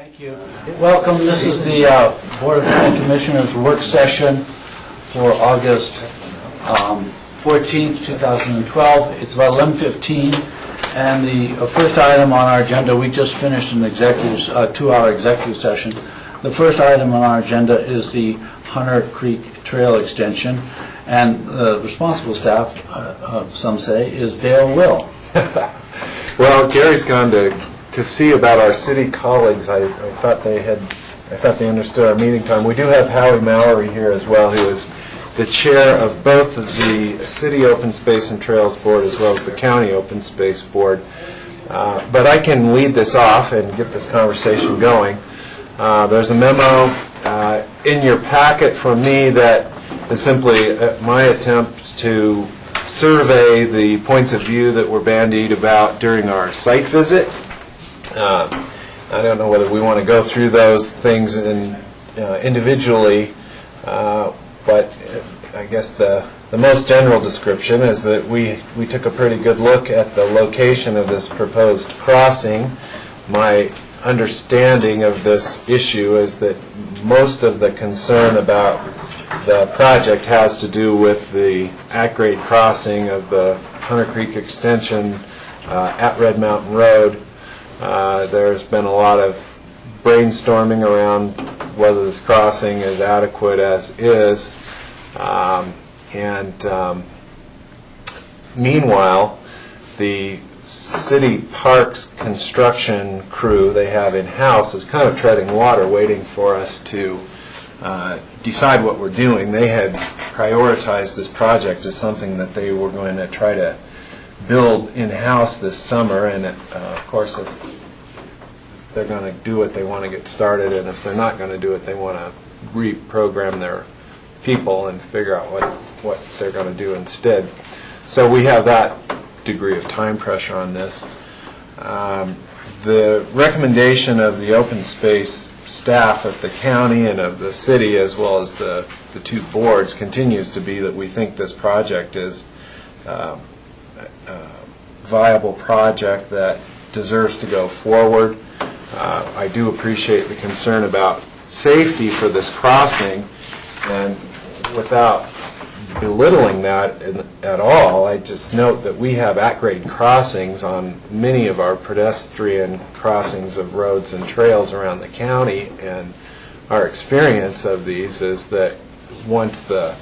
Thank you. Welcome. This is the Board of County Commissioners work session for August 14th, 2012. It's about 11:15, and the first item on our agenda, we just finished an two-hour executive session. The first item on our agenda is the Hunter Creek Trail Extension, and the responsible staff, some say, is Dale Will. Well, Gary's gone to see about our city colleagues. I thought they understood our meeting time. We do have Howie Mallory here as well, who is the chair of both of the City Open Space and Trails Board as well as the County Open Space Board. But I can lead this off and get this conversation going. There's a memo in your packet for me that is simply my attempt to survey the points of view that were bandied about during our site visit. I don't know whether we want to go through those things individually, but I guess the most general description is that we took a pretty good look at the location of this proposed crossing. My understanding of this issue is that most of the concern about the project has to do with the at-grade crossing of the Hunter Creek extension at Red Mountain Road. There's been a lot of brainstorming around whether this crossing is adequate as is. Meanwhile, the city parks construction crew they have in-house is kind of treading water, waiting for us to decide what we're doing. They had prioritized this project as something that they were going to try to build in-house this summer, and of course if they're going to do it, they want to get started, and if they're not going to do it, they want to reprogram their people and figure out what they're going to do instead. So we have that degree of time pressure on this. The recommendation of the open space staff at the county and of the city, as well as the two boards, continues to be that we think this project is a viable project that deserves to go forward. I do appreciate the concern about safety for this crossing, and without belittling that at all, I just note that we have at-grade crossings on many of our pedestrian crossings of roads and trails around the county, and our experience of these is that once the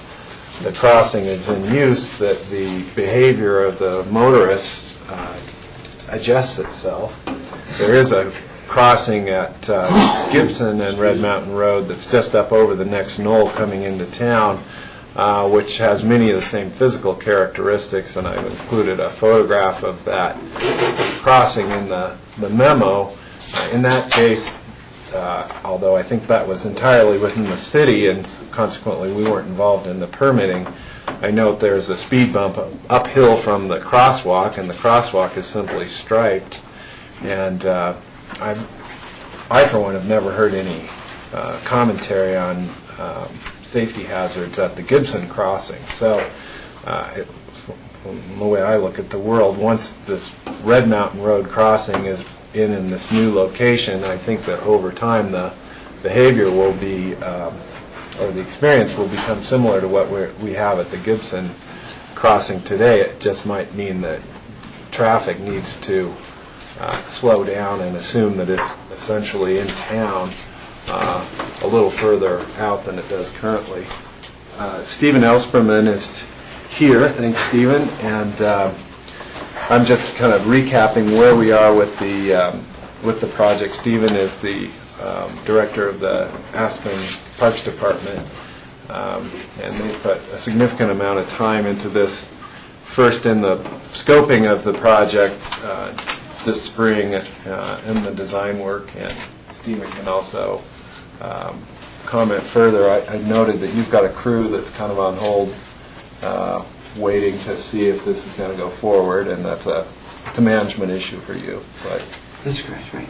crossing is in use, that the behavior of the motorists adjusts itself. There is a crossing at Gibson and Red Mountain Road that's just up over the next knoll coming into town, which has many of the same physical characteristics, and I've included a photograph of that crossing in the memo. In that case, although I think that was entirely within the city and consequently we weren't involved in the permitting, I note there's a speed bump uphill from the crosswalk, and the crosswalk is simply striped, and I for one have never heard any commentary on safety hazards at the Gibson crossing. So from the way I look at the world, once this Red Mountain Road crossing is in this new location, I think that over time the behavior will be, or the experience will become similar to what we have at the Gibson crossing today. It just might mean that traffic needs to slow down and assume that it's essentially in town a little further out than it does currently. Stephen Elsperman is here. Thanks, Stephen. And I'm just kind of recapping where we are with the project. Stephen is the director of the Aspen Parks Department, and they put a significant amount of time into this. First, in the scoping of the project this spring, in the design work, and Stephen can also comment further. I noted that you've got a crew that's kind of on hold, waiting to see if this is going to go forward, and it's a management issue for you. But that's correct, right?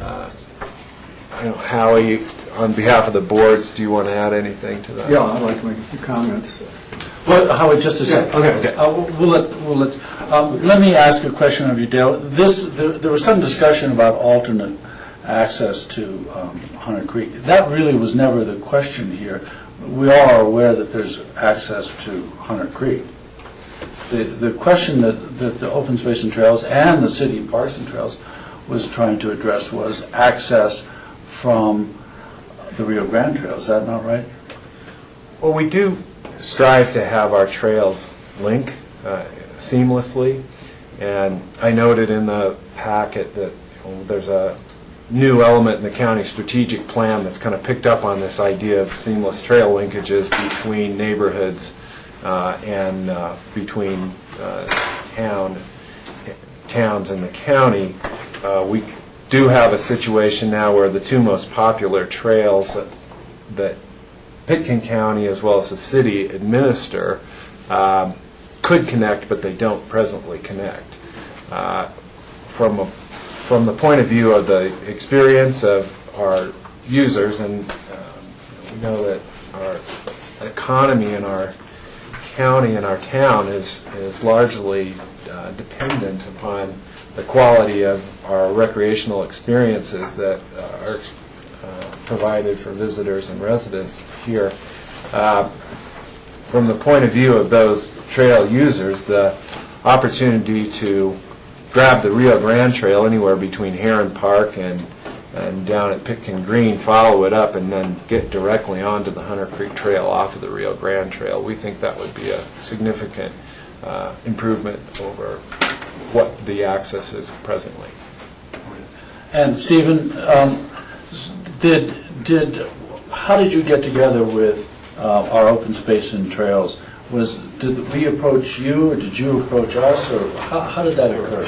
I don't know, Howie, on behalf of the boards, do you want to add anything to that? Yeah, I'd like to make a few comments. Well, Howie, just a second. Okay. Let me ask a question of you, Dale. There was some discussion about alternate access to Hunter Creek. That really was never the question here. We all are aware that there's access to Hunter Creek. The question that the Open Space and Trails and the City Parks and Trails was trying to address was access from the Rio Grande Trail. Is that not right? Well, we do strive to have our trails link seamlessly, and I noted in the packet that there's a new element in the county strategic plan that's kind of picked up on this idea of seamless trail linkages between neighborhoods and between towns in the county. We do have a situation now where the two most popular trails that Pitkin County as well as the city administer could connect, but they don't presently connect. From the point of view of the experience of our users, and we know that our economy in our county and our town is largely dependent upon the quality of our recreational experiences that are provided for visitors and residents here. From the point of view of those trail users, the opportunity to grab the Rio Grande Trail anywhere between Heron Park and down at Pitkin Green, follow it up, and then get directly onto the Hunter Creek Trail off of the Rio Grande Trail, we think that would be a significant improvement over what the access is presently. And Stephen, how did you get together with our Open Space and Trails? Did we approach you, or did you approach us, or how did that occur?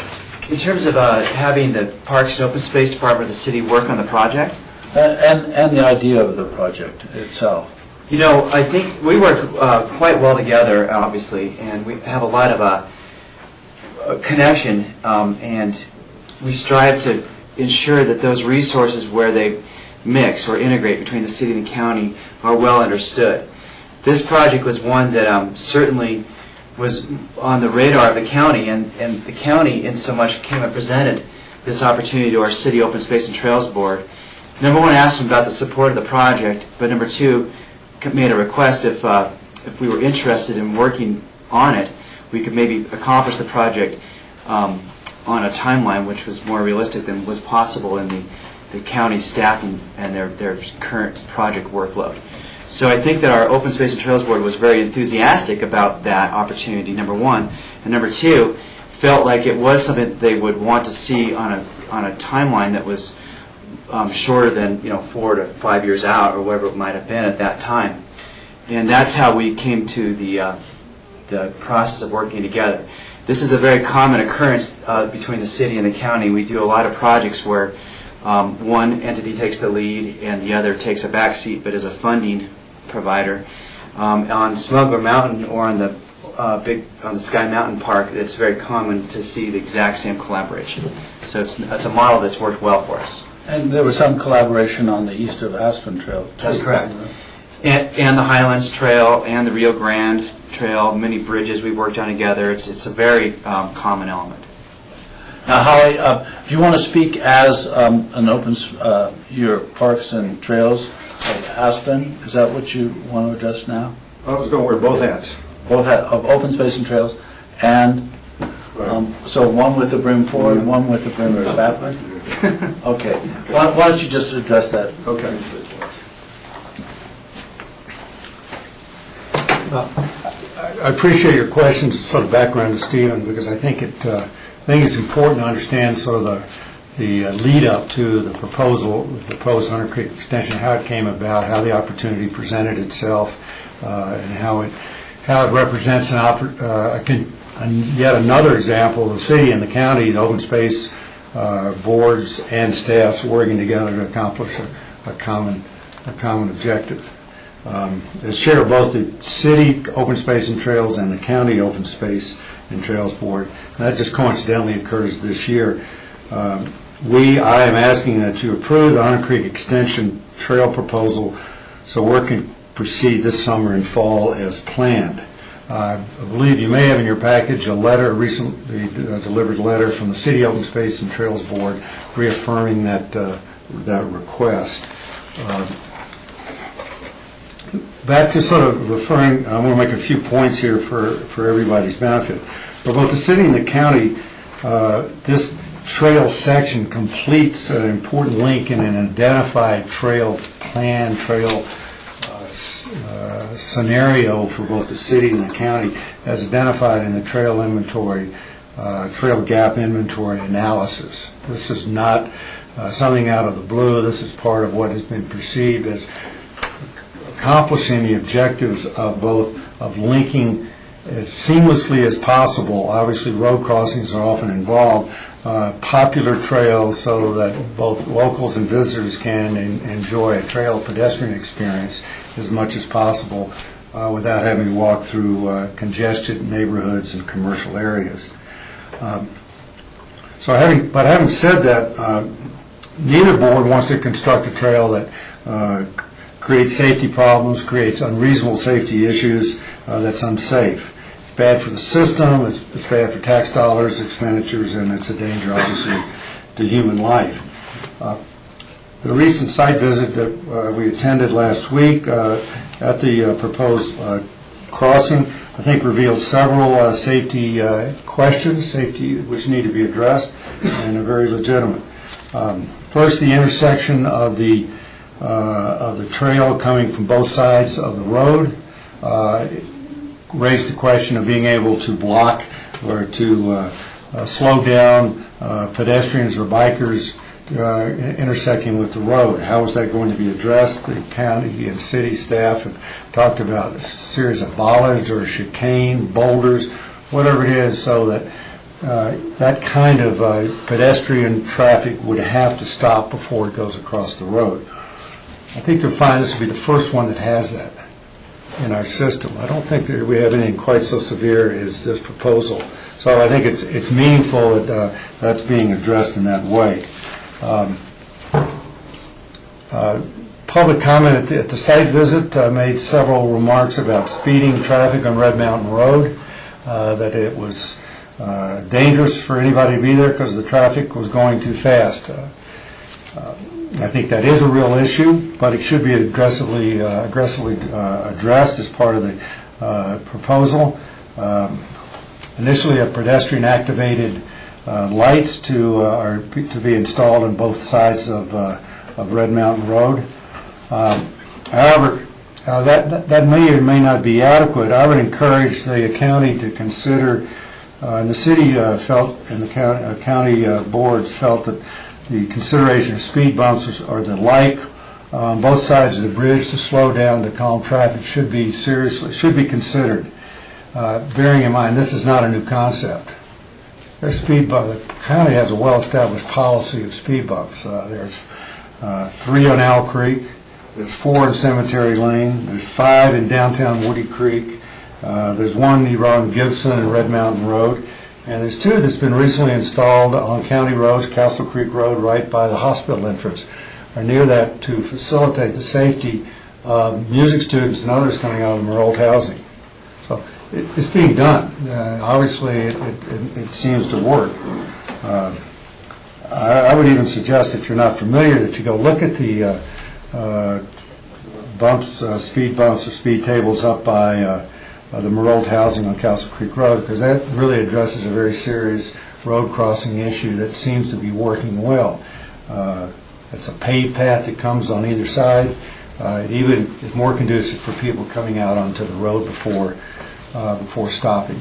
In terms of having the Parks and Open Space Department of the city work on the project? And the idea of the project itself. You know, I think we work quite well together, obviously, and we have a lot of connection, and we strive to ensure that those resources where they mix or integrate between the city and the county are well understood. This project was one that certainly was on the radar of the county, and the county in so much came and presented this opportunity to our City Open Space and Trails Board. Number one, asked them about the support of the project, but number two, made a request if we were interested in working on it, we could maybe accomplish the project on a timeline which was more realistic than was possible in the county staff and their current project workload. So I think that our Open Space and Trails Board was very enthusiastic about that opportunity, number one. And number two, felt like it was something that they would want to see on a timeline that was shorter than 4 to 5 years out, or whatever it might have been at that time. And that's how we came to the process of working together. This is a very common occurrence between the city and the county. We do a lot of projects where one entity takes the lead and the other takes a back seat, but as a funding provider. On Smuggler Mountain or on the Sky Mountain Park, it's very common to see the exact same collaboration. So it's a model that's worked well for us. And there was some collaboration on the east of Aspen Trail, too. That's correct. And the Highlands Trail and the Rio Grande Trail, many bridges we've worked on together. It's a very common element. Now, Holly, do you want to speak as your Parks and Trails of Aspen? Is that what you want to address now? I was going to wear both hats. Both of Open Space and Trails, and so one with the brim forward, one with the brim backward? Okay. Why don't you just address that? Okay. I appreciate your questions, sort of background to Stephen, because I think it's important to understand sort of the lead up to the proposal, the proposed Hunter Creek extension, how it came about, how the opportunity presented itself, and how it represents yet another example of the city and the county, the open space boards and staffs working together to accomplish a common objective. As chair of both the City Open Space and Trails and the County Open Space and Trails Board, and that just coincidentally occurs this year, I am asking that you approve the Hunter Creek Extension Trail proposal so work can proceed this summer and fall as planned. I believe you may have in your package a recently delivered letter from the City Open Space and Trails Board reaffirming that request. Back to sort of referring, I want to make a few points here for everybody's benefit. For both the city and the county, this trail section completes an important link in an identified trail plan, trail scenario for both the city and the county as identified in the trail inventory, trail gap inventory analysis. This is not something out of the blue. This is part of what has been perceived as accomplishing the objectives of both of linking as seamlessly as possible. Obviously, road crossings are often involved. Popular trails so that both locals and visitors can enjoy a trail pedestrian experience as much as possible without having to walk through congested neighborhoods and commercial areas. But having said that, neither board wants to construct a trail that creates safety problems, creates unreasonable safety issues that's unsafe. It's bad for the system, it's bad for tax dollars, expenditures, and it's a danger, obviously, to human life. The recent site visit that we attended last week at the proposed crossing, I think, revealed several safety questions, which need to be addressed, and are very legitimate. First, the intersection of the trail coming from both sides of the road raised the question of being able to block or to slow down pedestrians or bikers intersecting with the road. How is that going to be addressed? The county and city staff have talked about a series of bollards or chicane, boulders, whatever it is, so that that kind of pedestrian traffic would have to stop before it goes across the road. I think you'll find this will be the first one that has that in our system. I don't think that we have anything quite so severe as this proposal. So I think it's meaningful that that's being addressed in that way. Public comment at the site visit made several remarks about speeding traffic on Red Mountain Road, that it was dangerous for anybody to be there because the traffic was going too fast. I think that is a real issue, but it should be aggressively addressed as part of the proposal. Initially, a pedestrian-activated lights are to be installed on both sides of Red Mountain Road. However, that may or may not be adequate. I would encourage the county to consider, and the city felt, and the county boards felt that the consideration of speed bumps or the like on both sides of the bridge to slow down, to calm traffic should be considered. Bearing in mind, this is not a new concept. There's speed bump. The county has a well-established policy of speed bumps. There's 3 on Owl Creek. There's 4 in Cemetery Lane. There's 5 in downtown Woody Creek. There's 1 around Gibson and Red Mountain Road. And there's 2 that's been recently installed on county roads, Castle Creek Road, right by the hospital entrance, or near that, to facilitate the safety of music students and others coming out of the Merle housing. So it's being done. Obviously, it seems to work. I would even suggest, if you're not familiar, that you go look at the speed bumps or speed tables up by the Merle housing on Castle Creek Road, because that really addresses a very serious road crossing issue that seems to be working well. It's a paved path that comes on either side. It even is more conducive for people coming out onto the road before stopping.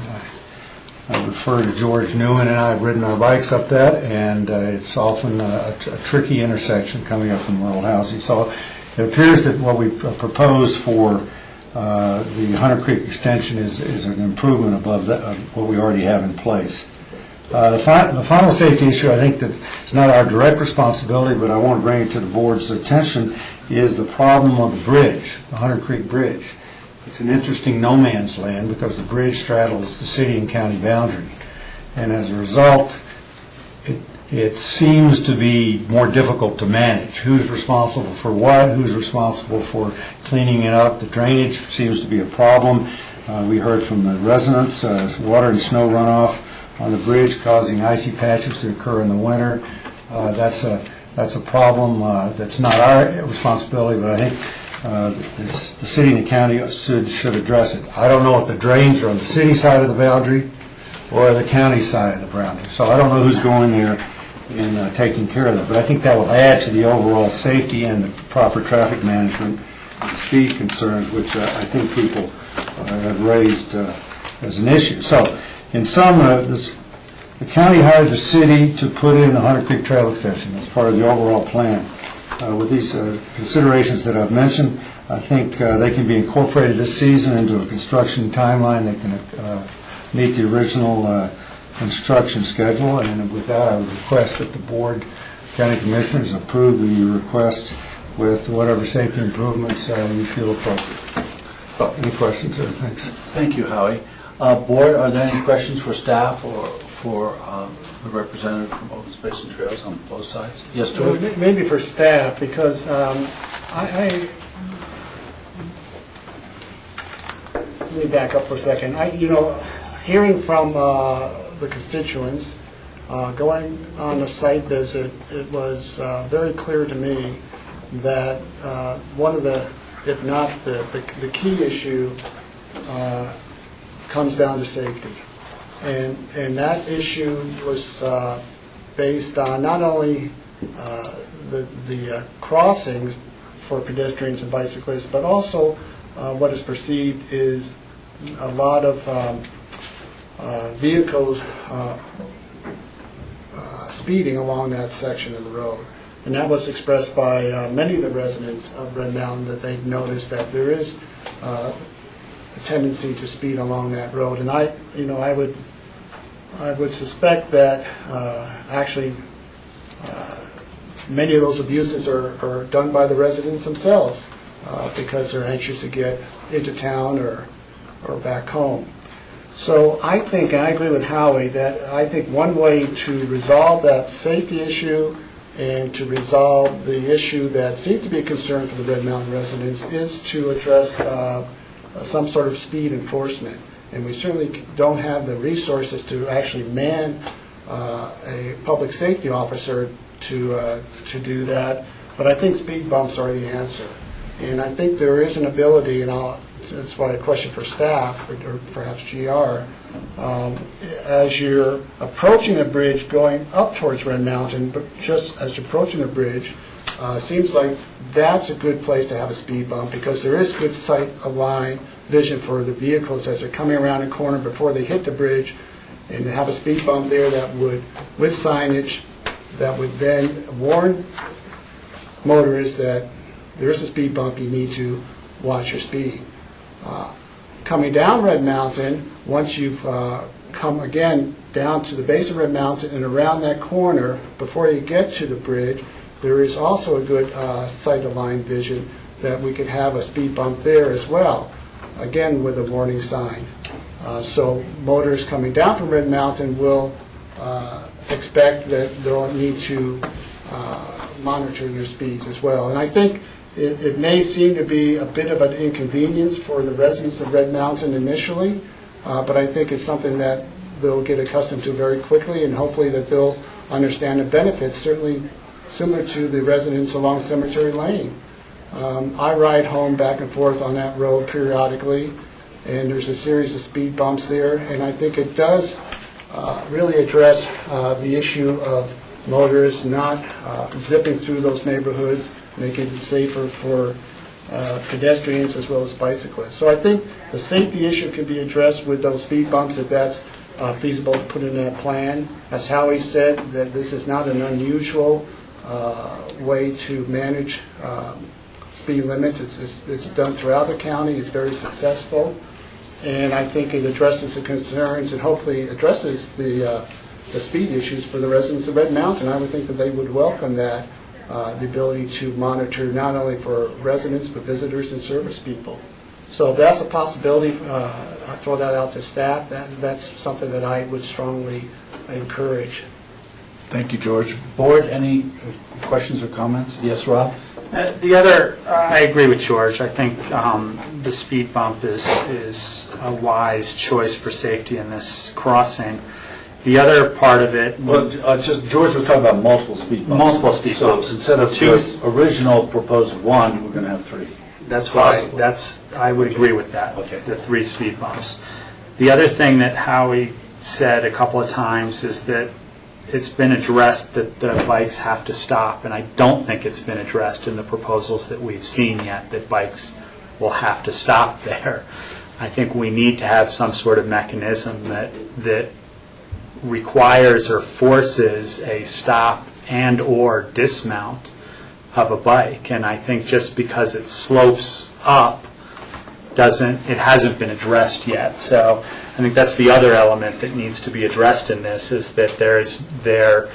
I refer to George Newman and I have ridden our bikes up that, and it's often a tricky intersection coming up from Merle housing. So it appears that what we proposed for the Hunter Creek extension is an improvement above what we already have in place. The final safety issue, I think, that is not our direct responsibility, but I want to bring it to the board's attention, is the problem of the bridge, the Hunter Creek Bridge. It's an interesting no man's land because the bridge straddles the city and county boundary, and as a result, it seems to be more difficult to manage. Who's responsible for what? Who's responsible for cleaning it up? The drainage seems to be a problem. We heard from the residents, water and snow runoff on the bridge causing icy patches to occur in the winter. That's a that's a problem that's not our responsibility, but I think the city and the county should address it. I don't know if the drains are on the city side of the boundary or the county side of the boundary, so I don't know who's going there and taking care of that. But I think that will add to the overall safety and the proper traffic management and speed concerns, which I think people have raised as an issue. So, in sum, the county hired the city to put in the Hunter Creek Trail extension as part of the overall plan. With these considerations that I've mentioned, I think they can be incorporated this season into a construction timeline that can meet the original construction schedule. And with that, I would request that the board, county commissioners, approve the request with whatever safety improvements you feel appropriate. So, any questions or thanks? Thank you, Howie. Board, are there any questions for staff or for the representative from Open Space and Trails on both sides? Yes, George? Maybe for staff, because let me back up for a second. Hearing from the constituents, going on a site visit, it was very clear to me that one of the, if not the key issue, comes down to safety. And that issue was based on not only the crossings for pedestrians and bicyclists, but also what is perceived is a lot of vehicles speeding along that section of the road. And that was expressed by many of the residents of Red Mountain, that they've noticed that there is a tendency to speed along that road. And I would suspect that actually many of those abuses are done by the residents themselves because they're anxious to get into town or back home. So I think, and I agree with Howie, that I think one way to resolve that safety issue and to resolve the issue that seems to be a concern for the Red Mountain residents is to address some sort of speed enforcement. And we certainly don't have the resources to actually man a public safety officer to do that. But I think speed bumps are the answer. And I think there is an ability, and that's why a question for staff, or perhaps GR, as you're approaching the bridge going up towards Red Mountain, but just as you're approaching the bridge, seems like that's a good place to have a speed bump, because there is good sight line vision for the vehicles as they're coming around a corner before they hit the bridge, and to have a speed bump there that would, with signage, that would then warn motorists that there is a speed bump, you need to watch your speed. Coming down Red Mountain, once you've come again down to the base of Red Mountain and around that corner, before you get to the bridge, there is also a good sight of line vision that we could have a speed bump there as well, again with a warning sign. So motorists coming down from Red Mountain will expect that they'll need to monitor their speeds as well. And I think it may seem to be a bit of an inconvenience for the residents of Red Mountain initially, but I think it's something that they'll get accustomed to very quickly, and hopefully that they'll understand the benefits, certainly similar to the residents along Cemetery Lane. I ride home back and forth on that road periodically, and there's a series of speed bumps there, and I think it does really address the issue of motorists not zipping through those neighborhoods, making it safer for pedestrians as well as bicyclists. So I think the safety issue can be addressed with those speed bumps if that's feasible to put in that plan. As Howie said, that this is not an unusual way to manage speed limits. It's done throughout the county. It's very successful. And I think it addresses the concerns and hopefully addresses the speed issues for the residents of Red Mountain. I would think that they would welcome that, the ability to monitor not only for residents but visitors and service people. So if that's a possibility, I throw that out to staff. That's something that I would strongly encourage. Thank you, George. Board, any questions or comments? Yes, Rob? I agree with George. I think the speed bump is a wise choice for safety in this crossing. The other part of it, Well, just, George was talking about multiple speed bumps. multiple speed So bumps. instead of Two- the original proposed one, we're going to have three. That's why, Possibly. I would agree with that. Okay. The 3 speed bumps. The other thing that Howie said a couple of times is that it's been addressed that the bikes have to stop, and I don't think it's been addressed in the proposals that we've seen yet, that bikes will have to stop there. I think we need to have some sort of mechanism that requires or forces a stop and or dismount of a bike. And I think just because it slopes up it hasn't been addressed yet. So I think that's the other element that needs to be addressed in this, is that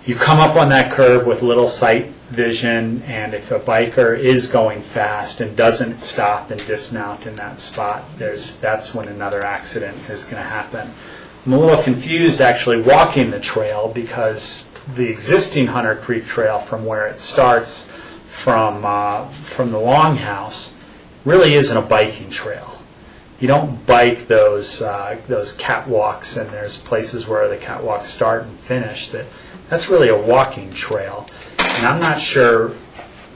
you come up on that curve with little sight vision, and if a biker is going fast and doesn't stop and dismount in that spot, that's when another accident is going to happen. I'm a little confused actually walking the trail, because the existing Hunter Creek Trail, from where it starts from the Longhouse, really isn't a biking trail. You don't bike those catwalks, and there's places where the catwalks start and finish. That's really a walking trail, and I'm not sure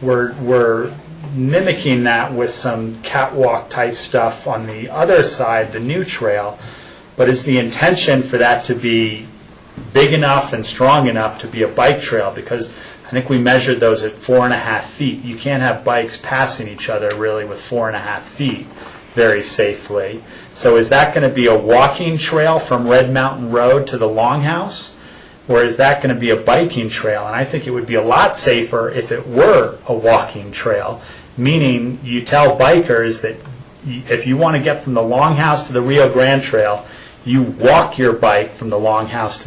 we're mimicking that with some catwalk type stuff on the other side, the new trail. But is the intention for that to be big enough and strong enough to be a bike trail? Because I think we measured those at 4.5 feet. You can't have bikes passing each other really with 4.5 feet very safely. So is that going to be a walking trail from Red Mountain Road to the Longhouse? Or is that going to be a biking trail? And I think it would be a lot safer if it were a walking trail, meaning you tell bikers that if you want to get from the Longhouse to the Rio Grande Trail, you walk your bike from the Longhouse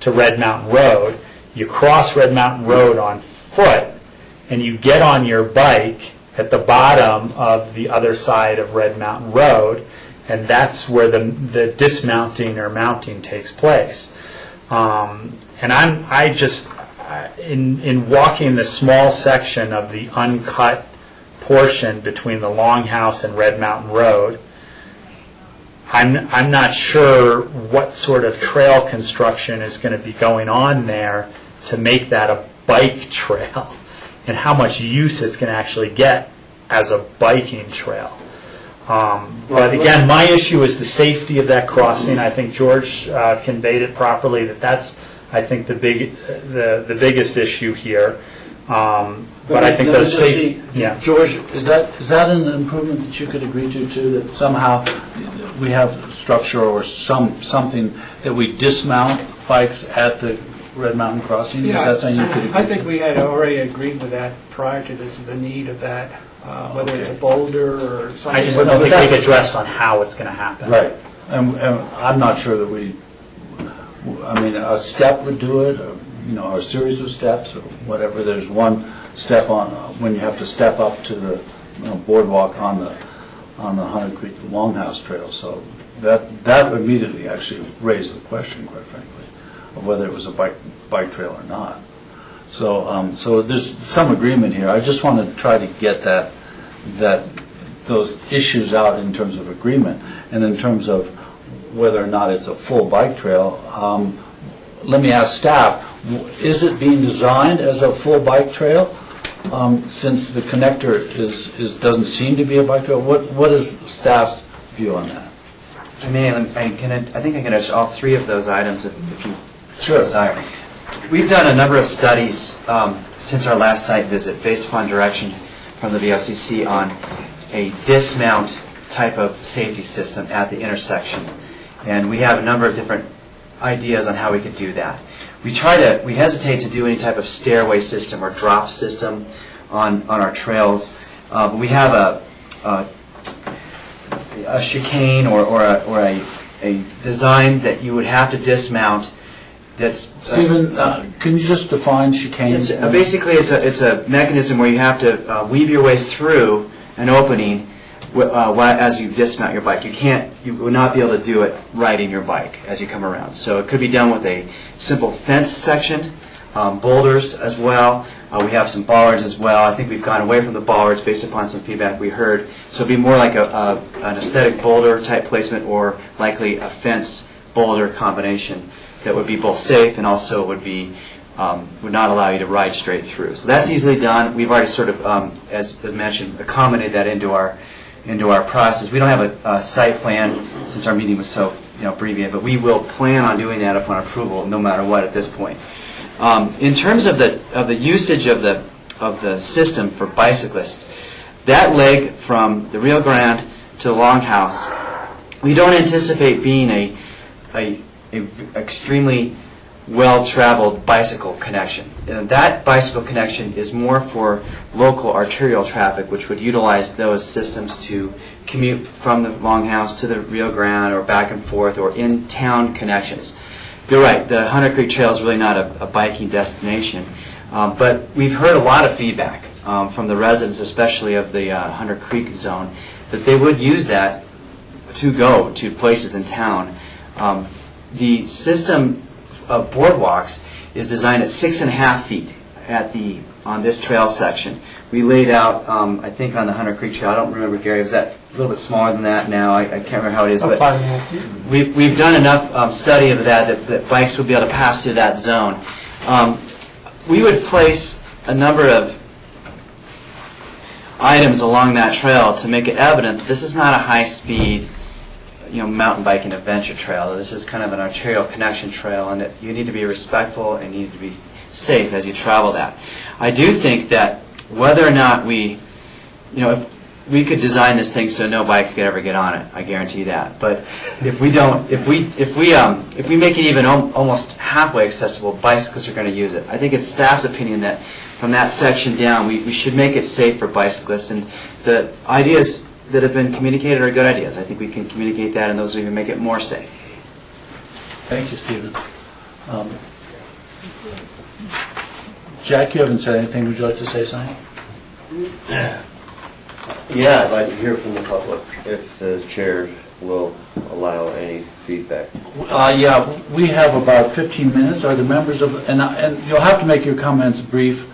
to Red Mountain Road. You cross Red Mountain Road on foot, and you get on your bike at the bottom of the other side of Red Mountain Road, and that's where the dismounting or mounting takes place. And in walking the small section of the uncut portion between the Longhouse and Red Mountain Road, I'm not sure what sort of trail construction is going to be going on there to make that a bike trail, and how much use it's going to actually get as a biking trail. But again, my issue is the safety of that crossing. I think George conveyed it properly, that's, I think, the biggest issue here. But I think those safety... Yeah. George, is that an improvement that you could agree to, too, that somehow we have structure or something that we dismount bikes at the Red Mountain crossing? Is that something you could agree to? I think we had already agreed with that prior to this, the need of that, whether it's a boulder or something. I just don't think they've addressed on how it's going to happen. Right. And I'm not sure that a step would do it, or a series of steps, or whatever. There's one step on when you have to step up to the boardwalk on the Hunter Creek Longhouse Trail. So that immediately actually raised the question, quite frankly, of whether it was a bike trail or not. So there's some agreement here. I just want to try to get those issues out in terms of agreement, and in terms of whether or not it's a full bike trail. Let me ask staff, is it being designed as a full bike trail? Since the connector doesn't seem to be a bike trail, what is staff's view on that? I think I can address all three of those items if you Sure. desire. We've done a number of studies since our last site visit, based upon direction from the BOCC, on a dismount type of safety system at the intersection. And we have a number of different ideas on how we could do that. We hesitate to do any type of stairway system or drop system on our trails. But we have a chicane or a design that you would have to dismount. Stephen, can you just define chicane? Basically, it's a mechanism where you have to weave your way through an opening as you dismount your bike. You will not be able to do it riding your bike as you come around. So it could be done with a simple fence section, boulders as well. We have some bollards as well. I think we've gone away from the bollards based upon some feedback we heard. So it'd be more like an aesthetic boulder type placement, or likely a fence boulder combination that would be both safe and also would not allow you to ride straight through. So that's easily done. We've already sort of, as mentioned, accommodated that into our process. We don't have a site plan since our meeting was so abbreviated, but we will plan on doing that upon approval, no matter what at this point. In terms of the usage of the system for bicyclists, that leg from the Rio Grande to the Longhouse, we don't anticipate being a extremely well-traveled bicycle connection. And that bicycle connection is more for local arterial traffic, which would utilize those systems to commute from the Longhouse to the Rio Grande or back and forth, or in-town connections. You're right, the Hunter Creek Trail is really not a biking destination, but we've heard a lot of feedback from the residents, especially of the Hunter Creek zone, that they would use that to go to places in town. The system of boardwalks is designed at 6.5 feet on this trail section. We laid out, I think on the Hunter Creek Trail, I don't remember, Gary, was that a little bit smaller than that now? I can't remember how it is, but we've done enough study of that bikes would be able to pass through that zone. We would place a number of items along that trail to make it evident that this is not a high-speed mountain biking adventure trail. This is kind of an arterial connection trail, and you need to be respectful and you need to be safe as you travel that. I do think that whether or not if we could design this thing so no bike could ever get on it, I guarantee that. But if we make it even almost halfway accessible, bicyclists are going to use it. I think it's staff's opinion that from that section down, we should make it safe for bicyclists, and the ideas that have been communicated are good ideas. I think we can communicate that, and those will even make it more safe. Thank you, Stephen. Jack, you haven't said anything. Would you like to say something? Yeah, I'd like to hear from the public if the chair will allow any feedback. Yeah, we have about 15 minutes. Are the members of, and you'll have to make your comments brief.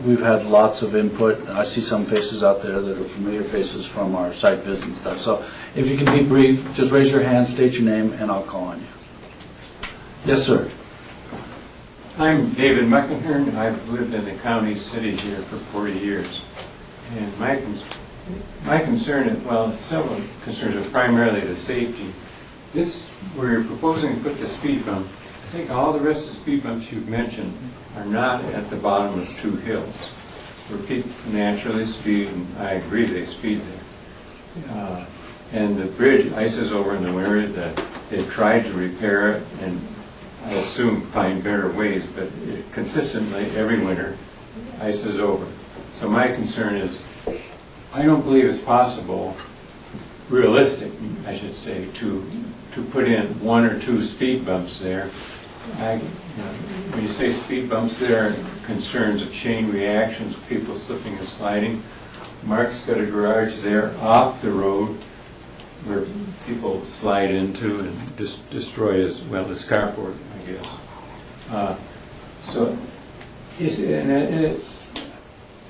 We've had lots of input. I see some faces out there that are familiar faces from our site visits and stuff. So if you can be brief, just raise your hand, state your name, and I'll call on you. Yes, sir. I'm David Meckenhern. I've lived in the county city here for 40 years. And my concern is, well, several concerns are primarily the safety. This, where you're proposing to put the speed bump, I think all the rest of the speed bumps you've mentioned are not at the bottom of two hills, where people naturally speed, and I agree they speed there. And the bridge ices over in the winter. That they've tried to repair it, and I assume find better ways, but it consistently every winter ices over. So my concern is, I don't believe it's possible, realistic, I should say, to put in 1 or 2 speed bumps there. When you say speed bumps, there are concerns of chain reactions, people slipping and sliding. Mark's got a garage there off the road where people slide into and destroy his carport, I guess. So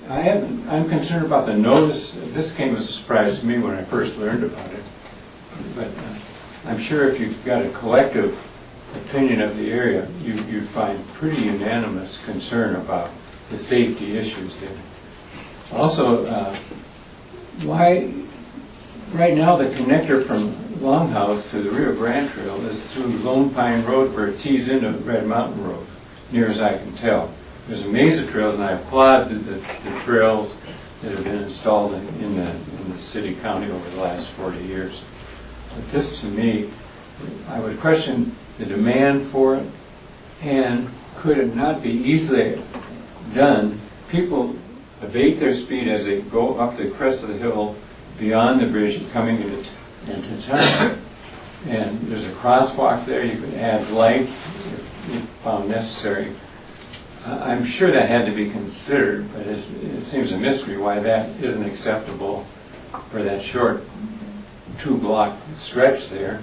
I'm concerned about the notice. This came as a surprise to me when I first learned about it. But I'm sure if you've got a collective opinion of the area, you'd find pretty unanimous concern about the safety issues there. Also, why right now the connector from Longhouse to the Rio Grande Trail is through Lone Pine Road, where it tees into Red Mountain Road, near as I can tell. There's a maze of trails, and I applaud the trails that have been installed in the city county over the last 40 years. But this, to me, I would question the demand for it, and could it not be easily done? People abate their speed as they go up the crest of the hill beyond the bridge and coming into town. And there's a crosswalk there. You could add lights if found necessary. I'm sure that had to be considered, but it seems a mystery why that isn't acceptable for that short 2-block stretch there.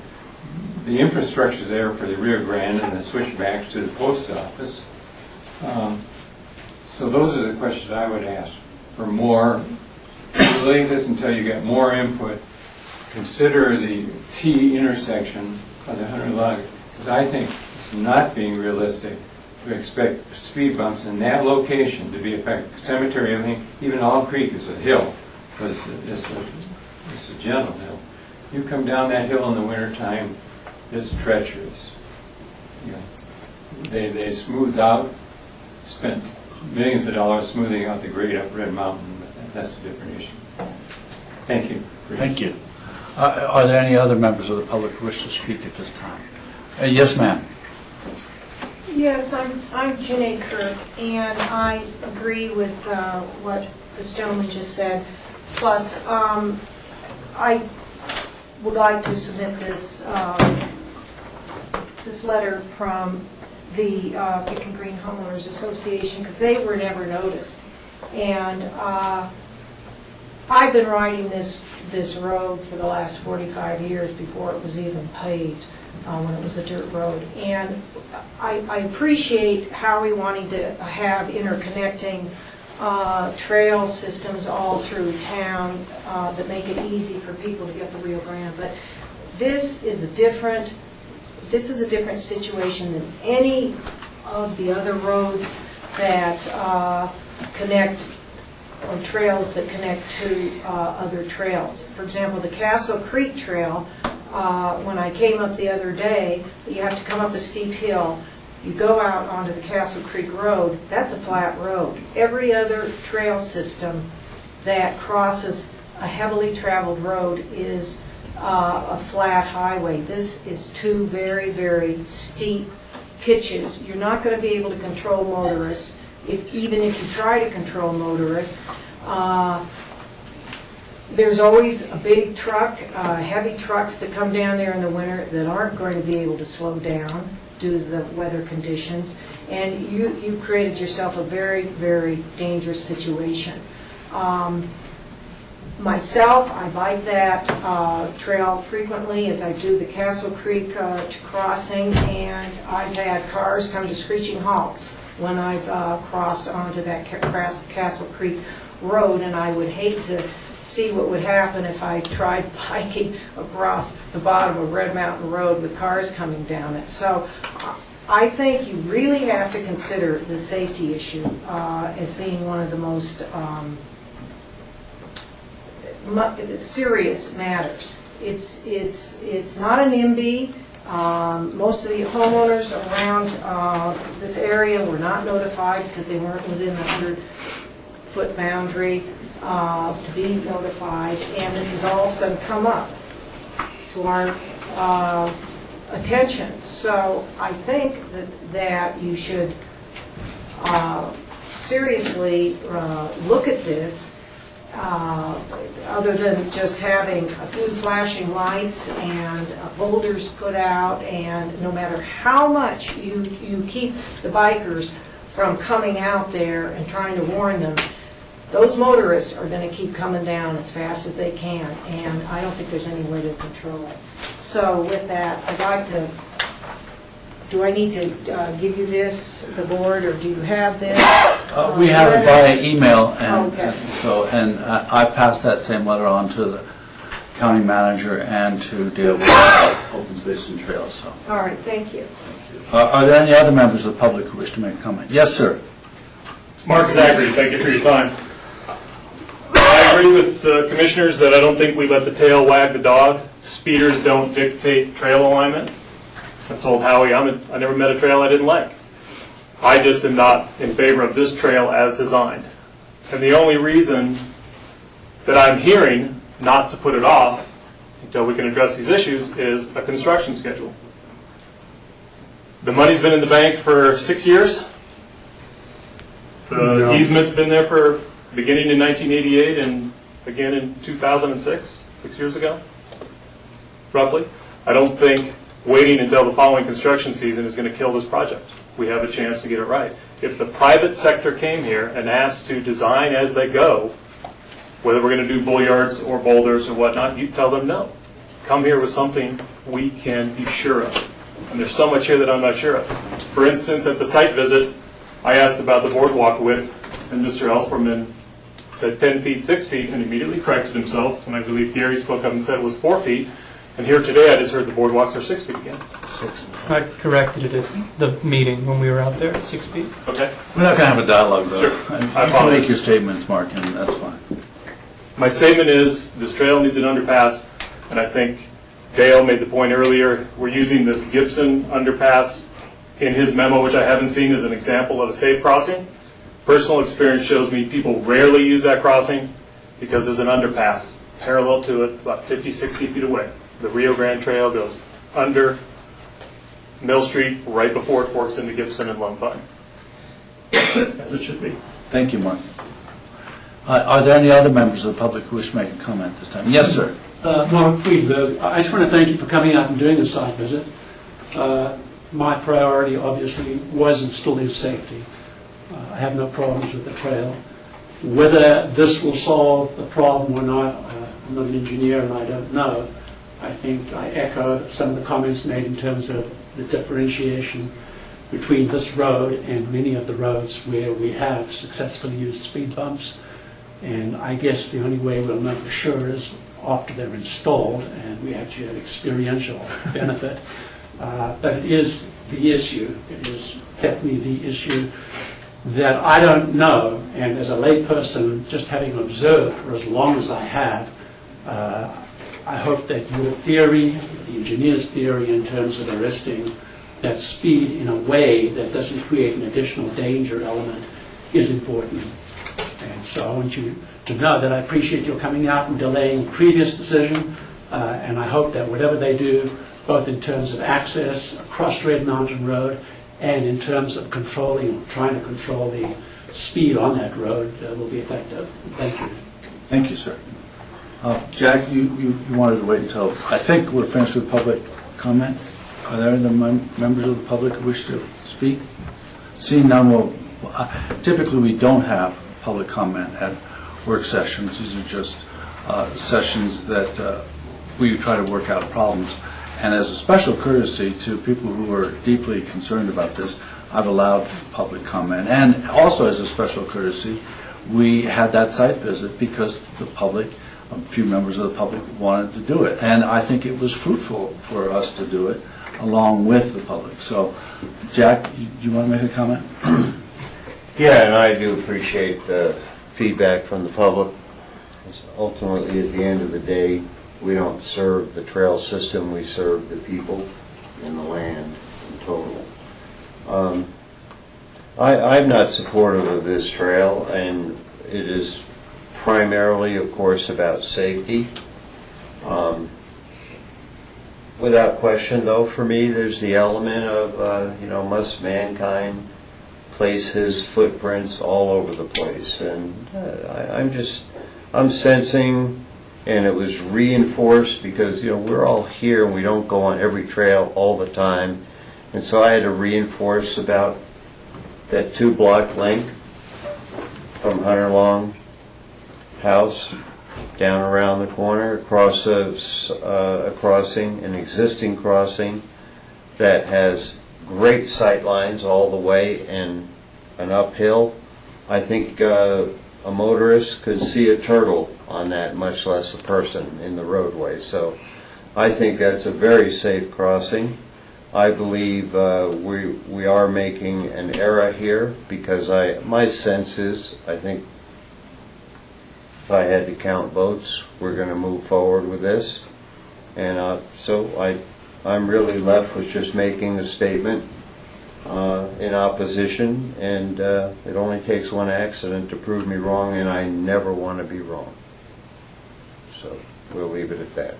The infrastructure there for the Rio Grande and the switchbacks to the post office. So those are the questions I would ask for more. Delay this until you get more input. Consider the T intersection of the 100 log, because I think it's not being realistic to expect speed bumps in that location to be affected. Cemetery, everything, even All Creek is a hill, it's a gentle hill. You come down that hill in the wintertime, it's treacherous. You know, they smoothed out, spent millions of dollars smoothing out the grade up Red Mountain, but that's a different issue. Thank you. Thank you. Are there any other members of the public who wish to speak at this time? Yes, ma'am. Yes, I'm Janae Kirk, and I agree with what this gentleman just said. Plus, I would like to submit this this letter from the Picken Green Homeowners Association, because they were never noticed. And I've been riding this road for the last 45 years before it was even paved, when it was a dirt road. And I appreciate Howie wanting to have interconnecting trail systems all through town that make it easy for people to get the Rio Grande. But this is a different situation than any of the other roads that connect, or trails that connect to other trails. For example, the Castle Creek Trail, when I came up the other day, you have to come up a steep hill. You go out onto the Castle Creek Road, that's a flat road. Every other trail system that crosses a heavily traveled road is a flat highway. This is two very, very steep pitches. You're not going to be able to control motorists, even if you try to control motorists. There's always a big truck, heavy trucks that come down there in the winter that aren't going to be able to slow down due to the weather conditions, and you created yourself a very, very dangerous situation. Myself, I bike that trail frequently, as I do the Castle Creek crossing, and I've had cars come to screeching halts when I've crossed onto that Castle Creek Road, and I would hate to see what would happen if I tried biking across the bottom of Red Mountain Road with cars coming down it. So I think you really have to consider the safety issue as being one of the most serious matters. It's not an NIMBY. Most of the homeowners around this area were not notified because they weren't within the 100-foot boundary to be notified, and this has all of a sudden come up to our attention. So I think that you should seriously look at this, other than just having a few flashing lights and boulders put out, and no matter how much you keep the bikers from coming out there and trying to warn them, those motorists are going to keep coming down as fast as they can, and I don't think there's any way to control it. So with that, I'd like to, do I need to give you this, the board, or do you have this? We have it via email, and Okay. I passed that same letter on to the county manager and to deal with open space and trails. So, All right, thank you. are there any other members of the public who wish to make a comment? Yes, sir. Mark Zachary, thank you for your time. I agree with the commissioners that I don't think we let the tail wag the dog. Speeders don't dictate trail alignment. I've told Howie I never met a trail I didn't like. I just am not in favor of this trail as designed. And the only reason that I'm hearing not to put it off until we can address these issues is a construction schedule. The money's been in the bank for 6 years. The easement's been there for beginning in 1988 and again in 2006, 6 years ago, roughly. I don't think waiting until the following construction season is going to kill this project. We have a chance to get it right. If the private sector came here and asked to design as they go, whether we're going to do bullards or boulders or whatnot, you tell them no. Come here with something we can be sure of. And there's so much here that I'm not sure of. For instance, at the site visit, I asked about the boardwalk width, and Mr. Elsperman said 10 feet, 6 feet, and immediately corrected himself. And I believe Gary spoke up and said it was 4 feet. And here today, I just heard the boardwalks are 6 feet again. I corrected it at the meeting when we were out there at 6 feet. Okay. We're not going to have a dialogue, though. Sure. And you I can apologize. make your statements, Mark, and that's fine. My statement is, this trail needs an underpass, and I think Dale made the point earlier, we're using this Gibson underpass in his memo, which I haven't seen, as an example of a safe crossing. Personal experience shows me people rarely use that crossing because there's an underpass parallel to it, about 50, 60 feet away. The Rio Grande Trail goes under Mill Street right before it forks into Gibson and Lone Pine, as it should be. Thank you, Mark. Are there any other members of the public who wish to make a comment this time? Yes, sir. Mark Friedberg, I just want to thank you for coming out and doing the site visit. My priority obviously was and still is safety. I have no problems with the trail. Whether this will solve the problem or not, I'm not an engineer and I don't know. I think I echo some of the comments made in terms of the differentiation between this road and many of the roads where we have successfully used speed bumps. And I guess the only way we'll know for sure is after they're installed and we actually have experiential benefit. But it is the issue. It is definitely the issue that I don't know. And as a layperson, just having observed for as long as I have, I hope that your theory, the engineer's theory in terms of arresting that speed in a way that doesn't create an additional danger element is important. And so I want you to know that I appreciate your coming out and delaying the previous decision, and I hope that whatever they do, both in terms of access across Red Mountain Road and in terms of controlling, trying to control the speed on that road, will be effective. Thank you. Thank you, sir. Jack, you wanted to wait until, I think we're finished with public comment. Are there any members of the public who wish to speak? Seeing none, typically we don't have public comment at work sessions. These are just sessions that we try to work out problems. And as a special courtesy to people who are deeply concerned about this, I've allowed public comment. And also as a special courtesy, we had that site visit because the public, a few members of the public wanted to do it. And I think it was fruitful for us to do it along with the public. So, Jack, do you want to make a comment? Yeah, and I do appreciate the feedback from the public. Ultimately, at the end of the day, we don't serve the trail system, we serve the people and the land in total. I'm not supportive of this trail, and it is primarily, of course, about safety. Without question, though, for me, there's the element of, must mankind place his footprints all over the place? And I'm sensing, and it was reinforced because, we're all here and we don't go on every trail all the time. And so I had to reinforce about that 2-block length from Hunter Long House down around the corner, across a crossing, an existing crossing that has great sight lines all the way and an uphill. I think a motorist could see a turtle on that, much less a person in the roadway. So I think that's a very safe crossing. I believe we are making an error here because my sense is, I think if I had to count votes, we're going to move forward with this. And so I'm really left with just making a statement in opposition, and it only takes one accident to prove me wrong, and I never want to be wrong. So we'll leave it at that.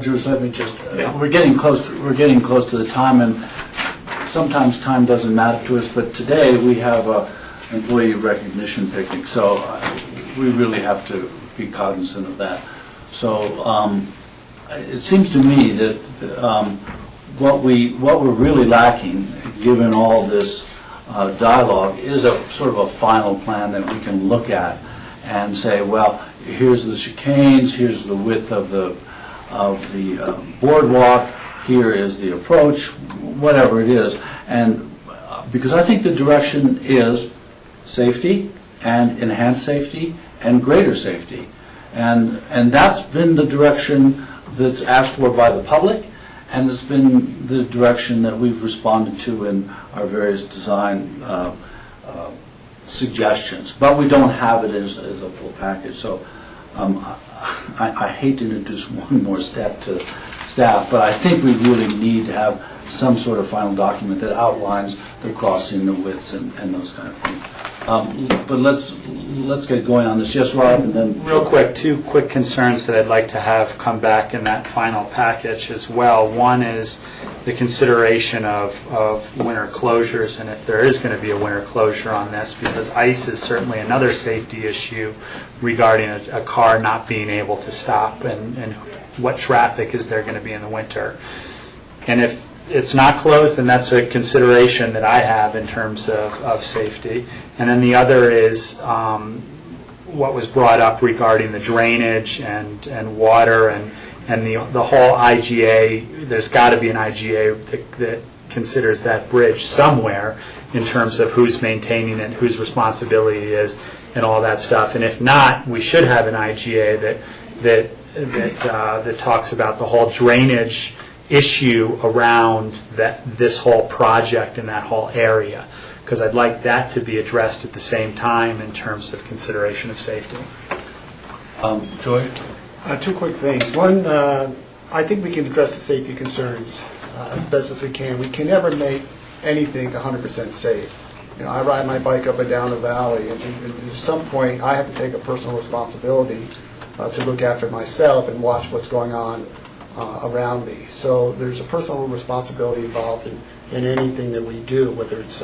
George, let me just, we're getting close to the time, and sometimes time doesn't matter to us, but today we have a employee recognition picnic, so we really have to be cognizant of that. So it seems to me that what we're really lacking, given all this dialogue, is a sort of a final plan that we can look at and say, well, here's the chicanes, here's the width of the boardwalk, here is the approach, whatever it is. And because I think the direction is safety and enhanced safety and greater safety. And that's been the direction that's asked for by the public, and it's been the direction that we've responded to in our various design suggestions. But we don't have it as a full package. So I hate to introduce one more step to staff, but I think we really need to have some sort of final document that outlines the crossing, the widths, and those kind of things. But let's get going on this. Yes, Rob, and then... Real quick, two quick concerns that I'd like to have come back in that final package as well. One is the consideration of winter closures, and if there is going to be a winter closure on this, because ice is certainly another safety issue regarding a car not being able to stop, and what traffic is there going to be in the winter. And if it's not closed, then that's a consideration that I have in terms of safety. And then the other is what was brought up regarding the drainage and water and the whole IGA. There's got to be an IGA that considers that bridge somewhere in terms of who's maintaining it, whose responsibility it is, and all that stuff. And if not, we should have an IGA that talks about the whole drainage issue around this whole project in that whole area, because I'd like that to be addressed at the same time in terms of consideration of safety. Joy? Two quick things. One, I think we can address the safety concerns as best as we can. We can never make anything 100% safe. You know, I ride my bike up and down the valley, and at some point I have to take a personal responsibility to look after myself and watch what's going on around me. So there's a personal responsibility involved in anything that we do, whether it's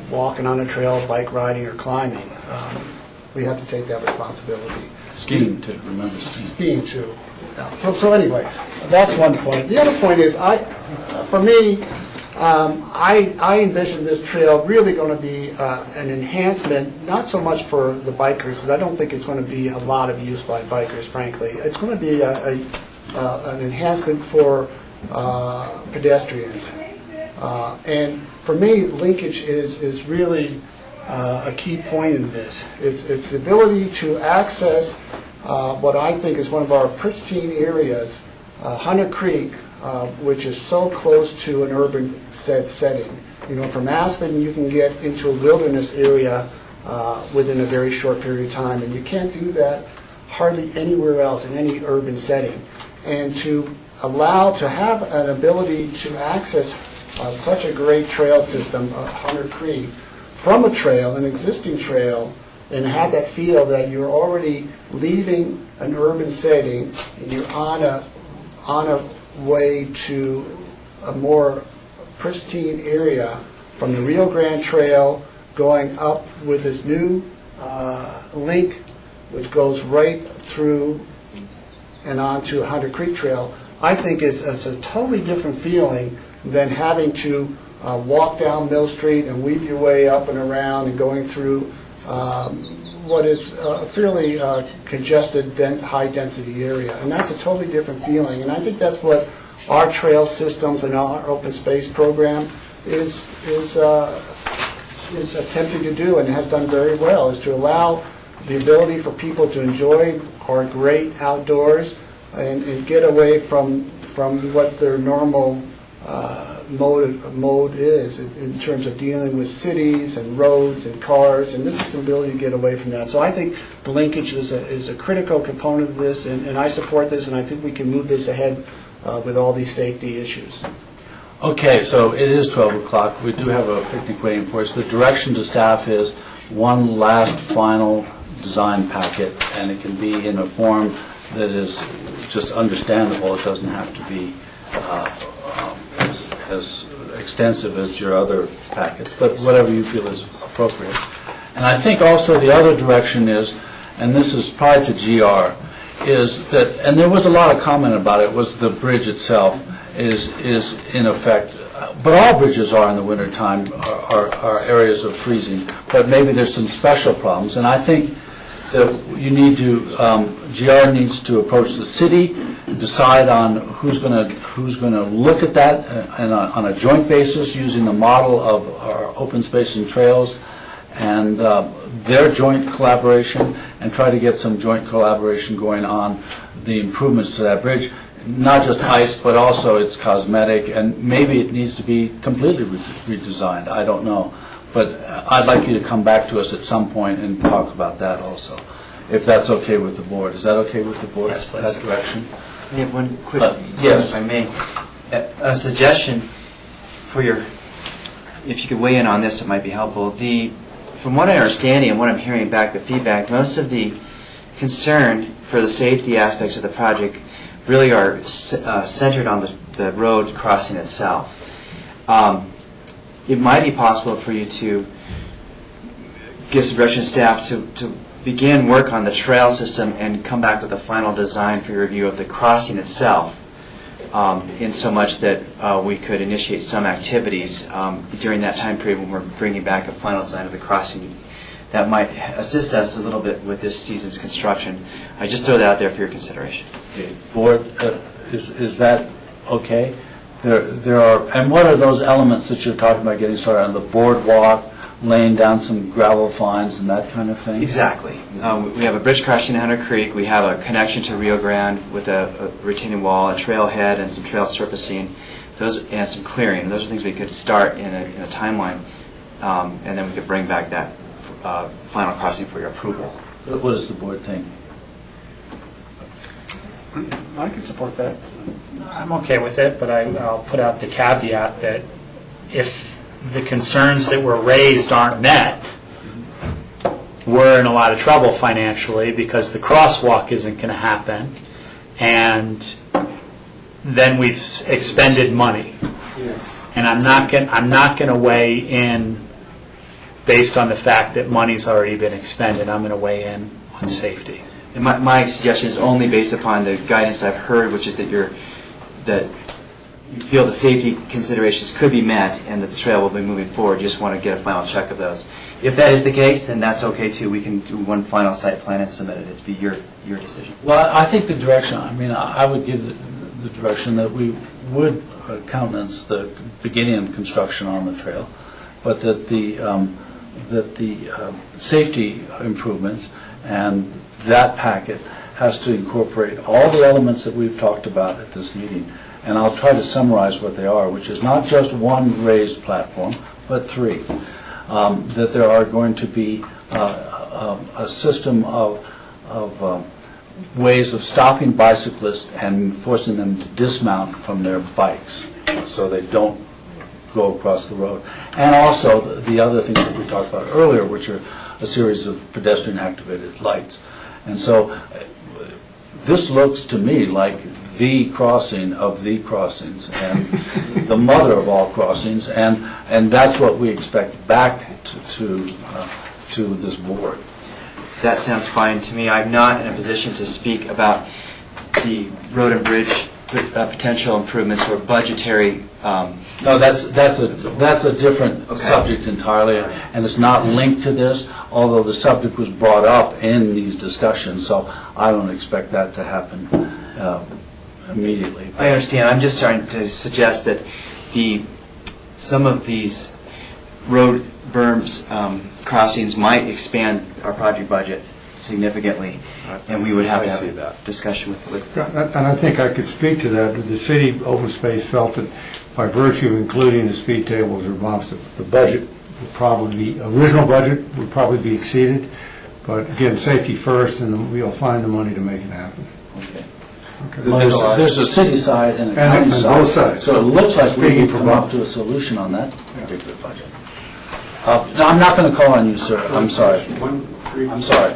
walking on a trail, bike riding, or climbing. We have to take that responsibility. Skiing, too. Remember skiing. Skiing, too. Yeah. So anyway, that's one point. The other point is, for me, I envision this trail really going to be an enhancement, not so much for the bikers, because I don't think it's going to be a lot of use by bikers, frankly. It's going to be an enhancement for pedestrians. And for me, linkage is really a key point in this. It's the ability to access what I think is one of our pristine areas, Hunter Creek, which is so close to an urban setting. You know, from Aspen, you can get into a wilderness area within a very short period of time, and you can't do that hardly anywhere else in any urban setting. And to have an ability to access such a great trail system, Hunter Creek, from a trail, an existing trail, and have that feel that you're already leaving an urban setting and you're on a way to a more pristine area from the Rio Grande Trail going up with this new link which goes right through and onto Hunter Creek Trail, I think is a totally different feeling than having to walk down Mill Street and weave your way up and around and going through what is a fairly congested, high-density area. And that's a totally different feeling. And I think that's what our trail systems and our open space program is attempting to do, and has done very well, is to allow the ability for people to enjoy our great outdoors and get away from what their normal mode is in terms of dealing with cities and roads and cars, and this is the ability to get away from that. So I think the linkage is a critical component of this, and I support this, and I think we can move this ahead with all these safety issues. Okay, so it is 12 o'clock. We do have a picnic waiting for us. The direction to staff is one last final design packet, and it can be in a form that is just understandable. It doesn't have to be as extensive as your other packets, but whatever you feel is appropriate. And I think also the other direction is, and this is prior to GR, is that, and there was a lot of comment about it, was the bridge itself is in effect, but all bridges are in the wintertime, are areas of freezing, but maybe there's some special problems. And I think that you need to, GR needs to approach the city, decide on who's going to look at that and on a joint basis using the model of our open space and trails, and their joint collaboration, and try to get some joint collaboration going on the improvements to that bridge. Not just ice, but also it's cosmetic, and maybe it needs to be completely redesigned. I don't know. But I'd like you to come back to us at some point and talk about that also, if that's okay with the board. Is that okay with the board? Yes, please. That direction? I have one quick, yes. if I may, a suggestion for your, if you could weigh in on this, it might be helpful. From what I understand and what I'm hearing back, the feedback, most of the concern for the safety aspects of the project really are centered on the road crossing itself. It might be possible for you to give some direction to staff to begin work on the trail system and come back with a final design for your review of the crossing itself, in so much that we could initiate some activities during that time period when we're bringing back a final design of the crossing. That might assist us a little bit with this season's construction. I just throw that out there for your consideration. Okay. Board, is that okay? There are, and what are those elements that you're talking about getting started on? The boardwalk, laying down some gravel fines and that kind of thing? Exactly. We have a bridge crossing in Hunter Creek. We have a connection to Rio Grande with a retaining wall, a trailhead, and some trail surfacing, and some clearing. Those are things we could start in a timeline, and then we could bring back that final crossing for your approval. What does the board think? I can support that. I'm okay with it, but I'll put out the caveat that if the concerns that were raised aren't met, we're in a lot of trouble financially because the crosswalk isn't going to happen, and then we've expended money. Yes. And I'm not going to weigh in based on the fact that money's already been expended. I'm going to weigh in on safety. And my suggestion is only based upon the guidance I've heard, which is that you feel the safety considerations could be met and that the trail will be moving forward. You just want to get a final check of those. If that is the case, then that's okay too. We can do one final site plan and submit it. It'd be your decision. Well, I think the direction, I would give the direction that we would countenance the beginning of construction on the trail, but that the safety improvements and that packet has to incorporate all the elements that we've talked about at this meeting. And I'll try to summarize what they are, which is not just one raised platform, but three. That there are going to be a system of ways of stopping bicyclists and forcing them to dismount from their bikes so they don't go across the road. And also the other things that we talked about earlier, which are a series of pedestrian-activated lights. And so this looks to me like the crossing of the crossings and the mother of all crossings, and that's what we expect back to this board. That sounds fine to me. I'm not in a position to speak about the road and bridge potential improvements or budgetary. No, that's a different subject entirely, and it's not linked to this, although the subject was brought up in these discussions, so I don't expect that to happen immediately. I understand. I'm just trying to suggest that some of these road berms crossings might expand our project budget significantly, and we would have to have a discussion with And I think I could speak to that. The city open space felt that by virtue of including the speed tables or bumps, the budget would probably be, original budget would probably be exceeded. But again, safety first, and we'll find the money to make it happen. Okay. Okay. There's a city side and a county side. Both sides. So it looks like we can Speaking for come up both. to a solution on that particular budget. No, I'm not going to call on you, sir. I'm sorry. I'm sorry.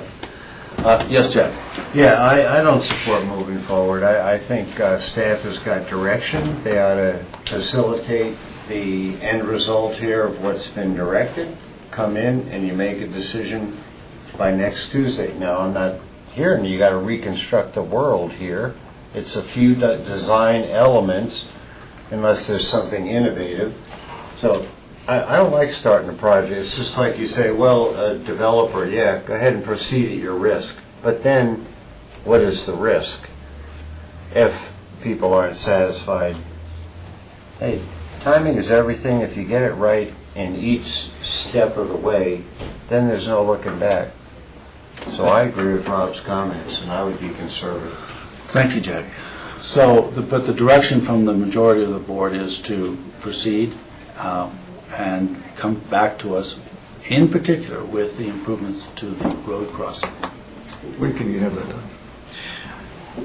Yes, Jack. Yeah, I don't support moving forward. I think staff has got direction. They ought to facilitate the end result here of what's been directed. Come in and you make a decision by next Tuesday. Now, I'm not hearing you got to reconstruct the world here. It's a few design elements, unless there's something innovative. So I don't like starting a project. It's just like you say, well, a developer, yeah, go ahead and proceed at your risk. But then, what is the risk? If people aren't satisfied, hey, timing is everything. If you get it right, in each step of the way, then there's no looking back. So I agree with Rob's comments, and I would be conservative. Thank you, Jack. So, but the direction from the majority of the board is to proceed and come back to us, in particular, with the improvements to the road crossing. When can you have that done?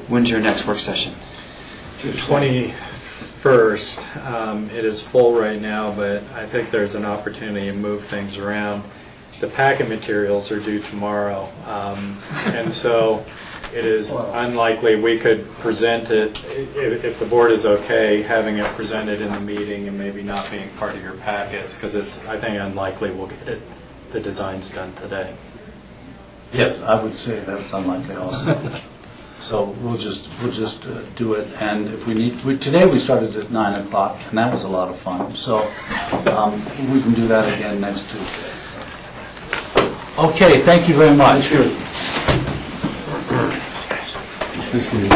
When's your next work session? 21st. It is full right now, but I think there's an opportunity to move things around. The packet materials are due tomorrow, and so it is unlikely we could present it, if the board is okay, having it presented in the meeting and maybe not being part of your packets, because it's, I think, unlikely we'll get the designs done today. Yes, I would say that's unlikely also. So we'll just do it, and if we need, today we started at 9 o'clock, and that was a lot of fun, so we can do that again next Tuesday. Okay, thank you very much. Good to see you.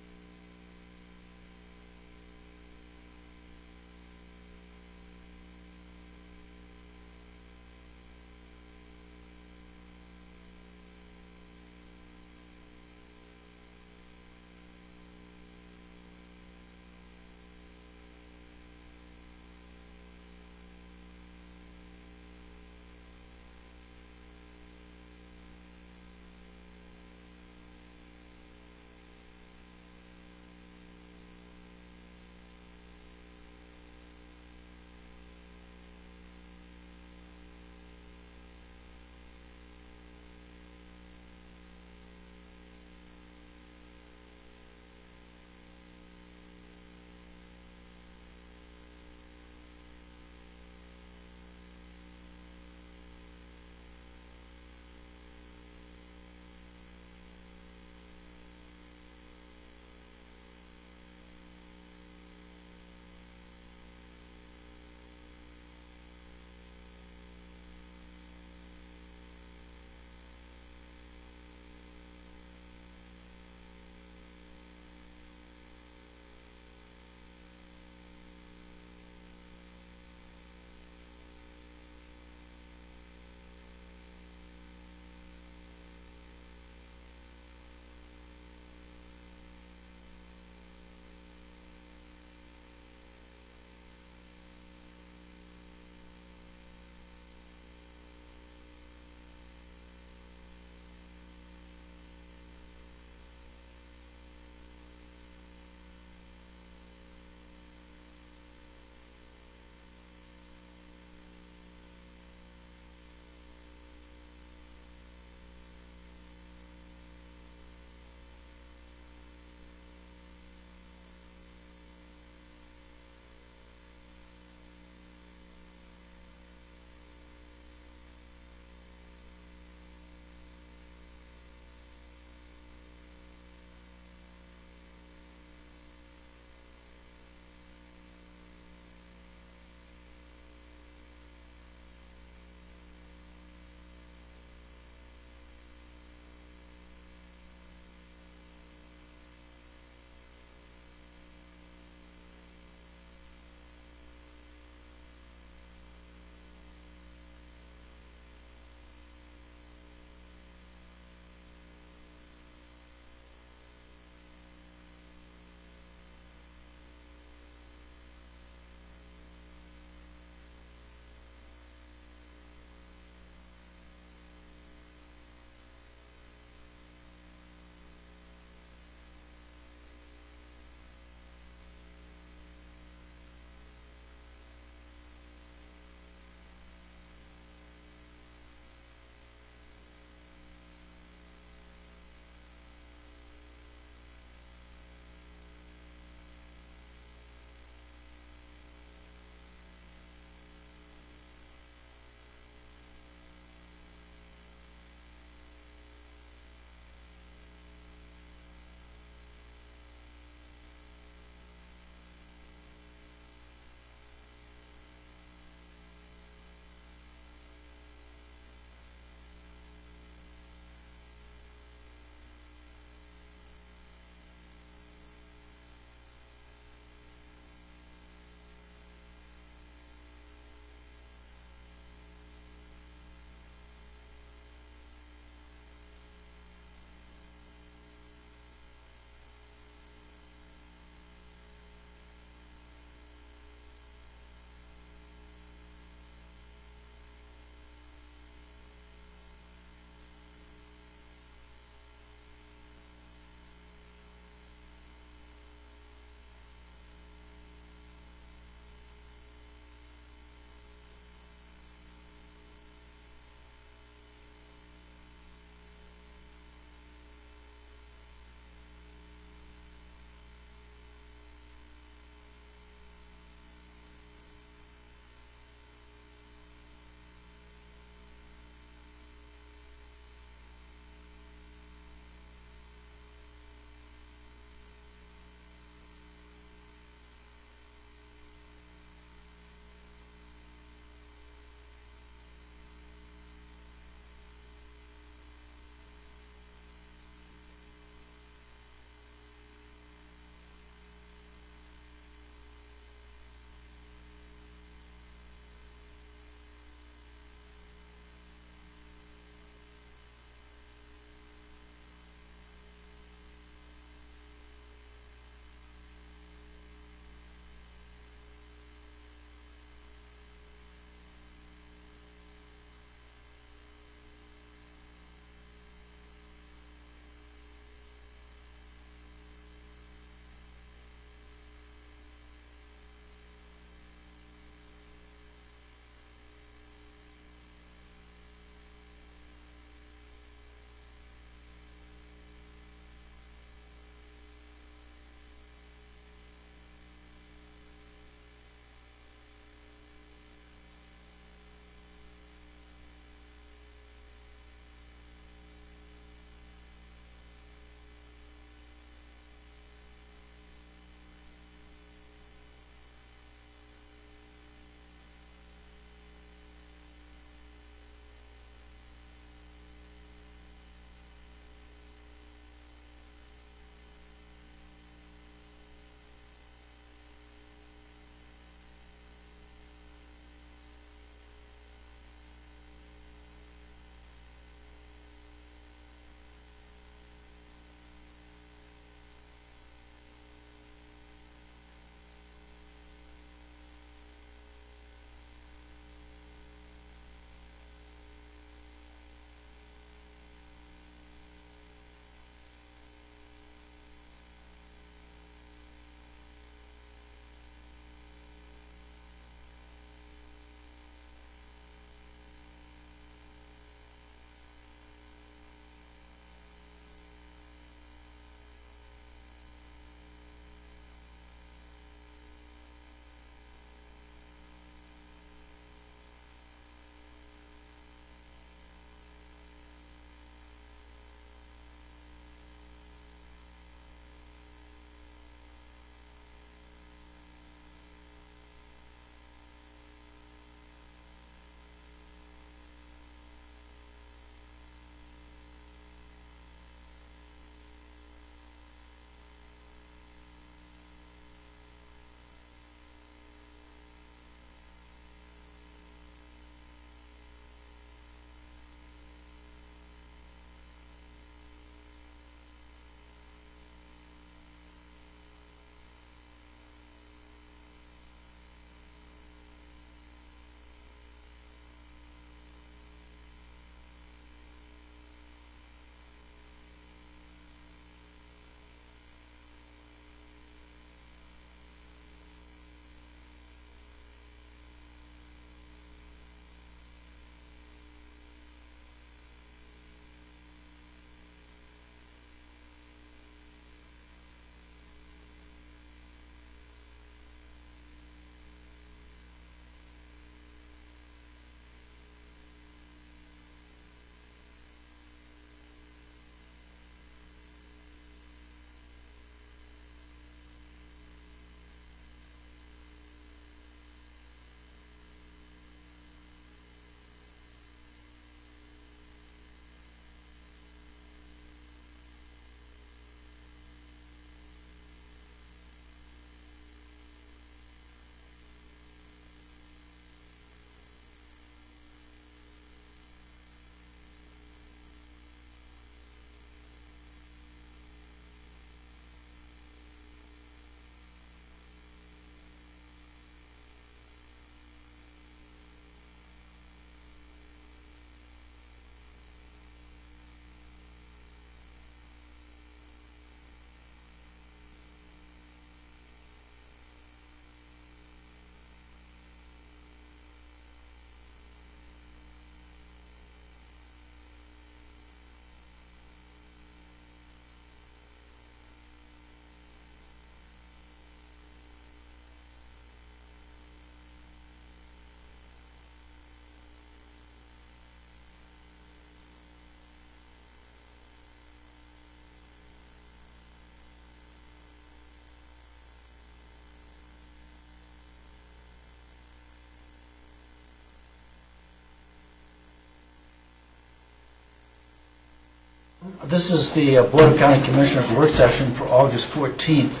This is the Board of County Commissioners work session for August 14th,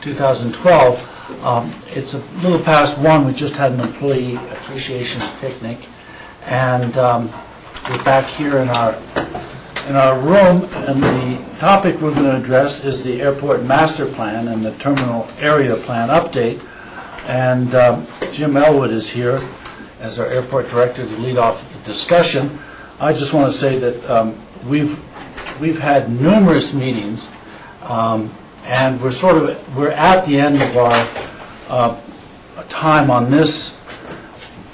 2012. It's a little past 1. We just had an employee appreciation picnic, and we're back here in our room, and the topic we're going to address is the airport master plan and the terminal area plan update. And Jim Elwood is here as our airport director to lead off the discussion. I just want to say that we've had numerous meetings, and we're at the end of our time on this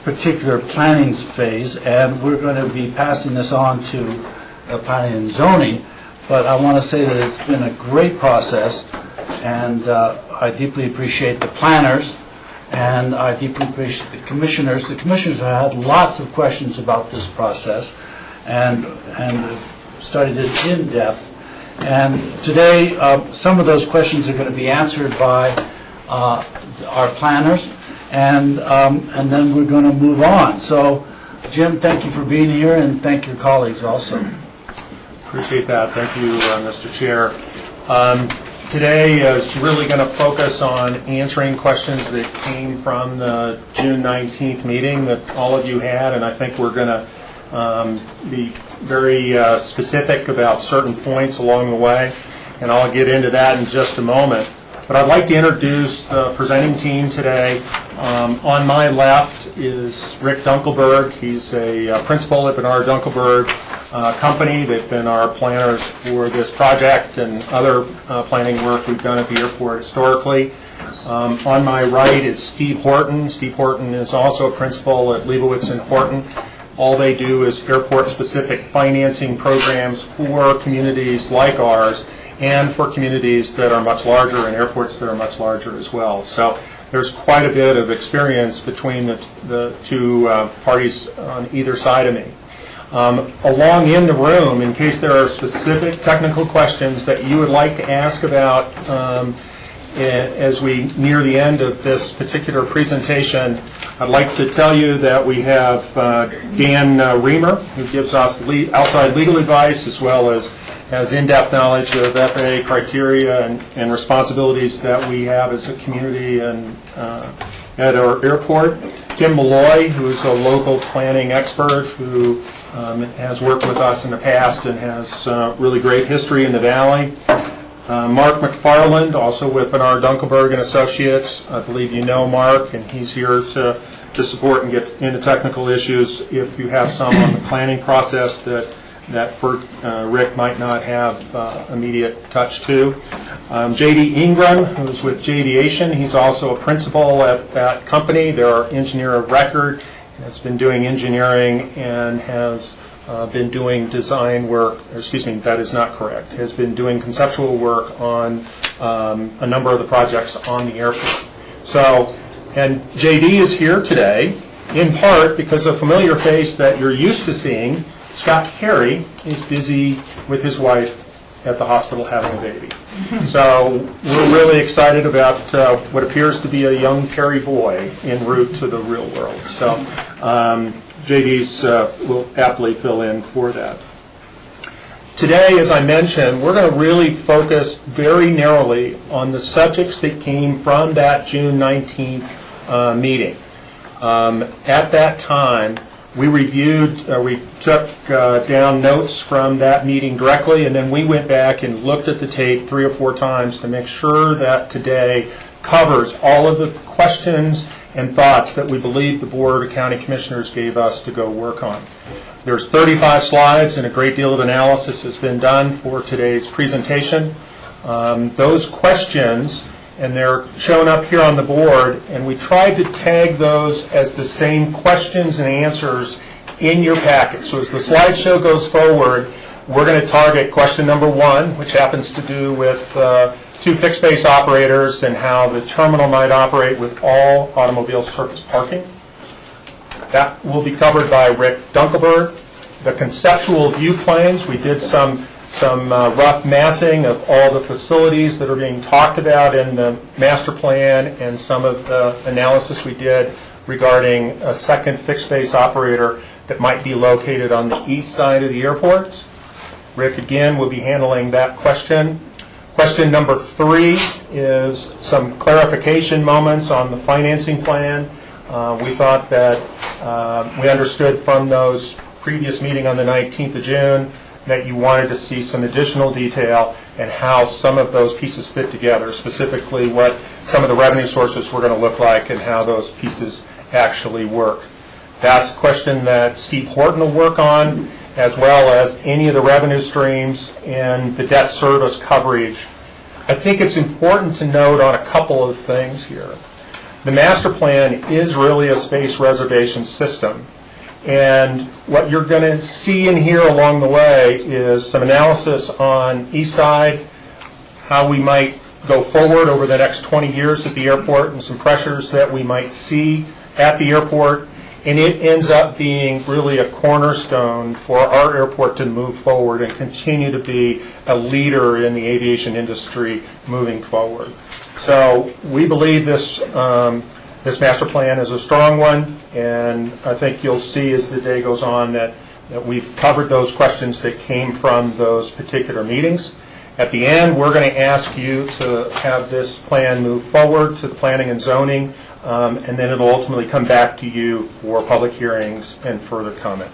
particular planning phase, and we're going to be passing this on to planning and zoning. But I want to say that it's been a great process, and I deeply appreciate the planners, and I deeply appreciate the commissioners. The commissioners have had lots of questions about this process and studied it in depth. And today, some of those questions are going to be answered by our planners, and then we're going to move on. So, Jim, thank you for being here, and thank your colleagues also. Appreciate that. Thank you, Mr. Chair. Today is really going to focus on answering questions that came from the June 19th meeting that all of you had, and I think we're going to be very specific about certain points along the way, and I'll get into that in just a moment. But I'd like to introduce the presenting team today. On my left is Rick Dunkelberg. He's a principal at Bernard Dunkelberg Company. They've been our planners for this project and other planning work we've done at the airport historically. On my right is Steve Horton. Steve Horton is also a principal at Leibowitz and Horton. All they do is airport-specific financing programs for communities like ours and for communities that are much larger and airports that are much larger as well. So there's quite a bit of experience between the two parties on either side of me. Along in the room, in case there are specific technical questions that you would like to ask about as we near the end of this particular presentation, I'd like to tell you that we have Dan Reamer, who gives us outside legal advice as well as in-depth knowledge of FAA criteria and responsibilities that we have as a community and at our airport. Tim Malloy, who's a local planning expert who has worked with us in the past and has really great history in the Valley. Mark McFarland, also with Bernard Dunkelberg and Associates. I believe you know Mark, and he's here to support and get into technical issues if you have some on the planning process that for Rick might not have immediate touch to. J.D. Ingram, who's with J-Aviation, he's also a principal at that company. They're our engineer of record, has been doing engineering and has been doing design work, that is not correct, has been doing conceptual work on a number of the projects on the airport. So, and J.D. is here today, in part because a familiar face that you're used to seeing, Scott Carey, is busy with his wife at the hospital having a baby. So we're really excited about what appears to be a young Carey boy en route to the real world. So JD's will aptly fill in for that. Today, as I mentioned, we're going to really focus very narrowly on the subjects that came from that June 19th meeting. At that time, we took down notes from that meeting directly, and then we went back and looked at the tape 3 or 4 times to make sure that today covers all of the questions and thoughts that we believe the Board of County Commissioners gave us to go work on. There's 35 slides, and a great deal of analysis has been done for today's presentation. Those questions, and they're shown up here on the board, and we tried to tag those as the same questions and answers in your packet. So as the slideshow goes forward, we're going to target question number 1, which happens to do with 2 fixed base operators and how the terminal might operate with all automobile surface parking. That will be covered by Rick Dunkelberg. The conceptual view planes, we did some rough massing of all the facilities that are being talked about in the master plan and some of the analysis we did regarding a second fixed base operator that might be located on the east side of the airport. Rick, again, will be handling that question. Question number 3 is some clarification moments on the financing plan. We thought that we understood from those previous meeting on the 19th of June that you wanted to see some additional detail and how some of those pieces fit together, specifically what some of the revenue sources were going to look like and how those pieces actually work. That's a question that Steve Horton will work on, as well as any of the revenue streams and the debt service coverage. I think it's important to note on a couple of things here. The master plan is really a space reservation system. And what you're going to see in here along the way is some analysis on east side, how we might go forward over the next 20 years at the airport, and some pressures that we might see at the airport. And it ends up being really a cornerstone for our airport to move forward and continue to be a leader in the aviation industry moving forward. So we believe this master plan is a strong one, and I think you'll see as the day goes on that we've covered those questions that came from those particular meetings. At the end, we're going to ask you to have this plan move forward to the planning and zoning, and then it'll ultimately come back to you for public hearings and further comment.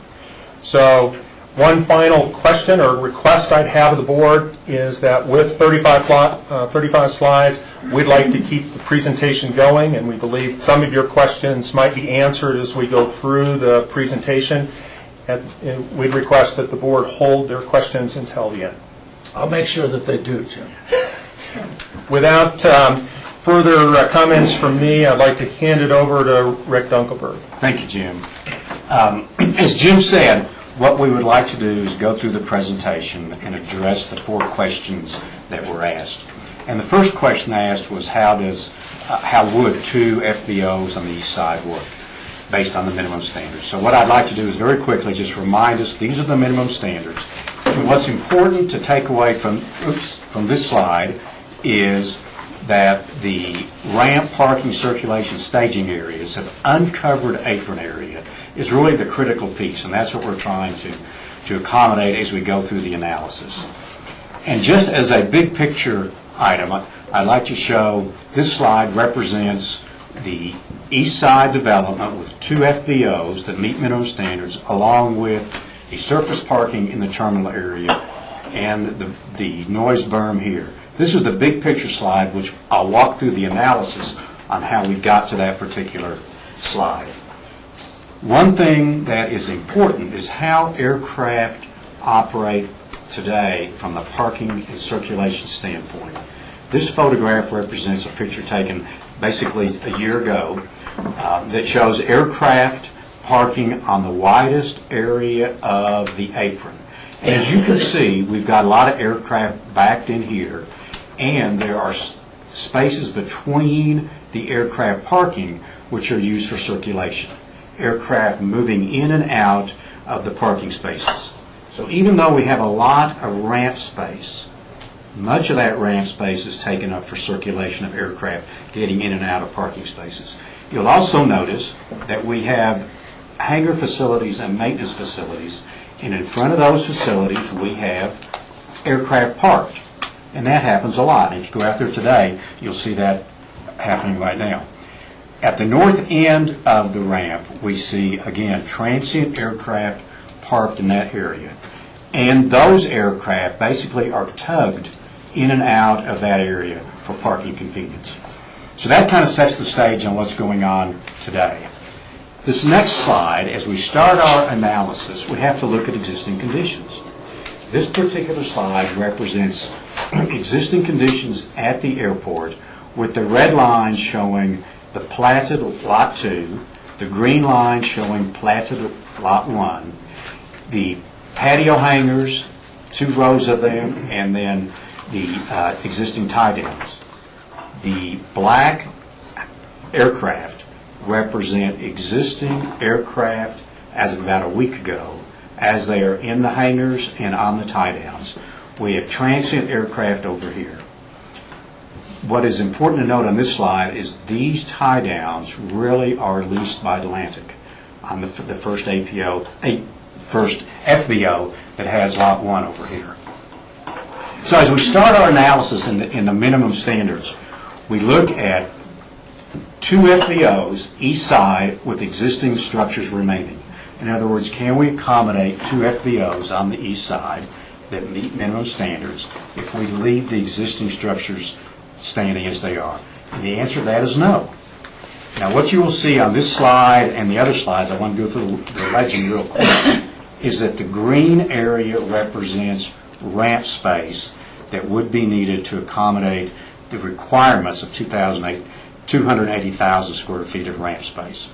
So one final question or request I'd have of the board is that with 35 slides, we'd like to keep the presentation going, and we believe some of your questions might be answered as we go through the presentation. And we'd request that the board hold their questions until the end. I'll make sure that they do, Jim. Without further comments from me, I'd like to hand it over to Rick Dunkelberg. Thank you, Jim. As Jim said, what we would like to do is go through the presentation and address the 4 questions that were asked. And the first question I asked was how would 2 FBOs on the east side work based on the minimum standards. So what I'd like to do is very quickly just remind us these are the minimum standards. And what's important to take away from this slide is that the ramp, parking, circulation, staging areas of uncovered apron area is really the critical piece, and that's what we're trying to accommodate as we go through the analysis. And just as a big picture item, I'd like to show this slide represents the east side development with 2 FBOs that meet minimum standards, along with the surface parking in the terminal area and the noise berm here. This is the big picture slide, which I'll walk through the analysis on how we got to that particular slide. One thing that is important is how aircraft operate today from the parking and circulation standpoint. This photograph represents a picture taken basically a year ago that shows aircraft parking on the widest area of the apron. And as you can see, we've got a lot of aircraft backed in here, and there are spaces between the aircraft parking which are used for circulation. Aircraft moving in and out of the parking spaces. So even though we have a lot of ramp space, much of that ramp space is taken up for circulation of aircraft getting in and out of parking spaces. You'll also notice that we have hangar facilities and maintenance facilities, and in front of those facilities we have aircraft parked. And that happens a lot. If you go out there today, you'll see that happening right now. At the north end of the ramp, we see, again, transient aircraft parked in that area. And those aircraft basically are tugged in and out of that area for parking convenience. So that kind of sets the stage on what's going on today. This next slide, as we start our analysis, we have to look at existing conditions. This particular slide represents existing conditions at the airport, with the red line showing the platted Lot 2, the green line showing platted Lot 1, the patio hangars, 2 rows of them, and then the existing tie downs. The black aircraft represent existing aircraft as of about a week ago, as they are in the hangars and on the tie downs. We have transient aircraft over here. What is important to note on this slide is these tie downs really are leased by Atlantic on the first first FBO that has Lot 1 over here. So as we start our analysis in the minimum standards, we look at 2 FBOs east side with existing structures remaining. In other words, can we accommodate 2 FBOs on the east side that meet minimum standards if we leave the existing structures standing as they are? And the answer to that is no. Now, what you will see on this slide and the other slides, I want to go through the legend real quick, is that the green area represents ramp space that would be needed to accommodate the requirements of 280,000 square feet of ramp space.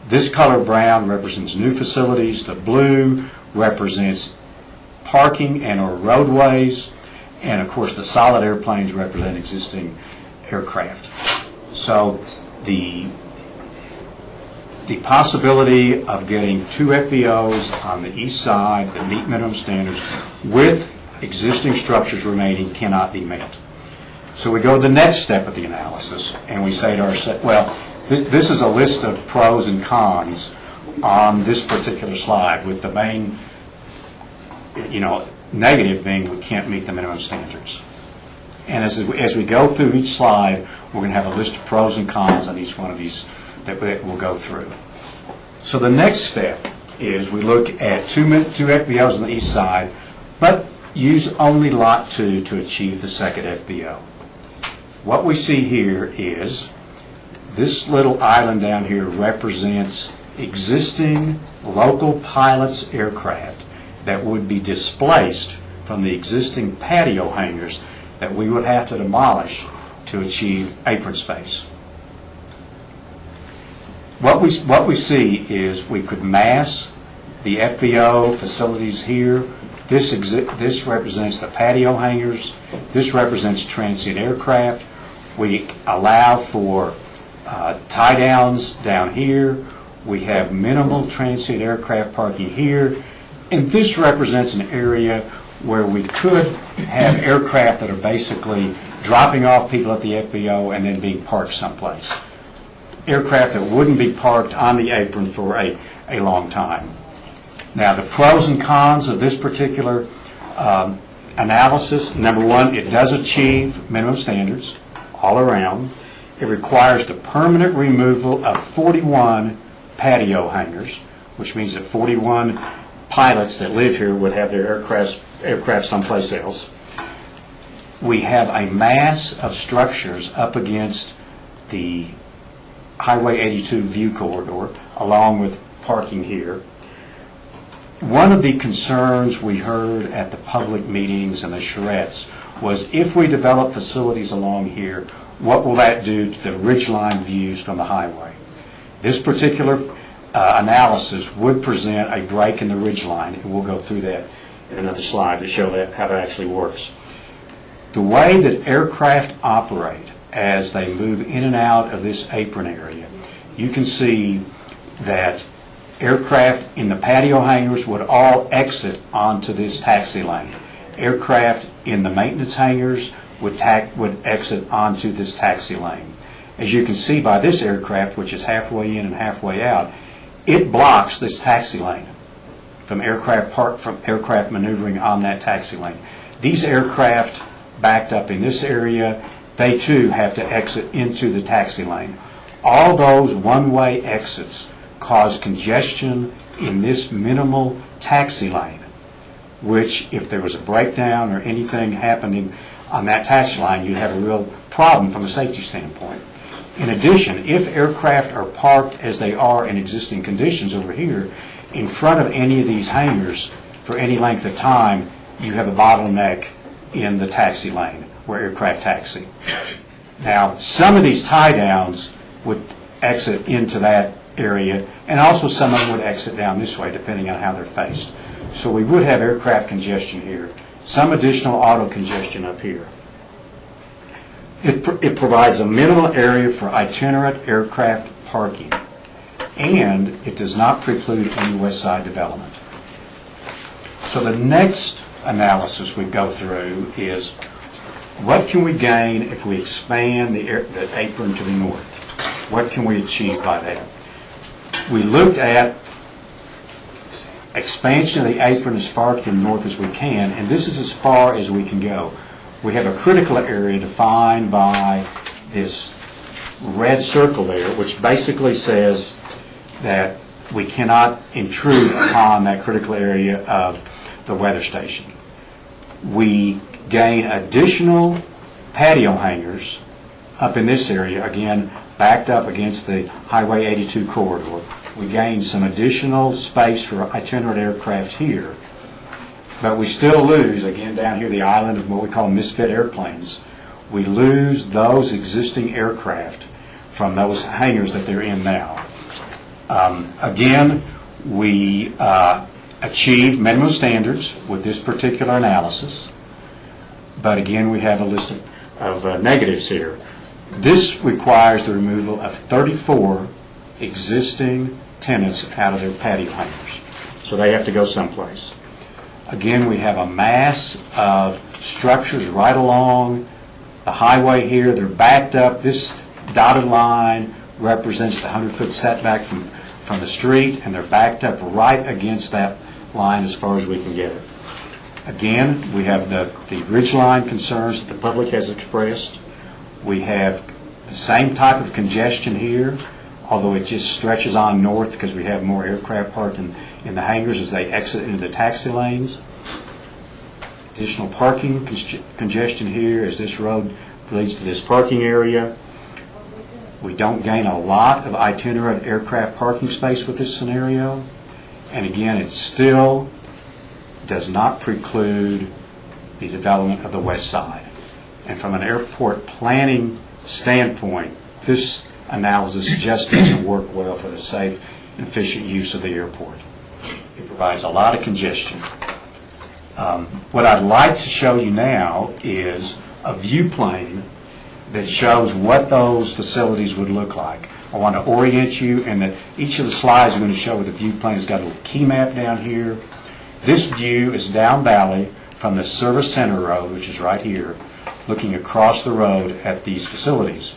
This color brown represents new facilities. The blue represents parking and or roadways. And of course, the solid airplanes represent existing aircraft. So the possibility of getting 2 FBOs on the east side that meet minimum standards with existing structures remaining cannot be met. So we go to the next step of the analysis, and we say to ourselves, well, this is a list of pros and cons on this particular slide, with the main, negative being we can't meet the minimum standards. And as we go through each slide, we're going to have a list of pros and cons on each one of these that we'll go through. So the next step is we look at 2 FBOs on the east side, but use only Lot 2 to achieve the second FBO. What we see here is this little island down here represents existing local pilots' aircraft that would be displaced from the existing patio hangars that we would have to demolish to achieve apron space. What we see is we could mass the FBO facilities here. This represents the patio hangars. This represents transient aircraft. We allow for tie downs down here. We have minimal transient aircraft parking here. And this represents an area where we could have aircraft that are basically dropping off people at the FBO and then being parked someplace. Aircraft that wouldn't be parked on the apron for a long time. Now, the pros and cons of this particular analysis: number one, it does achieve minimum standards all around. It requires the permanent removal of 41 patio hangars, which means that 41 pilots that live here would have their aircraft someplace else. We have a mass of structures up against the Highway 82 view corridor, along with parking here. One of the concerns we heard at the public meetings and the charrettes was, if we develop facilities along here, what will that do to the ridgeline views from the highway? This particular analysis would present a break in the ridgeline, and we'll go through that in another slide to show that how that actually works. The way that aircraft operate as they move in and out of this apron area, you can see that aircraft in the patio hangars would all exit onto this taxi lane. Aircraft in the maintenance hangars would exit onto this taxi lane. As you can see by this aircraft, which is halfway in and halfway out, it blocks this taxi lane from aircraft maneuvering on that taxi lane. These aircraft backed up in this area, they too have to exit into the taxi lane. All those one-way exits cause congestion in this minimal taxi lane, which, if there was a breakdown or anything happening on that taxi line, you'd have a real problem from a safety standpoint. In addition, if aircraft are parked as they are in existing conditions over here in front of any of these hangars for any length of time, you have a bottleneck in the taxi lane where aircraft taxi. Now, some of these tie downs would exit into that area, and also some of them would exit down this way, depending on how they're faced. So we would have aircraft congestion here, some additional auto congestion up here. It provides a minimal area for itinerant aircraft parking, and it does not preclude any west side development. So the next analysis we go through is, what can we gain if we expand the apron to the north? What can we achieve by that? We looked at expansion of the apron as far to the north as we can, and this is as far as we can go. We have a critical area defined by this red circle there, which basically says that we cannot intrude upon that critical area of the weather station. We gain additional patio hangers up in this area, again, backed up against the Highway 82 corridor. We gain some additional space for itinerant aircraft here, but we still lose, again, down here, the island of what we call misfit airplanes. We lose those existing aircraft from those hangars that they're in now. Again, we achieve minimum standards with this particular analysis, but again, we have a list of negatives here. This requires the removal of 34 existing tenants out of their patio hangars, so they have to go someplace. Again, we have a mass of structures right along the highway here. They're backed up. This dotted line represents the 100-foot setback from the street, and they're backed up right against that line as far as we can get it. Again, we have the ridgeline concerns that the public has expressed. We have the same type of congestion here, although it just stretches on north because we have more aircraft parked in the hangars as they exit into the taxi lanes. Additional parking congestion here as this road leads to this parking area. We don't gain a lot of itinerant aircraft parking space with this scenario. And again, it still does not preclude the development of the west side. And from an airport planning standpoint, this analysis just doesn't work well for the safe and efficient use of the airport. It provides a lot of congestion. What I'd like to show you now is a view plane that shows what those facilities would look like. I want to orient you, and that each of the slides I'm going to show with the view plane has got a little key map down here. This view is down valley from the Service Center Road, which is right here, looking across the road at these facilities.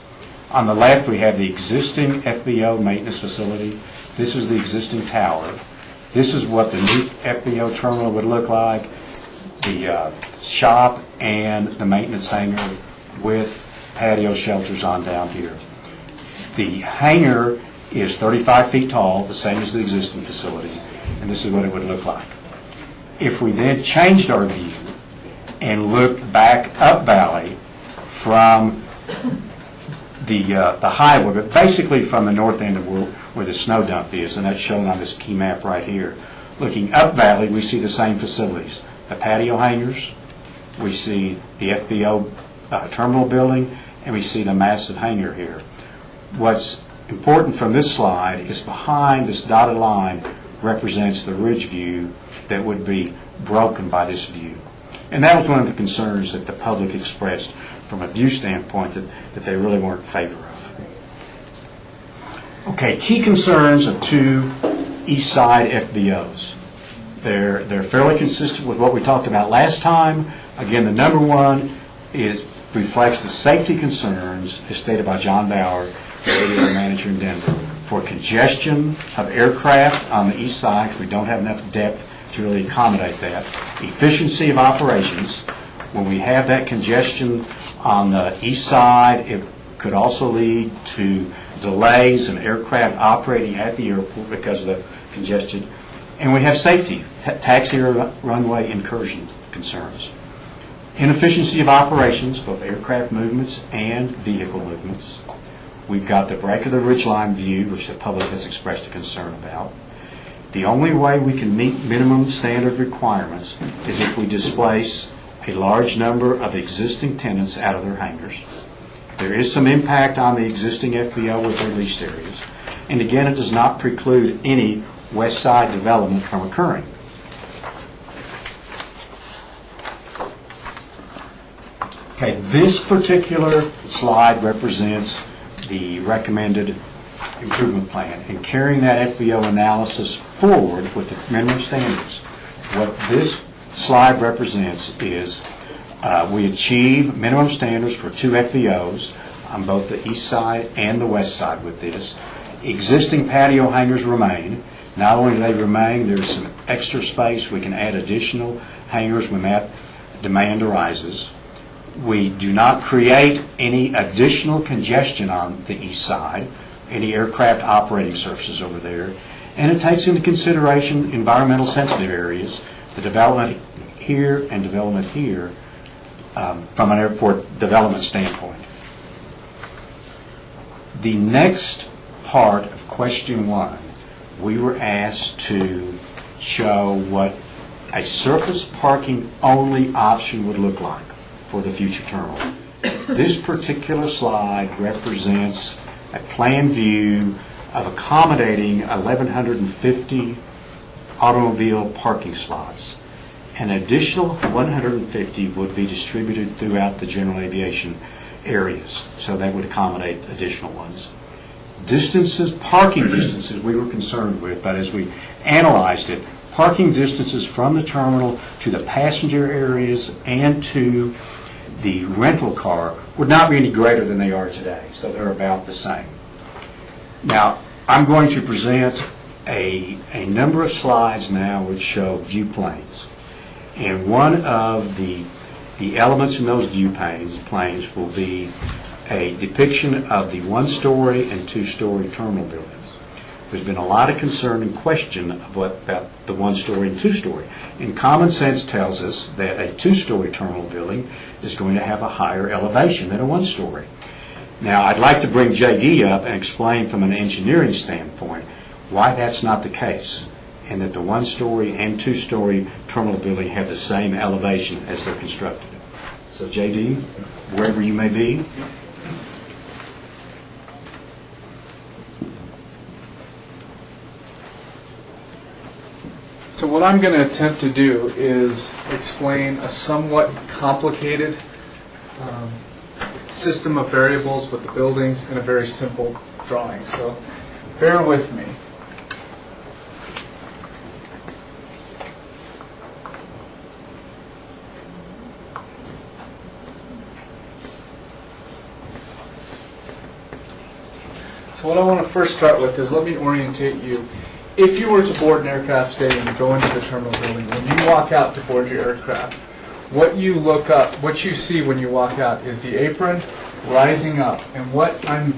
On the left, we have the existing FBO maintenance facility. This is the existing tower. This is what the new FBO terminal would look like, the shop and the maintenance hangar with patio shelters on down here. The hangar is 35 feet tall, the same as the existing facility, and this is what it would look like. If we then changed our view and looked back up valley from the highway, but basically from the north end of where the snow dump is, and that's shown on this key map right here. Looking up valley, we see the same facilities. The patio hangars, we see the FBO terminal building, and we see the massive hangar here. What's important from this slide is behind this dotted line represents the ridge view that would be broken by this view. And that was one of the concerns that the public expressed from a view standpoint that they really weren't in favor of. Okay, key concerns of two east side FBOs. They're fairly consistent with what we talked about last time. Again, the number one reflects the safety concerns as stated by John Bauer, the area manager in Denver, for congestion of aircraft on the east side. We don't have enough depth to really accommodate that. Efficiency of operations. When we have that congestion on the east side, it could also lead to delays in aircraft operating at the airport because of the congestion. And we have safety, taxi runway incursion concerns. Inefficiency of operations, both aircraft movements and vehicle movements. We've got the break of the ridgeline view, which the public has expressed a concern about. The only way we can meet minimum standard requirements is if we displace a large number of existing tenants out of their hangars. There is some impact on the existing FBO with their leased areas. And again, it does not preclude any west side development from occurring. Okay, this particular slide represents the recommended improvement plan and carrying that FBO analysis forward with the minimum standards. What this slide represents is we achieve minimum standards for two FBOs on both the east side and the west side with this. Existing patio hangars remain. Not only do they remain, there's some extra space. We can add additional hangars when that demand arises. We do not create any additional congestion on the east side, any aircraft operating surfaces over there, and it takes into consideration environmental sensitive areas, the development here and development here from an airport development standpoint. The next part of question 1, we were asked to show what a surface parking only option would look like for the future terminal. This particular slide represents a plan view of accommodating 1,150 automobile parking slots. An additional 150 would be distributed throughout the general aviation areas, so that would accommodate additional ones. Distances, parking distances we were concerned with, but as we analyzed it, parking distances from the terminal to the passenger areas and to the rental car would not be any greater than they are today, so they're about the same. Now, I'm going to present a number of slides now which show view planes. And one of the elements in those view planes will be a depiction of the one-story and two-story terminal buildings. There's been a lot of concern and question about the one-story and two-story. And common sense tells us that a two-story terminal building is going to have a higher elevation than a one-story. Now, I'd like to bring JD up and explain from an engineering standpoint why that's not the case, and that the one-story and two-story terminal building have the same elevation as they're constructed. So, JD, wherever you may be. So what I'm going to attempt to do is explain a somewhat complicated system of variables with the buildings in a very simple drawing. So bear with me. So what I want to first start with is let me orientate you. If you were to board an aircraft today and you go into the terminal building, when you walk out to board your aircraft, what you look up, what you see when you walk out is the apron rising up. And what I'm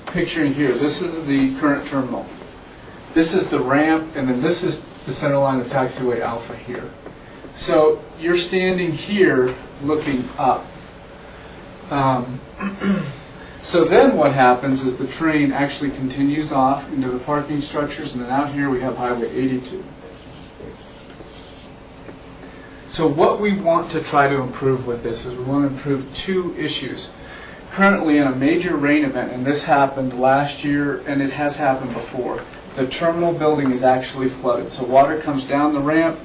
picturing here, this is the current terminal. This is the ramp, and then this is the center line of taxiway alpha here. So you're standing here looking up. So then what happens is the train actually continues off into the parking structures, and then out here we have Highway 82. So what we want to try to improve with this is we want to improve two issues. Currently in a major rain event, and this happened last year and it has happened before, the terminal building is actually flooded. So water comes down the ramp,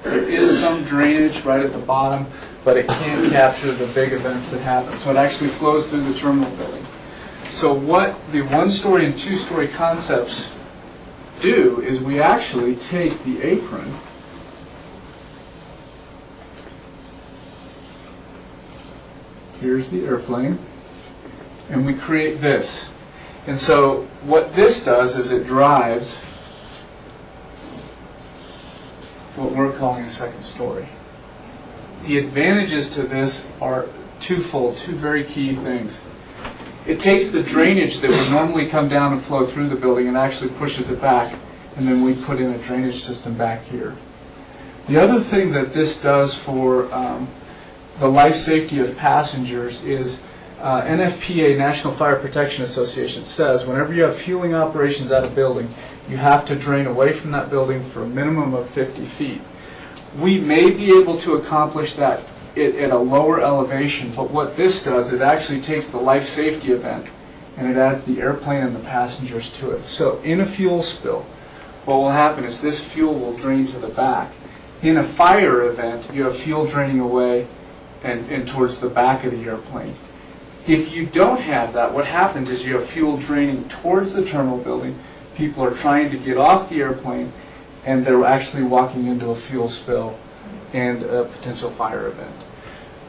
there is some drainage right at the bottom, but it can't capture the big events that happen. So it actually flows through the terminal building. So what the one-story and two-story concepts do is we actually take the apron here's the airplane, and we create this. And so what this does is it drives what we're calling a second story. The advantages to this are twofold, two very key things. It takes the drainage that would normally come down and flow through the building and actually pushes it back, and then we put in a drainage system back here. The other thing that this does for the life safety of passengers is NFPA, National Fire Protection Association, says whenever you have fueling operations at a building, you have to drain away from that building for a minimum of 50 feet. We may be able to accomplish that at a lower elevation, but what this does, it actually takes the life safety event and it adds the airplane and the passengers to it. So in a fuel spill, what will happen is this fuel will drain to the back. In a fire event, you have fuel draining away and towards the back of the airplane. If you don't have that, what happens is you have fuel draining towards the terminal building. People are trying to get off the airplane, and they're actually walking into a fuel spill and a potential fire event.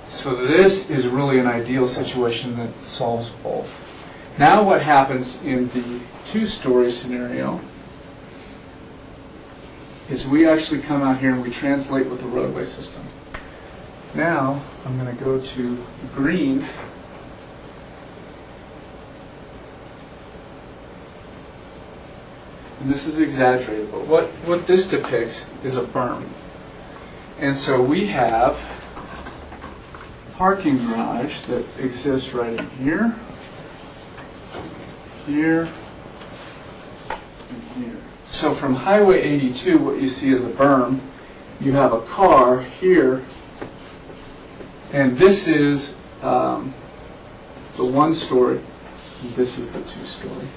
So this is really an ideal situation that solves both. Now what happens in the two-story scenario is we actually come out here and we translate with the roadway system. Now, I'm going to go to green. And this is exaggerated, but what this depicts is a berm. And so we have parking garage that exists right in here, here, and here. So from Highway 82, what you see is a berm. You have a car here, and this is the one-story, and this is the two-story.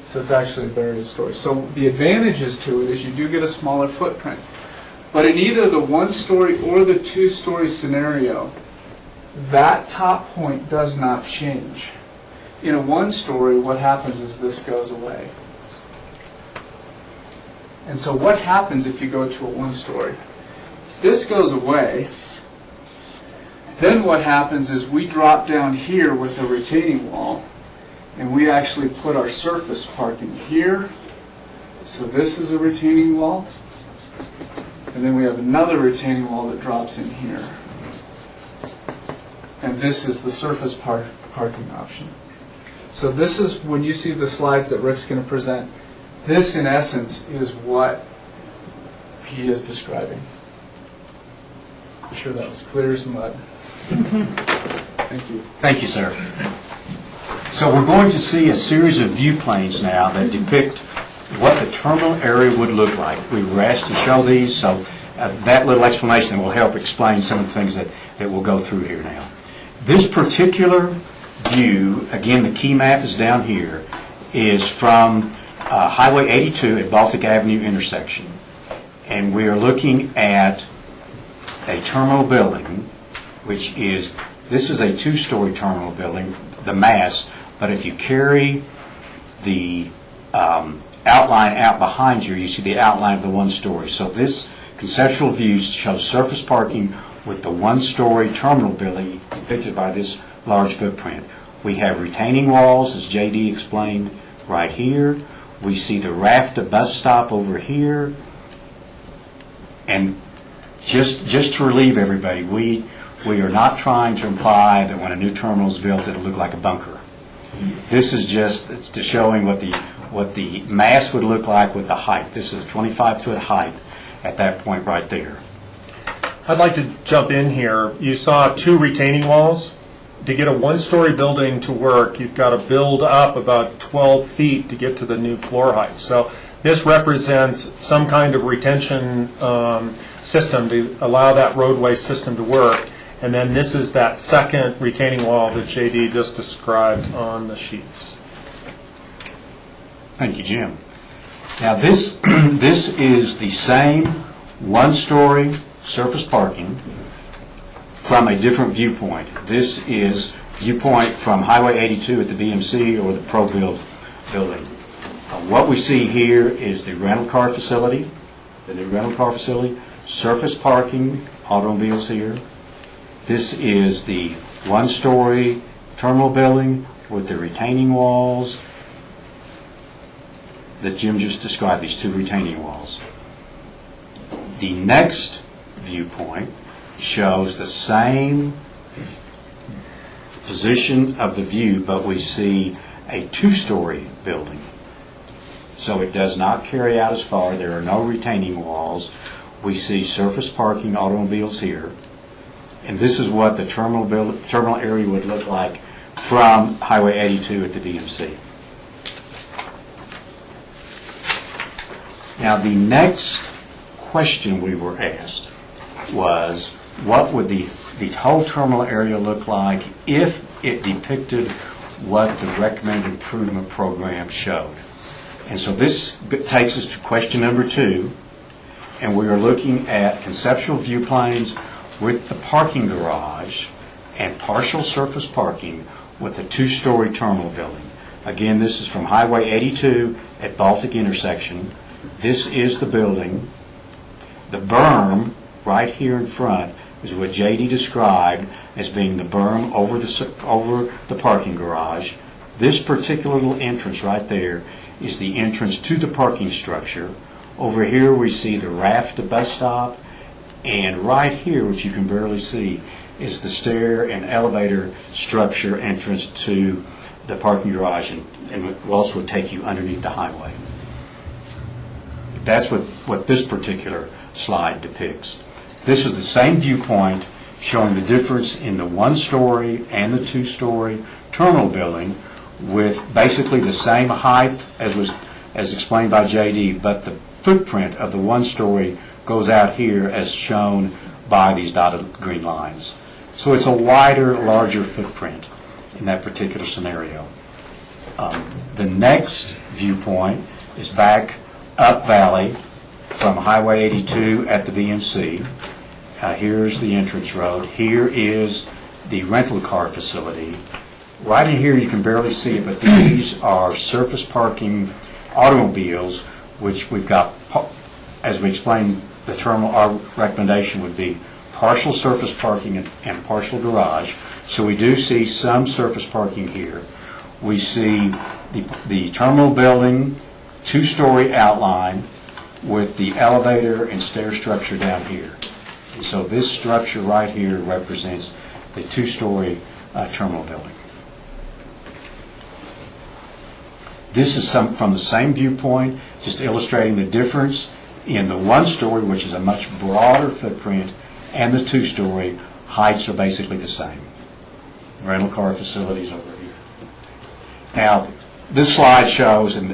So it's actually a varied story. So the advantages to it is you do get a smaller footprint. But in either the one-story or the two-story scenario, that top point does not change. In a one-story, what happens is this goes away. And so what happens if you go to a one-story? If this goes away, then what happens is we drop down here with a retaining wall, and we actually put our surface parking here. So this is a retaining wall. And then we have another retaining wall that drops in here. And this is the surface parking option. So this is, when you see the slides that Rick's going to present, this in essence is what he is describing. I'm sure that was clear as mud. Thank you. Thank you, sir. So we're going to see a series of view planes now that depict what the terminal area would look like. We were asked to show these, so that little explanation will help explain some of the things that we'll go through here now. This particular view, again, the key map is down here, is from Highway 82 at Baltic Avenue intersection. And we are looking at a terminal building, which is, this is a two-story terminal building, the mass, but if you carry the outline out behind you, you see the outline of the one-story. So this conceptual view shows surface parking with the one-story terminal building depicted by this large footprint. We have retaining walls, as J.D. explained, right here. We see the Rafta bus stop over here. And just to relieve everybody, we are not trying to imply that when a new terminal is built, it'll look like a bunker. This is just to showing what the mass would look like with the height. This is a 25-foot height at that point right there. I'd like to jump in here. You saw two retaining walls. To get a one-story building to work, you've got to build up about 12 feet to get to the new floor height. So this represents some kind of retention system to allow that roadway system to work. And then this is that second retaining wall that J.D. just described on the sheets. Thank you, Jim. Now this is the same one-story surface parking from a different viewpoint. This is viewpoint from Highway 82 at the BMC or the ProBuild building. What we see here is the rental car facility, the new rental car facility, surface parking, automobiles here. This is the one-story terminal building with the retaining walls that Jim just described, these two retaining walls. The next viewpoint shows the same position of the view, but we see a two-story building. So it does not carry out as far. There are no retaining walls. We see surface parking, automobiles here. And this is what the terminal area would look like from Highway 82 at the DMC. Now, the next question we were asked was, what would the whole terminal area look like if it depicted what the recommended improvement program showed? And so this takes us to question number 2, and we are looking at conceptual view planes with the parking garage and partial surface parking with a two-story terminal building. Again, this is from Highway 82 at Baltic intersection. This is the building. The berm right here in front is what J.D. described as being the berm over the parking garage. This particular little entrance right there is the entrance to the parking structure. Over here we see the Raft bus stop, and right here, which you can barely see, is the stair and elevator structure entrance to the parking garage, and it also would take you underneath the highway. That's what this particular slide depicts. This is the same viewpoint showing the difference in the one-story and the two-story terminal building with basically the same height as explained by J.D., but the footprint of the one-story goes out here as shown by these dotted green lines. So it's a wider, larger footprint in that particular scenario. The next viewpoint is back up valley from Highway 82 at the BMC. Here's the entrance road. Here is the rental car facility. Right in here you can barely see it, but these are surface parking automobiles, which we've got, as we explained, the terminal, our recommendation would be partial surface parking and partial garage. So we do see some surface parking here. We see the terminal building, two-story outline with the elevator and stair structure down here. And so this structure right here represents the two-story terminal building. This is from the same viewpoint, just illustrating the difference in the one-story, which is a much broader footprint, and the two-story. Heights are basically the same. Rental car facilities over here. Now, this slide shows, and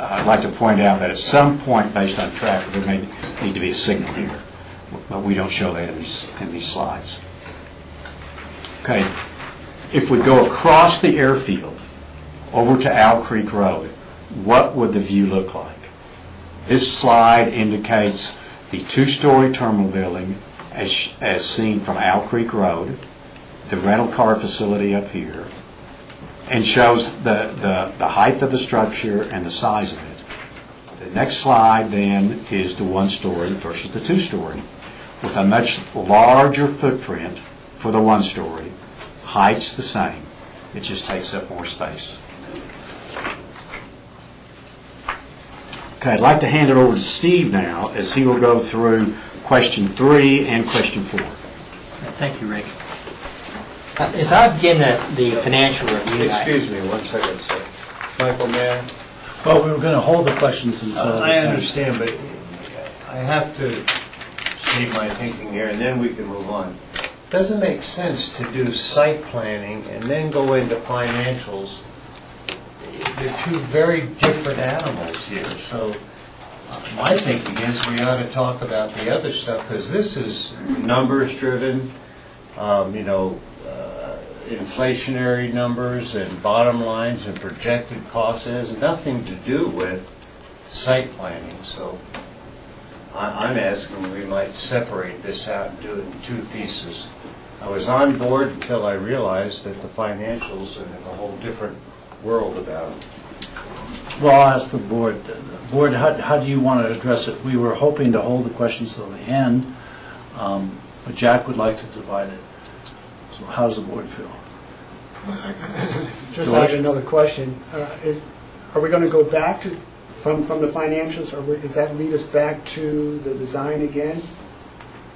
I'd like to point out that at some point, based on traffic, there may need to be a signal here, but we don't show that in these slides. Okay, if we go across the airfield over to Owl Creek Road, what would the view look like? This slide indicates the two-story terminal building as seen from Owl Creek Road, the rental car facility up here, and shows the height of the structure and the size of it. The next slide then is the one-story versus the two-story, with a much larger footprint for the one-story. Height's the same. It just takes up more space. Okay, I'd like to hand it over to Steve now, as he will go through question 3 and question 4. Thank you, Rick. As I begin the financial review... Excuse me one second, sir. Michael, may I? Well, we were going to hold the questions until... I understand, but I have to state my thinking here, and then we can move on. Doesn't make sense to do site planning and then go into financials. They're two very different animals here. So my thinking is we ought to talk about the other stuff, because this is numbers driven, inflationary numbers and bottom lines and projected costs. It has nothing to do with site planning. So I'm asking we might separate this out and do it in two pieces. I was on board until I realized that the financials are in a whole different world about it. Well, I'll ask the board. Board, how do you want to address it? We were hoping to hold the questions till the end, but Jack would like to divide it. So how does the board feel? Just ask another question. Are we going to go back to from the financials, or does that lead us back to the design again?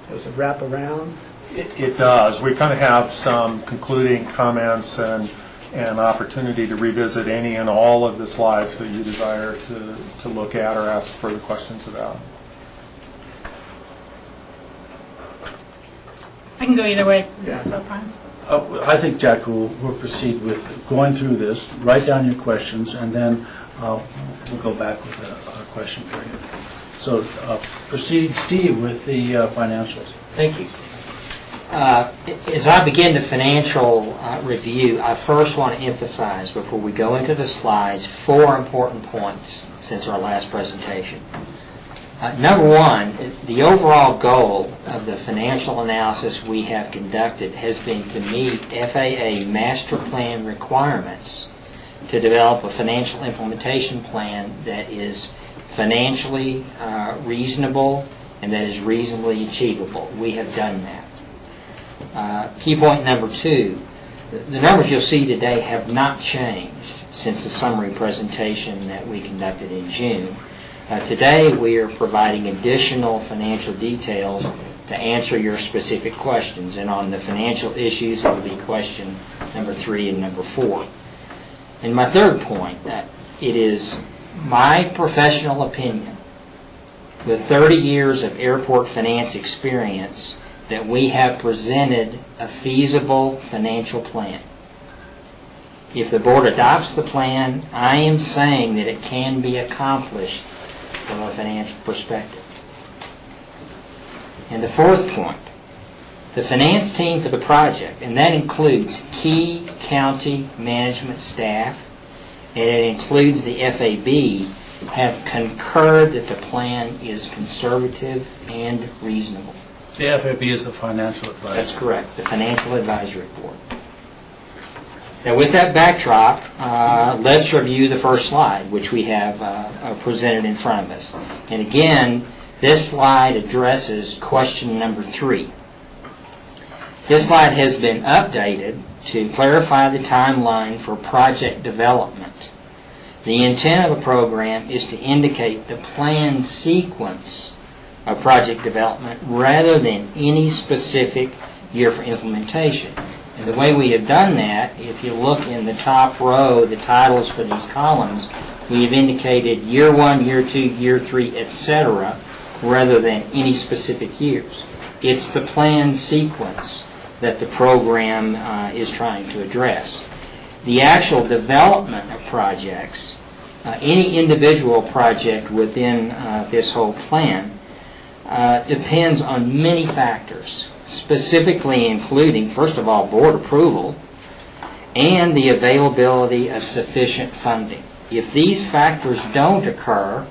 Does it wrap around? It does. We kind of have some concluding comments and an opportunity to revisit any and all of the slides that you desire to look at or ask further questions about. I can go either way. Yeah. It's so fine. I think Jack will proceed with going through this, write down your questions, and then we'll go back with a question period. So proceed, Steve, with the financials. Thank you. As I begin the financial review, I first want to emphasize, before we go into the slides, 4 important points since our last presentation. Number one, the overall goal of the financial analysis we have conducted has been to meet FAA master plan requirements to develop a financial implementation plan that is financially reasonable and that is reasonably achievable. We have done that. Key point number 2, the numbers you'll see today have not changed since the summary presentation that we conducted in June. Today, we are providing additional financial details to answer your specific questions. And on the financial issues, it will be question number 3 and number 4. And my third point, that it is my professional opinion, with 30 years of airport finance experience, that we have presented a feasible financial plan. If the board adopts the plan, I am saying that it can be accomplished from a financial perspective. And the fourth point, the finance team for the project, and that includes key county management staff, and it includes the FAB, have concurred that the plan is conservative and reasonable. The FAB is the financial advisor. That's correct, the Financial Advisory Board. Now, with that backdrop, let's review the first slide, which we have presented in front of us. And again, this slide addresses question number 3. This slide has been updated to clarify the timeline for project development. The intent of the program is to indicate the planned sequence of project development rather than any specific year for implementation. And the way we have done that, if you look in the top row, the titles for these columns, we have indicated year 1, year 2, year 3, etc., rather than any specific years. It's the planned sequence that the program is trying to address. The actual development of projects, any individual project within this whole plan, depends on many factors, specifically including, first of all, board approval and the availability of sufficient funding. If these factors don't occur,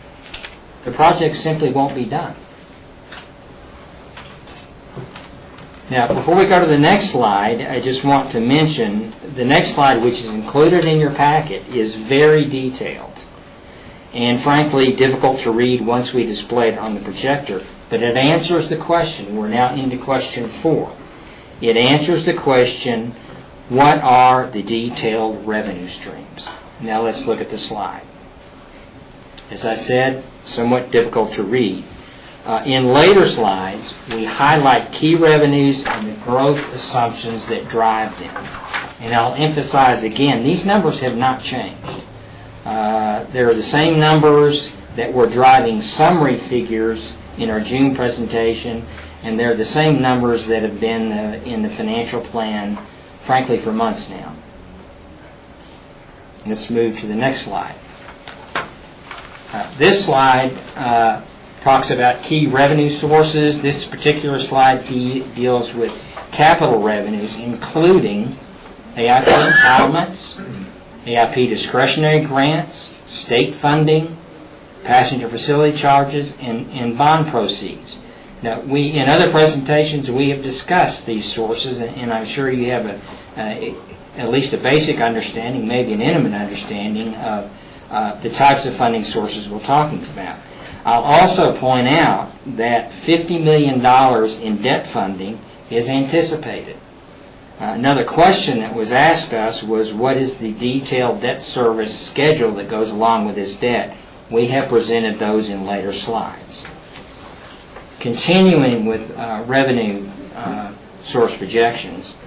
the project simply won't be done. Now, before we go to the next slide, I just want to mention the next slide, which is included in your packet, is very detailed and frankly difficult to read once we display it on the projector, but it answers the question. We're now into question 4. It answers the question, what are the detailed revenue streams? Now let's look at the slide. As I said, somewhat difficult to read. In later slides, we highlight key revenues and the growth assumptions that drive them. And I'll emphasize again, these numbers have not changed. They're the same numbers that were driving summary figures in our June presentation, and they're the same numbers that have been in the financial plan, frankly, for months now. Let's move to the next slide. This slide talks about key revenue sources. This particular slide deals with capital revenues, including AIP entitlements, AIP discretionary grants, state funding, passenger facility charges, and bond proceeds. Now, in other presentations, we have discussed these sources, and I'm sure you have at least a basic understanding, maybe an intimate understanding of the types of funding sources we're talking about. I'll also point out that $50 million in debt funding is anticipated. Another question that was asked us was, what is the detailed debt service schedule that goes along with this debt? We have presented those in later slides. Continuing with revenue source projections,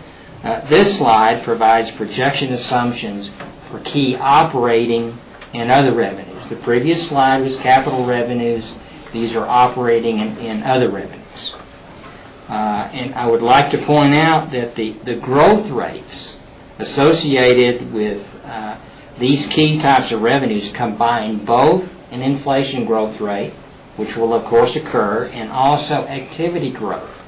this slide provides projection assumptions for key operating and other revenues. The previous slide was capital revenues. These are operating and other revenues. And I would like to point out that the growth rates associated with these key types of revenues combine both an inflation growth rate, which will of course occur, and also activity growth.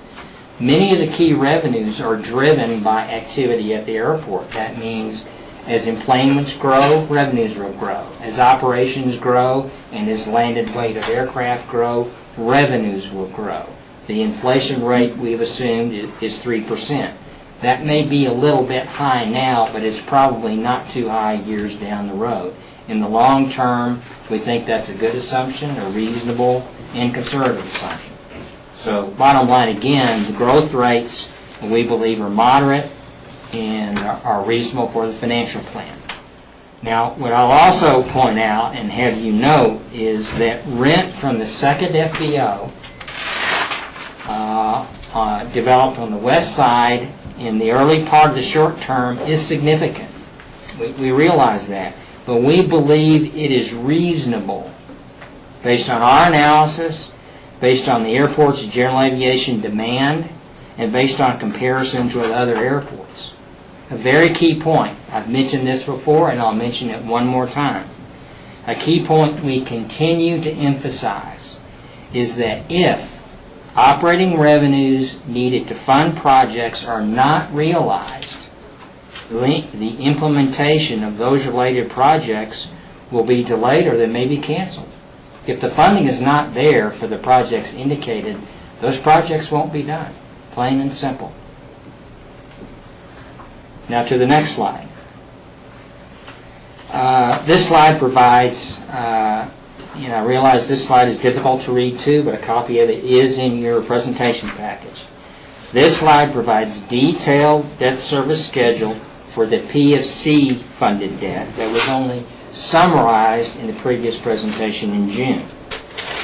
Many of the key revenues are driven by activity at the airport. That means as employments grow, revenues will grow. As operations grow and as landed weight of aircraft grow, revenues will grow. The inflation rate we've assumed is 3%. That may be a little bit high now, but it's probably not too high years down the road. In the long term, we think that's a good assumption, a reasonable and conservative assumption. So bottom line again, the growth rates we believe are moderate and are reasonable for the financial plan. Now, what I'll also point out and have you note is that rent from the second FBO developed on the west side in the early part of the short term is significant. We realize that. But we believe it is reasonable, based on our analysis, based on the airport's general aviation demand, and based on comparisons with other airports. A very key point, I've mentioned this before and I'll mention it one more time. A key point we continue to emphasize is that if operating revenues needed to fund projects are not realized, the implementation of those related projects will be delayed or they may be canceled. If the funding is not there for the projects indicated, those projects won't be done. Plain and simple. Now to the next slide. This slide provides, I realize this slide is difficult to read too, but a copy of it is in your presentation package. This slide provides detailed debt service schedule for the PFC funded debt that was only summarized in the previous presentation in June.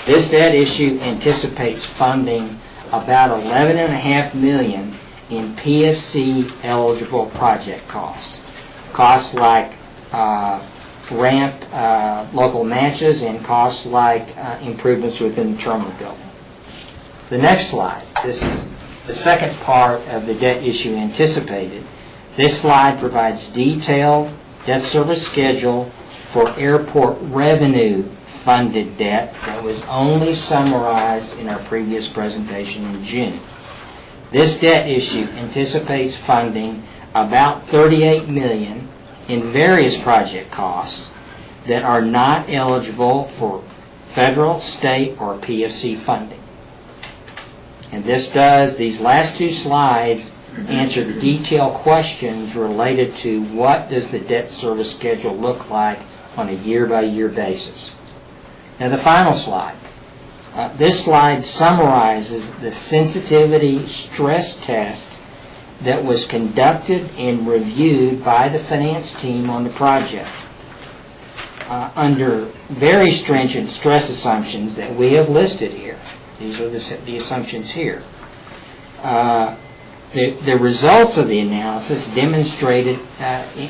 This debt issue anticipates funding about $11.5 million in PFC eligible project costs. Costs like ramp, local matches, and costs like improvements within the terminal building. The next slide. This is the second part of the debt issue anticipated. This slide provides detailed debt service schedule for airport revenue funded debt that was only summarized in our previous presentation in June. This debt issue anticipates funding about $38 million in various project costs that are not eligible for federal, state, or PFC funding. And these last two slides answer the detailed questions related to what does the debt service schedule look like on a year-by-year basis. Now the final slide. This slide summarizes the sensitivity stress test that was conducted and reviewed by the finance team on the project. Under very stringent stress assumptions that we have listed here. These are the assumptions here. The results of the analysis demonstrated,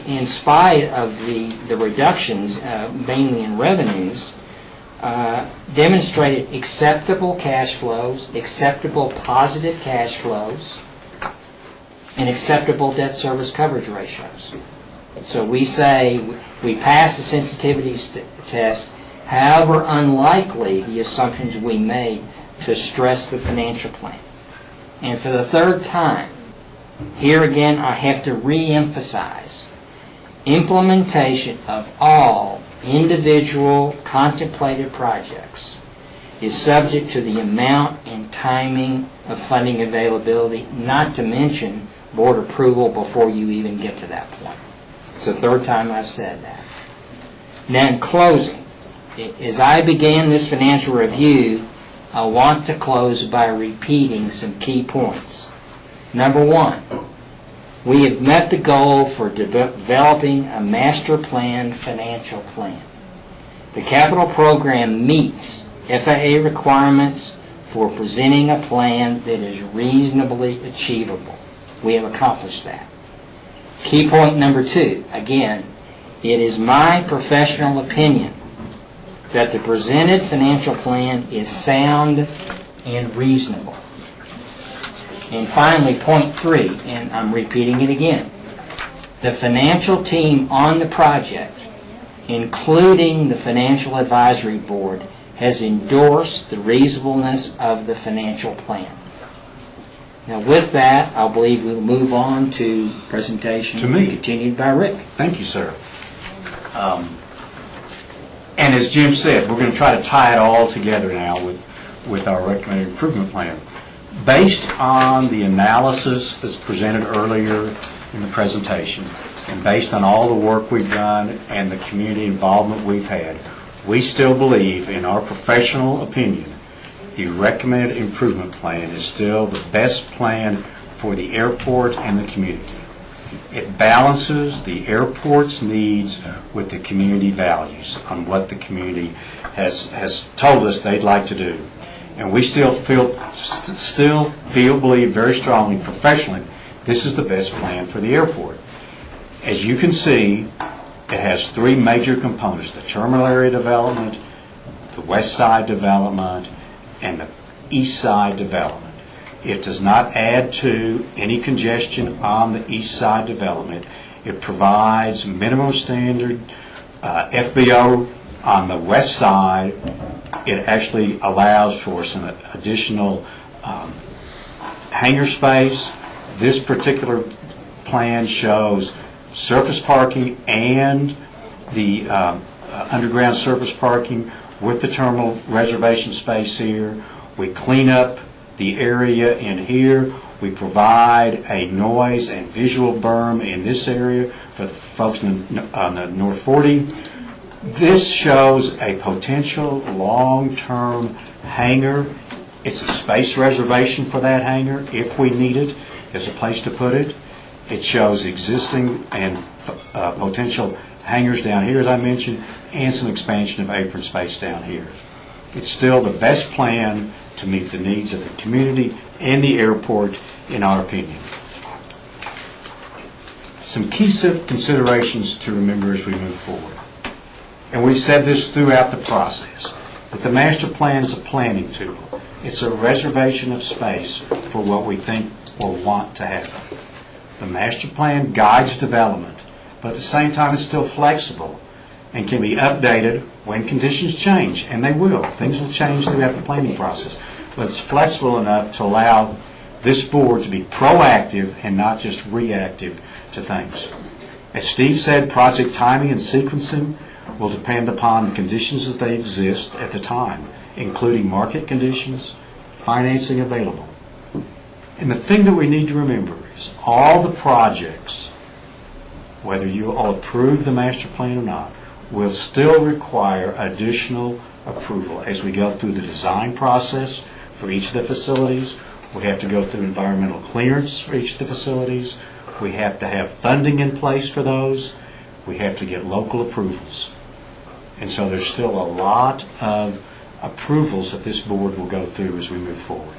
in spite of the reductions, mainly in revenues, demonstrated acceptable cash flows, acceptable positive cash flows, and acceptable debt service coverage ratios. So we say we pass the sensitivity test, however unlikely the assumptions we made to stress the financial plan. And for the third time, here again I have to re-emphasize, implementation of all individual contemplated projects is subject to the amount and timing of funding availability, not to mention board approval before you even get to that point. It's the third time I've said that. Now in closing, as I began this financial review, I want to close by repeating some key points. Number one, we have met the goal for developing a master plan financial plan. The capital program meets FAA requirements for presenting a plan that is reasonably achievable. We have accomplished that. Key point number two, again, it is my professional opinion that the presented financial plan is sound and reasonable. And finally, point three, and I'm repeating it again, the financial team on the project, including the Financial Advisory Board, has endorsed the reasonableness of the financial plan. Now with that, I believe we'll move on to presentation To me. continued by Rick. Thank you, sir. And as Jim said, we're going to try to tie it all together now with our recommended improvement plan. Based on the analysis that's presented earlier in the presentation, and based on all the work we've done and the community involvement we've had, we still believe, in our professional opinion, the recommended improvement plan is still the best plan for the airport and the community. It balances the airport's needs with the community values on what the community has told us they'd like to do. And we still believe very strongly, professionally, this is the best plan for the airport. As you can see, it has three major components: the terminal area development, the west side development, and the east side development. It does not add to any congestion on the east side development. It provides minimum standard FBO on the west side. It actually allows for some additional hangar space. This particular plan shows surface parking and the underground surface parking with the terminal reservation space here. We clean up the area in here. We provide a noise and visual berm in this area for the folks on the North 40. This shows a potential long-term hangar. It's a space reservation for that hangar if we need it. There's a place to put it. It shows existing and potential hangars down here, as I mentioned, and some expansion of apron space down here. It's still the best plan to meet the needs of the community and the airport, in our opinion. Some key considerations to remember as we move forward. And we've said this throughout the process, that the master plan is a planning tool. It's a reservation of space for what we think or want to happen. The master plan guides development, but at the same time it's still flexible and can be updated when conditions change, and they will. Things will change throughout the planning process, but it's flexible enough to allow this board to be proactive and not just reactive to things. As Steve said, project timing and sequencing will depend upon the conditions as they exist at the time, including market conditions, financing available. And the thing that we need to remember is all the projects, whether you all approve the master plan or not, will still require additional approval as we go through the design process for each of the facilities. We have to go through environmental clearance for each of the facilities. We have to have funding in place for those. We have to get local approvals. And so there's still a lot of approvals that this board will go through as we move forward.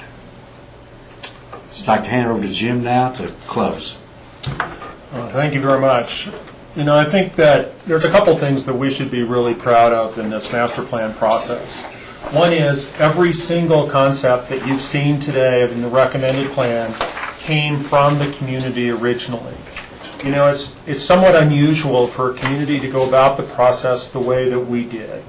I'd like to hand it over to Jim now to close. Thank you very much. You know, I think that there's a couple things that we should be really proud of in this master plan process. One is every single concept that you've seen today in the recommended plan came from the community originally. You know, it's somewhat unusual for a community to go about the process the way that we did.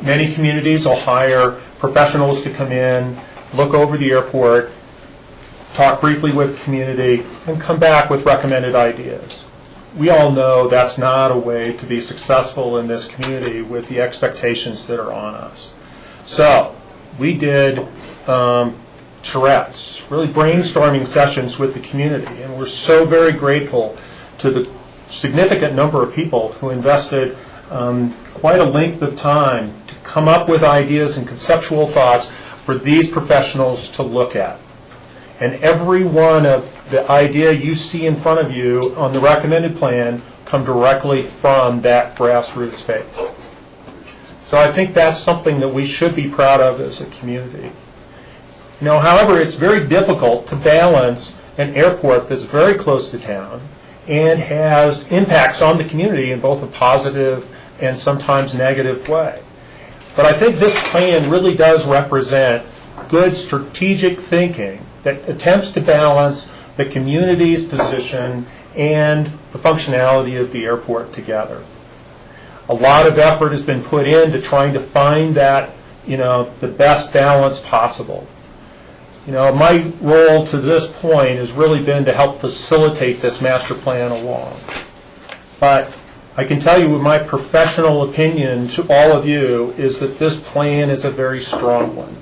Many communities will hire professionals to come in, look over the airport, talk briefly with the community, and come back with recommended ideas. We all know that's not a way to be successful in this community with the expectations that are on us. So we did Tourette's, really brainstorming sessions with the community, and we're so very grateful to the significant number of people who invested quite a length of time to come up with ideas and conceptual thoughts for these professionals to look at. And every one of the idea you see in front of you on the recommended plan come directly from that grassroots phase. So I think that's something that we should be proud of as a community. You know, however, it's very difficult to balance an airport that's very close to town and has impacts on the community in both a positive and sometimes negative way. But I think this plan really does represent good strategic thinking that attempts to balance the community's position and the functionality of the airport together. A lot of effort has been put into trying to find that, you know, the best balance possible. You know, my role to this point has really been to help facilitate this master plan along. But I can tell you with my professional opinion to all of you is that this plan is a very strong one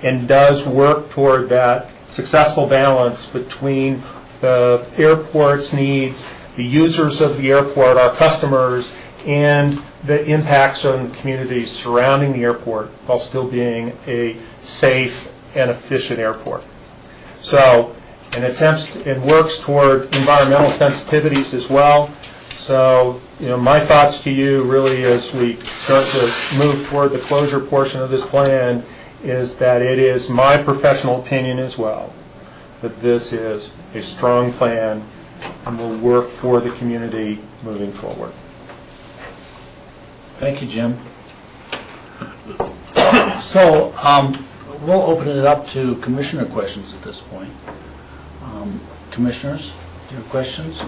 and does work toward that successful balance between the airport's needs, the users of the airport, our customers, and the impacts on communities surrounding the airport while still being a safe and efficient airport. So and attempts and works toward environmental sensitivities as well. So, my thoughts to you really as we start to move toward the closure portion of this plan is that it is my professional opinion as well that this is a strong plan and will work for the community moving forward. Thank you, Jim. So, we'll open it up to commissioner questions at this point. Commissioners, do you have questions?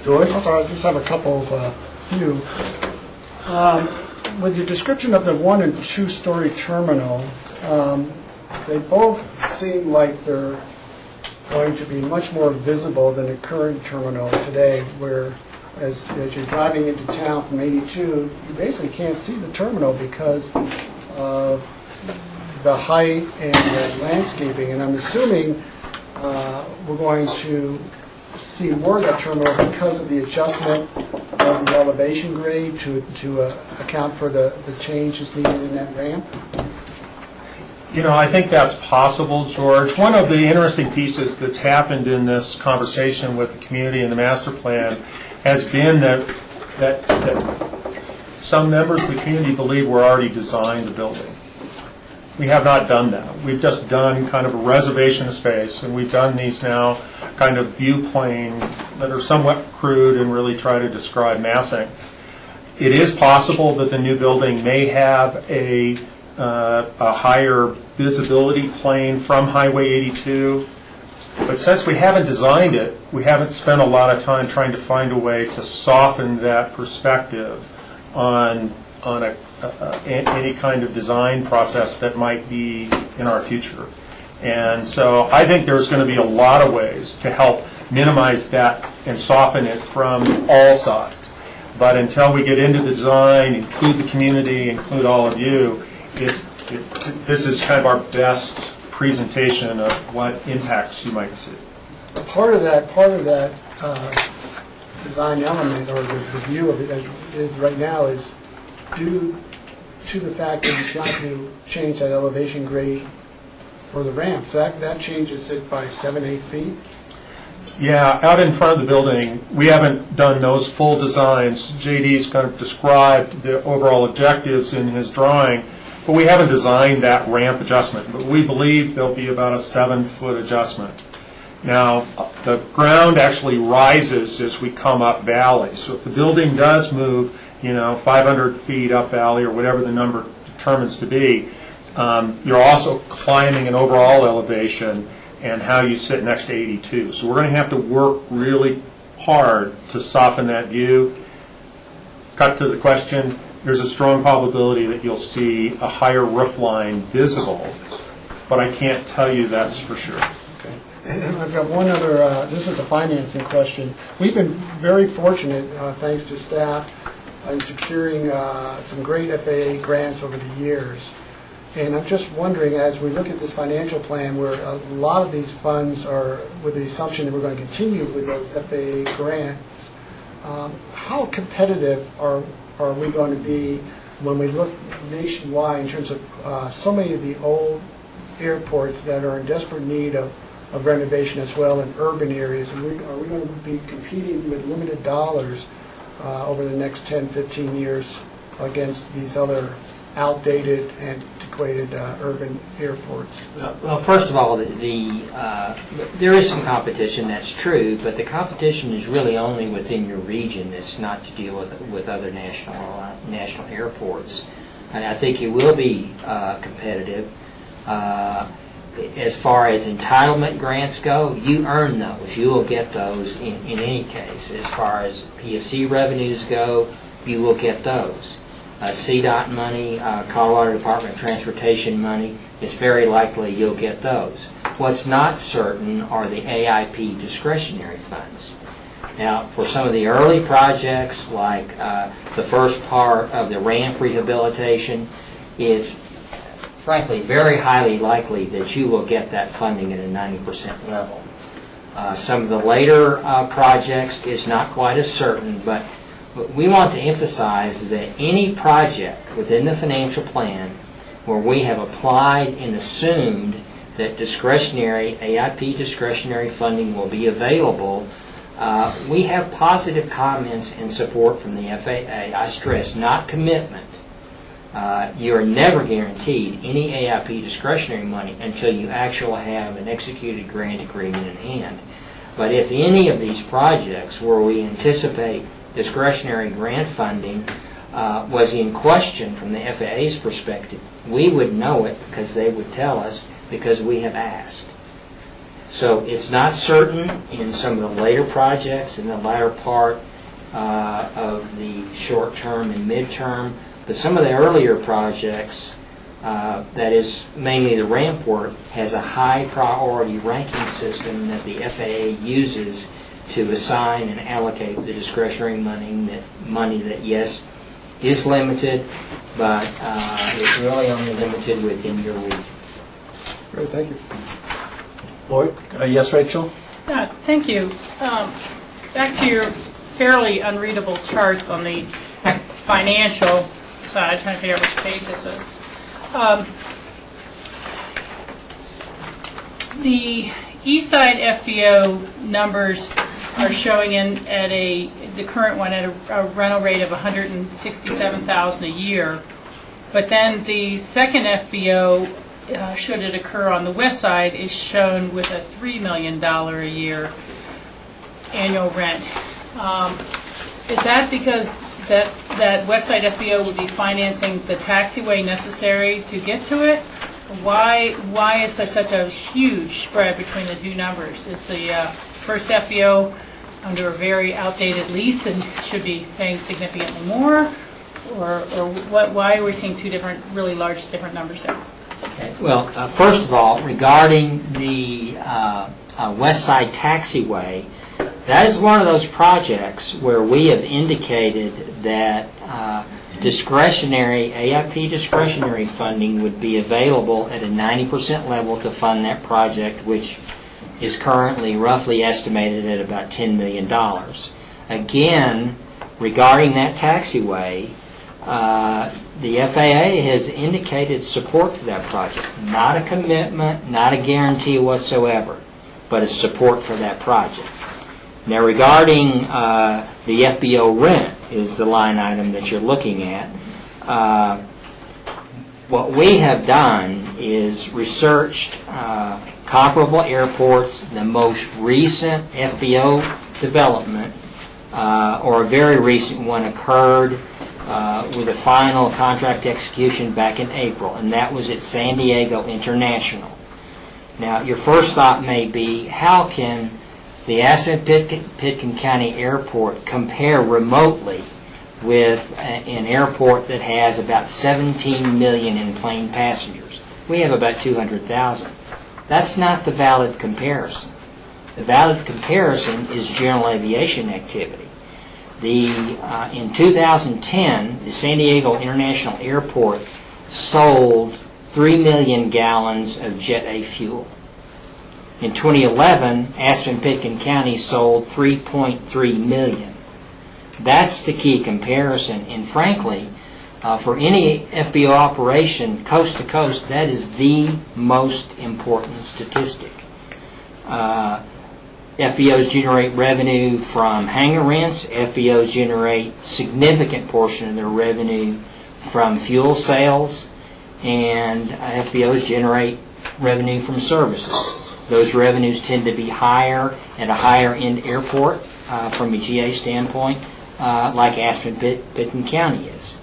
George? Also, I just have a couple of few. With your description of the 1- and 2-story terminal, they both seem like they're going to be much more visible than the current terminal today, where as you're driving into town from 82, you basically can't see the terminal because of the height and the landscaping. And I'm assuming we're going to see more of that terminal because of the adjustment of the elevation grade to account for the changes needed in that ramp? I think that's possible, George. One of the interesting pieces that's happened in this conversation with the community and the master plan has been that some members of the community believe we're already designed the building. We have not done that. We've just done kind of a reservation of space, and we've done these now kind of view plane that are somewhat crude and really try to describe massing. It is possible that the new building may have a higher visibility plane from Highway 82, but since we haven't designed it, we haven't spent a lot of time trying to find a way to soften that perspective on any kind of design process that might be in our future. And so I think there's going to be a lot of ways to help minimize that and soften it from all sides. But until we get into the design, include the community, include all of you, this is kind of our best presentation of what impacts you might see. Part of that design element, or the view of it as it is right now, is due to the fact that you've got to change that elevation grade for the ramp. So that changes it by 7-8 feet. Yeah, out in front of the building, we haven't done those full designs. JD's kind of described the overall objectives in his drawing, but we haven't designed that ramp adjustment. But we believe there'll be about a 7-foot adjustment. Now, the ground actually rises as we come up valley. So if the building does move, 500 feet up valley or whatever the number determines to be, you're also climbing an overall elevation and how you sit next to 82. So we're going to have to work really hard to soften that view. Cut to the question, there's a strong probability that you'll see a higher roof line visible, but I can't tell you that's for sure. And I've got one other, this is a financing question. We've been very fortunate, thanks to staff, in securing some great FAA grants over the years. And I'm just wondering, as we look at this financial plan, where a lot of these funds are with the assumption that we're going to continue with those FAA grants, how competitive are we going to be when we look nationwide in terms of so many of the old airports that are in desperate need of renovation as well in urban areas? And are we going to be competing with limited dollars over the next 10, 15 years against these other outdated, antiquated urban airports? Well, first of all, there is some competition, that's true, but the competition is really only within your region. It's not to deal with other national airports. And I think it will be competitive. As far as entitlement grants go, you earn those. You will get those in any case. As far as PFC revenues go, you will get those. CDOT money, Colorado Department of Transportation money, it's very likely you'll get those. What's not certain are the AIP discretionary funds. Now, for some of the early projects, like the first part of the ramp rehabilitation, it's frankly very highly likely that you will get that funding at a 90% level. Some of the later projects is not quite as certain, but we want to emphasize that any project within the financial plan where we have applied and assumed that discretionary, AIP discretionary funding will be available, we have positive comments and support from the FAA. I stress, not commitment. You are never guaranteed any AIP discretionary money until you actually have an executed grant agreement in hand. But if any of these projects where we anticipate discretionary grant funding was in question from the FAA's perspective, we would know it because they would tell us, because we have asked. So it's not certain in some of the later projects in the latter part of the short-term and mid-term, but some of the earlier projects, that is mainly the ramp work, has a high priority ranking system that the FAA uses to assign and allocate the discretionary money that, yes, is limited, but it's really only limited within your region. Great, thank you. Lloyd? Yes, Rachel? Thank you. Back to your fairly unreadable charts on the financial side, trying to figure out which page this is. The East Side FBO numbers are showing the current one at a rental rate of $167,000 a year, but then the second FBO, should it occur on the west side, is shown with a $3 million a year annual rent. Is that because that west side FBO would be financing the taxiway necessary to get to it? Why is there such a huge spread between the two numbers? Is the first FBO under a very outdated lease and should be paying significantly more? Or why are we seeing two really large different numbers there? Okay. Well, first of all, regarding the West Side Taxiway, that is one of those projects where we have indicated that discretionary, AIP discretionary funding would be available at a 90% level to fund that project, which is currently roughly estimated at about $10 million. Again, regarding that taxiway, the FAA has indicated support for that project. Not a commitment, not a guarantee whatsoever, but a support for that project. Now, regarding the FBO rent is the line item that you're looking at. What we have done is researched comparable airports, the most recent FBO development, or a very recent one occurred with a final contract execution back in April, and that was at San Diego International. Now, your first thought may be, how can the Aspen-Pitkin County Airport compare remotely with an airport that has about 17 million in plane passengers? We have about 200,000. That's not the valid comparison. The valid comparison is general aviation activity. In 2010, the San Diego International Airport sold 3 million gallons of Jet A fuel. In 2011, Aspen-Pitkin County sold 3.3 million. That's the key comparison, and frankly, for any FBO operation, coast to coast, that is the most important statistic. FBOs generate revenue from hangar rents. FBOs generate significant portion of their revenue from fuel sales, and FBOs generate revenue from services. Those revenues tend to be higher at a higher end airport from a GA standpoint, like Aspen-Pitkin County is.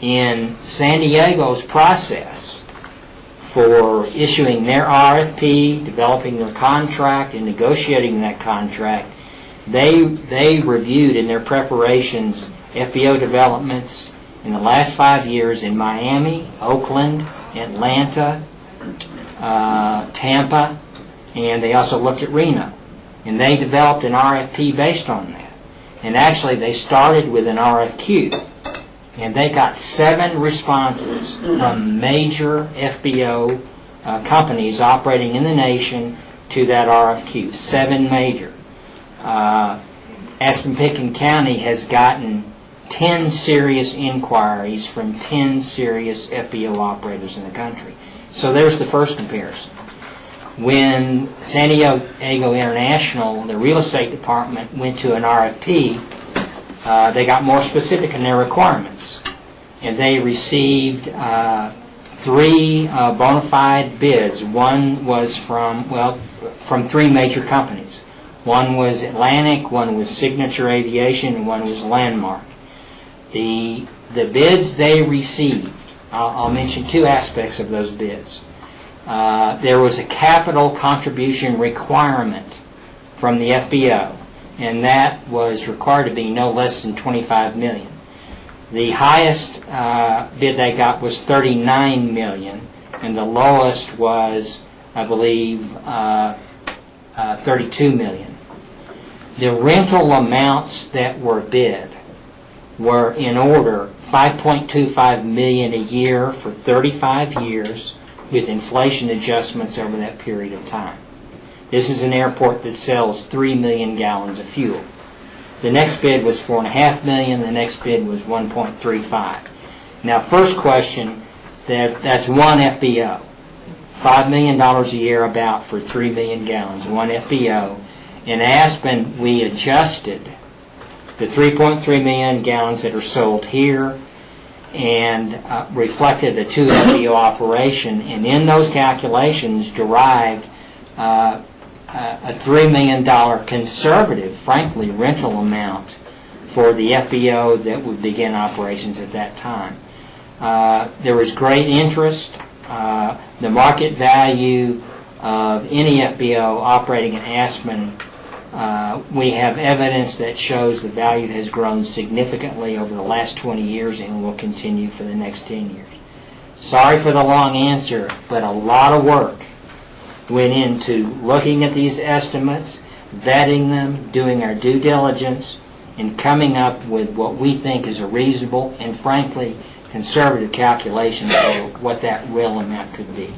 In San Diego's process for issuing their RFP, developing their contract, and negotiating that contract, they reviewed in their preparations FBO developments in the last 5 years in Miami, Oakland, Atlanta, Tampa, and they also looked at Reno. And they developed an RFP based on that. And actually they started with an RFQ. And they got 7 responses from major FBO companies operating in the nation to that RFQ. 7 major. Aspen-Pitkin County has gotten 10 serious inquiries from 10 serious FBO operators in the country. So there's the first comparison. When San Diego International, the real estate department, went to an RFP, they got more specific in their requirements. And they received 3 bona fide bids. One was from 3 major companies. One was Atlantic, one was Signature Aviation, and one was Landmark. The bids they received, I'll mention 2 aspects of those bids. There was a capital contribution requirement from the FBO, and that was required to be no less than $25 million. The highest bid they got was $39 million, and the lowest was, I believe, $32 million. The rental amounts that were bid were in order $5.25 million a year for 35 years with inflation adjustments over that period of time. This is an airport that sells 3 million gallons of fuel. The next bid was $4.5 million. The next bid was $1.35. Now, first question, that's one FBO. $5 million a year about for 3 million gallons, one FBO. In Aspen, we adjusted the 3.3 million gallons that are sold here and reflected a 2 FBO operation, and in those calculations derived a $3 million conservative, frankly, rental amount for the FBO that would begin operations at that time. There was great interest. The market value of any FBO operating in Aspen, we have evidence that shows the value has grown significantly over the last 20 years and will continue for the next 10 years. Sorry for the long answer, but a lot of work went into looking at these estimates, vetting them, doing our due diligence, and coming up with what we think is a reasonable and, frankly, conservative calculation for what that real amount could be.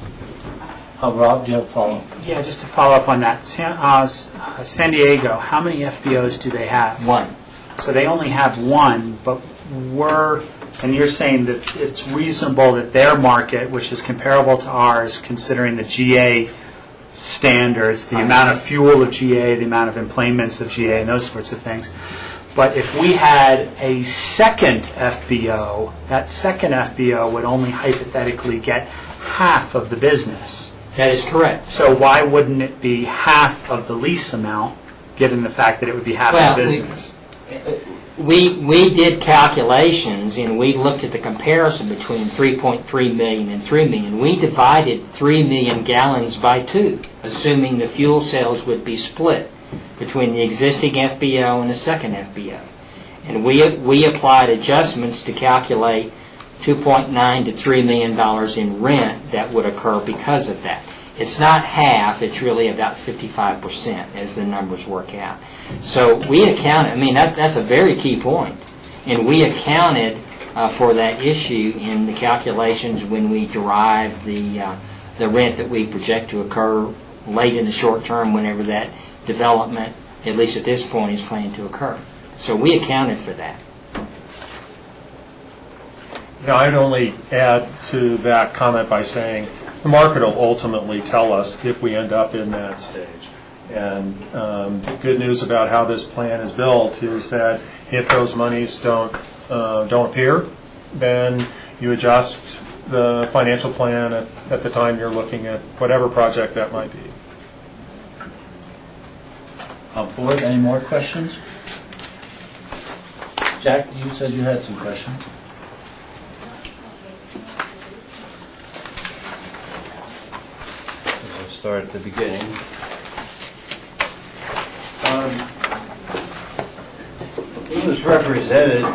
Rob, do you have a follow-up? Yeah, just to follow up on that. San Diego, how many FBOs do they have? 1. So they only have 1, but and you're saying that it's reasonable that their market, which is comparable to ours, considering the GA standards, the amount of fuel of GA, the amount of employments of GA, and those sorts of things. But if we had a second FBO, that second FBO would only hypothetically get half of the business. That is correct. So why wouldn't it be half of the lease amount, given the fact that it would be half of the business? We did calculations, and we looked at the comparison between 3.3 million and 3 million. We divided 3 million gallons by 2, assuming the fuel sales would be split between the existing FBO and the second FBO. And we applied adjustments to calculate $2.9 to $3 million in rent that would occur because of that. It's not half, it's really about 55% as the numbers work out. So we accounted, that's a very key point, and we accounted for that issue in the calculations when we derived the rent that we project to occur late in the short term whenever that development, at least at this point, is planned to occur. So we accounted for that. Now, I'd only add to that comment by saying the market will ultimately tell us if we end up in that stage. And the good news about how this plan is built is that if those monies don't appear, then you adjust the financial plan at the time you're looking at whatever project that might be. Board, any more questions? Jack, you said you had some questions. We'll start at the beginning. It was represented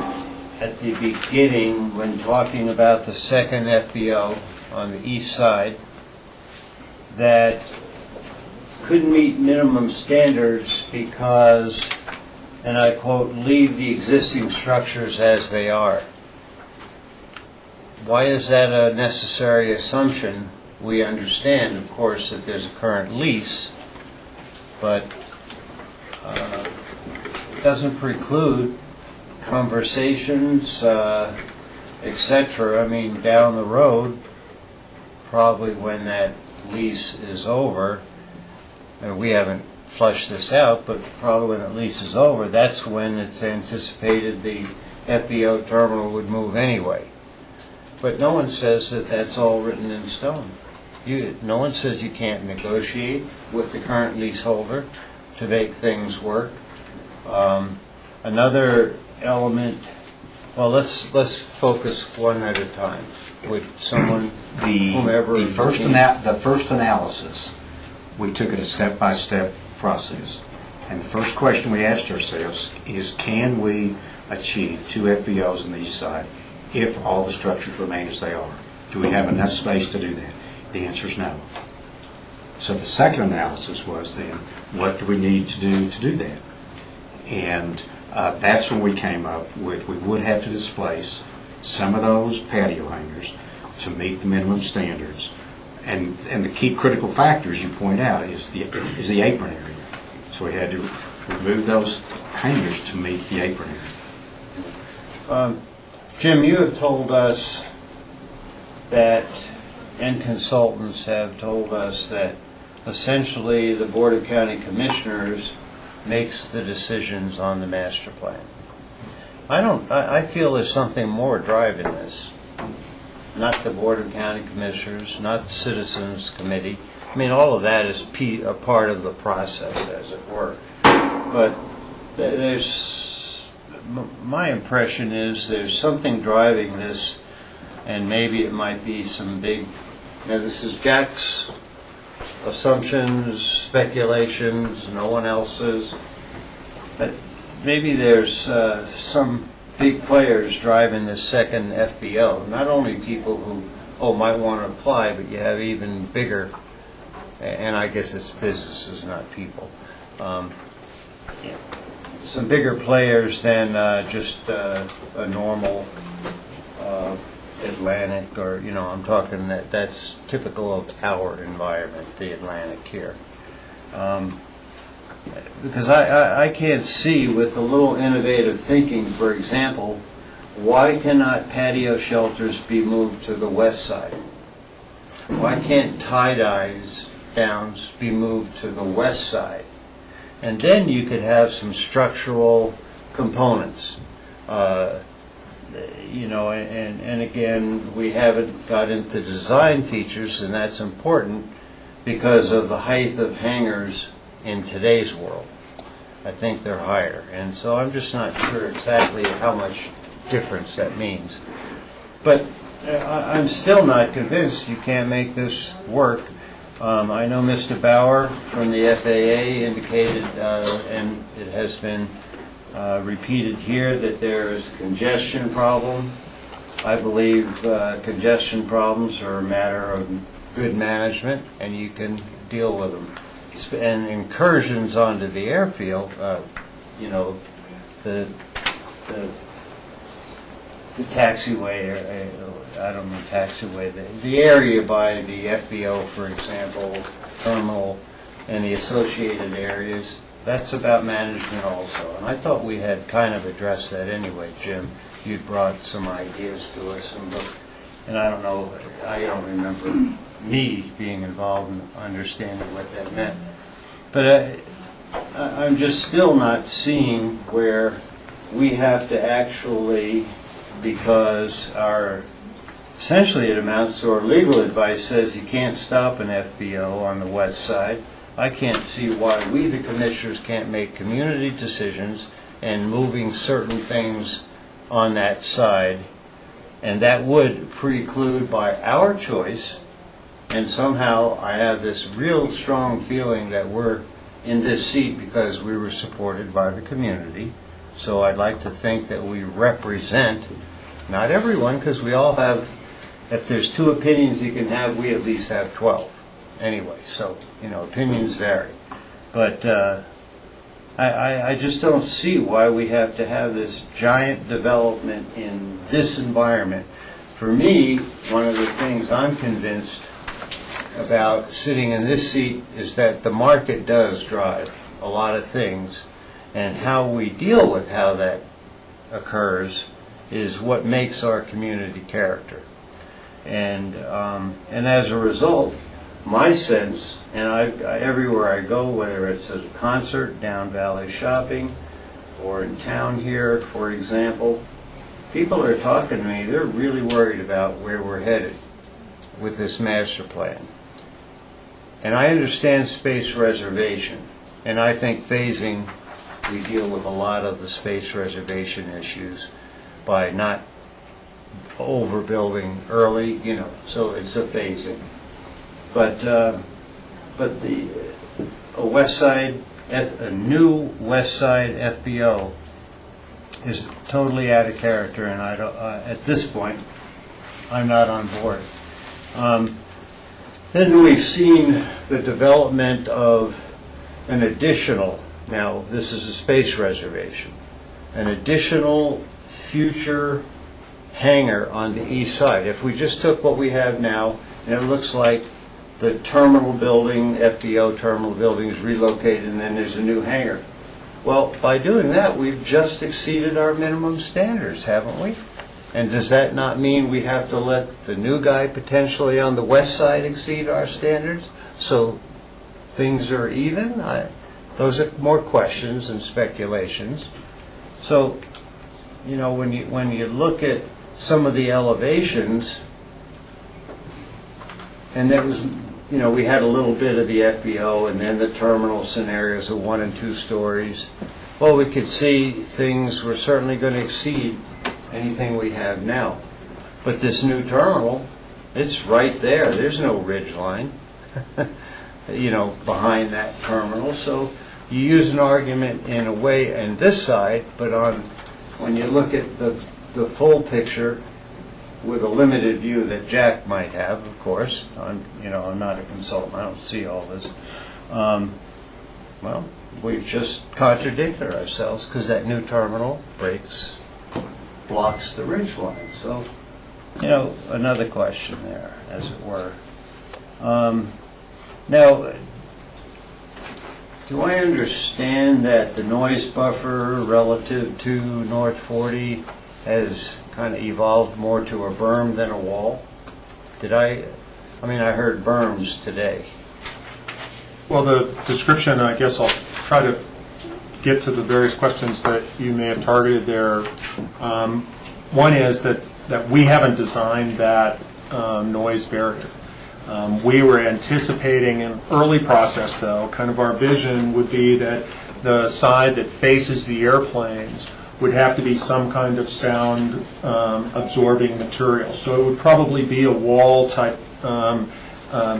at the beginning when talking about the second FBO on the east side that couldn't meet minimum standards because, and I quote, leave the existing structures as they are. Why is that a necessary assumption? We understand, of course, that there's a current lease, but it doesn't preclude conversations, etc. Down the road, probably when that lease is over, and we haven't flushed this out, but probably when the lease is over, that's when it's anticipated the FBO terminal would move anyway. But no one says that that's all written in stone. No one says you can't negotiate with the current leaseholder to make things work. Another element, well, let's focus one at a time. Would someone, whomever... The first analysis, we took it a step-by-step process. And the first question we asked ourselves is, can we achieve 2 FBOs on the east side if all the structures remain as they are? Do we have enough space to do that? The answer is no. So the second analysis was then, what do we need to do that? And that's when we came up with, we would have to displace some of those patio hangers to meet the minimum standards. And the key critical factor, as you point out, is the apron area. So we had to remove those hangers to meet the apron area. Jim, you have told us that, and consultants have told us that essentially the Board of County Commissioners makes the decisions on the master plan. I feel there's something more driving this. Not the Board of County Commissioners, not the Citizens Committee. I mean, all of that is a part of the process, as it were. But my impression is there's something driving this, and maybe it might be some big, this is Jack's assumptions, speculations, no one else's. But maybe there's some big players driving this second FBO. Not only people who, might want to apply, but you have even bigger, and I guess it's businesses, not people. Some bigger players than just a normal Atlantic, or I'm talking that's typical of our environment, the Atlantic here. Because I can't see, with a little innovative thinking, for example, why cannot patio shelters be moved to the west side? Why can't tie-dyes downs be moved to the west side? And then you could have some structural components. And again, we haven't got into design features, and that's important because of the height of hangars in today's world. I think they're higher, and so I'm just not sure exactly how much difference that means. But I'm still not convinced you can't make this work. I know Mr. Bauer from the FAA indicated, and it has been repeated here, that there is a congestion problem. I believe congestion problems are a matter of good management, and you can deal with them. And incursions onto the airfield, the taxiway, I don't know taxiway, the area by the FBO, for example, terminal, and the associated areas, that's about management also. And I thought we had kind of addressed that anyway, Jim. You'd brought some ideas to us, and I don't know, I don't remember me being involved in understanding what that meant. But I'm just still not seeing where we have to actually, because essentially it amounts to our legal advice says you can't stop an FBO on the west side. I can't see why we, the commissioners, can't make community decisions and moving certain things on that side. And that would preclude by our choice. And somehow I have this real strong feeling that we're in this seat because we were supported by the community. So I'd like to think that we represent, not everyone, because we all have, if there's 2 opinions you can have, we at least have 12. Anyway, so, opinions vary. But I just don't see why we have to have this giant development in this environment. For me, one of the things I'm convinced about sitting in this seat is that the market does drive a lot of things, and how we deal with how that occurs is what makes our community character. And as a result, my sense, and everywhere I go, whether it's at a concert, down Valley shopping, or in town here, for example, people are talking to me, they're really worried about where we're headed with this master plan. And I understand space reservation, and I think phasing, we deal with a lot of the space reservation issues by not overbuilding early, so it's a phasing. But a new West Side FBO is totally out of character, and I don't. At this point, I'm not on board. Then we've seen the development of an additional. Now, this is a space reservation. An additional future hangar on the east side. If we just took what we have now, and it looks like the terminal building, FBO terminal building is relocated, and then there's a new hangar. Well, by doing that, we've just exceeded our minimum standards, haven't we? And does that not mean we have to let the new guy potentially on the west side exceed our standards so things are even? Those are more questions and speculations. So, when you look at some of the elevations, and that was, we had a little bit of the FBO and then the terminal scenarios of 1 and 2 stories. Well, we could see things were certainly going to exceed anything we have now. But this new terminal, it's right there. There's no ridge line, behind that terminal. So you use an argument in a way on this side, but when you look at the full picture, with a limited view that Jack might have, of course. I'm not a consultant. I don't see all this. Well, we've just contradicted ourselves because that new terminal blocks the ridge line. So, another question there, as it were. Now, do I understand that the noise buffer relative to North 40 has kind of evolved more to a berm than a wall? I heard berms today. Well, the description, I guess I'll try to get to the various questions that you may have targeted there. One is that we haven't designed that noise barrier. We were anticipating an early process, though. Kind of our vision would be that the side that faces the airplanes would have to be some kind of sound absorbing material. So it would probably be a wall type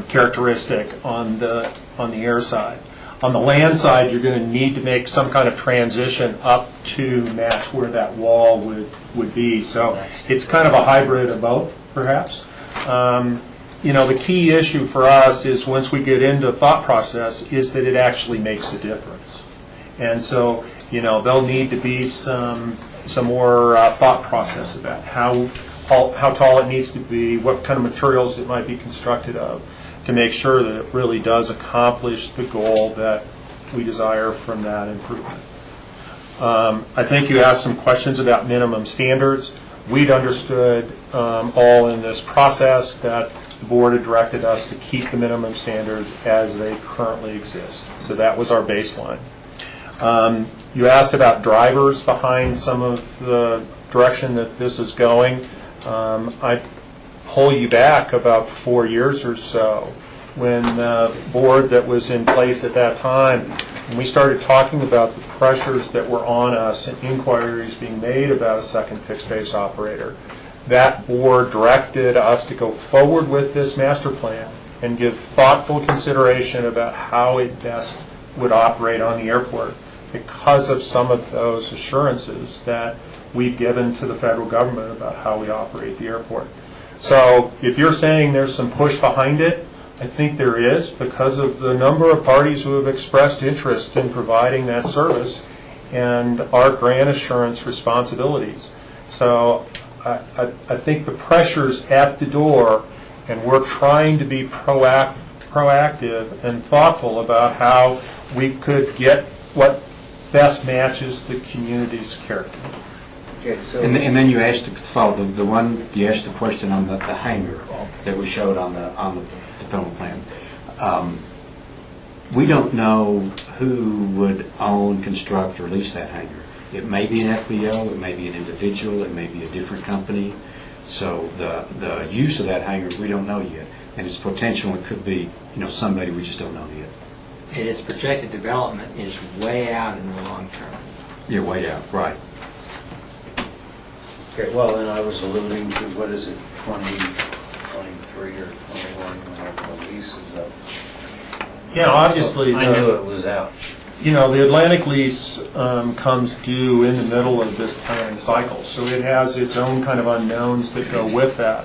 characteristic on the air side. On the land side, you're going to need to make some kind of transition up to match where that wall would be. So it's kind of a hybrid of both, perhaps. The key issue for us is once we get into thought process is that it actually makes a difference. And so, there'll need to be some more thought process about how tall it needs to be, what kind of materials it might be constructed of, to make sure that it really does accomplish the goal that we desire from that improvement. I think you asked some questions about minimum standards. We'd understood all in this process that the board had directed us to keep the minimum standards as they currently exist. So that was our baseline. You asked about drivers behind some of the direction that this is going. I pull you back about 4 years or so when the board that was in place at that time, when we started talking about the pressures that were on us and inquiries being made about a second fixed base operator. That board directed us to go forward with this master plan and give thoughtful consideration about how it best would operate on the airport because of some of those assurances that we've given to the federal government about how we operate the airport. So if you're saying there's some push behind it, I think there is because of the number of parties who have expressed interest in providing that service and our grant assurance responsibilities. So I think the pressure's at the door, and we're trying to be proactive and thoughtful about how we could get what best matches the community's character. Okay, so And then you asked to follow you asked the question on the hangar that we showed on the film plan. We don't know who would own, construct, or lease that hangar. It may be an FBO, it may be an individual, it may be a different company. So the use of that hangar, we don't know yet. And its potential, it could be, somebody we just don't know yet. And its projected development is way out in the long term. Yeah, way out, right. Okay, well, and I was alluding to, what is it, 2023 or 21, when the lease is up. Yeah, obviously. I knew it was out. The Atlantic lease comes due in the middle of this planning cycle, so it has its own kind of unknowns that go with that.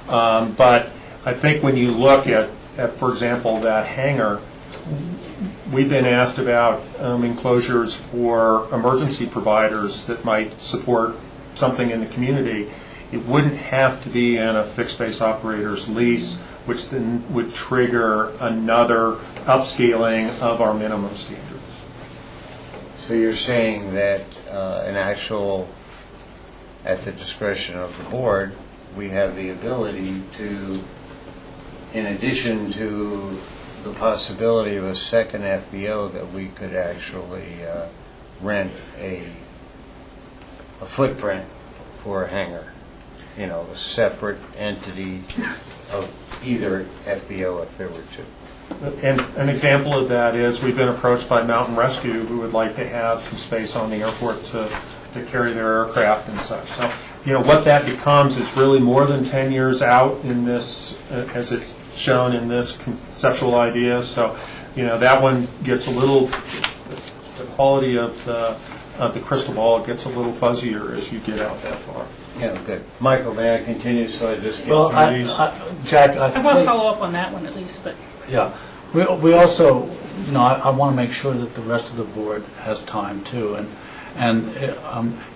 But I think when you look at, for example, that hangar, we've been asked about enclosures for emergency providers that might support something in the community. It wouldn't have to be in a fixed-base operator's lease, which then would trigger another upscaling of our minimum standards. So you're saying that at the discretion of the board, we have the ability to, in addition to the possibility of a second FBO, that we could actually rent a footprint for a hangar, a separate entity of either FBO if there were two. And an example of that is we've been approached by Mountain Rescue, who would like to have some space on the airport to carry their aircraft and such. So, what that becomes is really more than 10 years out in this, as it's shown in this conceptual idea. So, that one gets a little, the quality of the crystal ball gets a little fuzzier as you get out that far. Yeah, good. Michael, may I continue so I just get Well, through these? Jack, I want to follow up on that one at least, but Yeah, we also, I want to make sure that the rest of the board has time too, and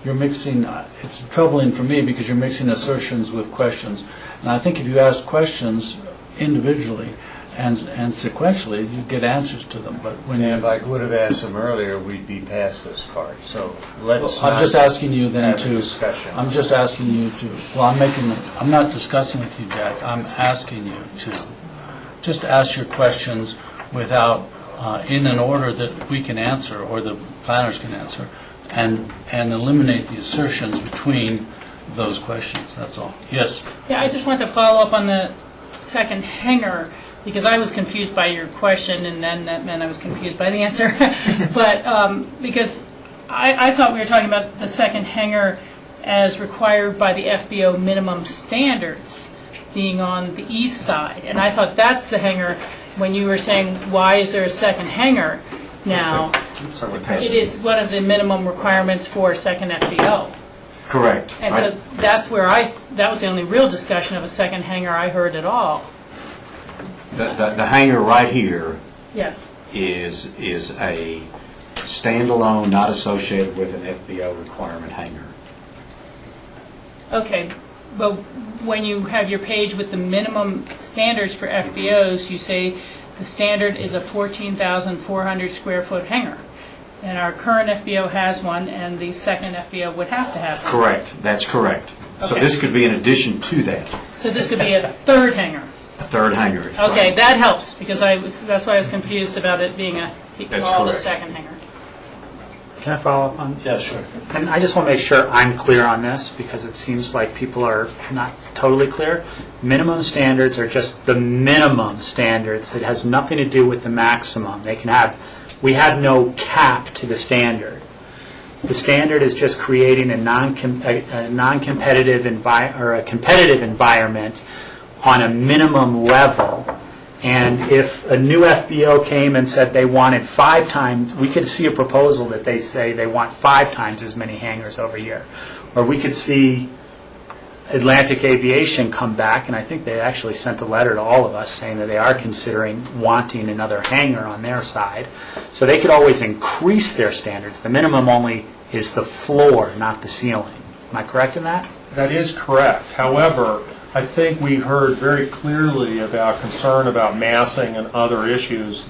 you're mixing, it's troubling for me because you're mixing assertions with questions, and I think if you ask questions individually and sequentially, you get answers to them, but when And if I would have asked them earlier, we'd be past this part, so let's I'm just asking you then have a to, discussion. I'm just asking you to, I'm not discussing with you, Jack, I'm asking you to just ask your questions without, in an order that we can answer or the planners can answer, and eliminate the assertions between those questions, that's all. Yes? yeah, I just want to follow up on the second hangar because I was confused by your question and then that meant I was confused by the answer. But because I thought we were talking about the second hangar as required by the FBO minimum standards being on the east side. And I thought that's the hangar when you were saying, why is there a second hangar now? It is one of the minimum requirements for a second FBO. Correct. And so that's where that was the only real discussion of a second hangar I heard at all. The hangar right here Yes. is a standalone, not associated with an FBO requirement hangar. Okay, but when you have your page with the minimum standards for FBOs, you say the standard is a 14,400 square foot hangar. And our current FBO has one, and the second FBO would have to have one. Correct, that's correct. So Okay. this could be in addition to that, So this could be a third hangar. a third hangar. Okay, that helps, because that's why I was confused about it being That's all the correct. second hangar. Can I follow up on? Yeah, sure. And I just want to make sure I'm clear on this because it seems like people are not totally clear. Minimum standards are just the minimum standards. It has nothing to do with the maximum. We have no cap to the standard. The standard is just creating a non-competitive or a competitive environment on a minimum level. And if a new FBO came and said they wanted 5 times, we could see a proposal that they say they want 5 times as many hangars over here. Or we could see Atlantic Aviation come back, and I think they actually sent a letter to all of us saying that they are considering wanting another hangar on their side. So they could always increase their standards. The minimum only is the floor, not the ceiling. Am I correct in that? That is correct. However, I think we heard very clearly about concern about massing and other issues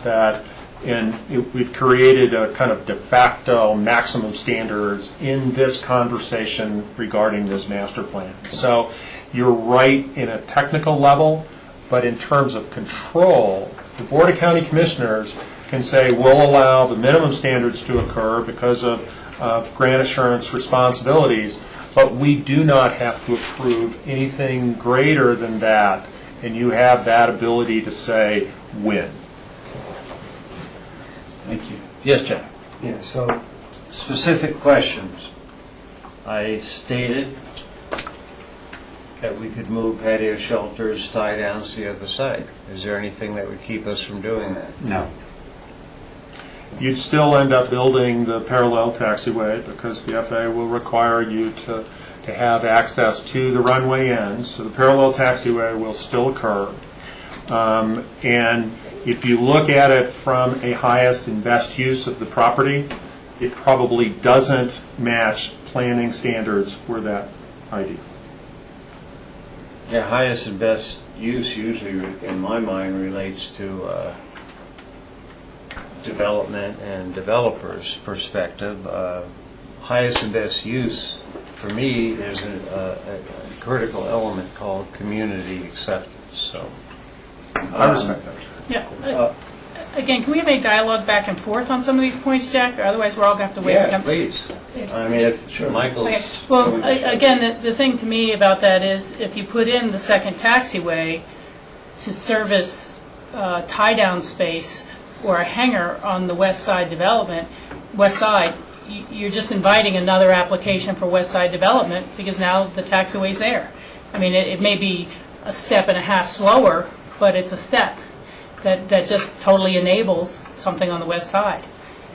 we've created a kind of de facto maximum standards in this conversation regarding this master plan. So you're right in a technical level, but in terms of control, The Board of County Commissioners can say, we'll allow the minimum standards to occur because of grant assurance responsibilities, but we do not have to approve anything greater than that, and you have that ability to say when. Thank you. Yes, Jack? Yeah, so specific questions. I stated that we could move patio shelters, tie downs to the other side. Is there anything that would keep us from doing that? No. You'd still end up building the parallel taxiway because the FAA will require you to have access to the runway ends. So the parallel taxiway will still occur. And if you look at it from a highest and best use of the property, it probably doesn't match planning standards for that idea. Yeah, highest and best use usually, in my mind, relates to development and developers' perspective. Highest and best use, for me, there's a critical element called community acceptance. So I respect that. Yeah. Again, can we have a dialogue back and forth on some of these points, Jack? Or otherwise, we're all going to have to wait. Yeah, please. I mean, if Michael's... Okay. Well, again, the thing to me about that is if you put in the second taxiway to service tie-down space or a hangar on the west side development, west side, you're just inviting another application for west side development because now the taxiway's there. I mean, it may be a step and a half slower, but it's a step that just totally enables something on the west side.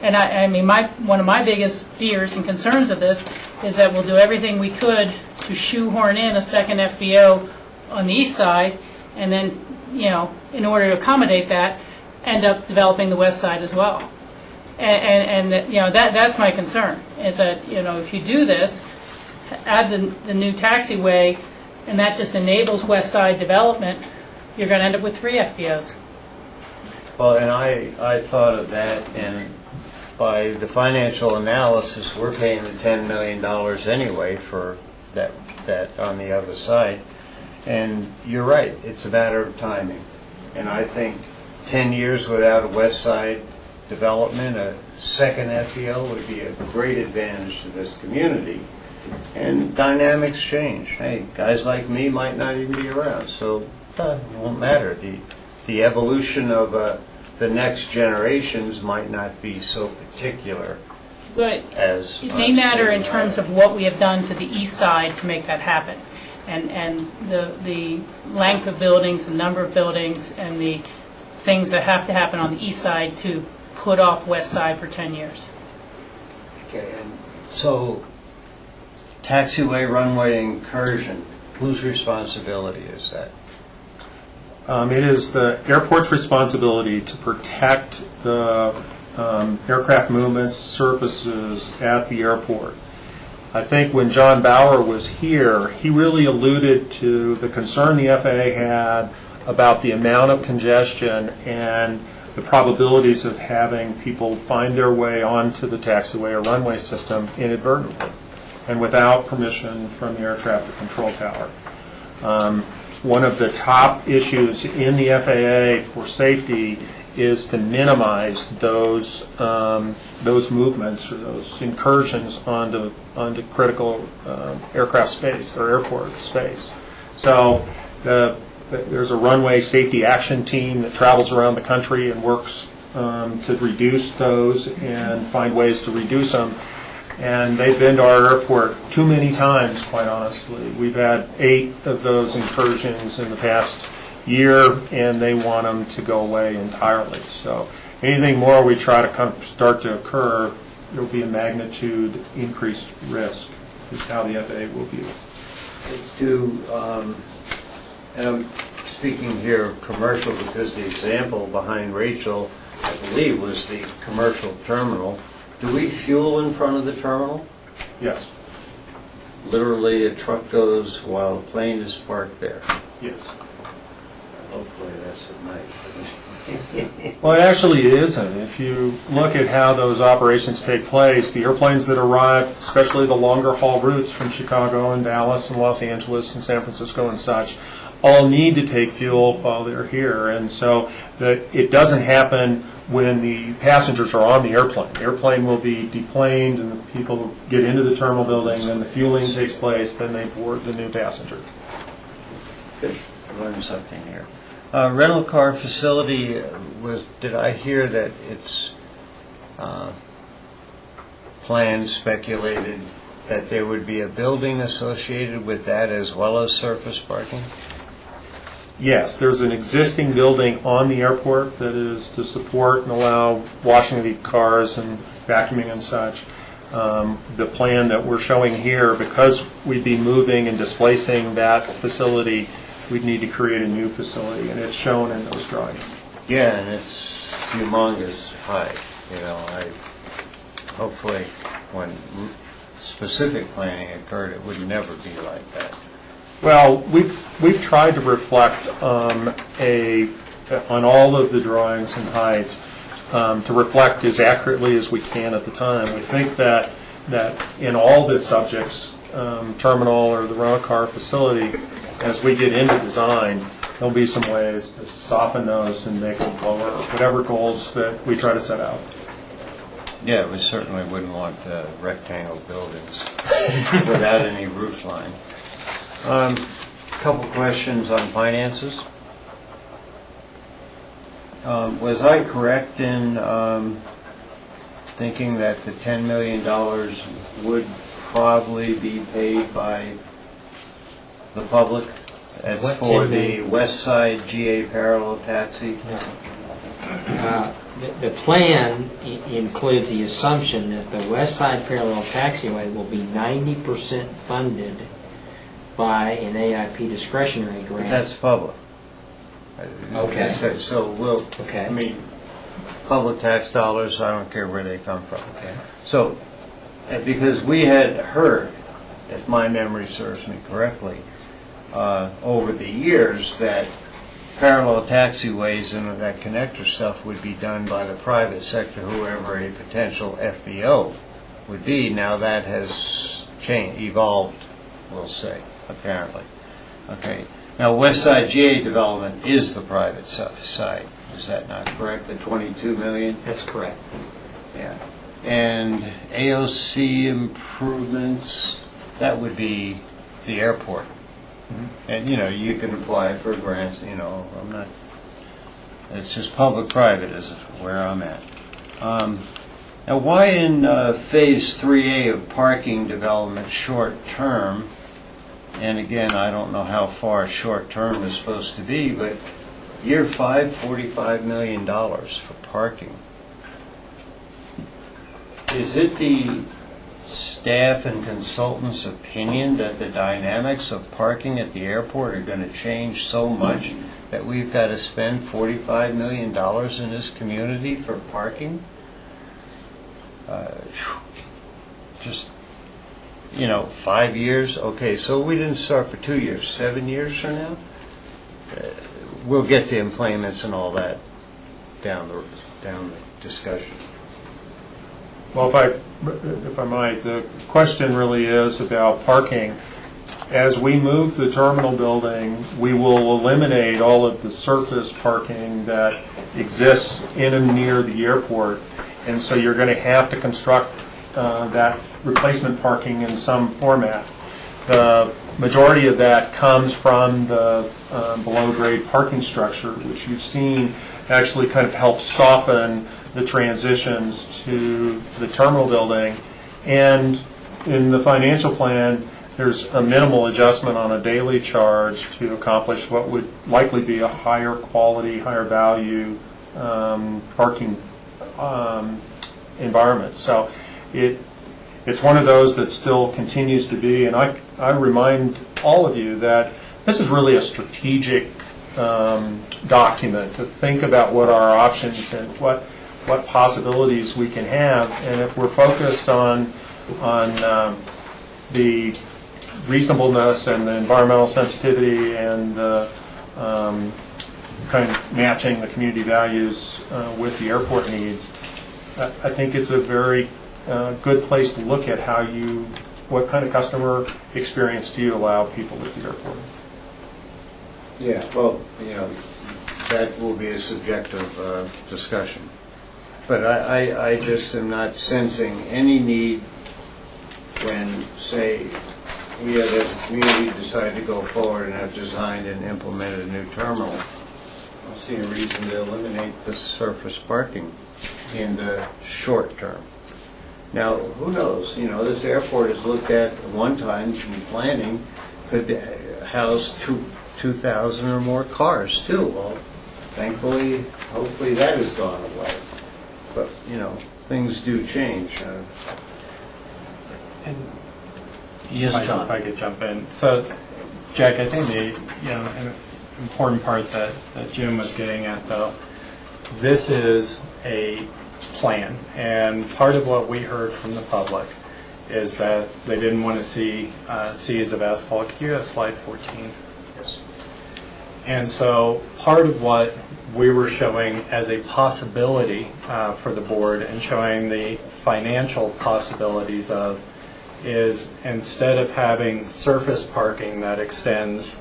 And I mean, one of my biggest fears and concerns of this is that we'll do everything we could to shoehorn in a second FBO on the east side, and then, you know, in order to accommodate that, end up developing the west side as well. And you know, that's my concern, is that, you know, if you do this, add the new taxiway, and that just enables west side development, you're going to end up with 3 FBOs. Well, and I thought of that, and by the financial analysis, we're paying the $10 million anyway for that on the other side. And you're right, it's a matter of timing. And I think 10 years without a west side development, a second FBO would be a great advantage to this community. And dynamics change. Hey, guys like me might not even be around, so it won't matter. The evolution of the next generations might not be so particular. But as it may matter in terms of what we have done to the east side to make that happen. And the length of buildings, the number of buildings, and the things that have to happen on the east side to put off west side for 10 years. Okay, and so taxiway runway incursion, whose responsibility is that? It is the airport's responsibility to protect the aircraft movements, surfaces at the airport. I think when John Bauer was here, he really alluded to the concern the FAA had about the amount of congestion and the probabilities of having people find their way onto the taxiway or runway system inadvertently and without permission from the air traffic control tower. One of the top issues in the FAA for safety is to minimize those movements or those incursions onto critical aircraft space or airport space. So there's a runway safety action team that travels around the country and works to reduce those and find ways to reduce them. And they've been to our airport too many times, quite honestly. We've had 8 of those incursions in the past year, and they want them to go away entirely. So anything more we try to kind of start to occur, there will be a magnitude increased risk, is how the FAA will view it. And I'm speaking here of commercial because the example behind Rachel, I believe, was the commercial terminal. Do we fuel in front of the terminal? Yes. Literally, a truck goes while a plane is parked there? Yes. Hopefully that's at night. Well, it actually isn't. If you look at how those operations take place, the airplanes that arrive, especially the longer haul routes from Chicago and Dallas and Los Angeles and San Francisco and such, all need to take fuel while they're here. And so that it doesn't happen when the passengers are on the airplane. The airplane will be deplaned and the people get into the terminal building, then the fueling takes place, then they board the new passenger. Good. I learned something here. Rental car facility, did I hear that it's planned, speculated, that there would be a building associated with that as well as surface parking? Yes, there's an existing building on the airport that is to support and allow washing of the cars and vacuuming and such. The plan that we're showing here, because we'd be moving and displacing that facility, we'd need to create a new facility, and it's shown in those drawings. Yeah, and it's humongous height. Hopefully when specific planning occurred, it would never be like that. Well, we've tried to reflect on all of the drawings and heights to reflect as accurately as we can at the time. We think that in all the subjects, terminal or the rental car facility, as we get into design, there'll be some ways to soften those and make them lower, whatever goals that we try to set out. Yeah, we certainly wouldn't want rectangle buildings without any roof line. Couple questions on finances. Was I correct in thinking that the $10 million would probably be paid by the public? That's What for 10 the million? West Side GA parallel taxi? The plan includes the assumption that the West Side Parallel Taxiway will be 90% funded by an AIP discretionary grant. That's public. Okay. So we'll, Okay. I mean, public tax dollars, I don't care where they come from. Okay. So, because we had heard, if my memory serves me correctly, over the years that parallel taxiways and that connector stuff would be done by the private sector, whoever a potential FBO would be. Now that has changed, evolved, we'll say, apparently. Okay. Now, West Side GA development is the private side. Is that not correct? The 22 million? That's correct. Yeah. And AOC improvements, that would be the airport. And, you can apply for grants, I'm not, it's just public-private is where I'm at. Now, why in Phase 3A of parking development short-term, and again, I don't know how far short-term is supposed to be, but year 5, $45 million for parking. Is it the staff and consultants' opinion that the dynamics of parking at the airport are going to change so much that we've got to spend $45 million in this community for parking? Just, 5 years? Okay, so we didn't start for 2 years. 7 years from now? We'll get to employments and all that down the discussion. Well, if I might, the question really is about parking. As we move the terminal building, we will eliminate all of the surface parking that exists in and near the airport, and so you're going to have to construct that replacement parking in some format. The majority of that comes from the below-grade parking structure, which you've seen actually kind of help soften the transitions to the terminal building. And in the financial plan, there's a minimal adjustment on a daily charge to accomplish what would likely be a higher quality, higher value parking environment. So it's one of those that still continues to be, and I remind all of you that this is really a strategic document to think about what our options and what possibilities we can have, and if we're focused on the reasonableness and the environmental sensitivity and the kind of matching the community values with the airport needs, I think it's a very good place to look at what kind of customer experience do you allow people at the airport. Yeah, well, that will be a subject of discussion. But I just am not sensing any need when, say, we have as a community decided to go forward and have designed and implemented a new terminal. I don't see a reason to eliminate the surface parking in the short term. Now, who knows? You know, this airport is looked at one time in planning, could house 2,000 or more cars too. Well, thankfully, hopefully that has gone away. But, you know, things do change. Yes, John. If I could jump in. So, Jack, I think an important part that Jim was getting at, though, this is a plan, and part of what we heard from the public is that they didn't want to see seas of asphalt. Could you have slide 14? Yes. And so part of what we were showing as a possibility for the board and showing the financial possibilities of is instead of having surface parking that extends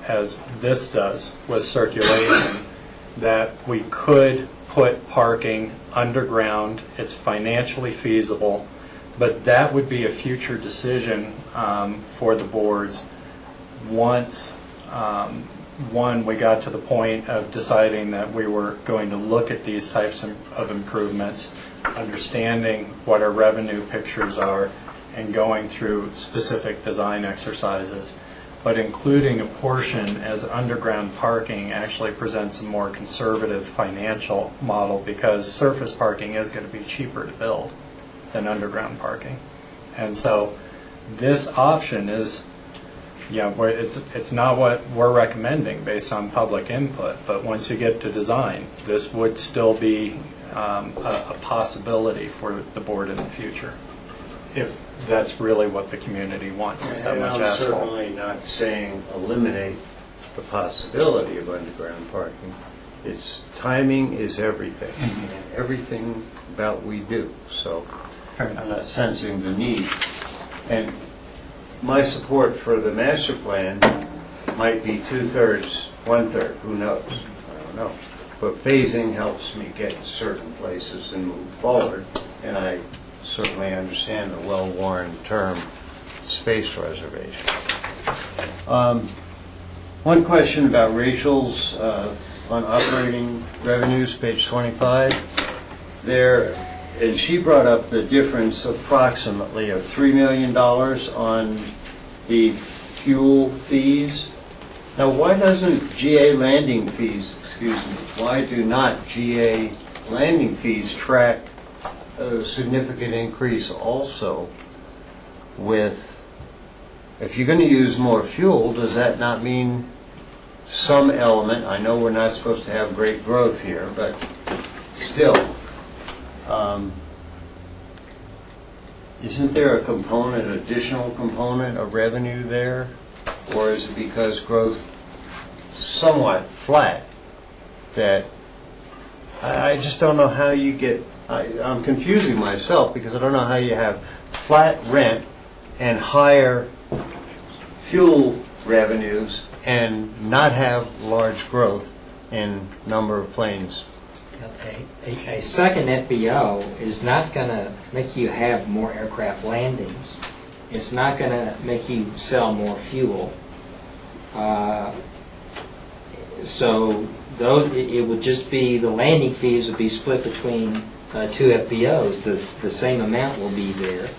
as this does with circulation, that we could put parking underground. It's financially feasible, but that would be a future decision for the boards once we got to the point of deciding that we were going to look at these types of improvements, understanding what our revenue pictures are, and going through specific design exercises. But including a portion as underground parking actually presents a more conservative financial model, because surface parking is going to be cheaper to build than underground parking. And so this option is, it's not what we're recommending based on public input, but once you get to design, this would still be a possibility for the board in the future, if that's really what the community wants, is that much I'm asphalt. certainly not saying eliminate the possibility of underground parking. It's timing is everything, and everything about we do. So I'm not sensing the need. And my support for the master plan might be 2/3, 1/3, who knows? I don't know. But phasing helps me get to certain places and move forward, and I certainly understand the well-worn term space reservation. One question about Rachel's on operating revenues, page 25. There, and she brought up the difference approximately of $3 million on the fuel fees. Now, why doesn't GA landing fees, why do not GA landing fees track a significant increase also with, if you're going to use more fuel, does that not mean some element, I know we're not supposed to have great growth here, but still, isn't there a component, additional component of revenue there? Or is it because growth somewhat flat that I just don't know how you get, I'm confusing myself because I don't know how you have flat rent and higher fuel revenues and not have large growth in number of planes. A second FBO is not going to make you have more aircraft landings. It's not going to make you sell more fuel. So it would just be, the landing fees would be split between two FBOs. The same amount will be there.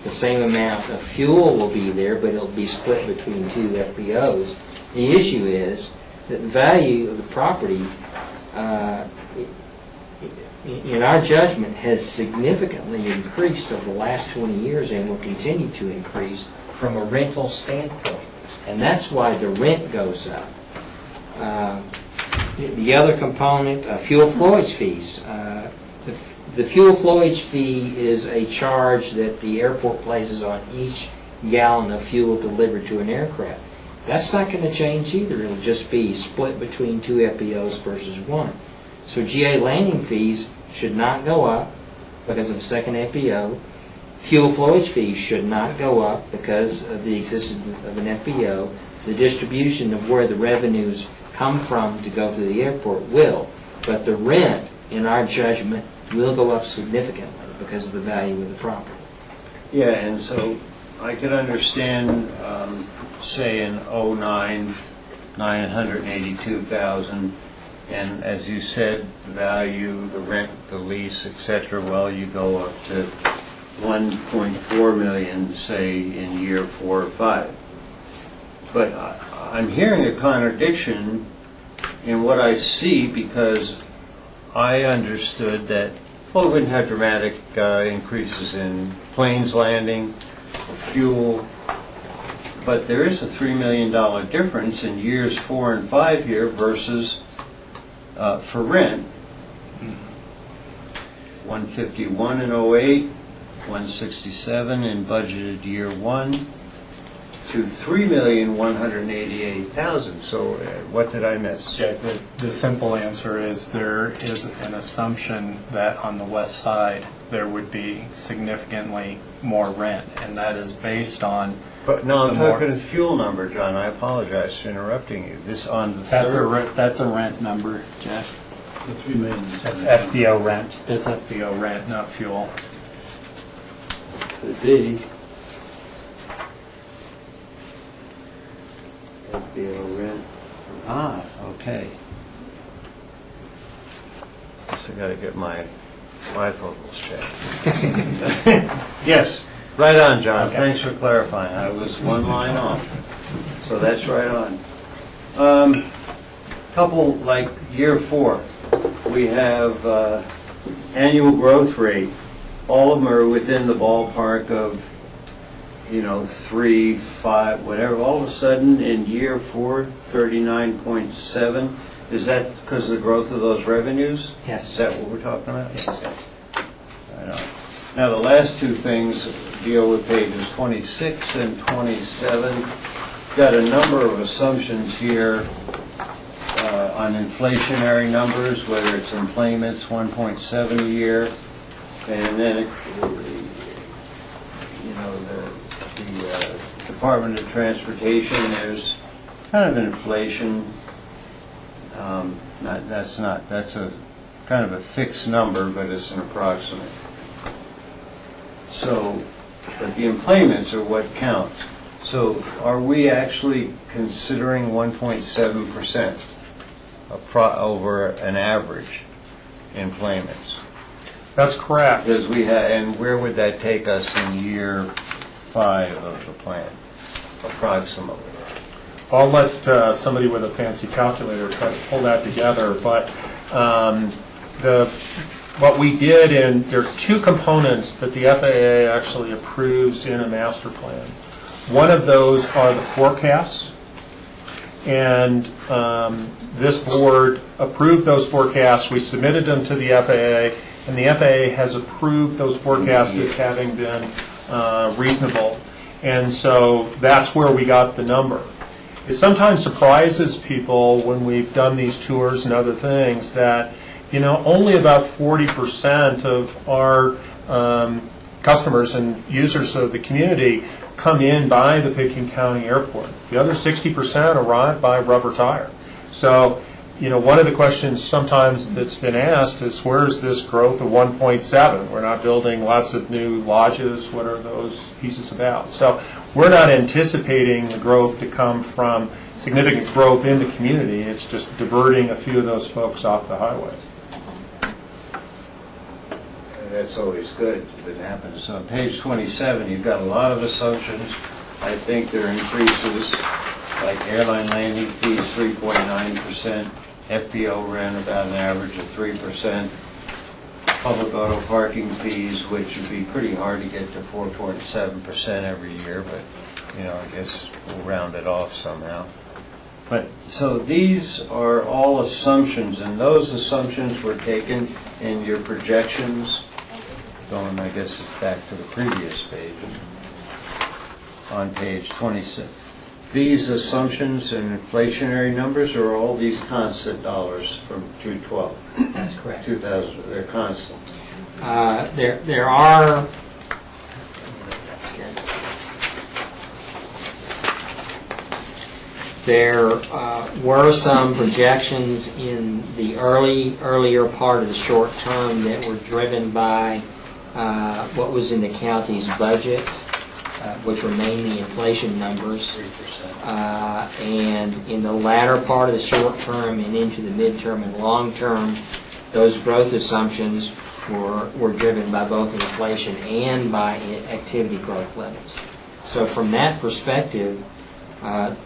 The same amount of fuel will be there, but it'll be split between two FBOs. The issue is that the value of the property, in our judgment, has significantly increased over the last 20 years and will continue to increase from a rental standpoint. And that's why the rent goes up. The other component, fuel flowage fees. The fuel flowage fee is a charge that the airport places on each gallon of fuel delivered to an aircraft. That's not going to change either. It'll just be split between two FBOs versus one. So GA landing fees should not go up because of a second FBO. Fuel flowage fees should not go up because of the existence of an FBO. The distribution of where the revenues come from to go through the airport will, but the rent, in our judgment, will go up significantly because of the value of the property. Yeah, and so I could understand, say in '09, 982,000, and as you said, the value, the rent, the lease, et cetera, well, you go up to 1.4 million, say, in year 4 or 5. But I'm hearing a contradiction in what I see, because I understood that, well, we wouldn't have dramatic increases in planes landing, fuel, but there is a $3 million difference in years 4 and 5 here versus for rent. 151 in '08, 167 in budgeted year 1, to 3,188,000. So what did I miss? Jack, the simple answer is there is an assumption that on the west side there would be significantly more rent, and that is based on. But no, I'm talking fuel number, John. I apologize for interrupting you. This on the third. That's a rent number, Jeff. The 3 million. That's FBO rent. It's FBO rent, not fuel. Could be. FBO rent. Ah, okay. Guess I gotta get my bifocals checked. Yes, right on, John. Okay. Thanks for clarifying. I was one line off. So that's right on. Couple, like year 4, we have annual growth rate. All of them are within the ballpark of 3, 5, whatever. All of a sudden, in year 4, 39.7. Is that because of the growth of those revenues? Yes. Is that what we're talking about? Yes. Okay. Right on. Now, the last two things deal with pages 26 and 27. Got a number of assumptions here on inflationary numbers, whether it's employments, 1.7 a year, and then the Department of Transportation, there's kind of an inflation. That's a kind of a fixed number, but it's an approximate. So, but the employments are what counts. So, are we actually considering 1.7% over an average employments? That's correct. Because we have, and where would that take us in year 5 of the plan, approximately? I'll let somebody with a fancy calculator try to pull that together, but what we did, and there are 2 components that the FAA actually approves in a master plan. One of those are the forecasts, and this board approved those forecasts. We submitted them to the FAA, and the FAA has approved those forecasts as having been reasonable, and so that's where we got the number. It sometimes surprises people when we've done these tours and other things that, only about 40% of our customers and users of the community come in by the Pickens County Airport. The other 60% arrive by rubber tire. So, one of the questions sometimes that's been asked is, where's this growth of 1.7? We're not building lots of new lodges. What are those pieces about? So we're not anticipating the growth to come from significant growth in the community. It's just diverting a few of those folks off the highway. That's always good if it happens. So on page 27, you've got a lot of assumptions. I think there are increases like airline landing fees, 3.9%, FBO rent about an average of 3%, public auto parking fees, which would be pretty hard to get to 4.7% every year, but I guess we'll round it off somehow. But so these are all assumptions, and those assumptions were taken in your projections. Going, I guess, back to the previous page, on page 26. These assumptions and inflationary numbers are all these constant dollars from 2012. That's correct. 2000, they're constant. There are. There were some projections in the earlier part of the short term that were driven by what was in the county's budget, which were mainly inflation numbers. And in the latter part of the short term and into the midterm and long term, those growth assumptions were driven by both inflation and by activity growth levels. So from that perspective, the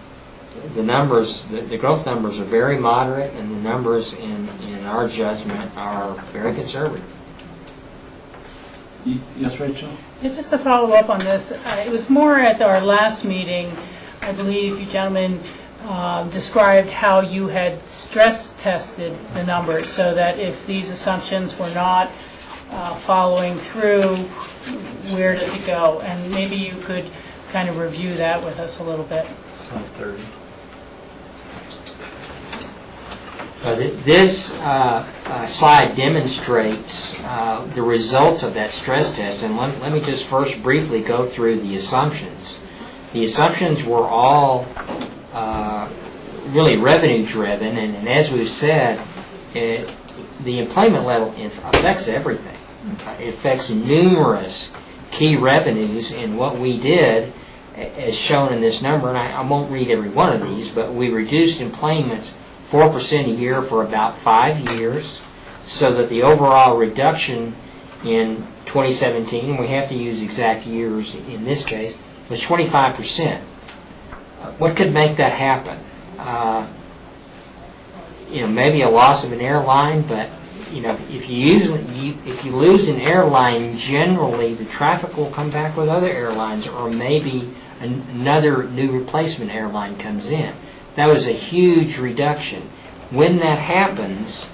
growth numbers are very moderate, and the numbers in our judgment are very conservative. Yes, Rachel? Yeah, just to follow up on this, it was more at our last meeting, I believe you gentlemen described how you had stress tested the numbers so that if these assumptions were not following through, where does it go? And maybe you could kind of review that with us a little bit. Slide 30. This slide demonstrates the results of that stress test, and let me just first briefly go through the assumptions. The assumptions were all really revenue driven, and as we've said, the employment level affects everything. It affects numerous key revenues, and what we did, as shown in this number, and I won't read every one of these, but we reduced employments 4% a year for about 5 years, so that the overall reduction in 2017, and we have to use exact years in this case, was 25%. What could make that happen? Maybe a loss of an airline, but if you lose an airline, generally the traffic will come back with other airlines, or maybe another new replacement airline comes in. That was a huge reduction. When that happens,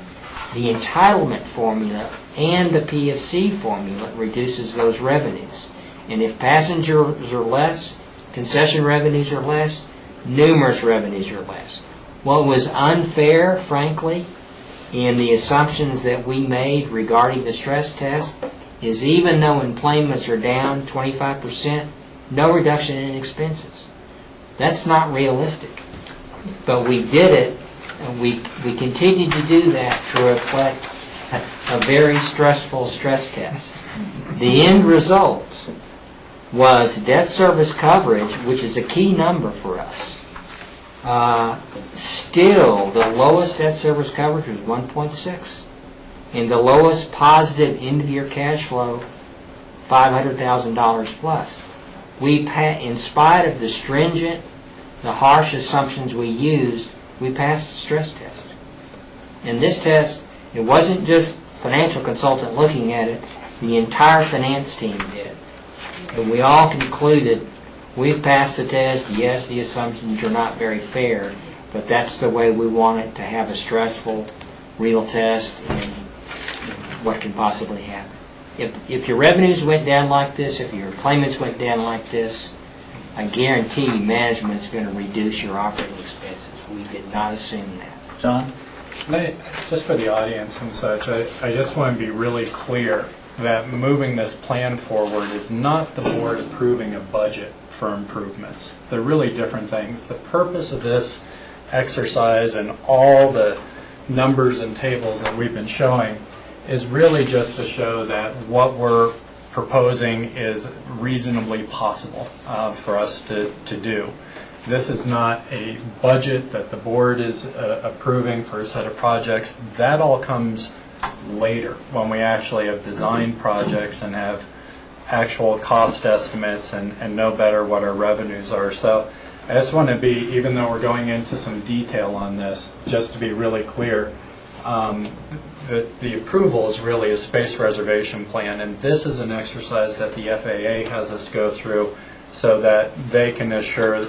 the entitlement formula and the PFC formula reduces those revenues. And if passengers are less, concession revenues are less, numerous revenues are less. What was unfair, frankly, in the assumptions that we made regarding the stress test is even though employments are down 25%, no reduction in expenses. That's not realistic. But we did it, and we continued to do that to reflect a very stressful stress test. The end result was debt service coverage, which is a key number for us. Still, the lowest debt service coverage was 1.6, and the lowest positive end-of-year cash flow, $500,000 plus. In spite of the harsh assumptions we used, we passed the stress test. And this test, it wasn't just financial consultant looking at it, the entire finance team did. And we all concluded, we've passed the test, yes, the assumptions are not very fair, but that's the way we want it to have a stressful, real test, and what can possibly happen. If your revenues went down like this, if your employments went down like this, I guarantee you management's going to reduce your operating expenses. We did not assume that. John? Just for the audience and such, I just want to be really clear that moving this plan forward is not the board approving a budget for improvements. They're really different things. The purpose of this exercise and all the numbers and tables that we've been showing is really just to show that what we're proposing is reasonably possible for us to do. This is not a budget that the board is approving for a set of projects. That all comes later when we actually have designed projects and have actual cost estimates and know better what our revenues are. So I just want to be, even though we're going into some detail on this, just to be really clear, the approval is really a space reservation plan, and this is an exercise that the FAA has us go through so that they can ensure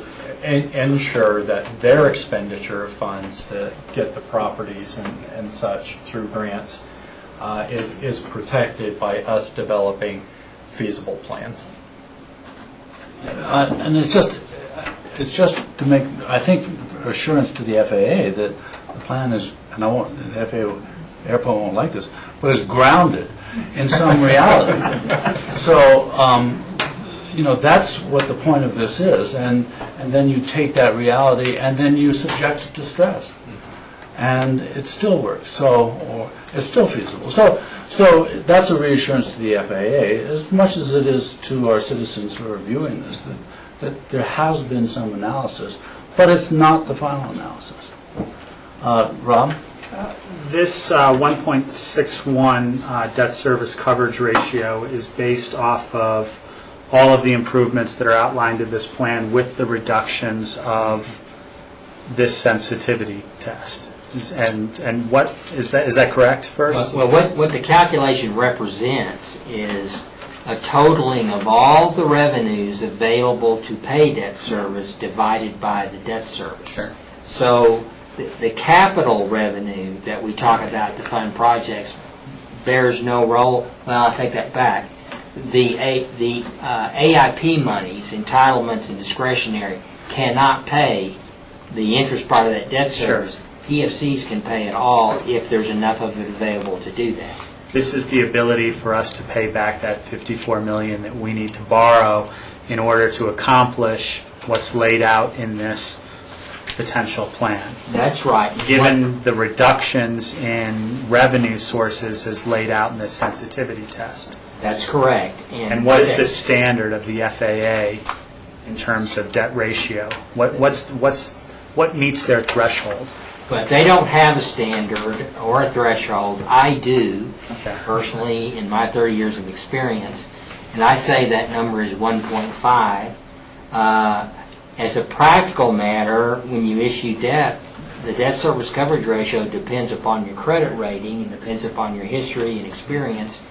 that their expenditure of funds to get the properties and such through grants is protected by us developing feasible plans. And it's just to make, I think, assurance to the FAA that the plan is, and the FAA airport won't like this, but it's grounded in some reality. So, that's what the point of this is, and and then you take that reality and then you subject it to stress. And it still works, or it's still feasible. So that's a reassurance to the FAA, as much as it is to our citizens who are viewing this, that there has been some analysis, but it's not the final analysis. Rob? This 1.61 debt service coverage ratio is based off of all of the improvements that are outlined in this plan with the reductions of this sensitivity test. And what is that correct first? Well, what the calculation represents is a totaling of all the revenues available to pay debt service divided by the debt service. Sure. So the capital revenue that we talk about to fund projects bears no role. Well, I take that back. The AIP monies, entitlements and discretionary, cannot pay the interest part of that debt service. Sure. PFCs can pay it all if there's enough of it available to do that. This is the ability for us to pay back that $54 million that we need to borrow in order to accomplish what's laid out in this potential plan. That's right. Given the reductions in revenue sources as laid out in this sensitivity test. That's correct. And what is the standard of the FAA in terms of debt ratio? What meets their threshold? But they don't have a standard or a threshold. I do, personally, in my 30 years of experience, and I say that number is 1.5. As a practical matter, when you issue debt, the debt service coverage ratio depends upon your credit rating and depends upon your history and experience,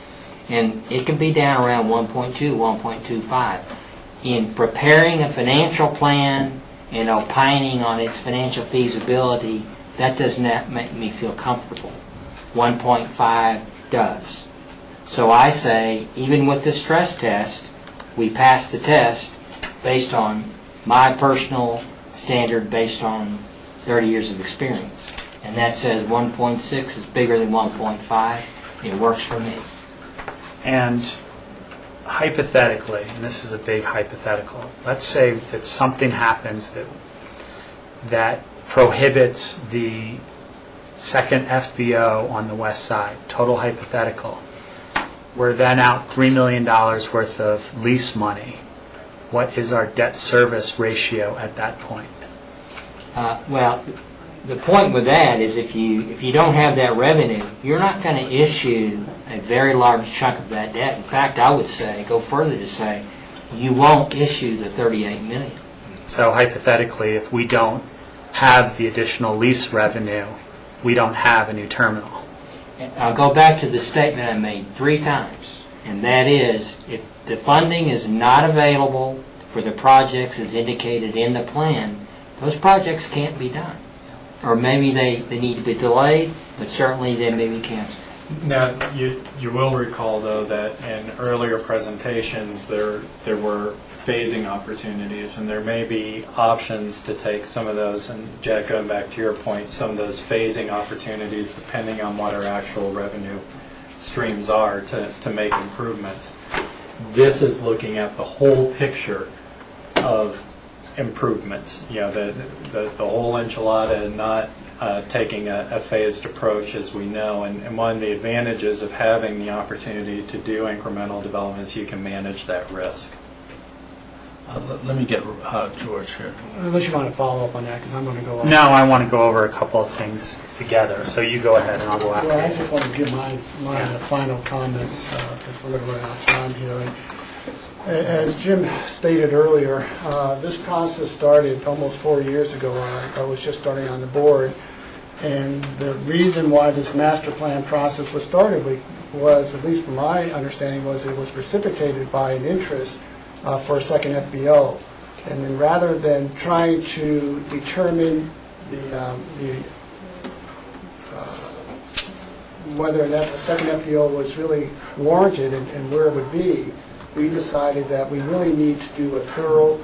and it can be down around 1.2, 1.25. In preparing a financial plan and opining on its financial feasibility, that does not make me feel comfortable. 1.5 does. So I say, even with the stress test, we pass the test based on my personal standard based on 30 years of experience. And that says 1.6 is bigger than 1.5. It works for me. And hypothetically, and this is a big hypothetical, let's say that something happens that prohibits the second FBO on the west side, total hypothetical. We're then out $3 million worth of lease money. What is our debt service ratio at that point? Well, the point with that is if you don't have that revenue, you're not going to issue a very large chunk of that debt. In fact, I would say, go further to say, you won't issue the $38 million. So hypothetically, if we don't have the additional lease revenue, we don't have a new terminal. I'll go back to the statement I made 3 times, and that is, if the funding is not available for the projects as indicated in the plan, those projects can't be done. Or maybe they need to be delayed, but certainly they may be canceled. Now, you will recall, though, that in earlier presentations there were phasing opportunities, and there may be options to take some of those, and Jack, going back to your point, some of those phasing opportunities, depending on what our actual revenue streams are, to make improvements. This is looking at the whole picture of improvements, the whole enchilada, and not taking a phased approach, as we know. And one of the advantages of having the opportunity to do incremental development is you can manage that risk. Let me get George here. Unless you want to follow up on that, because I'm going to go on. No, I want to go over a couple of things together. So you go ahead, and I'll go after Well, you. I just want to give my final comments, because we're going to run out of time here. And as Jim stated earlier, this process started almost 4 years ago. I was just starting on the board. And the reason why this master plan process was started was, at least from my understanding, was it was precipitated by an interest for a second FBO. And then rather than trying to determine whether that second FBO was really warranted and where it would be, we decided that we really need to do a thorough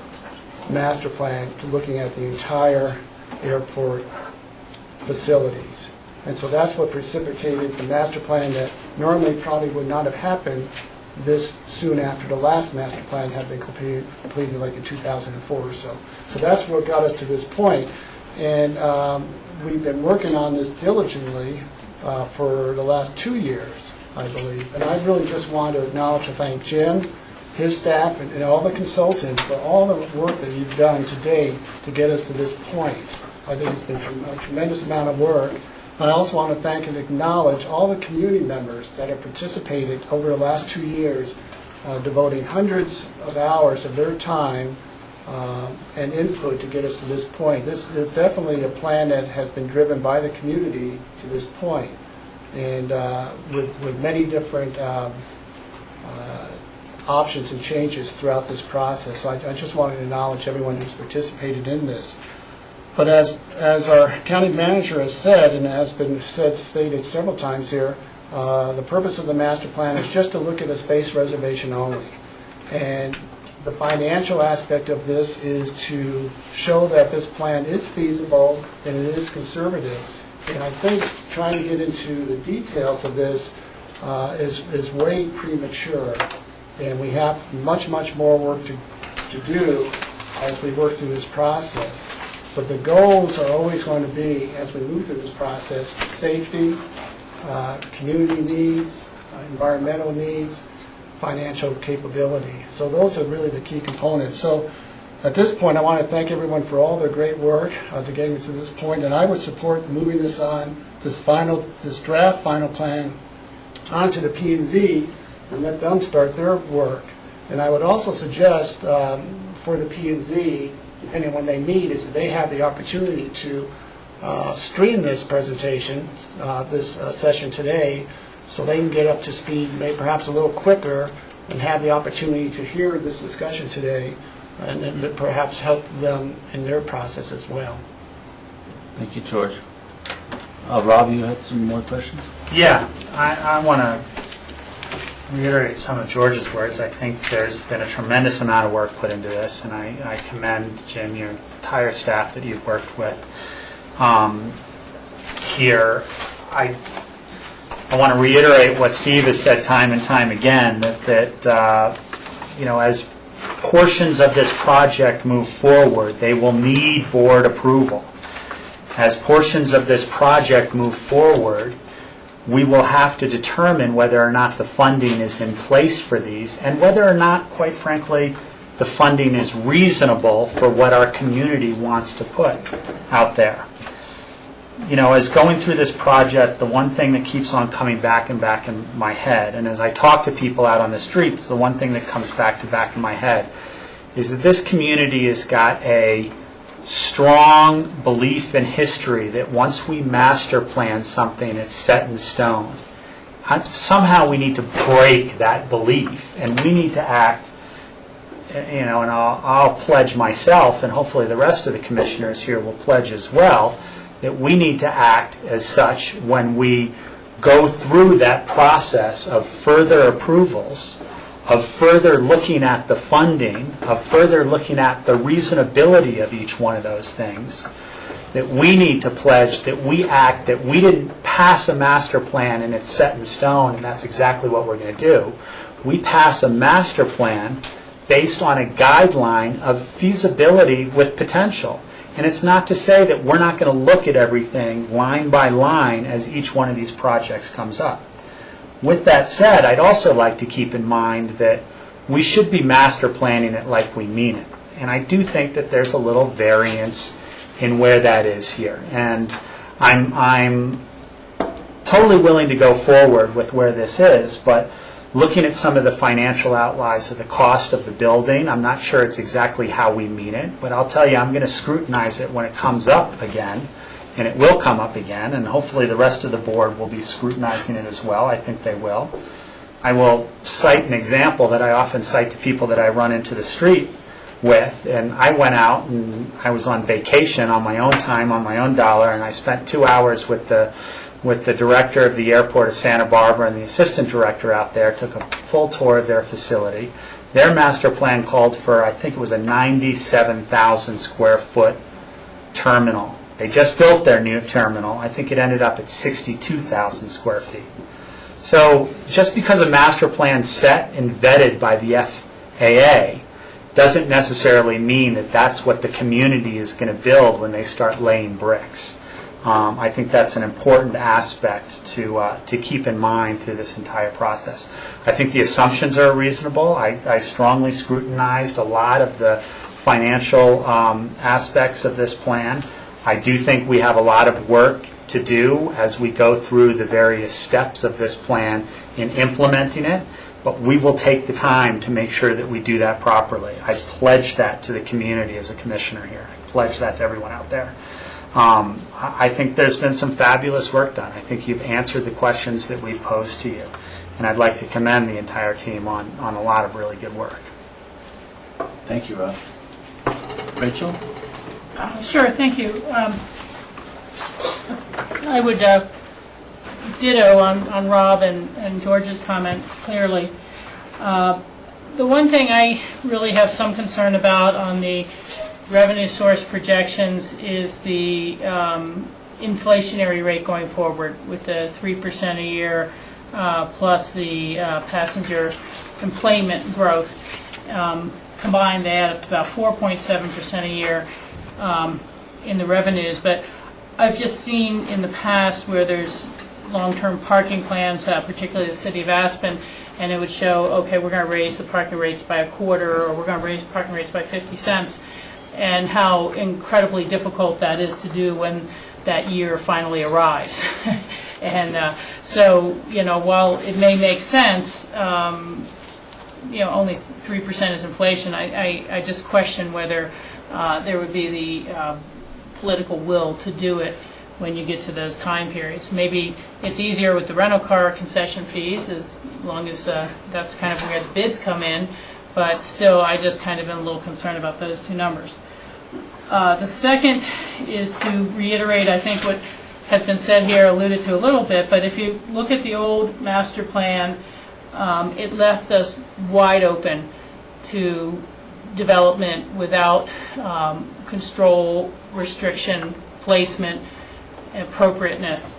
master plan to looking at the entire airport facilities. And so that's what precipitated the master plan that normally probably would not have happened this soon after the last master plan had been completed like in 2004 or so. So that's what got us to this point. And we've been working on this diligently for the last 2 years, I believe. And I really just want to acknowledge and thank Jim, his staff, and all the consultants for all the work that you've done to date to get us to this point. I think it's been a tremendous amount of work. I also want to thank and acknowledge all the community members that have participated over the last 2 years, devoting hundreds of hours of their time and input to get us to this point. This is definitely a plan that has been driven by the community to this point, and with many different options and changes throughout this process. So I just wanted to acknowledge everyone who's participated in this. But as our county manager has said, and has been stated several times here, the purpose of the master plan is just to look at a space reservation only. And the financial aspect of this is to show that this plan is feasible and it is conservative. And I think trying to get into the details of this is way premature. And we have much, much more work to do as we work through this process. But the goals are always going to be, as we move through this process, safety, community needs, environmental needs, financial capability. So those are really the key components. So at this point, I want to thank everyone for all their great work to getting us to this point, and I would support moving this on, this draft final plan, onto the P&Z and let them start their work. And I would also suggest for the P&Z, depending on when they meet, is that they have the opportunity to stream this presentation, this session today, so they can get up to speed maybe perhaps a little quicker and have the opportunity to hear this discussion today and then perhaps help them in their process as well. Thank you, George. Rob, you had some more questions? Yeah, I want to reiterate some of George's words. I think there's been a tremendous amount of work put into this, and I commend Jim, your entire staff that you've worked with here. I want to reiterate what Steve has said time and time again, that as portions of this project move forward, they will need board approval. As portions of this project move forward, we will have to determine whether or not the funding is in place for these, and whether or not, quite frankly, the funding is reasonable for what our community wants to put out there. As going through this project, the one thing that keeps on coming back and back in my head, and as I talk to people out on the streets, the one thing that comes back in my head is that this community has got a strong belief in history that once we master plan something, it's set in stone. Somehow we need to break that belief, and we need to act, and I'll pledge myself, and hopefully the rest of the commissioners here will pledge as well, that we need to act as such when we go through that process of further approvals, of further looking at the funding, of further looking at the reasonability of each one of those things, that we need to pledge that we act, that we didn't pass a master plan and it's set in stone and that's exactly what we're going to do. We pass a master plan based on a guideline of feasibility with potential. And it's not to say that we're not going to look at everything line by line as each one of these projects comes up. With that said, I'd also like to keep in mind that we should be master planning it like we mean it. And I do think that there's a little variance in where that is here. And I'm totally willing to go forward with where this is, but looking at some of the financial outlays of the cost of the building, I'm not sure it's exactly how we mean it, but I'll tell you, I'm going to scrutinize it when it comes up again, and it will come up again, and hopefully the rest of the board will be scrutinizing it as well. I think they will. I will cite an example that I often cite to people that I run into the street with, and I went out and I was on vacation on my own time, on my own dollar, and I spent 2 hours with the director of the airport of Santa Barbara and the assistant director out there, took a full tour of their facility. Their master plan called for, I think it was a 97,000 square foot terminal. They just built their new terminal. I think it ended up at 62,000 square feet. So just because a master plan's set and vetted by the FAA doesn't necessarily mean that that's what the community is going to build when they start laying bricks. I think that's an important aspect to keep in mind through this entire process. I think the assumptions are reasonable. I strongly scrutinized a lot of the financial aspects of this plan. I do think we have a lot of work to do as we go through the various steps of this plan in implementing it, but we will take the time to make sure that we do that properly. I pledge that to the community as a commissioner here. I pledge that to everyone out there. I think there's been some fabulous work done. I think you've answered the questions that we've posed to you, and I'd like to commend the entire team on a lot of really good work. Thank you, Rob. Rachel? Sure, thank you. I would ditto on Rob and George's comments clearly. The one thing I really have some concern about on the revenue source projections is the inflationary rate going forward with the 3% a year plus the passenger employment growth. Combined, they add up to about 4.7% a year in the revenues. But I've just seen in the past where there's long-term parking plans, particularly the city of Aspen, and it would show, okay, we're going to raise the parking rates by a quarter, or we're going to raise the parking rates by 50 cents, and how incredibly difficult that is to do when that year finally arrives. And so, while it may make sense, only 3% is inflation, I just question whether there would be the political will to do it when you get to those time periods. Maybe it's easier with the rental car concession fees, as long as that's kind of where the bids come in, but still, I just kind of am a little concerned about those two numbers. The second is to reiterate, I think, what has been said here, alluded to a little bit, but if you look at the old master plan, it left us wide open to development without control, restriction, placement, appropriateness.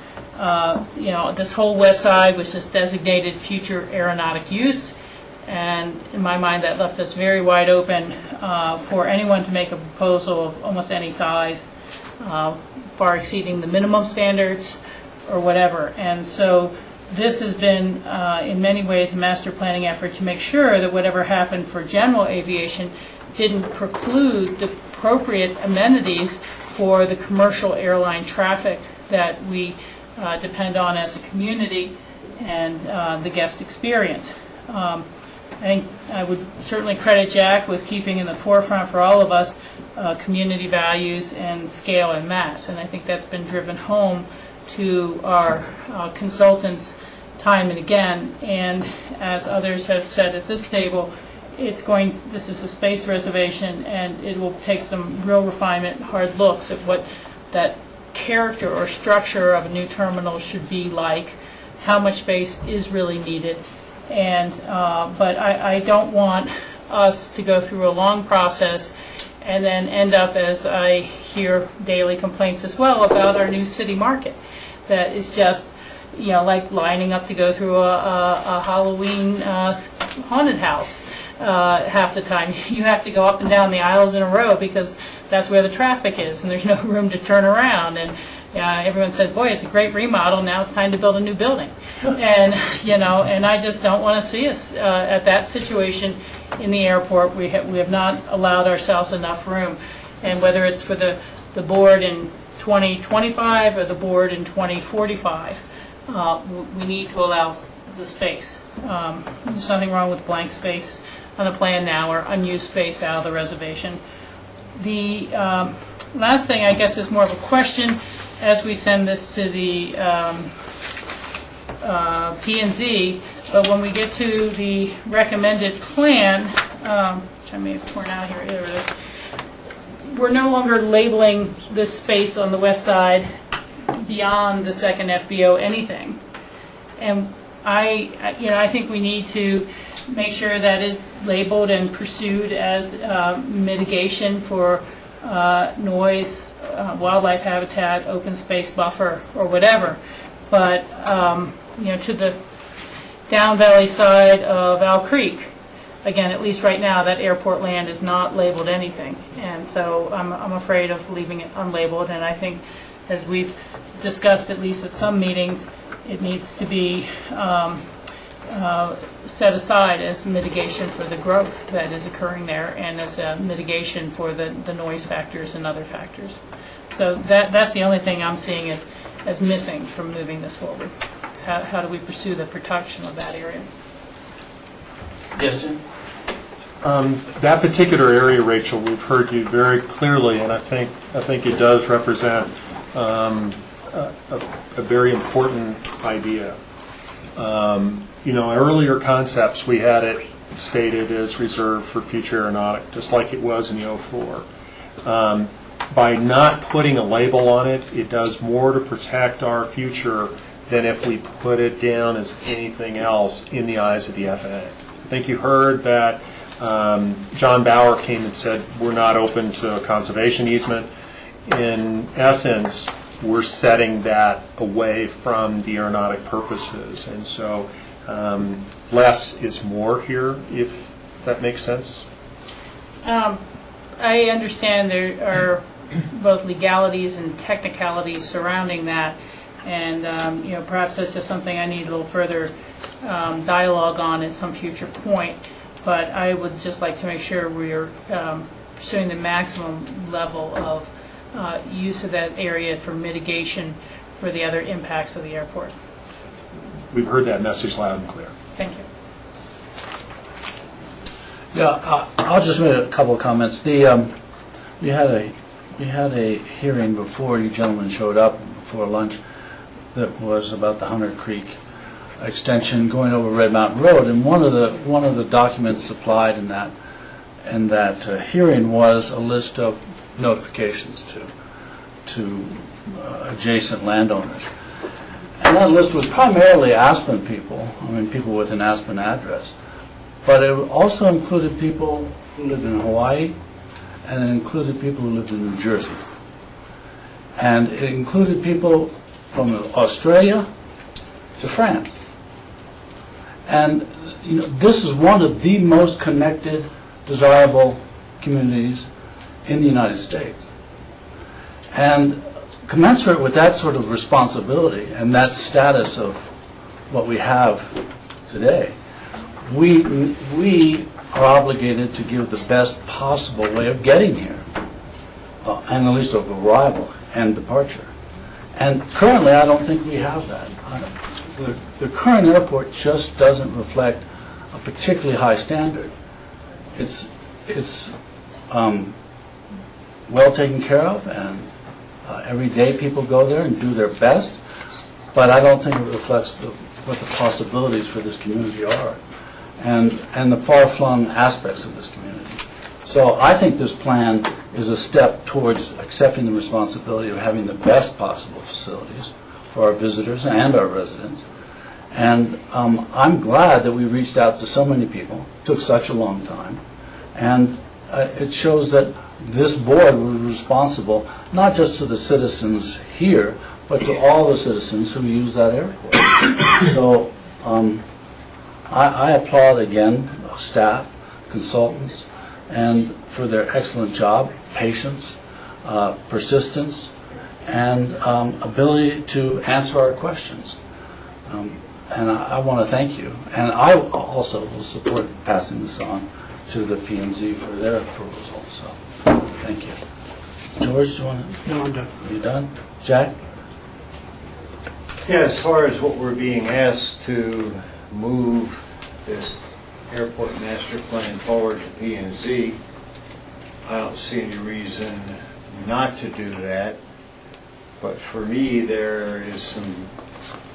This whole west side was just designated future aeronautic use, and in my mind that left us very wide open for anyone to make a proposal of almost any size, far exceeding the minimum standards or whatever. And so this has been, in many ways, a master planning effort to make sure that whatever happened for general aviation didn't preclude the appropriate amenities for the commercial airline traffic that we depend on as a community and the guest experience. I think I would certainly credit Jack with keeping in the forefront for all of us community values and scale and mass, and I think that's been driven home to our consultants time and again. And as others have said at this table, this is a space reservation, and it will take some real refinement, hard looks at what that character or structure of a new terminal should be like, how much space is really needed. And but I don't want us to go through a long process and then end up, as I hear daily complaints as well, about our new city market that is just like lining up to go through a Halloween haunted house. Half the time you have to go up and down the aisles in a row because that's where the traffic is, and there's no room to turn around. And everyone said, boy, it's a great remodel, now it's time to build a new building. And and I just don't want to see us at that situation in the airport. We have not allowed ourselves enough room. And whether it's for the board in 2025 or the board in 2045, we need to allow the space. There's nothing wrong with blank space on the plan now, or unused space out of the reservation. The last thing, I guess, is more of a question as we send this to the P&Z, but when we get to the recommended plan, which I may have torn out here, there it is, we're no longer labeling this space on the west side beyond the second FBO anything. And I think we need to make sure that is labeled and pursued as mitigation for noise, wildlife habitat, open space buffer, or whatever. But to the down valley side of Owl Creek. Again, at least right now, that airport land is not labeled anything, and so I'm afraid of leaving it unlabeled, and I think, as we've discussed at least at some meetings, it needs to be set aside as mitigation for the growth that is occurring there and as a mitigation for the noise factors and other factors. So that's the only thing I'm seeing as missing from moving this forward. How do we pursue the protection of that area? Yes, Jim? That particular area, Rachel, we've heard you very clearly, and I think it does represent a very important idea. Earlier concepts, we had it stated as reserved for future aeronautic, just like it was in the 04. By not putting a label on it, it does more to protect our future than if we put it down as anything else in the eyes of the FAA. I think you heard that John Bauer came and said we're not open to a conservation easement. In essence, we're setting that away from the aeronautic purposes, and so less is more here, if that makes sense. I understand there are both legalities and technicalities surrounding that, and perhaps that's just something I need a little further dialogue on at some future point. But I would just like to make sure we're pursuing the maximum level of use of that area for mitigation for the other impacts of the airport. We've heard that message loud and clear. Thank you. Yeah, I'll just make a couple of comments. We had a hearing before you gentlemen showed up, before lunch, that was about the Hunter Creek extension going over Red Mountain Road, and one of the documents supplied in that hearing was a list of notifications to adjacent landowners. And that list was primarily Aspen people, people with an Aspen address. But it also included people who lived in Hawaii, and it included people who lived in New Jersey. And it included people from Australia to France. And this is one of the most connected, desirable communities in the United States. And commensurate with that sort of responsibility and that status of what we have today, we are obligated to give the best possible way of getting here, and at least of arrival and departure. And currently, I don't think we have that. The current airport just doesn't reflect a particularly high standard. It's well taken care of, and every day people go there and do their best, but I don't think it reflects what the possibilities for this community are, and the far-flung aspects of this community. So I think this plan is a step towards accepting the responsibility of having the best possible facilities for our visitors and our residents. And I'm glad that we reached out to so many people. It took such a long time. And it shows that this board was responsible not just to the citizens here, but to all the citizens who use that airport. So I applaud again staff, consultants, and for their excellent job, patience, persistence, and ability to answer our questions. And I want to thank you. And I also will support passing this on to the P&Z for their approval. So, thank you. George, do you want to? No, I'm done. Are you done? Jack? Yeah, as far as what we're being asked to move this airport master plan forward to P&Z, I don't see any reason not to do that. But for me, there is some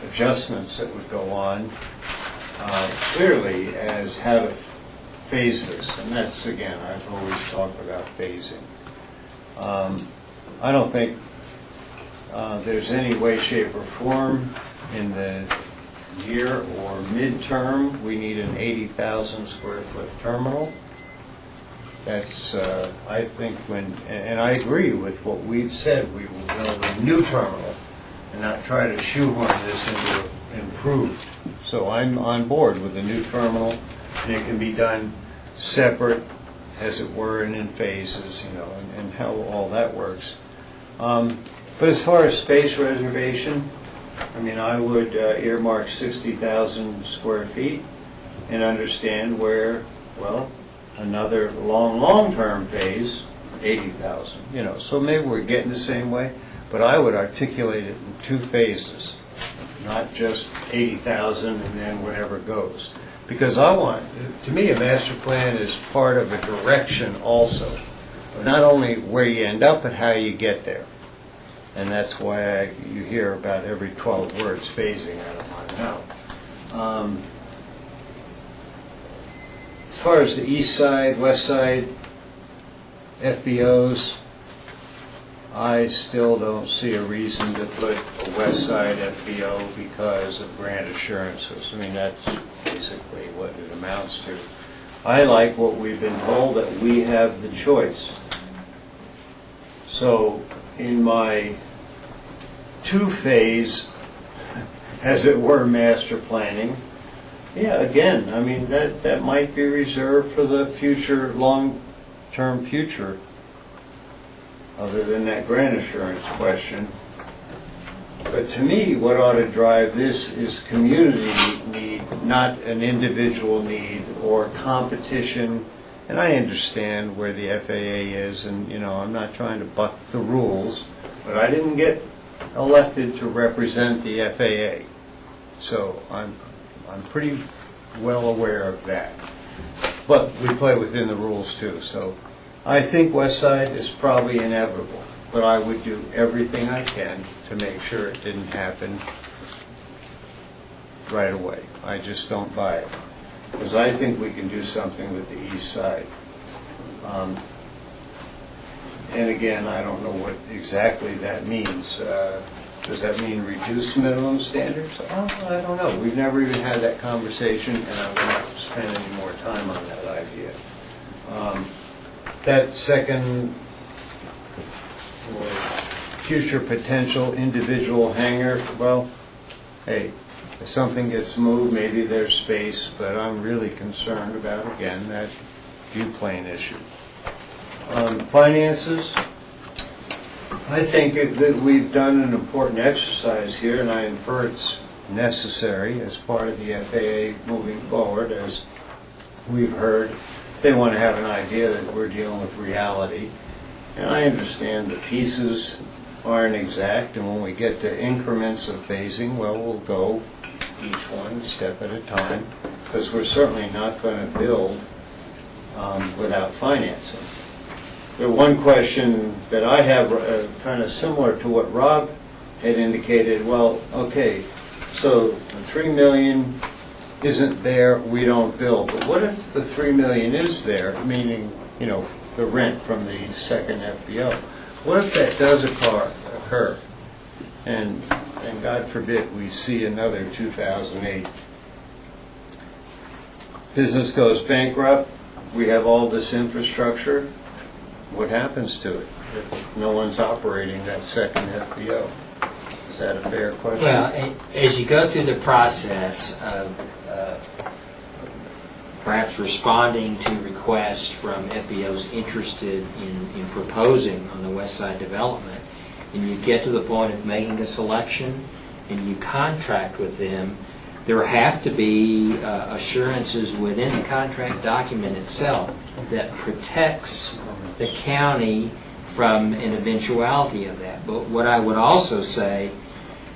adjustments that would go on clearly as how to phase this. And that's, again, I've always talked about phasing. I don't think there's any way, shape, or form in the year or midterm we need an 80,000 square foot terminal. That's, I think, and I agree with what we've said, we will build a new terminal and not try to shoehorn this into improved. So I'm on board with the new terminal, and it can be done separate, as it were, and in phases, you know, and how all that works. But as far as space reservation, I mean, I would earmark 60,000 square feet and understand where, well, another long-term phase, 80,000, you know. So maybe we're getting the same way, but I would articulate it in two phases, not just 80,000 and then whatever goes. Because I want, to me, a master plan is part of a direction also, not only where you end up, but how you get there. And that's why you hear about every 12 words phasing. I don't want to know. As far as the east side, west side, FBOs, I still don't see a reason to put a west side FBO because of grant assurances. I mean, that's basically what it amounts to. I like what we've been told, that we have the choice. So in my two-phase, as it were, master planning, yeah, again, I mean, that might be reserved for the future, long-term future, other than that grant assurance question. But to me, what ought to drive this is community need, not an individual need or competition. And I understand where the FAA is, and you know, I'm not trying to buck the rules, but I didn't get elected to represent the FAA, so I'm pretty well aware of that. But we play within the rules too, so I think West Side is probably inevitable, but I would do everything I can to make sure it didn't happen right away. I just don't buy it, because I think we can do something with the east side. And again, I don't know what exactly that means. Does that mean reduce minimum standards? Oh, I don't know. We've never even had that conversation, and I won't spend any more time on that idea. That second or future potential individual hangar, well, hey, if something gets moved, maybe there's space, but I'm really concerned about, again, that viewplane issue. Finances, I think that we've done an important exercise here, and I infer it's necessary as part of the FAA moving forward. As we've heard, they want to have an idea that we're dealing with reality. And I understand the pieces aren't exact, and when we get to increments of phasing, well, we'll go each one step at a time, because we're certainly not going to build without financing. The one question that I have, kind of similar to what Rob had indicated, well, okay, so the $3 million isn't there, we don't build. But what if the $3 million is there, meaning, you know, the rent from the second FBO? What if that does occur? And God forbid we see another 2008. Business goes bankrupt, we have all this infrastructure. What happens to it if no one's operating that second FBO? Is that a fair question? Well, as you go through the process of perhaps responding to requests from FBOs interested in proposing on the West Side development, and you get to the point of making a selection and you contract with them, there have to be assurances within the contract document itself that protects the county from an eventuality of that. But what I would also say,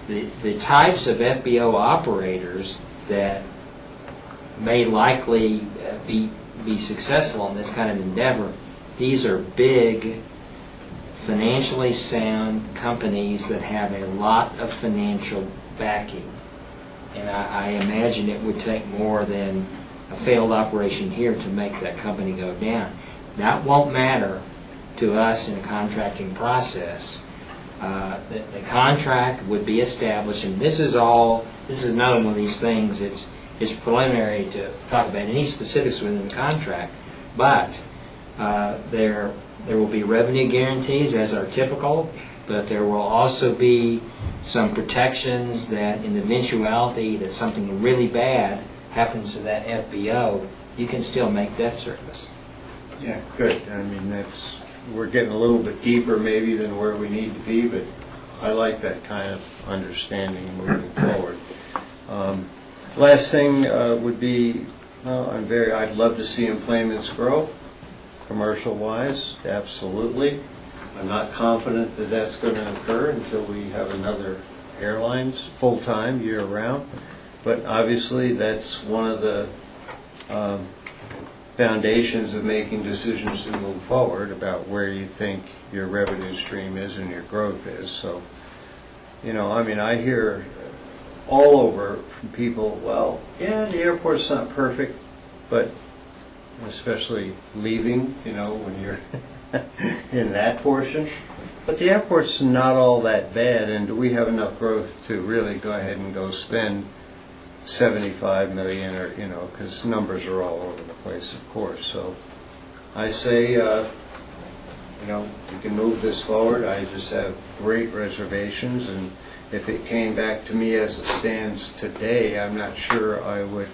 the types of FBO operators that may likely be successful in this kind of endeavor, these are big, financially sound companies that have a lot of financial backing. And I imagine it would take more than a failed operation here to make that company go down. That won't matter to us in a contracting process. The contract would be established, and this is another one of these things. It's preliminary to talk about any specifics within the contract, but there will be revenue guarantees, as are typical, but there will also be some protections that in the eventuality that something really bad happens to that FBO, you can still make debt service. Yeah, good. I mean, we're getting a little bit deeper maybe than where we need to be, but I like that kind of understanding moving forward. Last thing would be, I'd love to see employments grow, commercial-wise, absolutely. I'm not confident that that's going to occur until we have another airlines full-time, year-round. But obviously, that's one of the foundations of making decisions to move forward about where you think your revenue stream is and your growth is. So, I hear all over from people, well, yeah, the airport's not perfect, but especially leaving, when you're in that portion. But the airport's not all that bad, and do we have enough growth to really go ahead and go spend 75 million or, because numbers are all over the place, of course. So I say, we can move this forward. I just have great reservations, and if it came back to me as it stands today, I'm not sure I would,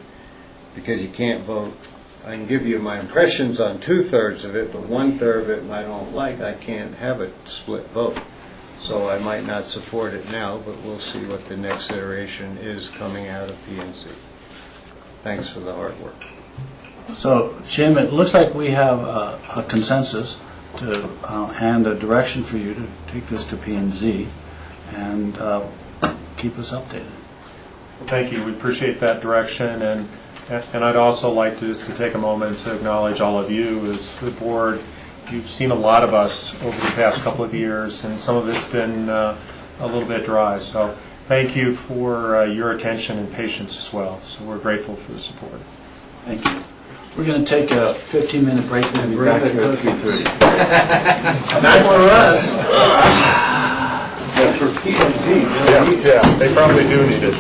because you can't vote. I can give you my impressions on 2/3 of it, but 1/3 of it I don't like. I can't have a split vote. So I might not support it now, but we'll see what the next iteration is coming out of P&Z. Thanks for the hard work. So, Jim, it looks like we have a consensus to hand a direction for you to take this to P&Z and keep us updated. Thank you. We appreciate that direction, and I'd also like to take a moment to acknowledge all of you as the board. You've seen a lot of us over the past couple of years, and some of it's been a little bit dry. So thank you for your attention and patience as well. So we're grateful for the support. Thank you. We're going to take a 15-minute break and be back here at 3:30. Not for us. But for P&Z. Yeah, they probably do need it.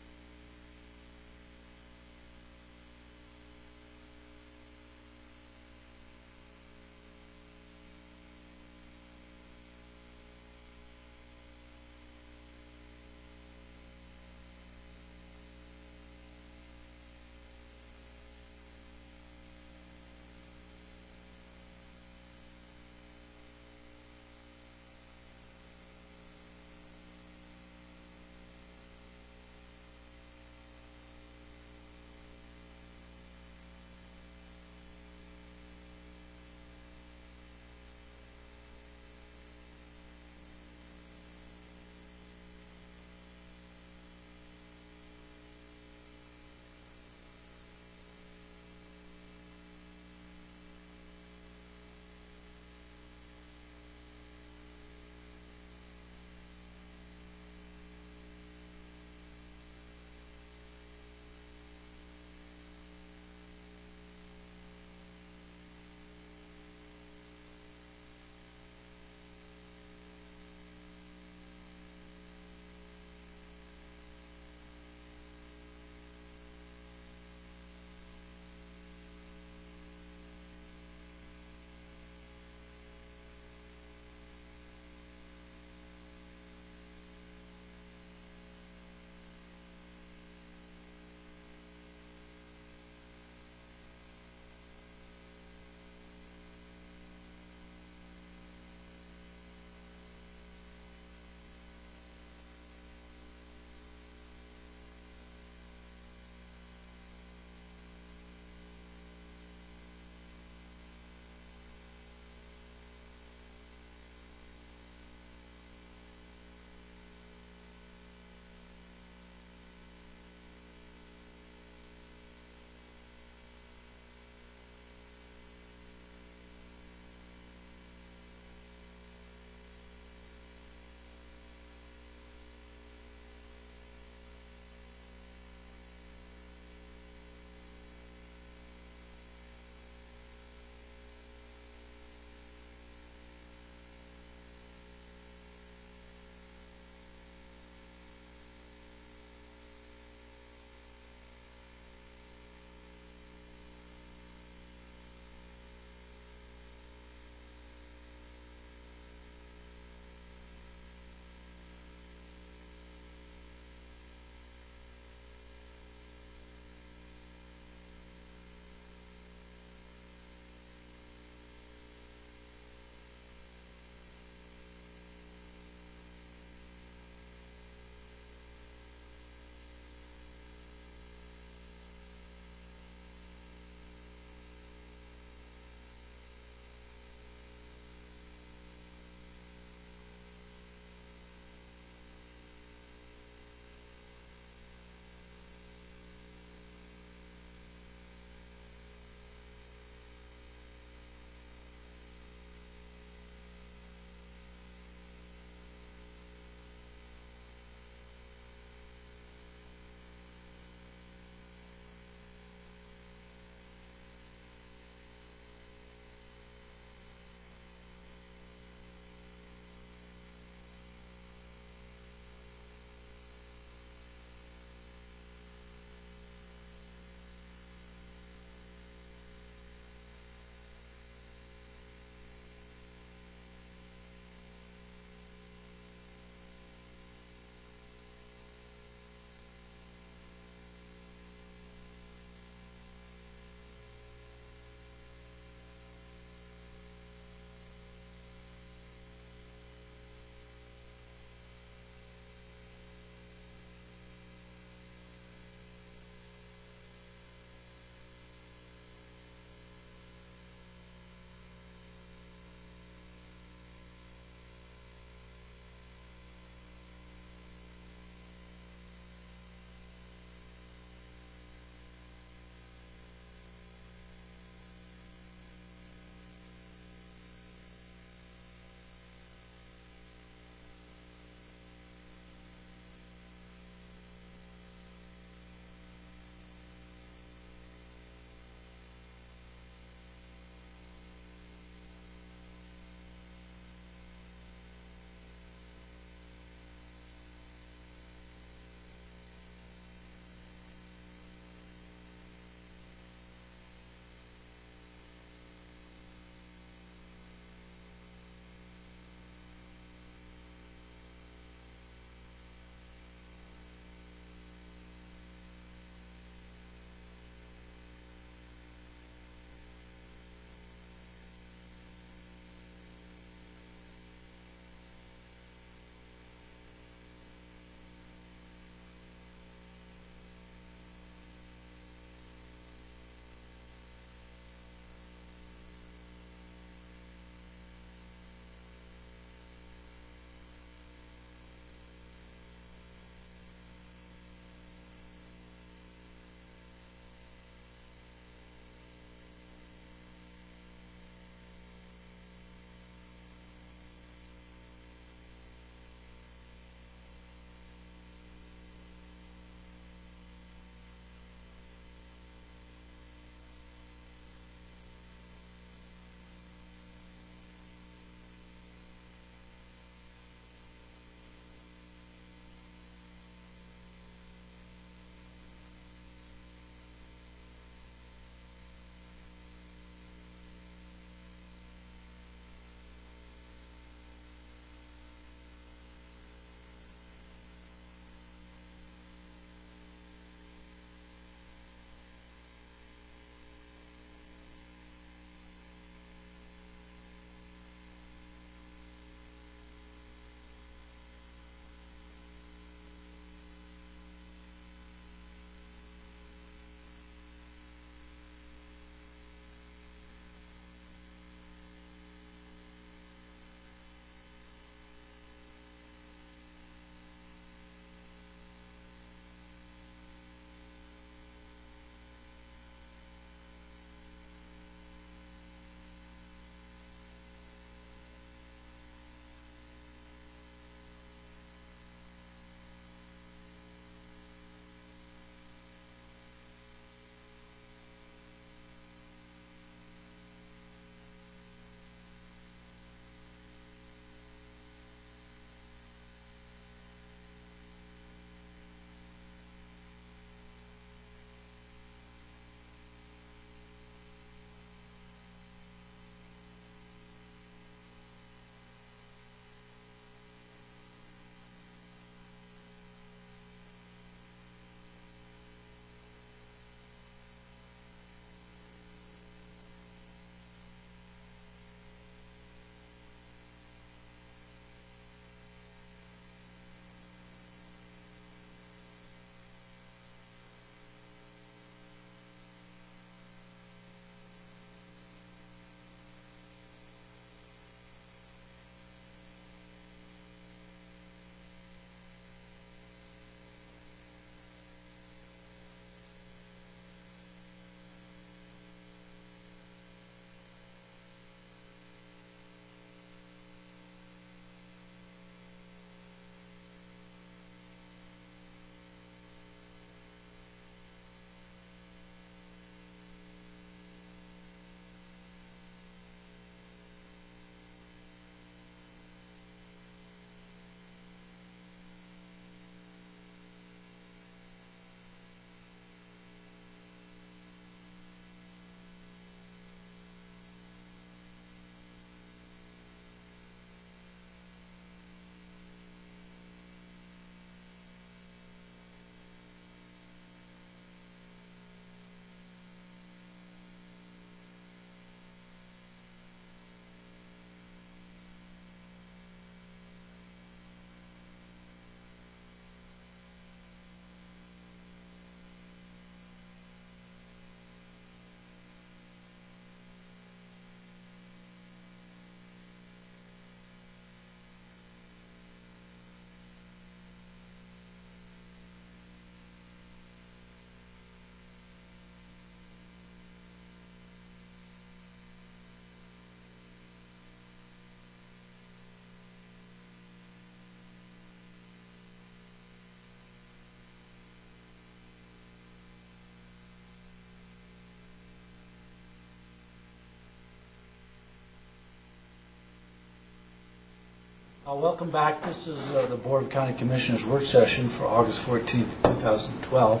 Welcome back. This is the Board of County Commissioners work session for August 14th, 2012.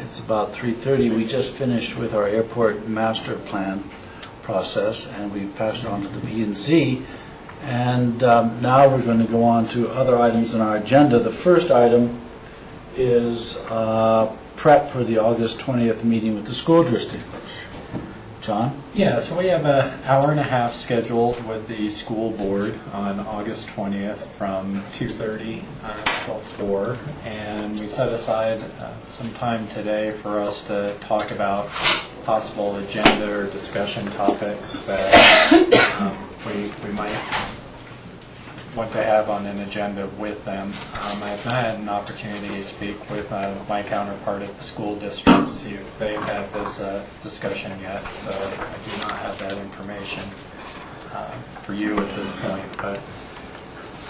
It's about 3:30. We just finished with our airport master plan process, and we've passed it on to the P&Z. And now we're going to go on to other items on our agenda. The first item is prep for the August 20th meeting with the school district. John? Yeah, so we have an hour and a half scheduled with the school board on August 20th from 2:30 till 4. And we set aside some time today for us to talk about possible agenda or discussion topics that we might want to have on an agenda with them. I have not had an opportunity to speak with my counterpart at the school district to see if they've had this discussion yet, so I do not have that information for you at this point, but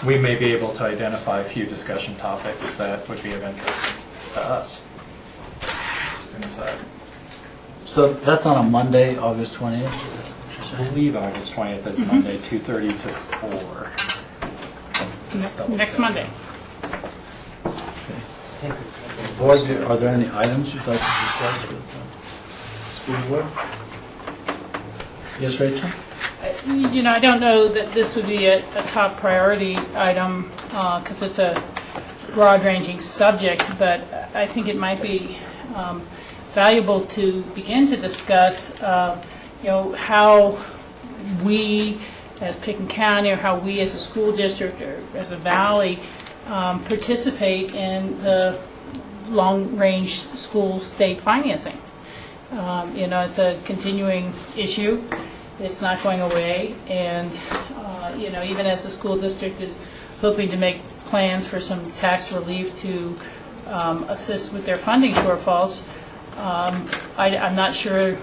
we may be able to identify a few discussion topics that would be of interest to us. Inside. So that's on a Monday, August 20th? I believe August 20th is Monday, 2:30 to 4. Next Monday. Board, are there any items you'd like to discuss with the school board? Yes, Rachel? I don't know that this would be a top priority item because it's a broad-ranging subject, but I think it might be valuable to begin to discuss, how we as Pickens County or how we as a school district or as a valley participate in the long-range school state financing. It's a continuing issue. It's not going away. And, even as the school district is hoping to make plans for some tax relief to assist with their funding shortfalls, I'm not sure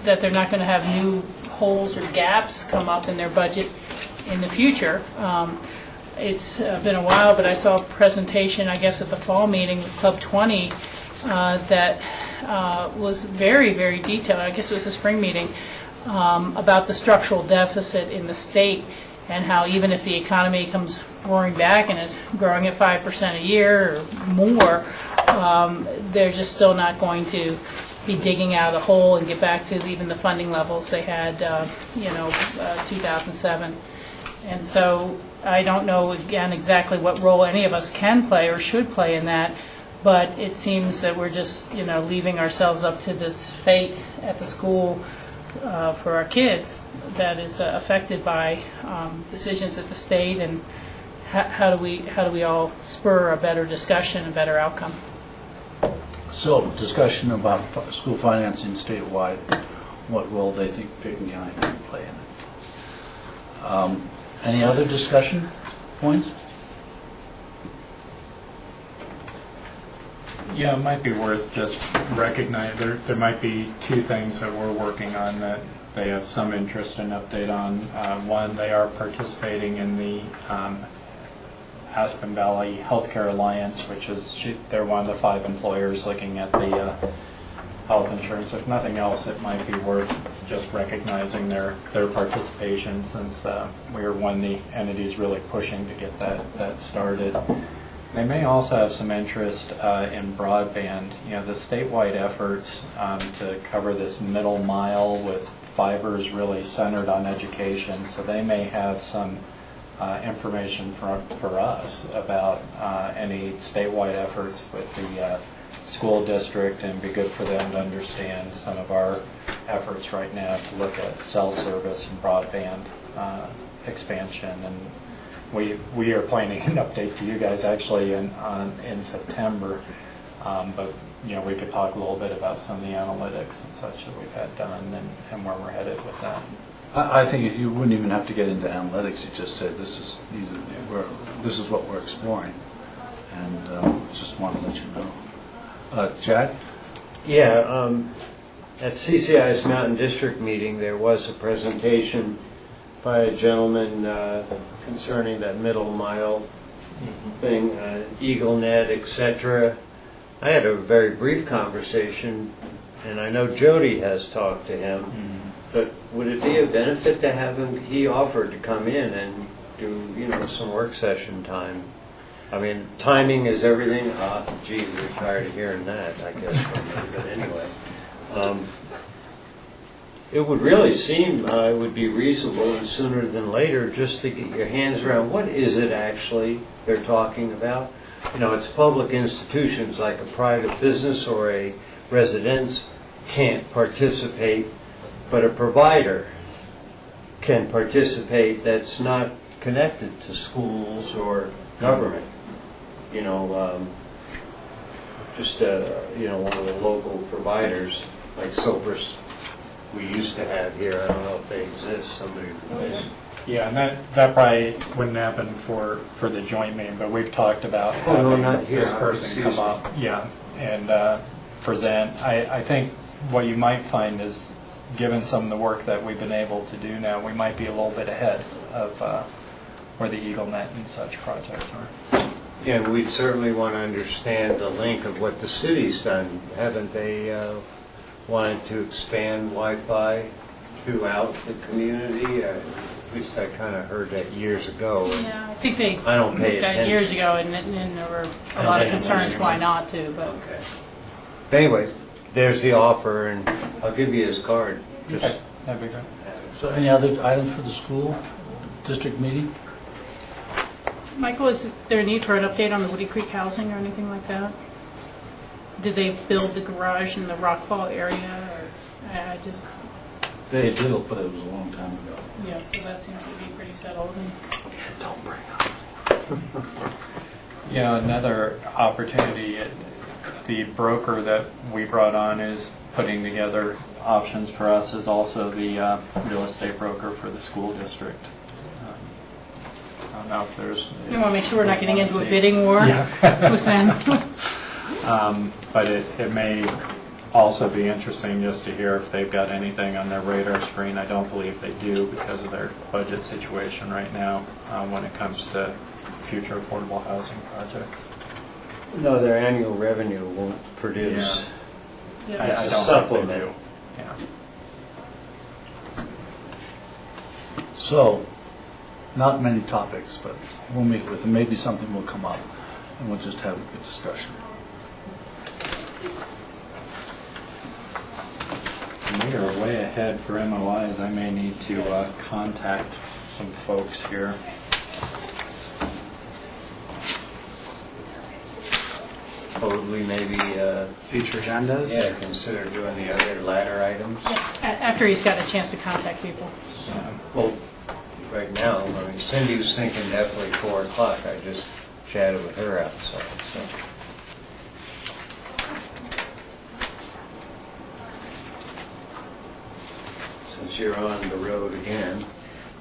that they're not going to have new holes or gaps come up in their budget in the future. It's been a while, but I saw a presentation, I guess, at the fall meeting with Club 20 that was very, very detailed. I guess it was a spring meeting about the structural deficit in the state and how even if the economy comes roaring back and is growing at 5% a year or more, they're just still not going to be digging out of the hole and get back to even the funding levels they had, 2007. And so I don't know, again, exactly what role any of us can play or should play in that, but it seems that we're just, leaving ourselves up to this fate at the school for our kids that is affected by decisions at the state, and how do we all spur a better discussion, a better outcome? So, discussion about school financing statewide, what role they think Pickens County can play in it. Any other discussion points? Yeah, it might be worth just recognizing there might be two things that we're working on that they have some interest and update on. One, they are participating in the Aspen Valley Healthcare Alliance, which is they're one of the 5 employers looking at the health insurance. If nothing else, it might be worth just recognizing their participation, since we are one of the entities really pushing to get that started. They may also have some interest in broadband. The statewide efforts to cover this middle mile with fiber is really centered on education, so they may have some information for us about any statewide efforts with the school district, and be good for them to understand some of our efforts right now to look at cell service and broadband expansion. And we are planning an update to you guys actually in September, but we could talk a little bit about some of the analytics and such that we've had done and where we're headed with that. I think you wouldn't even have to get into analytics. You just said this is what we're exploring, and just want to let you know. Chad? Yeah, at CCI's Mountain District meeting, there was a presentation by a gentleman concerning that middle mile thing, EagleNet, etc. I had a very brief conversation, and I know Jody has talked to him. But would it be a benefit to have him? He offered to come in and do, some work session time. I mean, timing is everything. Gee, we're tired of hearing that, I guess, from me, but anyway. It would really seem it would be reasonable and sooner than later just to get your hands around what is it actually they're talking about. It's public institutions like a private business or a residence can't participate, but a provider can participate that's not connected to schools or government. Just one of the local providers like Soper's we used to have here. I don't know if they exist. Somebody. Yeah, and that probably wouldn't happen for the joint meeting, but we've talked about having not here. this person come up, and present. I think what you might find is, given some of the work that we've been able to do now, we might be a little bit ahead of where the Eagle Net and such projects are. Yeah, and we'd certainly want to understand the link of what the city's done. Haven't they wanted to expand Wi-Fi throughout the community? At least I kind of heard that years ago. Yeah, I think they I don't pay looked at attention. years ago, and there were a lot of concerns why not to. But Okay. Anyway, there's the offer, and I'll give you his card. Just That'd be great. So any other items for the school district meeting? Michael, is there a need for an update on the Woody Creek housing or anything like that? Did they build the garage in the Rockfall area, or I just? They did, but it was a long time ago. Yeah, so that seems to be pretty settled. And Don't bring up. Yeah, another opportunity, the broker that we brought on is putting together options for us, is also the real estate broker for the school district. I don't know if there's... we want to make sure we're not getting into a bidding war with them. But it may also be interesting just to hear if they've got anything on their radar screen. I don't believe they do because of their budget situation right now when it comes to future affordable housing projects. No, their annual revenue won't produce I a don't supplement. think they do. Yeah. So, not many topics, but we'll meet with them. Maybe something will come up, and we'll just have a good discussion. We are way ahead for MOIs. I may need to contact some folks here. Probably maybe Future agendas? consider doing the other ladder items. After he's got a chance to contact people. Well, right now, I mean, Cindy was thinking definitely 4 o'clock. I just chatted with her outside. So. Since you're on the road again.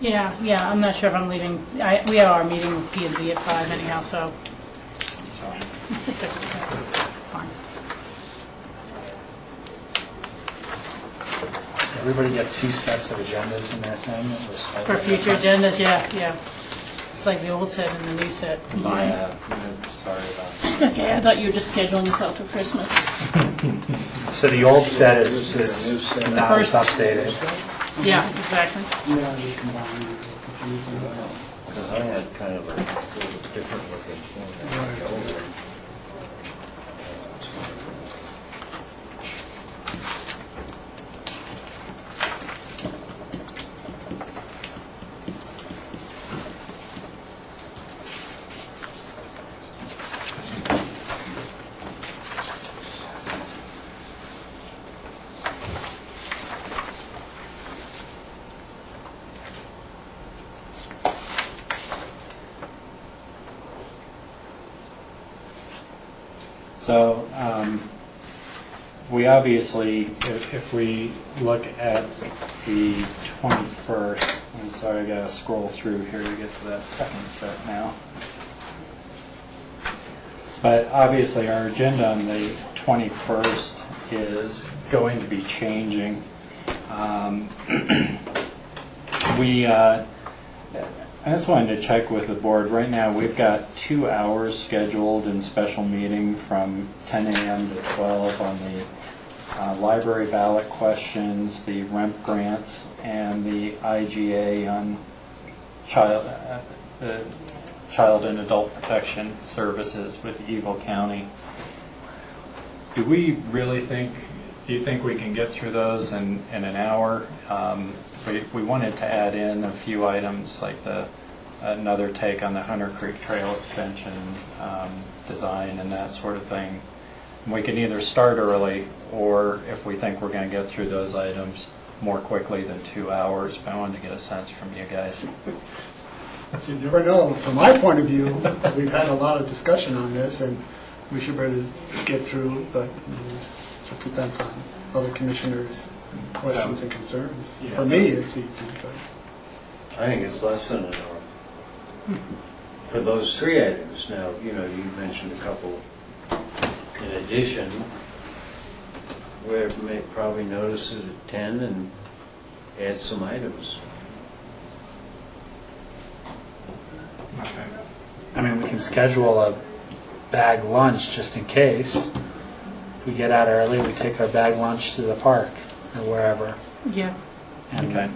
Yeah, I'm not sure if I'm leaving. We have our meeting with P&Z at 5 anyhow, so. It's okay. Fine. Everybody get 2 sets of agendas in that thing? For future agendas, yeah. It's like the old set and the new set combined. Yeah, sorry about that. It's okay, I thought you were just scheduling this out till Christmas. So the old set is now first- it's updated. Yeah, exactly. Because I had kind of a little different looking one. So we obviously, if we look at the 21st, I'm sorry, I got to scroll through here to get to that second set now. But obviously our agenda on the 21st is going to be changing. I just wanted to check with the board. Right now, we've got 2 hours scheduled in special meeting from 10 a.m. to 12 on the library ballot questions, the REMP grants, and the IGA on the Child and Adult Protection Services with Eagle County. Do we really think, do you think we can get through those in an hour? We wanted to add in a few items like another take on the Hunter Creek Trail extension design and that sort of thing. We can either start early, or if we think we're going to get through those items more quickly than 2 hours. But I wanted to get a sense from you guys. You never know. From my point of view, we've had a lot of discussion on this, and we should be able to get through, but it depends on other commissioners' questions and concerns. Yeah. For me, it's easy, but... I think it's less than an hour. For those 3 items. Now, you mentioned a couple in addition. We may probably notice it at 10 and add some items. Okay. I mean, we can schedule a bag lunch just in case. If we get out early, we take our bag lunch to the park or wherever. Yeah. And, Okay.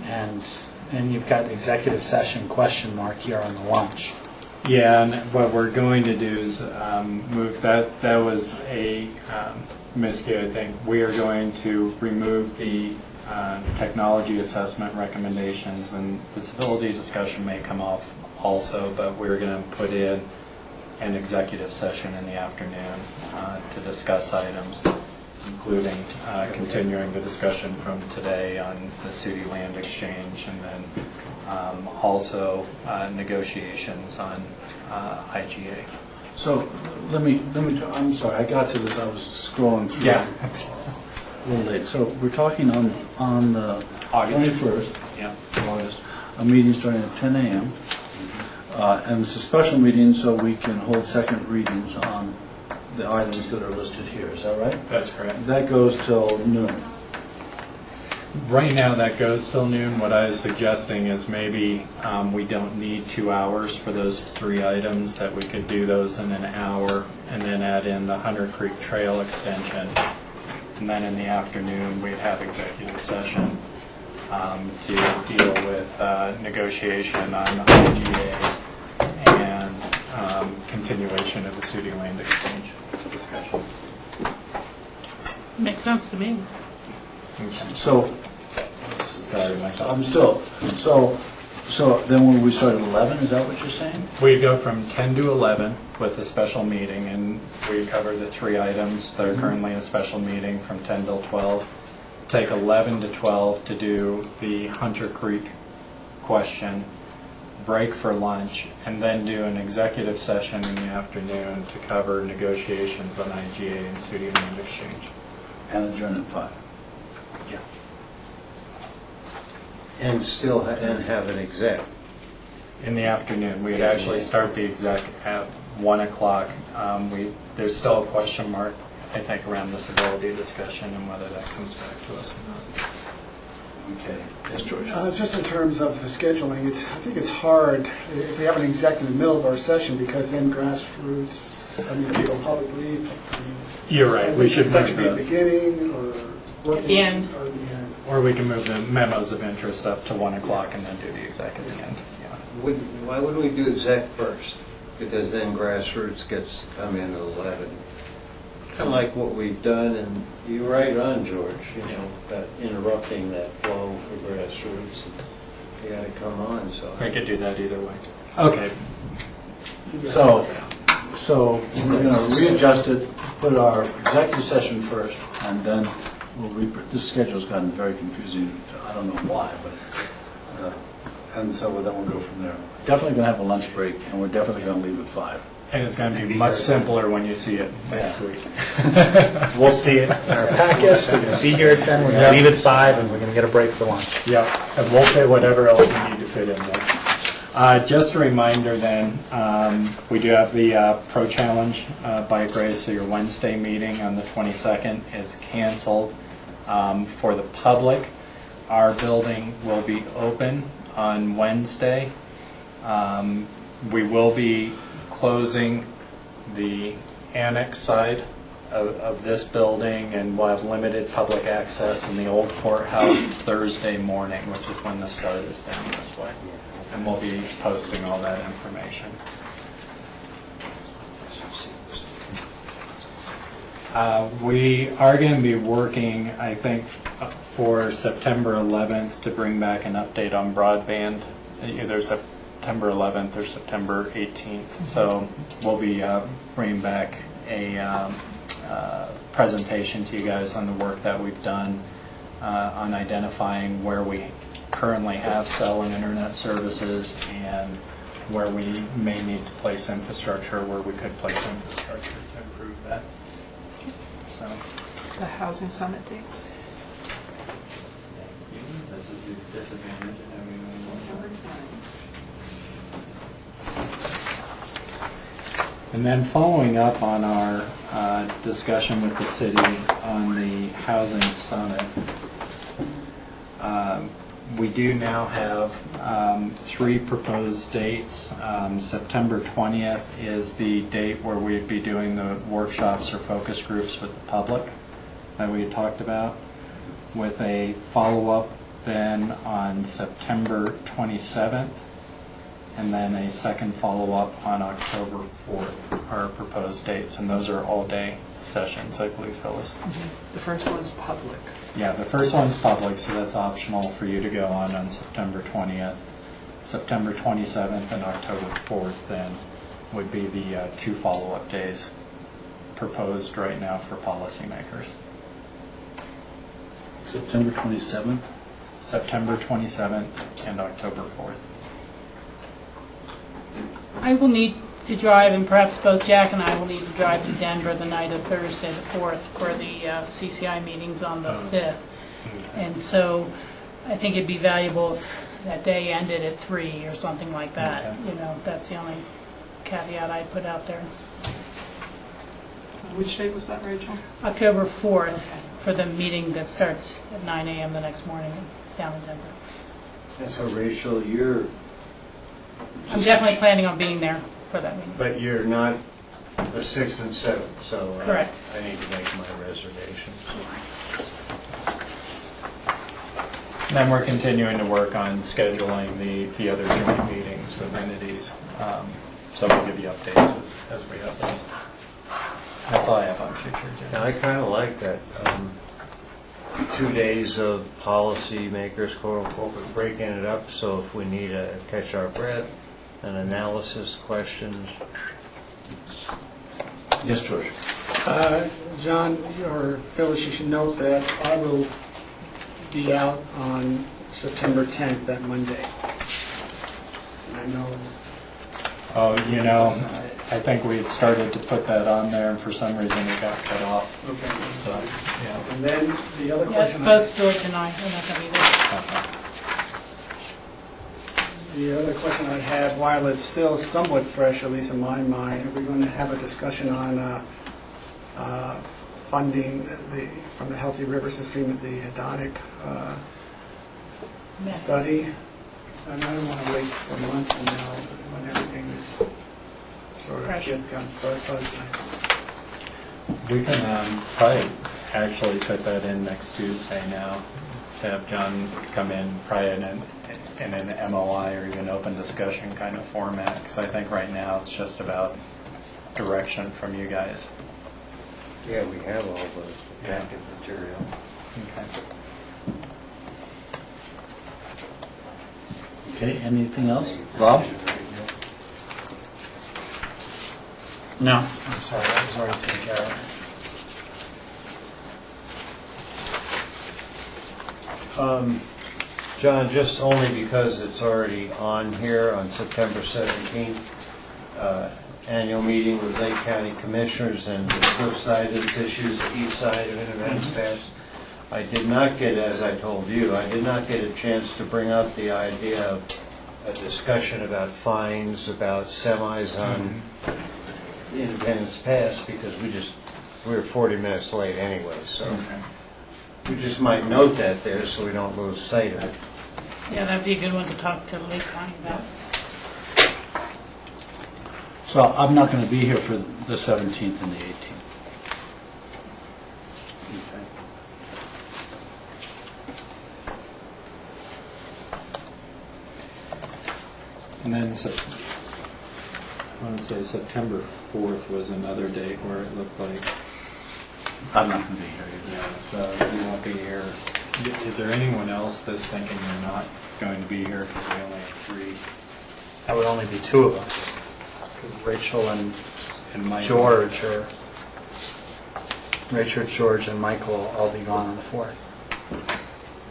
and you've got executive session question mark here on the lunch. Yeah, and what we're going to do is move that. That was a miscue, I think. We are going to remove the technology assessment recommendations, and disability discussion may come off also, but we're going to put in an executive session in the afternoon to discuss items, including continuing the discussion from today on the Sudi land exchange, and then also negotiations on IGA. So I'm sorry, I got to this, I was scrolling through. Yeah. A little late. So we're talking on the August. 21st Yeah. of August, a meeting starting at 10 a.m. And it's a special meeting, so we can hold second readings on the items that are listed here. Is that right? That's correct. That goes till noon. Right now, that goes till noon. What I was suggesting is maybe we don't need 2 hours for those 3 items, that we could do those in an hour and then add in the Hunter Creek Trail extension. And then in the afternoon, we'd have executive session to deal with negotiation on the IGA and continuation of the Sudi land exchange discussion. Makes sense to me. So, Sorry, Mike. I'm still, so then when we start at 11, is that what you're saying? We go from 10 to 11 with a special meeting, and we cover the 3 items that are currently a special meeting from 10 till 12. Take 11 to 12 to do the Hunter Creek question, break for lunch, and then do an executive session in the afternoon to cover negotiations on IGA and Sudi land exchange. And adjourn at 5. Yeah. And still and have an exec. In the afternoon, we'd actually start the exec at 1 o'clock. There's still a question mark, I think, around disability discussion and whether that comes back to us or not. Okay. Yes, George. Just in terms of the scheduling, I think it's hard if we have an exec in the middle of our session, because then grassroots, people public leave. You're right. We should section move be the, beginning or At the end. Or the end. or we can move the memos of interest up to 1 o'clock and then do the exec at the end. Yeah. Why wouldn't we do exec first? Because then grassroots gets to come in at 11. Kind of like what we've done, and you're right on, George, that interrupting that flow for grassroots. You got to come on, so. We could do that either way. Okay. So we're going to readjust it, put our executive session first, and then this schedule's gotten very confusing. I don't know why, but and so then we'll go from there. Definitely going to have a lunch break, and we're definitely going to leave at 5. And it's going to be much simpler when you see it next week. We'll see it in our packets. We're going to be here at 10. We're going to leave at 5, and we're going to get a break for lunch. Yeah, and we'll say whatever else we need to fit in there. Just a reminder then, we do have the Pro Challenge bike race, so your Wednesday meeting on the 22nd is canceled. For the public, our building will be open on Wednesday. We will be closing the annex side of this building, and we'll have limited public access in the old courthouse Thursday morning, which is when the start is down this way. And we'll be posting all that information. We are going to be working, I think, for September 11th to bring back an update on broadband, either September 11th or September 18th. So we'll be bringing back a presentation to you guys on the work that we've done on identifying where we currently have cell and internet services and where we may need to place infrastructure, where we could place infrastructure to improve that. So, The housing summit dates. this is the disadvantage of having one. And then following up on our discussion with the city on the housing summit, we do now have 3 proposed dates. September 20th is the date where we'd be doing the workshops or focus groups with the public that we had talked about, with a follow-up then on September 27th, and then a second follow-up on October 4th, our proposed dates, and those are all-day sessions, I believe, Phyllis. The first one's public. Yeah, the first one's public, so that's optional for you to go on September 20th. September 27th and October 4th then would be the 2 follow-up days proposed right now for policymakers. September 27th? September 27th and October 4th. I will need to drive, and perhaps both Jack and I will need to drive to Denver the night of Thursday the 4th for the CCI meetings on the 5th. And so I think it'd be valuable if that day ended at 3 or something like that. Okay. You know, that's the only caveat I'd put out there. Which date was that, Rachel? October 4th for the meeting that starts at 9 a.m. the next morning down in Denver. And so Rachel, you're, I'm definitely planning on being there for that meeting. but you're not the 6th and 7th, so Correct. I need to make my reservations. And then we're continuing to work on scheduling the other joint meetings with entities. So we'll give you updates as we have those. That's all I have on future agendas. Now, I kind of like that 2 days of policy makers, quote unquote, but breaking it up so if we need to catch our breath, an analysis, questions. Yes, George. John or Phyllis, you should note that I will be out on September 10th, that Monday. And I know. Oh, you know, I think we had started to put that on there, and for some reason it got cut off. Okay. So, yeah. And then the other Yeah, it's question. both George and I. We're not going to be there. The other question I had, while it's still somewhat fresh, at least in my mind, are we going to have a discussion on funding from the Healthy River System, the hedonic study? And I don't want to wait for months from now when everything is sort of gets gone fuzzy. We can probably actually put that in next Tuesday now, to have John come in probably in an MOI or even open discussion kind of format, because I think right now it's just about direction from you guys. Yeah, we have all the active material. Okay. Okay, anything else? Rob? No. I'm sorry, that was already taken care of. John, just only because it's already on here on September 17th, annual meeting with Lake County Commissioners, and the flip side of this issue is the east side of Independence Pass. I did not get, as I told you, I did not get a chance to bring up the idea of a discussion about fines, about semis on Independence Pass, because we were 40 minutes late anyway, so we just might note that there so we don't lose sight of it. Yeah, that'd be a good one to talk to Lake County about. So I'm not going to be here for the 17th and the 18th. And then I want to say September 4th was another date where it looked like. I'm not going to be here either. Yeah, so you won't be here. Is there anyone else that's thinking they're not going to be here because we only have 3? That would only be 2 of us, because Rachel and Mike. George and Michael will all be gone on the 4th.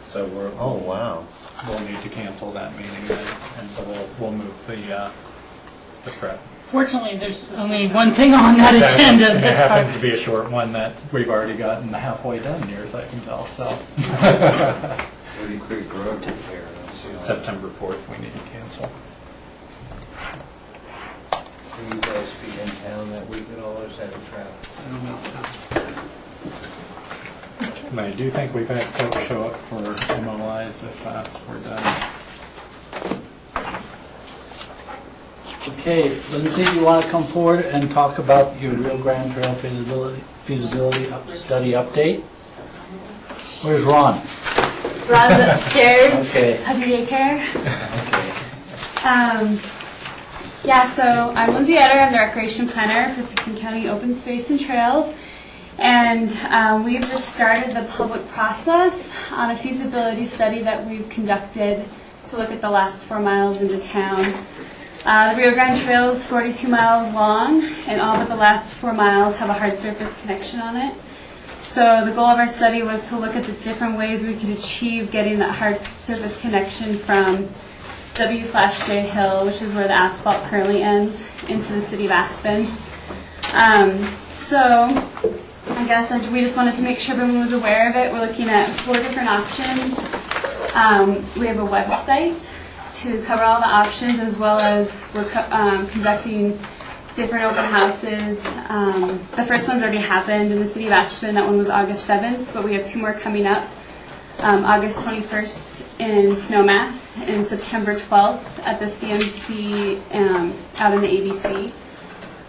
So we're, oh, wow. We'll need to cancel that meeting then, and so we'll move the prep. Fortunately, there's only one thing on that agenda. It that's happens possible. to be a short one that we've already gotten halfway done here, as I can tell, so. Woody Creek Road to care. September 4th, we need to cancel. Will you guys be in town that week at all, or is that a trap? But I do think we've had folks show up for MOIs if we're done. Okay, Lindsay, you want to come forward and talk about your Rio Grande Trail feasibility study update? Where's Ron? Ron's upstairs. Okay. Puppy daycare. Yeah, so I'm Lindsay Etter. I'm the recreation planner for Pickens County Open Space and Trails. And we've just started the public process on a feasibility study that we've conducted to look at the last 4 miles into town. The Rio Grande Trail is 42 miles long, and all but the last 4 miles have a hard surface connection on it. So the goal of our study was to look at the different ways we could achieve getting that hard surface connection from W/J Hill, which is where the asphalt currently ends, into the city of Aspen. So I guess we just wanted to make sure everyone was aware of it. We're looking at 4 different options. We have a website to cover all the options, as well as we're conducting different open houses. The first one's already happened in the city of Aspen. That one was August 7th, but we have 2 more coming up. August 21st in Snowmass and September 12th at the CMC out in the ABC.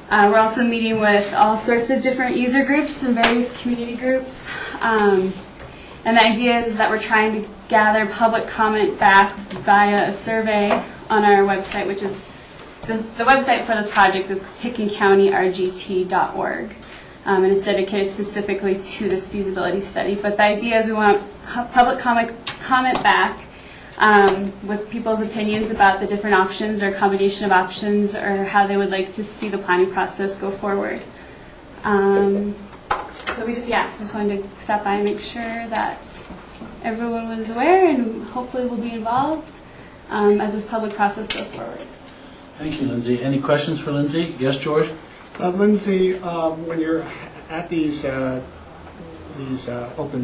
We're also meeting with all sorts of different user groups and various community groups. And the idea is that we're trying to gather public comment back via a survey on our website, which is, the website for this project is pickencountyrgt.org. And it's dedicated specifically to this feasibility study. But the idea is we want public comment back with people's opinions about the different options or combination of options, or how they would like to see the planning process go forward. So we just wanted to stop by and make sure that everyone was aware, and hopefully will be involved as this public process goes forward. Thank you, Lindsay. Any questions for Lindsay? Yes, George? Lindsay, when you're at these open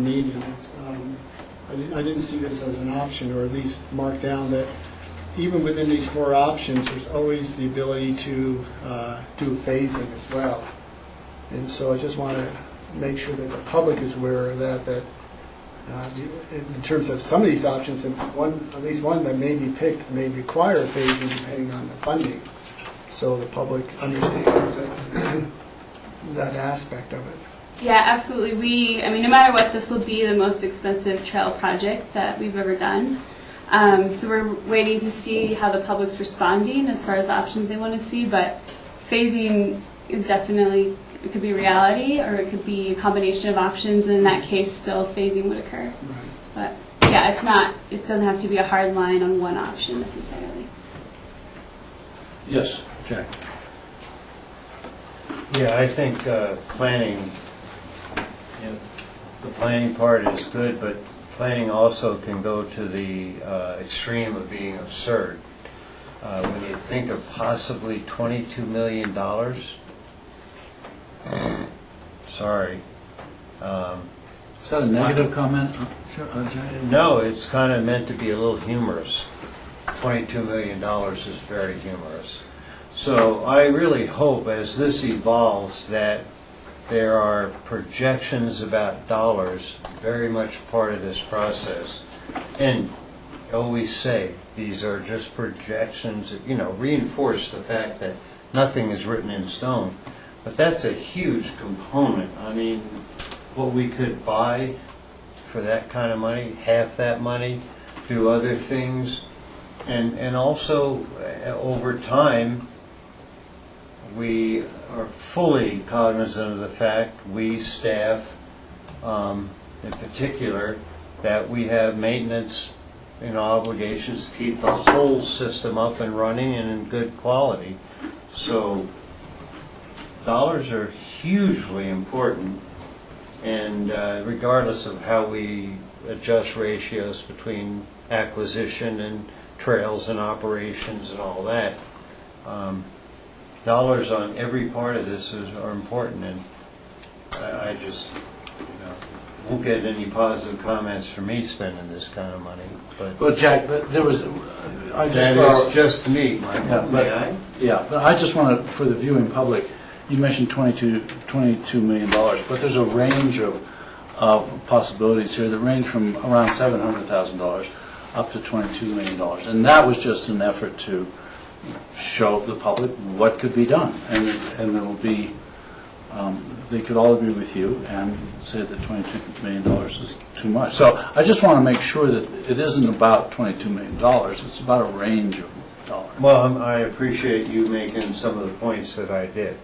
meetings, I didn't see this as an option, or at least mark down that even within these 4 options, there's always the ability to do phasing as well. And so I just want to make sure that the public is aware of that in terms of some of these options, and at least one that may be picked may require phasing depending on the funding, so the public understands that aspect of it. Yeah, absolutely. No matter what, this will be the most expensive trail project that we've ever done. So we're waiting to see how the public's responding as far as the options they want to see, but phasing is definitely, it could be reality, or it could be a combination of options, and in that case, still phasing would occur. Right. But yeah, it doesn't have to be a hard line on one option necessarily. Yes, Jack. Yeah, I think planning, the planning part is good, but planning also can go to the extreme of being absurd. When you think of possibly $22 million, sorry. Is that a negative comment? Jack? No, it's kind of meant to be a little humorous. $22 million is very humorous. So I really hope as this evolves that there are projections about dollars very much part of this process. And always say these are just projections that, reinforce the fact that nothing is written in stone. But that's a huge component. What we could buy for that kind of money, half that money, do other things. And also, over time, we are fully cognizant of the fact, we staff in particular, that we have maintenance obligations to keep the whole system up and running and in good quality. So dollars are hugely important, and regardless of how we adjust ratios between acquisition and trails and operations and all that, dollars on every part of this are important, and I just won't get any positive comments from me spending this kind of money. But Well, Jack, there was, that is just me, Michael. Yeah, May I? but I just want to, for the viewing public, you mentioned $22 million, but there's a range of possibilities here that range from around $700,000 up to $22 million. And that was just an effort to show the public what could be done. And it will be, they could all agree with you and say that $22 million is too much. So I just want to make sure that it isn't about $22 million. It's about a range of dollars. Well, I appreciate you making some of the points that I did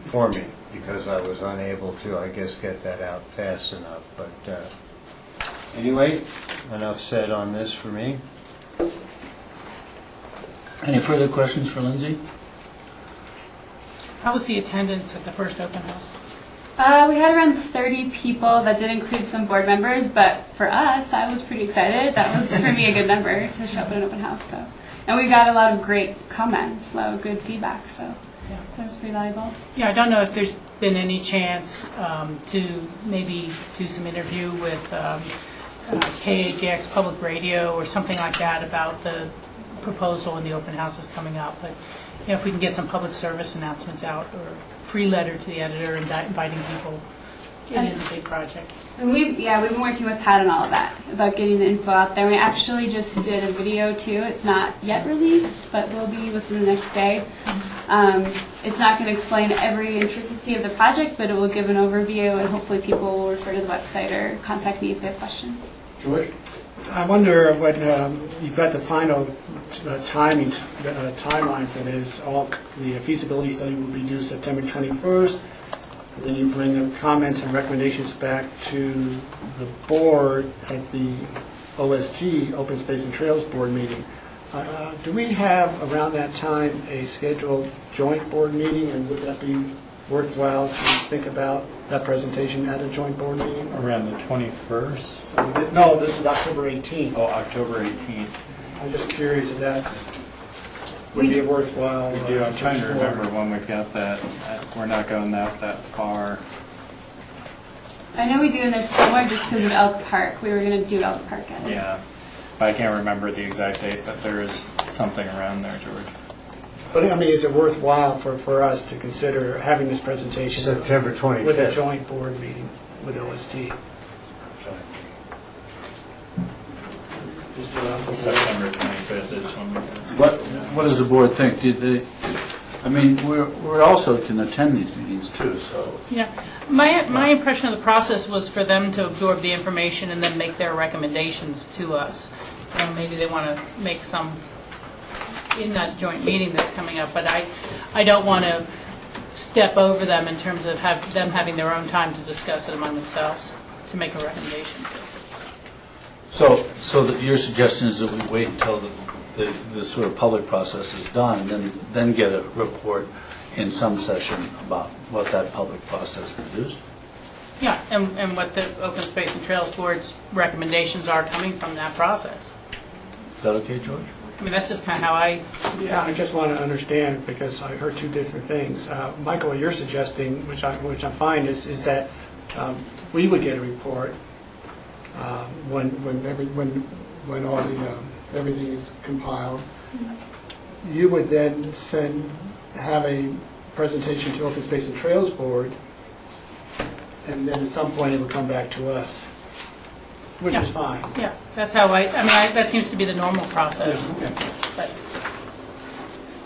for me, because I was unable to, I guess, get that out fast enough. But anyway, enough said on this for me. Any further questions for Lindsay? How was the attendance at the first open house? We had around 30 people. That did include some board members, but for us, I was pretty excited. That was, for me, a good number to show up at an open house. So, and we got a lot of great comments, a lot of good feedback, so that was pretty valuable. Yeah, I don't know if there's been any chance to maybe do some interview with KAJX Public Radio or something like that about the proposal and the open houses coming up. But if we can get some public service announcements out or free letter to the editor inviting people, it is a big project. And we've been working with Pat on all of that, about getting the info out there. We actually just did a video too. It's not yet released, but will be within the next day. It's not going to explain every intricacy of the project, but it will give an overview, and hopefully people will refer to the website or contact me if they have questions. George? I wonder when you've got the final timeline for this. The feasibility study will be due September 21st. And then you bring the comments and recommendations back to the board at the OST, Open Space and Trails Board meeting. Do we have around that time a scheduled joint board meeting, and would that be worthwhile to think about that presentation at a joint board meeting? Around the 21st? No, this is October 18th. Oh, October 18th. I'm just curious if that would be worthwhile. I'm trying to remember when we got that. We're not going that far. I know we do in there somewhere just because of Elk Park. We were going to do Elk Park at it. Yeah. I can't remember the exact date, but there is something around there, George. But I mean, is it worthwhile for us to consider having this presentation September 25th. with a joint board meeting with OST? September 25th is when we What does the board think? I mean, we also can attend these meetings too, so. Yeah, my impression of the process was for them to absorb the information and then make their recommendations to us. Maybe they want to make some in that joint meeting that's coming up, but I don't want to step over them in terms of them having their own time to discuss it among themselves to make a recommendation. So your suggestion is that we wait until the sort of public process is done, and then get a report in some session about what that public process produced? Yeah, and what the Open Space and Trails Board's recommendations are coming from that process. Is that okay, George? I mean, that's just kind of how I... Yeah, I just want to understand, because I heard two different things. Michael, what you're suggesting, which I'm fine, is that we would get a report when all the everything is compiled. You would then have a presentation to Open Space and Trails Board, and then at some point it would come back to us, which is fine. Yeah, that's how I mean, that seems to be the normal process. Yeah, okay. But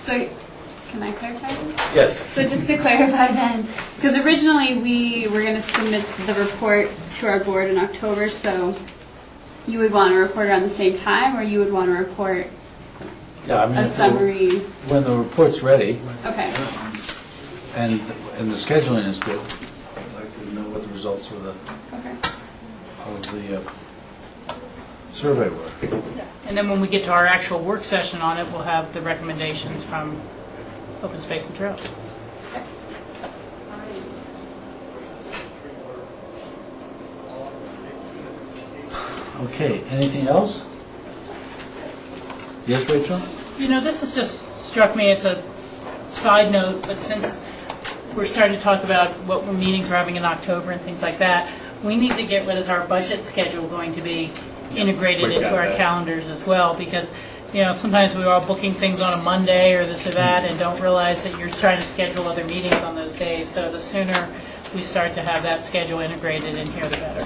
So, can I clarify? Yes. So just to clarify then, because originally we were going to submit the report to our board in October, so you would want a report around the same time, or you would want a report Yeah, I mean, a if the- summary. When the report's ready, Okay. and the scheduling is good, I'd like to know what the results of the survey were. And then when we get to our actual work session on it, we'll have the recommendations from Open Space and Trails. Okay, anything else? Yes, Rachel? You know, this has just struck me as a side note, but since we're starting to talk about what meetings we're having in October and things like that, we need to get what is our budget schedule going to be integrated into our calendars as well, because, you know, sometimes we're all booking things on a Monday or this or that and don't realize that you're trying to schedule other meetings on those days. So the sooner we start to have that schedule integrated in here, the better.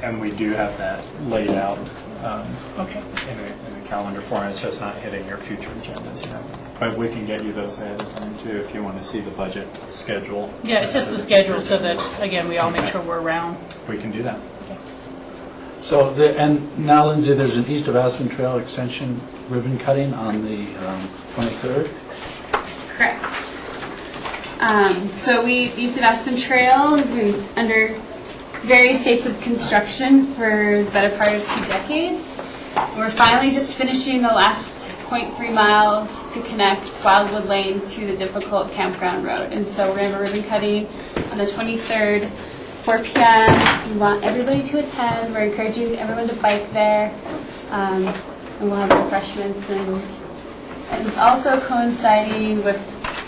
And we do have that laid out Okay. in a calendar form. It's just not hitting your future agendas yet. But we can get you those ahead of time too if you want to see the budget schedule. Yeah, it's just the schedule so that, again, we all make sure we're around. We can do that. So, and now, Lindsay, there's an East of Aspen Trail extension ribbon cutting on the 23rd? Correct. So East of Aspen Trail has been under various states of construction for the better part of 2 decades. We're finally just finishing the last 0.3 miles to connect Wildwood Lane to the difficult campground road. And so we're going to have a ribbon cutting on the 23rd, 4 p.m. We want everybody to attend. We're encouraging everyone to bike there. And we'll have refreshments. And it's also coinciding with,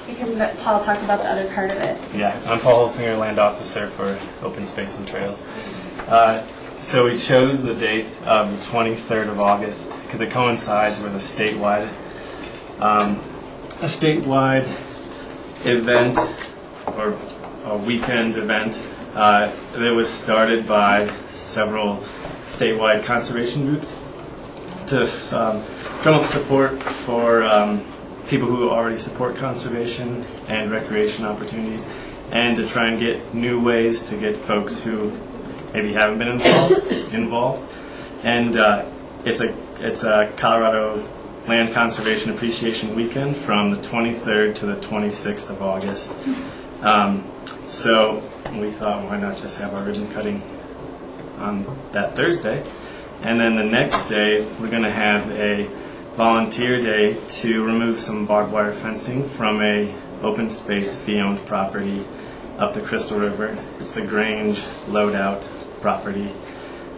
we can let Paul talk about the other part of it. Yeah, I'm Paul Holsinger, Land Officer for Open Space and Trails. So we chose the date of the 23rd of August because it coincides with a statewide event or a weekend event that was started by several statewide conservation groups to promote support for people who already support conservation and recreation opportunities, and to try and get new ways to get folks who maybe haven't been involved. And it's a Colorado Land Conservation Appreciation Weekend from the 23rd to the 26th of August. So we thought, why not just have our ribbon cutting on that Thursday? And then the next day, we're going to have a volunteer day to remove some barbed wire fencing from a open space fee-owned property up the Crystal River. It's the Grange Loadout property.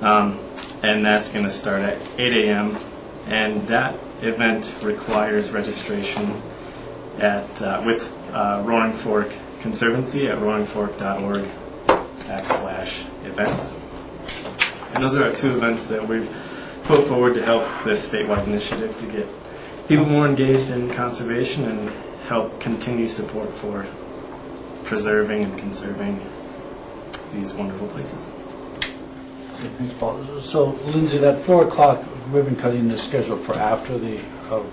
And that's going to start at 8 a.m. And that event requires registration with Roaring Fork Conservancy at roaringfork.org/events. And those are our 2 events that we've put forward to help this statewide initiative to get people more engaged in conservation and help continue support for preserving and conserving these wonderful places. Okay, thanks, Paul. So, Lindsay, that 4 o'clock ribbon cutting is scheduled for after the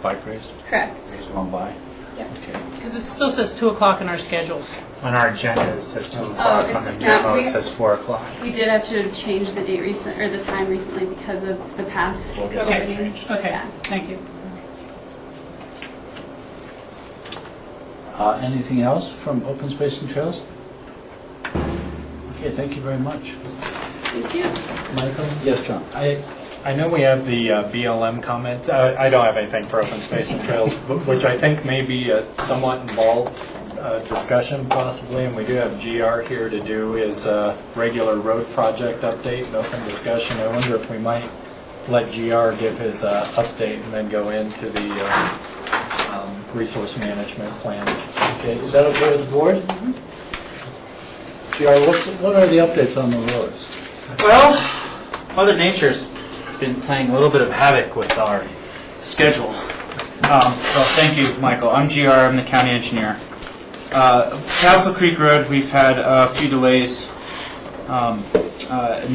bike race? Correct. It's gone by? Yeah. Okay. Because it still says 2 o'clock in our schedules. On our agenda, it says 2 o'clock. On the memo, it says 4 o'clock. We did have to change the date or the time recently because of the past openings. Okay, Yeah. thank you. Anything else from Open Space and Trails? Okay, thank you very much. Thank you. Michael? Yes, John? I know we have the BLM comment. I don't have anything for Open Space and Trails, which I think may be a somewhat involved discussion possibly, and we do have GR here to do his regular road project update and open discussion. I wonder if we might let GR give his update and then go into the resource management plan. Okay, is that okay with the board? GR, what are the updates on the roads? Well, Mother Nature's been playing a little bit of havoc with our schedule. So thank you, Michael. I'm GR, I'm the county engineer. Castle Creek Road, we've had a few delays,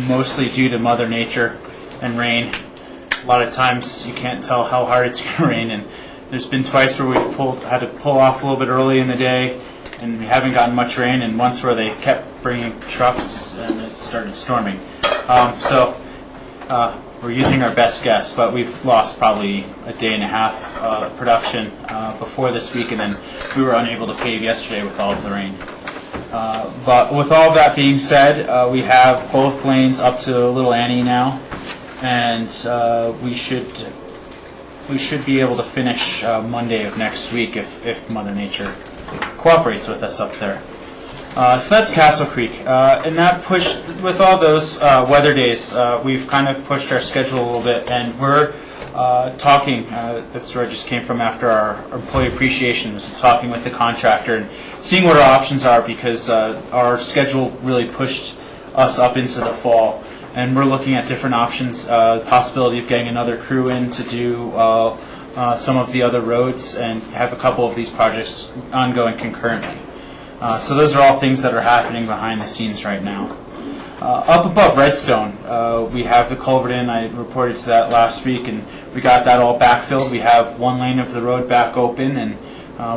mostly due to Mother Nature and rain. A lot of times you can't tell how hard it's going to rain, and there's been twice where we've had to pull off a little bit early in the day, and we haven't gotten much rain, and once where they kept bringing trucks and it started storming. we're using our best guess, but we've lost probably a day and a half of production before this week, and then we were unable to pave yesterday with all of the rain. But with all that being said, we have both lanes up to Little Annie now, and we should be able to finish Monday of next week if Mother Nature cooperates with us up there. So that's Castle Creek, and that pushed, with all those weather days, we've kind of pushed our schedule a little bit, and we're talking, that's where I just came from after our employee appreciation, was talking with the contractor and seeing what our options are, because our schedule really pushed us up into the fall, and we're looking at different options, the possibility of getting another crew in to do some of the other roads and have a couple of these projects ongoing concurrently. So those are all things that are happening behind the scenes right now. Up above Redstone, we have the culvert in. I reported to that last week, and we got that all backfilled. We have one lane of the road back open, and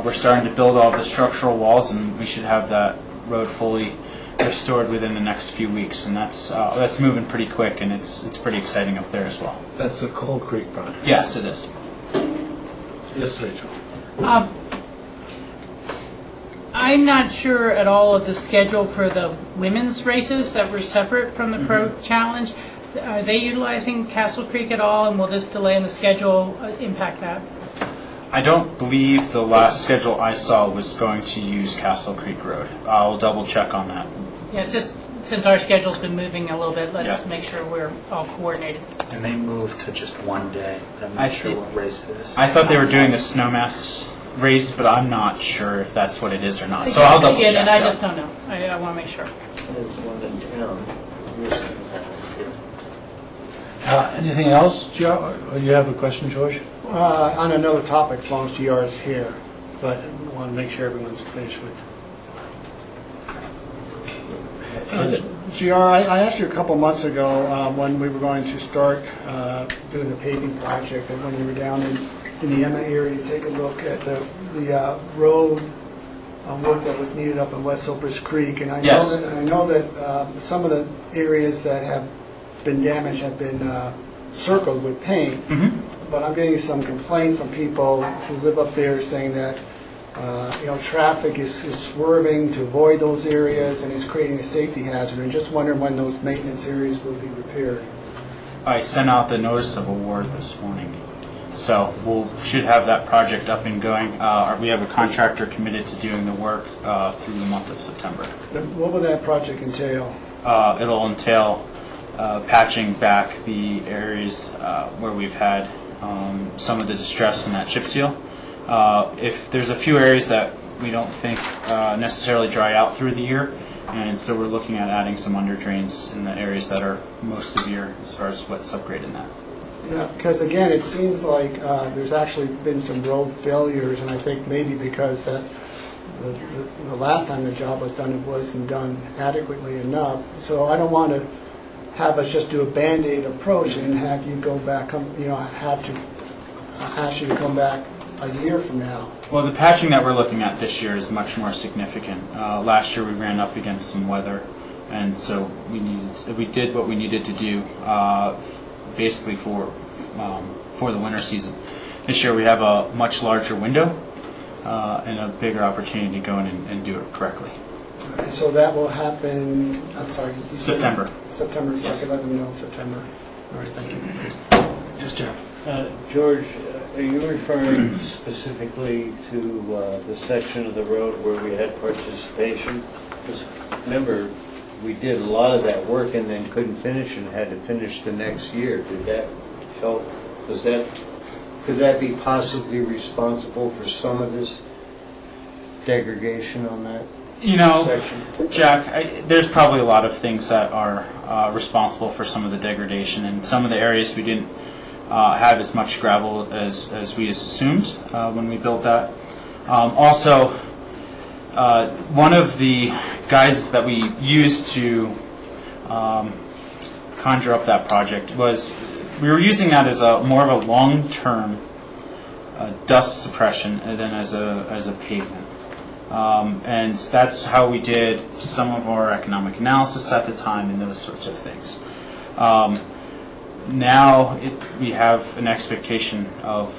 we're starting to build all the structural walls, and we should have that road fully restored within the next few weeks. And that's moving pretty quick, and it's pretty exciting up there as well. That's the Coal Creek project. Yes, it is. Yes, Rachel. I'm not sure at all of the schedule for the women's races that were separate from the Pro Challenge. Are they utilizing Castle Creek at all, and will this delay in the schedule impact that? I don't believe the last schedule I saw was going to use Castle Creek Road. I'll double check on that. Yeah, just since our schedule's been moving a little bit, let's make sure we're all coordinated. And they moved to just one day, but I'm not sure what race it is. I thought they were doing a snowmass race, but I'm not sure if that's what it is or not. So I'll double check. And I just don't know. I want to make sure. Anything else, GR? You have a question, George? On another topic, as long as GR is here, but I want to make sure everyone's finished with. GR, I asked you a couple months ago when we were going to start doing the paving project, and when we were down in the Emma area to take a look at the road work that was needed up in West Silvers Creek. And I know that some of the areas that have been damaged have been circled with paint. But I'm getting some complaints from people who live up there saying that traffic is swerving to avoid those areas and is creating a safety hazard. And just wondering when those maintenance areas will be repaired. I sent out the notice of award this morning. So we should have that project up and going. We have a contractor committed to doing the work through the month of September. What will that project entail? It'll entail patching back the areas where we've had some of the distress in that chip seal. If there's a few areas that we don't think necessarily dry out through the year, and so we're looking at adding some under drains in the areas that are most severe as far as wet subgrade in that. Yeah, because again, it seems like there's actually been some road failures, and I think maybe because that the last time the job was done, it wasn't done adequately enough. So I don't want to have us just do a Band-Aid approach and have you go back, have to ask you to come back a year from now. Well, the patching that we're looking at this year is much more significant. Last year we ran up against some weather, and so we did what we needed to do basically for the winter season. This year we have a much larger window and a bigger opportunity to go in and do it correctly. And so that will happen, I'm sorry. September. September, so yes. I can let them know in September. All right, thank you. Yes, Jeff. George, are you referring specifically to the section of the road where we had participation? Because remember, we did a lot of that work and then couldn't finish and had to finish the next year. Did that help? Could that be possibly responsible for some of this degradation on that section? Jack, there's probably a lot of things that are responsible for some of the degradation, and some of the areas we didn't have as much gravel as we assumed when we built that. Also, one of the guises that we used to conjure up that project was we were using that as more of a long-term dust suppression than as a pavement. And that's how we did some of our economic analysis at the time and those sorts of things. Now we have an expectation of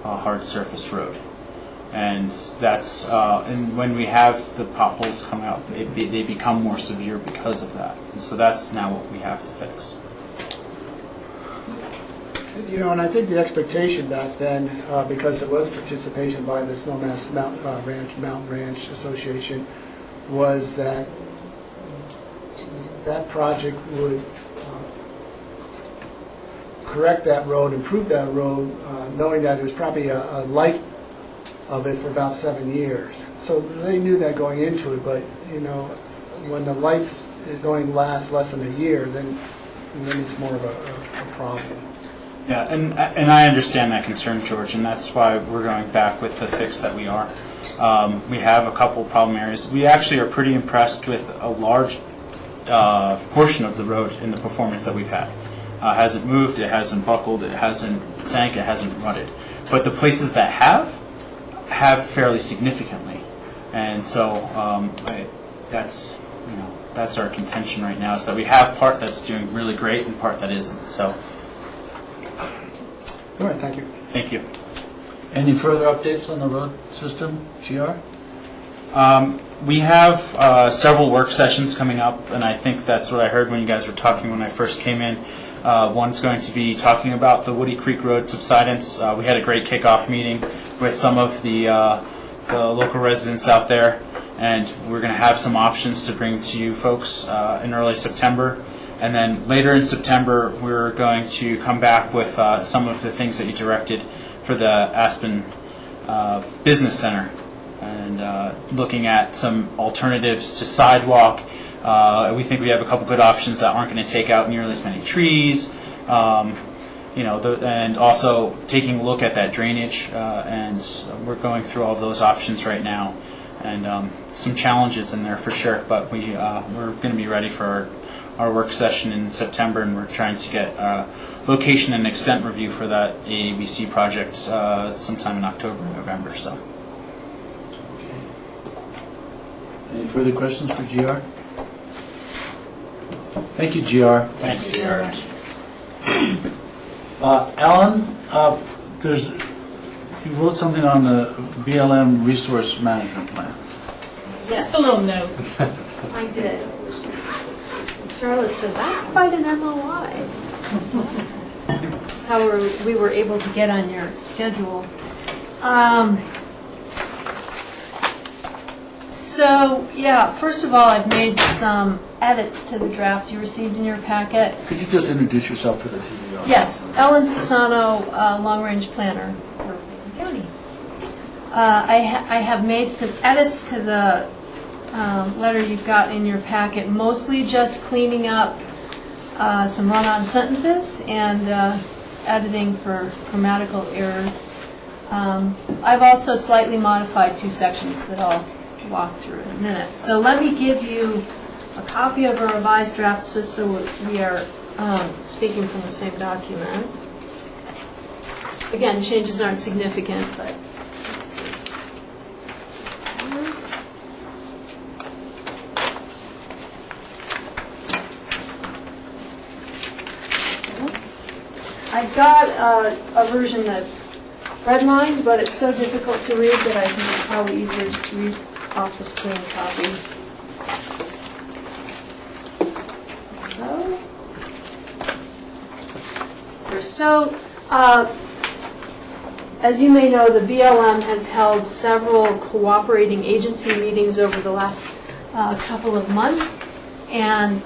a hard surface road. And that's and when we have the potholes come out, they become more severe because of that. And so that's now what we have to fix. You know, and I think the expectation back then, because there was participation by the Snowmass Mountain Ranch Association, was that that project would correct that road, improve that road, knowing that it was probably a life of it for about 7 years. So they knew that going into it, but you know, when the life only lasts less than a year, then it's more of a problem. Yeah, and I understand that concern, George, and that's why we're going back with the fix that we are. We have a couple problem areas. We actually are pretty impressed with a large portion of the road in the performance that we've had. It hasn't moved, it hasn't buckled, it hasn't sank, it hasn't rutted. But the places that have fairly significantly, and so that's our contention right now, is that we have part that's doing really great and part that isn't. So. All right, thank you. Thank you. Any further updates on the road system, GR? We have several work sessions coming up, and I think that's what I heard when you guys were talking when I first came in. One's going to be talking about the Woody Creek Road subsidence. We had a great kickoff meeting with some of the local residents out there, and we're going to have some options to bring to you folks in early September. And then later in September, we're going to come back with some of the things that you directed for the Aspen Business Center, and looking at some alternatives to sidewalk. We think we have a couple good options that aren't going to take out nearly as many trees, and also taking a look at that drainage. And we're going through all of those options right now, and some challenges in there for sure. But we're going to be ready for our work session in September, and we're trying to get location and extent review for that AABC project sometime in October, November. So. Any further questions for GR? Thank you, GR. Thanks. Alan, you wrote something on the BLM Resource Management Plan. Yes. Just a little note. I did. Charlotte said, that's quite an MOI. That's how we were able to get on your schedule. So, yeah, first of all, I've made some edits to the draft you received in your packet. Could you just introduce yourself for the TV audience? Yes, Ellen Sassano, long-range planner for Macon County. I have made some edits to the letter you've got in your packet, mostly just cleaning up some run-on sentences and editing for grammatical errors. I've also slightly modified 2 sections that I'll walk through in a minute. So let me give you a copy of a revised draft just so we are speaking from the same document. Again, changes aren't significant, but let's see. This. I've got a version that's redlined, but it's so difficult to read that I think it's probably easier just to read off this clean copy. So, as you may know, the BLM has held several cooperating agency meetings over the last couple of months, and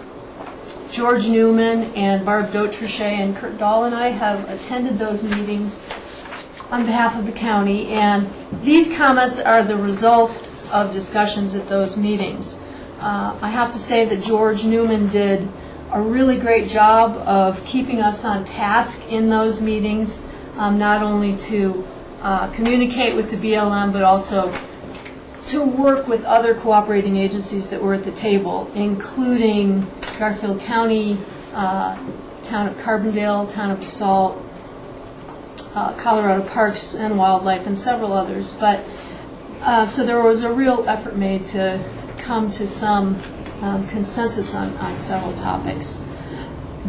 George Newman and Barb Dautrichet and Kurt Dahl and I have attended those meetings on behalf of the county, and these comments are the result of discussions at those meetings. I have to say that George Newman did a really great job of keeping us on task in those meetings, not only to communicate with the BLM, but also to work with other cooperating agencies that were at the table, including Garfield County, Town of Carbondale, Town of Basalt, Colorado Parks and Wildlife, and several others. But so there was a real effort made to come to some consensus on several topics.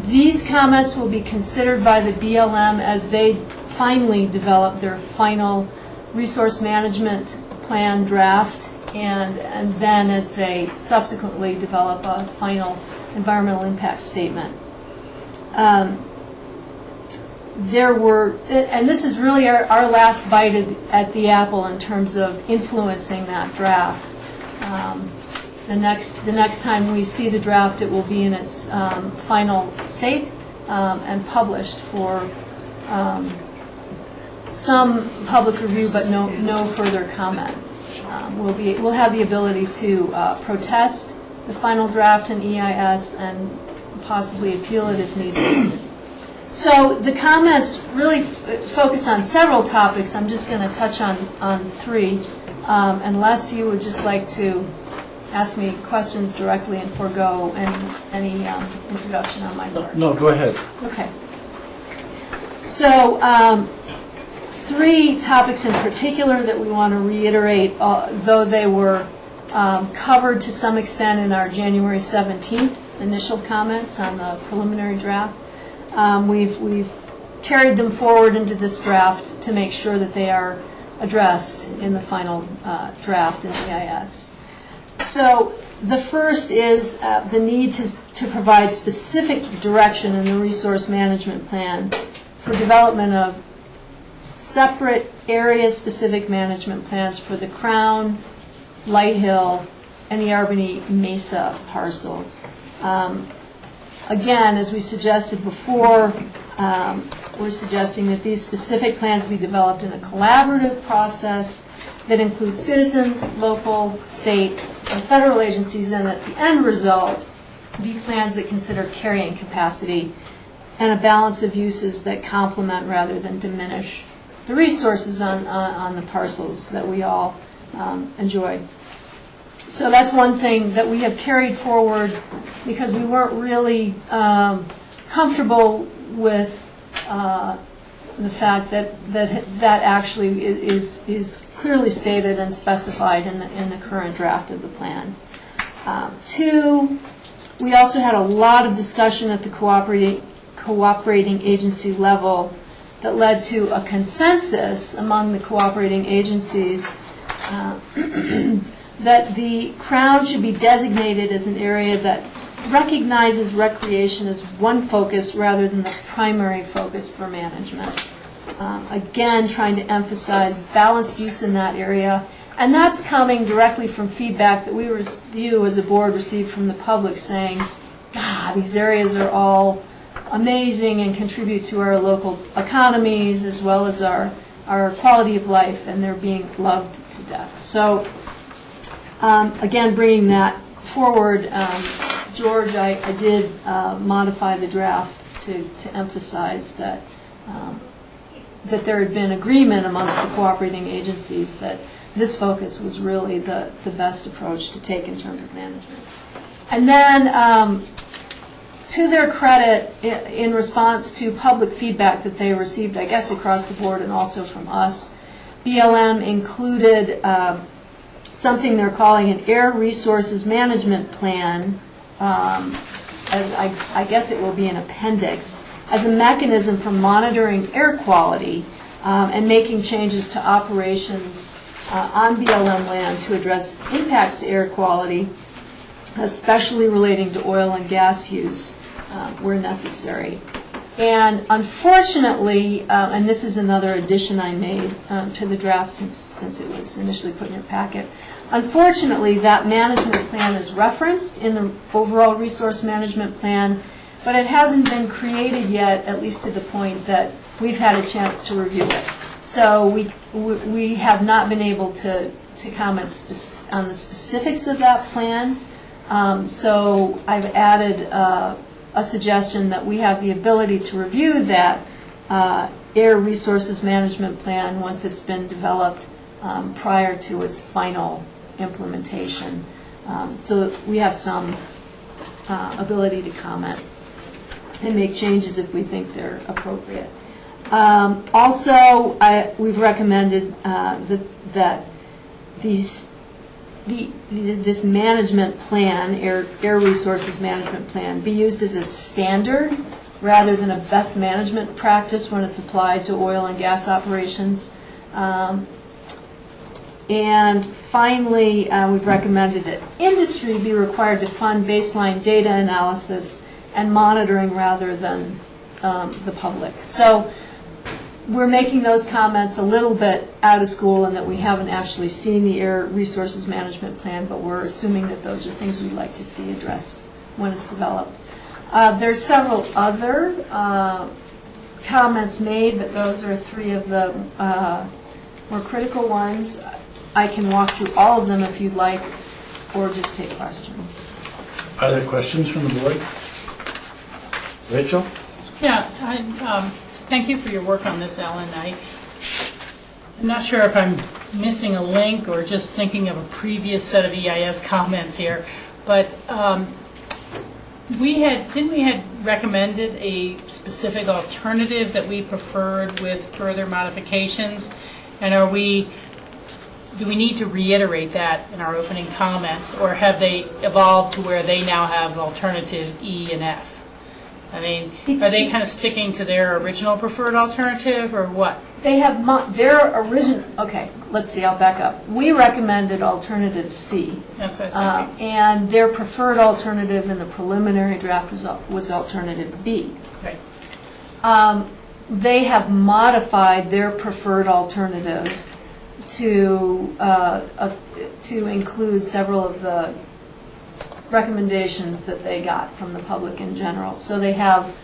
These comments will be considered by the BLM as they finally develop their final resource management plan draft, and then as they subsequently develop a final environmental impact statement. And this is really our last bite at the apple in terms of influencing that draft. The next time we see the draft, it will be in its final state and published for some public review, but no further comment. We'll have the ability to protest the final draft in EIS and possibly appeal it if needed. So the comments really focus on several topics. I'm just going to touch on three, unless you would just like to ask me questions directly and forego any introduction on my part. No, go ahead. Okay. So three topics in particular that we want to reiterate, though they were covered to some extent in our January 17th initial comments on the preliminary draft. We've carried them forward into this draft to make sure that they are addressed in the final draft in EIS. So the first is the need to provide specific direction in the resource management plan for development of separate area-specific management plans for the Crown, Light Hill, and the Albany Mesa parcels. Again, as we suggested before, we're suggesting that these specific plans be developed in a collaborative process that includes citizens, local, state, and federal agencies, and that the end result be plans that consider carrying capacity and a balance of uses that complement rather than diminish the resources on the parcels that we all enjoy. So that's one thing that we have carried forward because we weren't really comfortable with the fact that actually is clearly stated and specified in the current draft of the plan. Two, we also had a lot of discussion at the cooperating agency level that led to a consensus among the cooperating agencies that the Crown should be designated as an area that recognizes recreation as one focus rather than the primary focus for management. Again, trying to emphasize balanced use in that area, and that's coming directly from feedback that you as a board received from the public saying, these areas are all amazing and contribute to our local economies as well as our quality of life, and they're being loved to death. So again, bringing that forward, George, I did modify the draft to emphasize that there had been agreement amongst the cooperating agencies that this focus was really the best approach to take in terms of management. And then, to their credit, in response to public feedback that they received, I guess across the board and also from us, BLM included something they're calling an air resources management plan, as I guess it will be an appendix, as a mechanism for monitoring air quality and making changes to operations on BLM land to address impacts to air quality, especially relating to oil and gas use where necessary. And unfortunately, and this is another addition I made to the draft since it was initially put in your packet, unfortunately that management plan is referenced in the overall resource management plan, but it hasn't been created yet, at least to the point that we've had a chance to review it. So we have not been able to comment on the specifics of that plan. So I've added a suggestion that we have the ability to review that air resources management plan once it's been developed prior to its final implementation. So that we have some ability to comment and make changes if we think they're appropriate. Also, we've recommended that these this management plan, air resources management plan, be used as a standard rather than a best management practice when it's applied to oil and gas operations. And finally, we've recommended that industry be required to fund baseline data analysis and monitoring rather than the public. So we're making those comments a little bit out of school and that we haven't actually seen the air resources management plan, but we're assuming that those are things we'd like to see addressed when it's developed. There's several other comments made, but those are three of the more critical ones. I can walk through all of them if you'd like, or just take questions. Are there questions from the board? Rachel? Yeah, thank you for your work on this, Ellen. I'm not sure if I'm missing a link or just thinking of a previous set of EIS comments here, but didn't we had recommended a specific alternative that we preferred with further modifications, and do we need to reiterate that in our opening comments, or have they evolved to where they now have alternative E and F? I mean, are they kind of sticking to their original preferred alternative, or what? They have their original, okay, let's see, I'll back up. We recommended alternative C. That's what I was thinking. And their preferred alternative in the preliminary draft was alternative B. Right. They have modified their preferred alternative to include several of the recommendations that they got from the public in general. So they have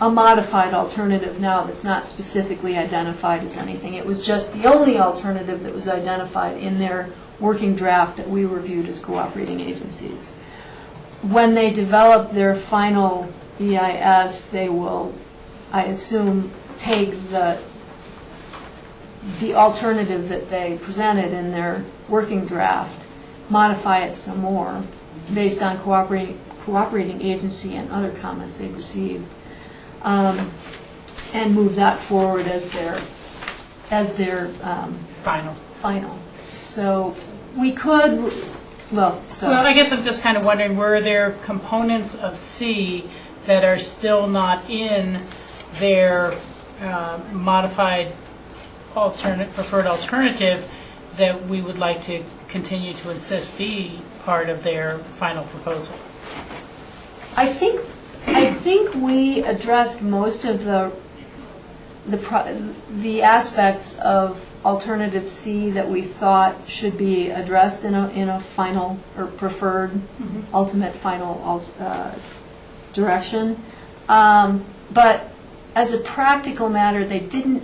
a modified alternative now that's not specifically identified as anything. It was just the only alternative that was identified in their working draft that we reviewed as cooperating agencies. When they develop their final EIS, they will, I assume, take the alternative that they presented in their working draft, modify it some more based on cooperating agency and other comments they've received, and move that forward as their final. So we could, well, I guess I'm just kind of wondering, were there components of C that are still not in their modified preferred alternative that we would like to continue to insist be part of their final proposal? I think we addressed most of the aspects of alternative C that we thought should be addressed in a final or preferred ultimate final direction. But as a practical matter, they didn't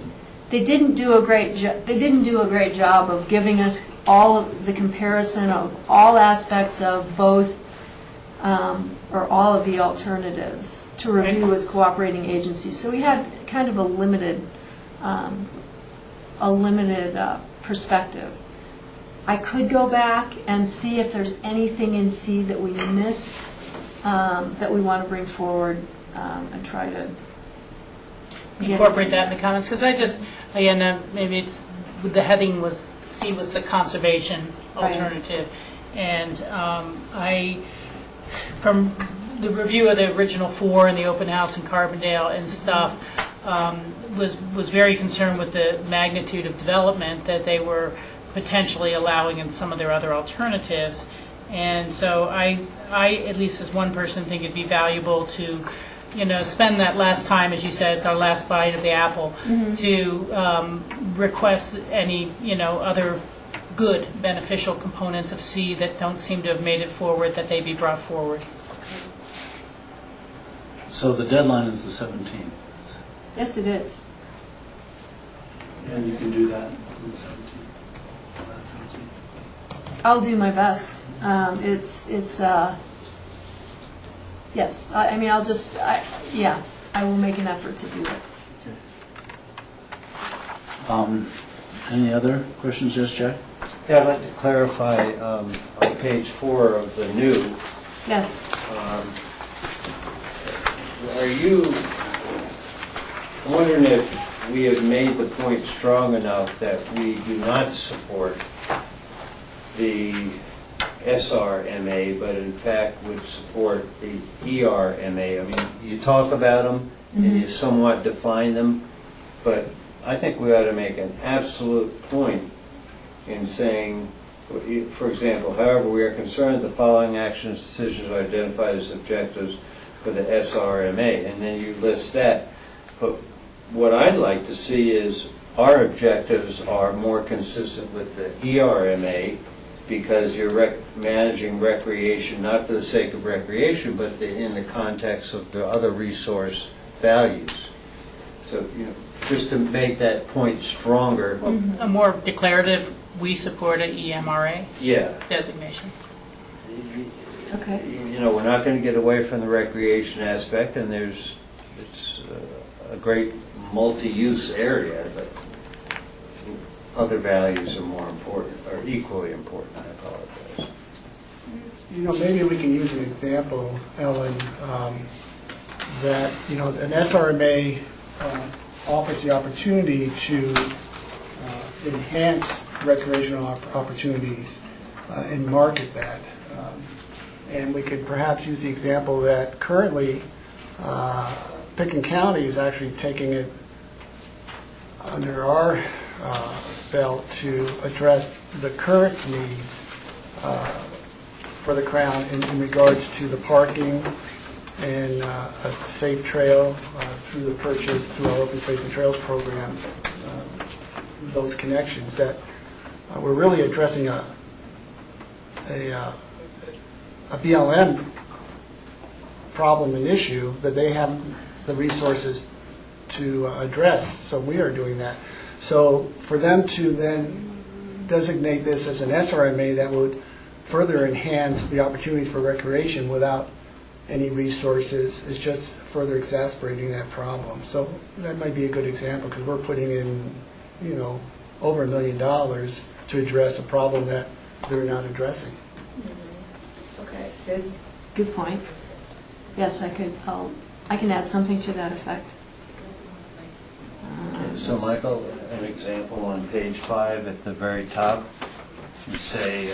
do a great job of giving us all of the comparison of all aspects of both or all of the alternatives to review as cooperating agencies. So we had kind of a limited perspective. I could go back and see if there's anything in C that we missed that we want to bring forward and try to incorporate that in the comments, because maybe it's the heading was C was the conservation alternative, and from the review of the original 4 and the open house in Carbondale and stuff, was very concerned with the magnitude of development that they were potentially allowing in some of their other alternatives, and so I at least as one person think it'd be valuable to spend that last time, as you said, it's our last bite of the apple, to request any, other good beneficial components of C that don't seem to have made it forward, that they be brought forward. So the deadline is the 17th. Yes, it is. And you can do that on the 17th. I'll do my best. Yes, I will make an effort to do it. Any other questions, yes, Jack? Yeah, I'd like to clarify on page 4 of the new. Yes. I'm wondering if we have made the point strong enough that we do not support the SRMA, but in fact would support the ERMA. I mean, you talk about them and you somewhat define them, but I think we ought to make an absolute point in saying, for example, however, we are concerned the following actions, decisions are identified as objectives for the SRMA, and then you list that. But what I'd like to see is our objectives are more consistent with the ERMA, because you're managing recreation not for the sake of recreation, but in the context of the other resource values. So, just to make that point stronger. A more declarative, we support an EMRA designation. Okay. We're not going to get away from the recreation aspect, and it's a great multi-use area, but other values are more important, or equally important, I apologize. Maybe we can use an example, Ellen, that, an SRMA offers the opportunity to enhance recreational opportunities and market that. And we could perhaps use the example that currently Pickens County is actually taking it under our belt to address the current needs for the Crown in regards to the parking and a safe trail through the purchase, through our Open Space and Trails program, those connections that we're really addressing a BLM problem and issue that they have the resources to address, so we are doing that. So for them to then designate this as an SRMA that would further enhance the opportunities for recreation without any resources is just further exacerbating that problem. So that might be a good example, because we're putting in, over $1 million to address a problem that they're not addressing. Okay, good point. Yes, I can add something to that effect. So, Michael, an example on page 5 at the very top, you say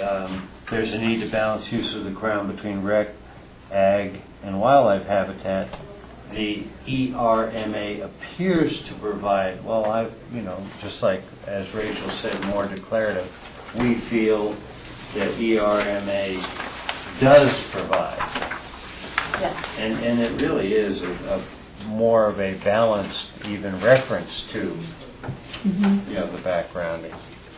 there's a need to balance use of the Crown between rec, ag, and wildlife habitat. The ERMA appears to provide, just like as Rachel said, more declarative. We feel that ERMA does provide. Yes. And it really is a more of a balanced, even reference to the backgrounding,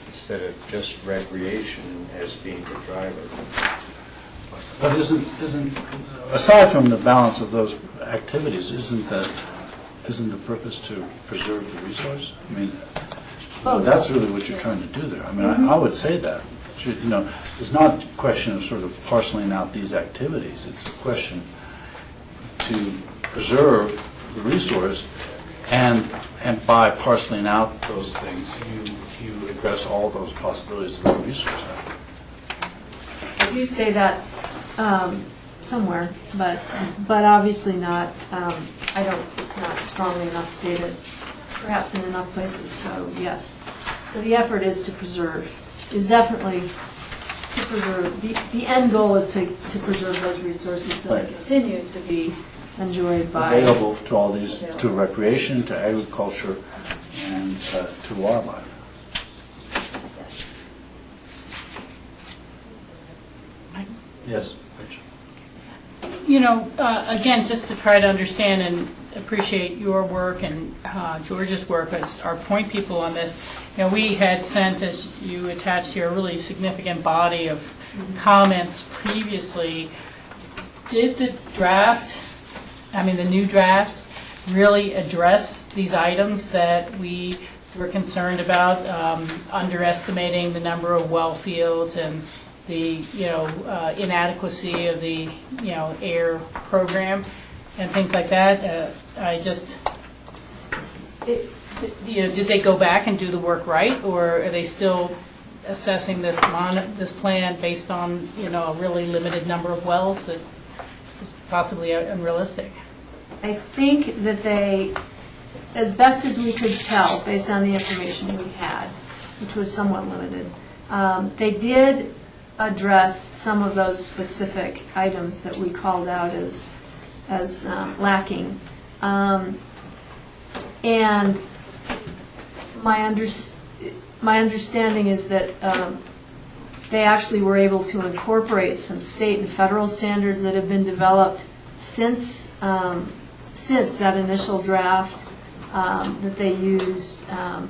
instead of just recreation as being the driver. But isn't aside from the balance of those activities, isn't the purpose to preserve the resource? I mean, that's really what you're trying to do there. I mean, I would say that. It's not a question of sort of parceling out these activities. It's a question to preserve the resource, and by parceling out those things, you address all those possibilities of the resource. I do say that somewhere, but obviously not. It's not strongly enough stated, perhaps in enough places. So yes. So the effort is to preserve. Is definitely to preserve. The end goal is to preserve those resources so they continue to be enjoyed by available to all these, to recreation, to agriculture, and to wildlife. Yes. Again, just to try to understand and appreciate your work and George's work as our point people on this, we had sent, as you attached here, a really significant body of comments previously. Did the new draft, really address these items that we were concerned about, underestimating the number of well fields and the inadequacy of the air program and things like that? Did they go back and do the work right, or are they still assessing this plan based on a really limited number of wells that is possibly unrealistic? I think that they, as best as we could tell, based on the information we had, which was somewhat limited, they did address some of those specific items that we called out as lacking. And my understanding is that they actually were able to incorporate some state and federal standards that have been developed since that initial draft that they used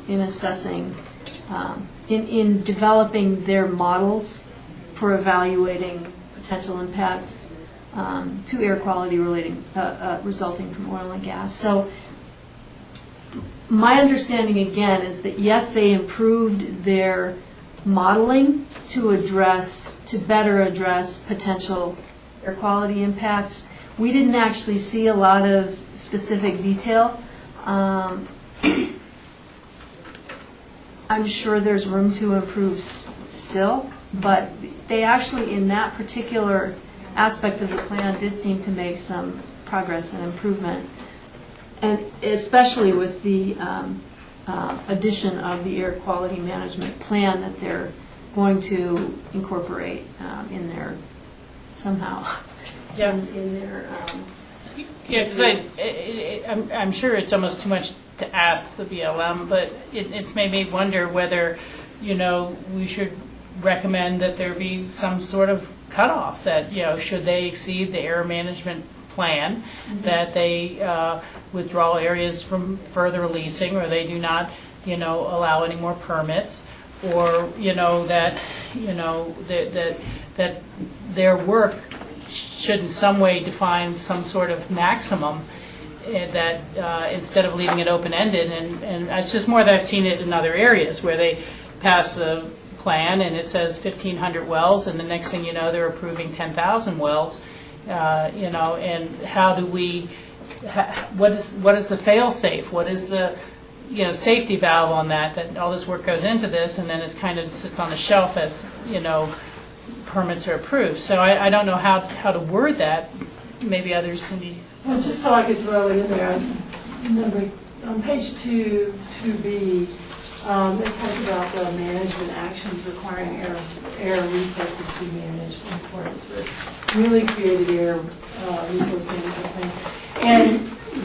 in assessing, in developing their models for evaluating potential impacts to air quality resulting from oil and gas. So my understanding again is that yes, they improved their modeling to better address potential air quality impacts. We didn't actually see a lot of specific detail. I'm sure there's room to improve still, but they actually, in that particular aspect of the plan, did seem to make some progress and improvement, and especially with the addition of the air quality management plan that they're going to incorporate in there somehow. Yeah. In their. Yeah, because I'm sure it's almost too much to ask the BLM, but it's made me wonder whether, we should recommend that there be some sort of cutoff that, should they exceed the air management plan, that they withdraw areas from further leasing, or they do not, allow any more permits, or, that their work should in some way define some sort of maximum that instead of leaving it open-ended. And it's just more that I've seen it in other areas where they pass the plan and it says 1,500 wells, and the next thing you know, they're approving 10,000 wells. And how do we? What is the fail-safe? What is the safety valve on that? That all this work goes into this, and then it kind of sits on the shelf as permits are approved. So I don't know how to word that. Maybe others need. Well, just so I could throw it in there, on page 2B, it talks about the management actions requiring air resources to be managed in accordance with newly created air resource management plan. And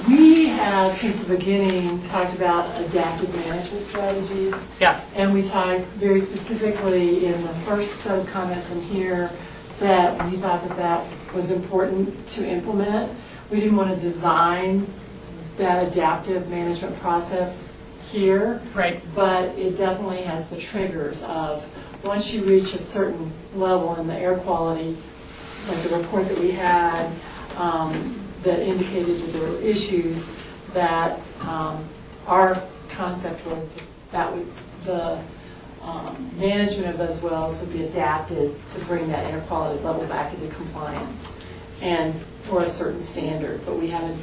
we have, since the beginning, talked about adaptive management strategies. Yeah. And we talked very specifically in the first set of comments in here that we thought that was important to implement. We didn't want to design that adaptive management process here. Right. But it definitely has the triggers of once you reach a certain level in the air quality, like the report that we had that indicated that there were issues, that our concept was that the management of those wells would be adapted to bring that air quality level back into compliance and for a certain standard. But we haven't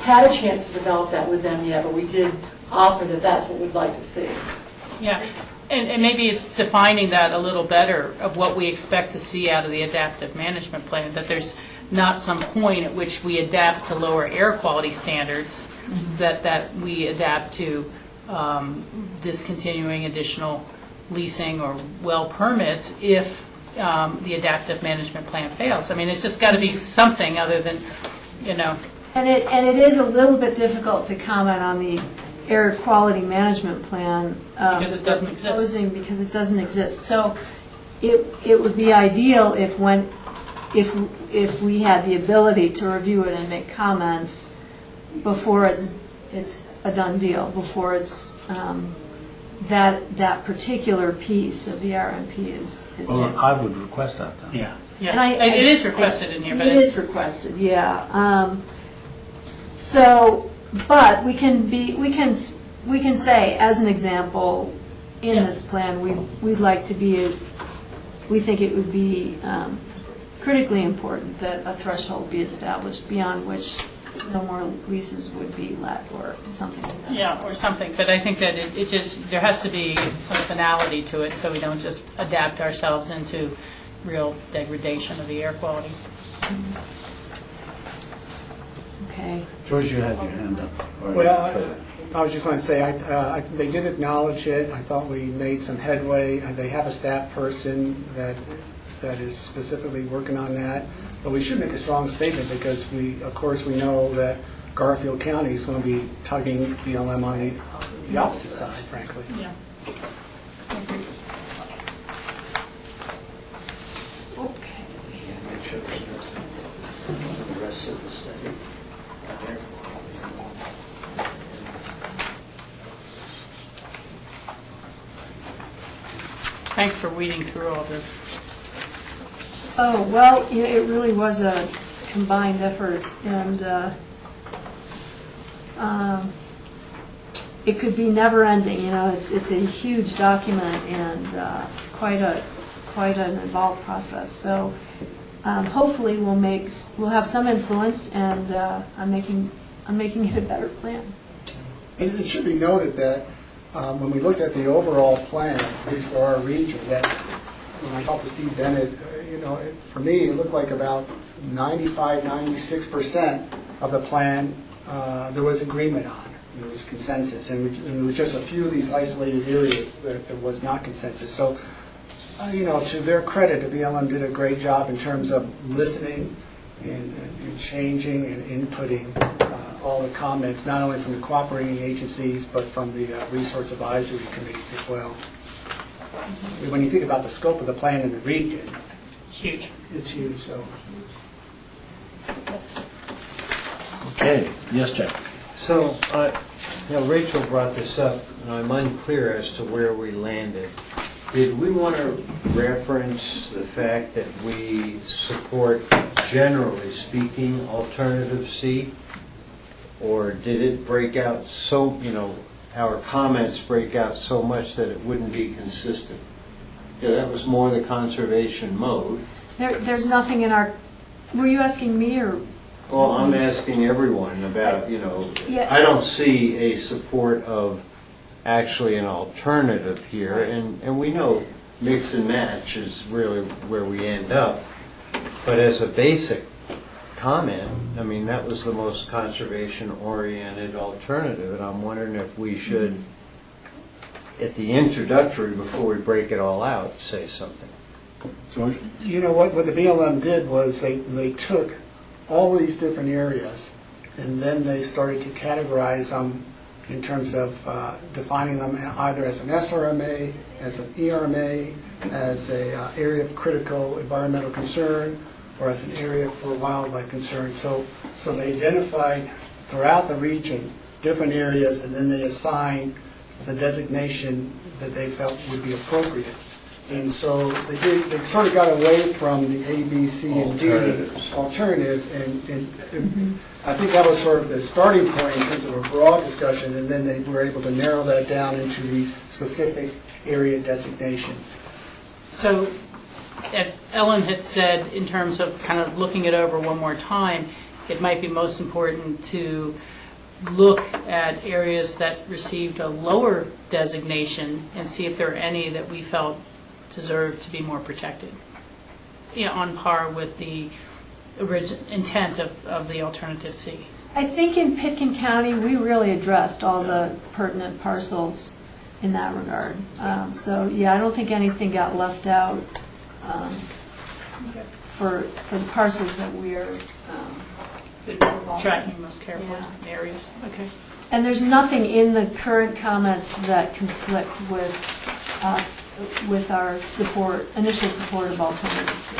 had a chance to develop that with them yet, but we did offer that that's what we'd like to see. Yeah, and maybe it's defining that a little better of what we expect to see out of the adaptive management plan, that there's not some point at which we adapt to lower air quality standards, that we adapt to discontinuing additional leasing or well permits if the adaptive management plan fails. I mean, it's just got to be something other than, And it is a little bit difficult to comment on the air quality management plan because it doesn't exist. Because it doesn't exist. So it would be ideal if we had the ability to review it and make comments before it's a done deal, before it's that particular piece of the RMP is Well, I would request that then. Yeah. And it is requested in here, but it is requested, yeah. But we can say, as an example, in this plan, we'd like to be, we think it would be critically important that a threshold be established beyond which no more leases would be let or something like that. Yeah, or something. But I think that it just, there has to be some finality to it so we don't just adapt ourselves into real degradation of the air quality. Okay. George, you had your hand up. Well, I was just going to say, they did acknowledge it. I thought we made some headway. They have a staff person that that is specifically working on that. But we should make a strong statement because of course, we know that Garfield County is going to be tugging BLM on the opposite side, frankly. Yeah. Okay. Make sure the rest of the study. Thanks for weeding through all this. Oh, well, it really was a combined effort, and it could be never-ending, it's a huge document and quite an involved process. So hopefully we'll have some influence, and I'm making it a better plan. And it should be noted that when we looked at the overall plan, at least for our region, that when I talked to Steve Bennett, for me, it looked like about 95, 96% of the plan there was agreement on. There was consensus, and there was just a few of these isolated areas that there was not consensus. So, to their credit, the BLM did a great job in terms of listening and changing and inputting all the comments, not only from the cooperating agencies, but from the resource advisory committees as well. When you think about the scope of the plan in the region, It's huge. it's huge. So. Okay, yes, Jack. So, Rachel brought this up, and I'm unclear as to where we landed. Did we want to reference the fact that we support, generally speaking, alternative C? Or did it break out so, our comments break out so much that it wouldn't be consistent? Yeah, that was more the conservation mode. There's nothing in our, were you asking me or? Well, I'm asking everyone about, Yeah. I don't see a support of actually an alternative here, and we know mix and match is really where we end up. But as a basic comment, that was the most conservation-oriented alternative, and I'm wondering if we should, at the introductory, before we break it all out, say something. George? What the BLM did was they took all these different areas, and then they started to categorize them in terms of defining them either as an SRMA, as an ERMA, as an area of critical environmental concern, or as an area for wildlife concern. So they identified throughout the region different areas, and then they assigned the designation that they felt would be appropriate. And so they sort of got away from the A, B, C, and D alternatives, and I think that was sort of the starting point in terms of a broad discussion, and then they were able to narrow that down into these specific area designations. So, as Ellen had said, in terms of kind of looking it over one more time, it might be most important to look at areas that received a lower designation and see if there are any that we felt deserve to be more protected, on par with the intent of the alternative C. I think in Pitkin County, we really addressed all the pertinent parcels in that regard. So, I don't think anything got left out for the parcels that we're tracking most carefully areas. Okay. And there's nothing in the current comments that conflict with our initial support of alternative C.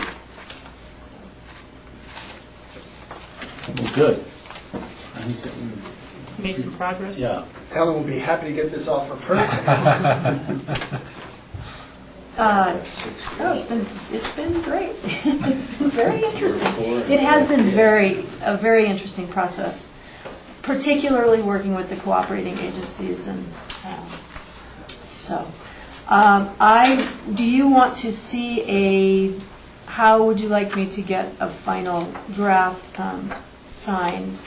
Well, good. Made some progress? Yeah. Ellen will be happy to get this off of her. It's been great. It's been very interesting. It has been a very interesting process, particularly working with the cooperating agencies, and do you want to see how would you like me to get a final draft signed?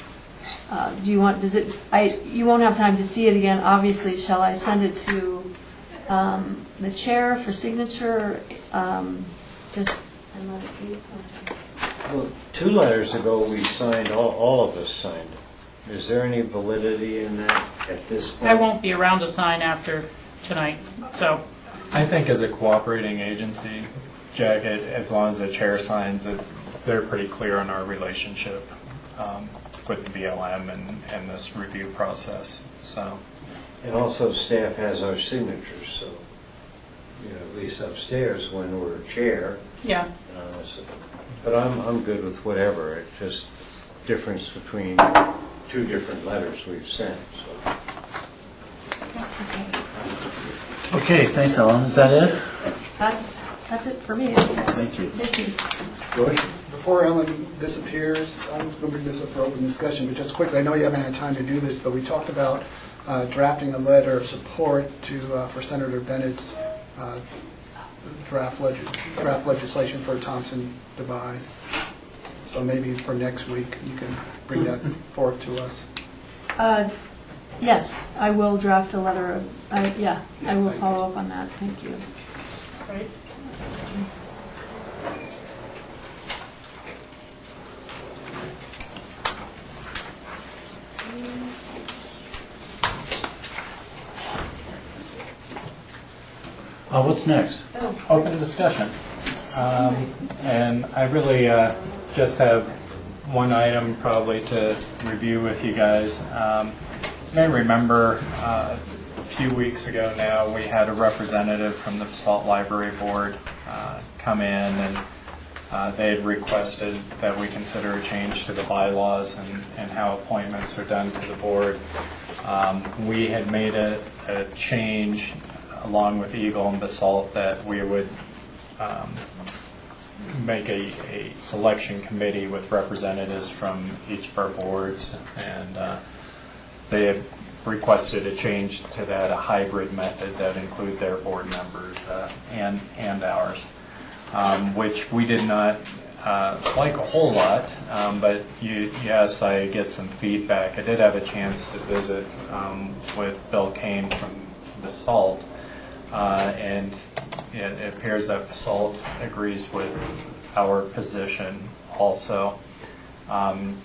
You won't have time to see it again, obviously. Shall I send it to the chair for signature? Well, 2 letters ago, we signed, all of us signed it. Is there any validity in that at this point? I won't be around to sign after tonight, so. I think as a cooperating agency, Jack, as long as the chair signs it, they're pretty clear on our relationship with the BLM and this review process. So, And also staff has our signatures, so, at least upstairs when we're chair. Yeah. But I'm good with whatever. It's just difference between two different letters we've sent, so. Okay, thanks, Ellen. Is that it? That's it for me, I guess. Thank you. Thank you. George? Before Ellen disappears, I'm just going to bring this up for open discussion, but just quickly, I know you haven't had time to do this, but we talked about drafting a letter of support for Senator Bennett's draft legislation for Thompson Divide. So maybe for next week, you can bring that forth to us. Yes, I will draft a letter of, I will follow up on that. Thank you. Right. What's next? open discussion. And I really just have one item probably to review with you guys. You may remember a few weeks ago now we had a representative from the Basalt Library Board come in, and they had requested that we consider a change to the bylaws and how appointments are done to the board. We had made a change along with Eagle and Basalt that we would make a selection committee with representatives from each of our boards, and they had requested a change to that, a hybrid method that include their board members and ours, which we did not like a whole lot, but yes, I get some feedback. I did have a chance to visit with Bill Kane from Basalt, and it appears that Basalt agrees with our position also.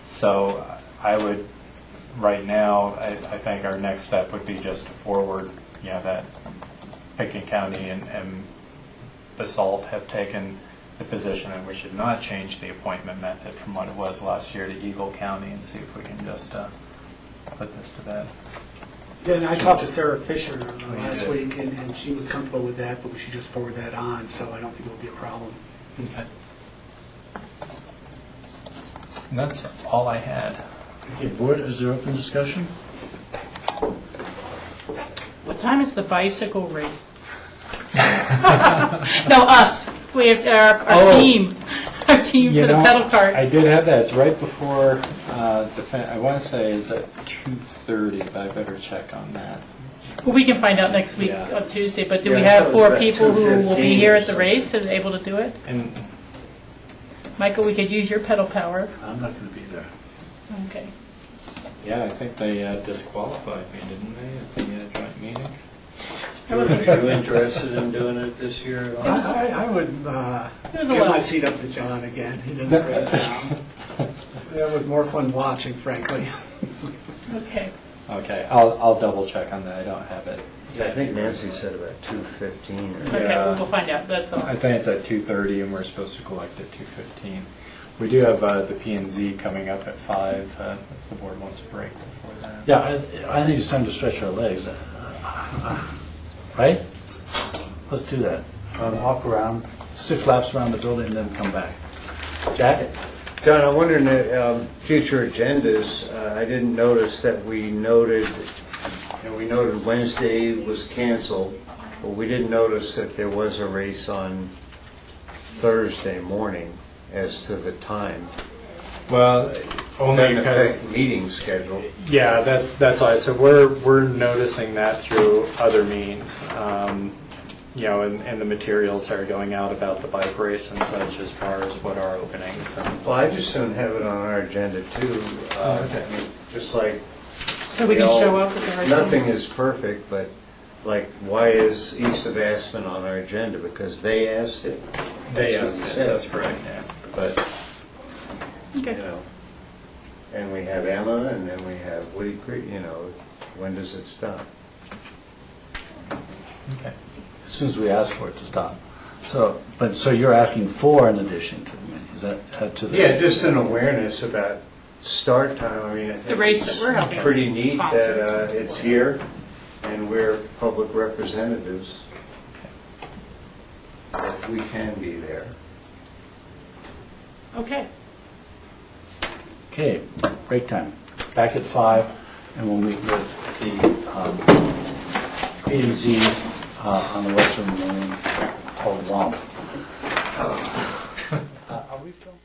So I would, right now, I think our next step would be just to forward, that Pickens County and Basalt have taken the position that we should not change the appointment method from what it was last year to Eagle County, and see if we can just put this to bed. Yeah, and I talked to Sarah Fisher last week, and she was comfortable with that, but we should just forward that on, so I don't think it will be a problem. Okay. And that's all I had. Okay, board, is there open discussion? What time is the bicycle race? No, us. We have our team. Our team for the pedal carts. I did have that. It's right before I want to say is at 2:30, but I better check on that. Well, we can find out next week on Tuesday, but do we I have thought it 4 was people about who will be 2:15 here or at the race and able to do it? And Michael, we could use your pedal power. I'm not going to be there. Okay. yeah, I think they disqualified me, didn't they, at the joint meeting? Are you interested in doing it this year? I would It was a give my lot. seat up to John again. He did a great job. That was more fun watching, frankly. Okay. Okay, I'll double check on that. I don't have it. Yeah, I think Nancy said about 2:15. Okay, Yeah. we'll find out. That's all. I think it's at 2:30, and we're supposed to collect at 2:15. We do have the P&Z coming up at 5, if the board wants a break before that. Yeah, I think it's time to stretch our legs. Right? Let's do that. Walk around, 6 laps around the building, and then come back. Jack? John, I wonder in the future agendas, I didn't notice that we noted Wednesday was canceled, but we didn't notice that there was a race on Thursday morning as to the time. Well, only Doesn't because affect meeting schedule. yeah, that's why. So we're noticing that through other means. And the materials are going out about the bike race and such as far as what our openings. Well, I just soon have it on our agenda too. Okay. Just like So we can show up at the right time? nothing is perfect, but like, why is East of Aspen on our agenda? Because they asked it. They That's asked what it, we said. that's correct, yeah. But, Okay. and we have Emma, and then we have Woody Creek, when does it stop? Okay. As soon as we ask for it to stop. So you're asking for an addition to the menu, is that to the? Yeah, just an awareness about start time. I mean, I The think race it's that we're helping pretty neat sponsor. that it's here and we're public representatives. If we can be there. Okay. Okay, break time. Back at 5, and we'll meet with the A to Z on the Western Main called WOMP. Are we filming?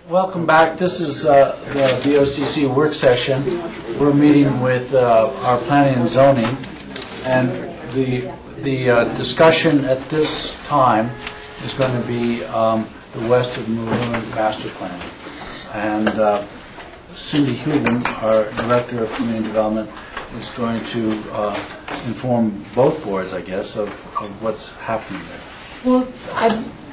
Welcome back. This is the BOCC work session. We're meeting with our planning and zoning, and the discussion at this time is going to be the West of Maroon Master Plan. And Cindy Huben, our Director of Community Development, is going to inform both boards, I guess, of what's happening there. Well,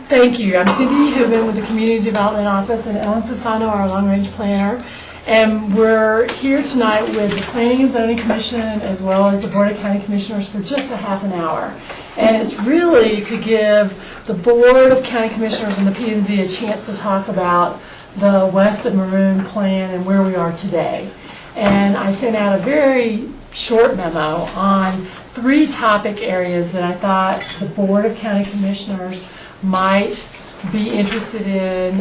thank you. I'm Cindy Huben with the Community Development Office, and Ellen Sassano, our long-range planner. And we're here tonight with the Planning and Zoning Commission as well as the Board of County Commissioners for just a half an hour. And it's really to give the Board of County Commissioners and the P&Z a chance to talk about the West of Maroon plan and where we are today. And I sent out a very short memo on 3 topic areas that I thought the Board of County Commissioners might be interested in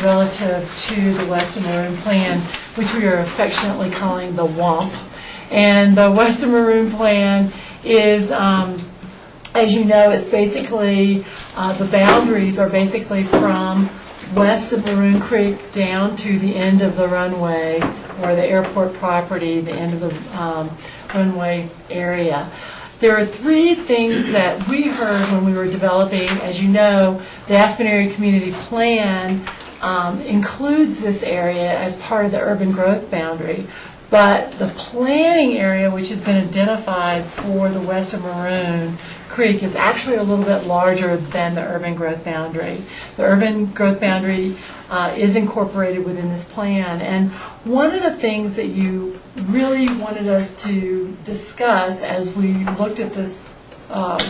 relative to the West of Maroon plan, which we are affectionately calling the WOMP. And the West of Maroon plan is, as you know, it's basically, the boundaries are basically from west of Maroon Creek down to the end of the runway, or the airport property, the end of the runway area. There are 3 things that we heard when we were developing. As you know, the Aspen Area Community Plan includes this area as part of the urban growth boundary. But the planning area, which has been identified for the West of Maroon Creek, is actually a little bit larger than the urban growth boundary. The urban growth boundary is incorporated within this plan. And one of the things that you really wanted us to discuss as we looked at this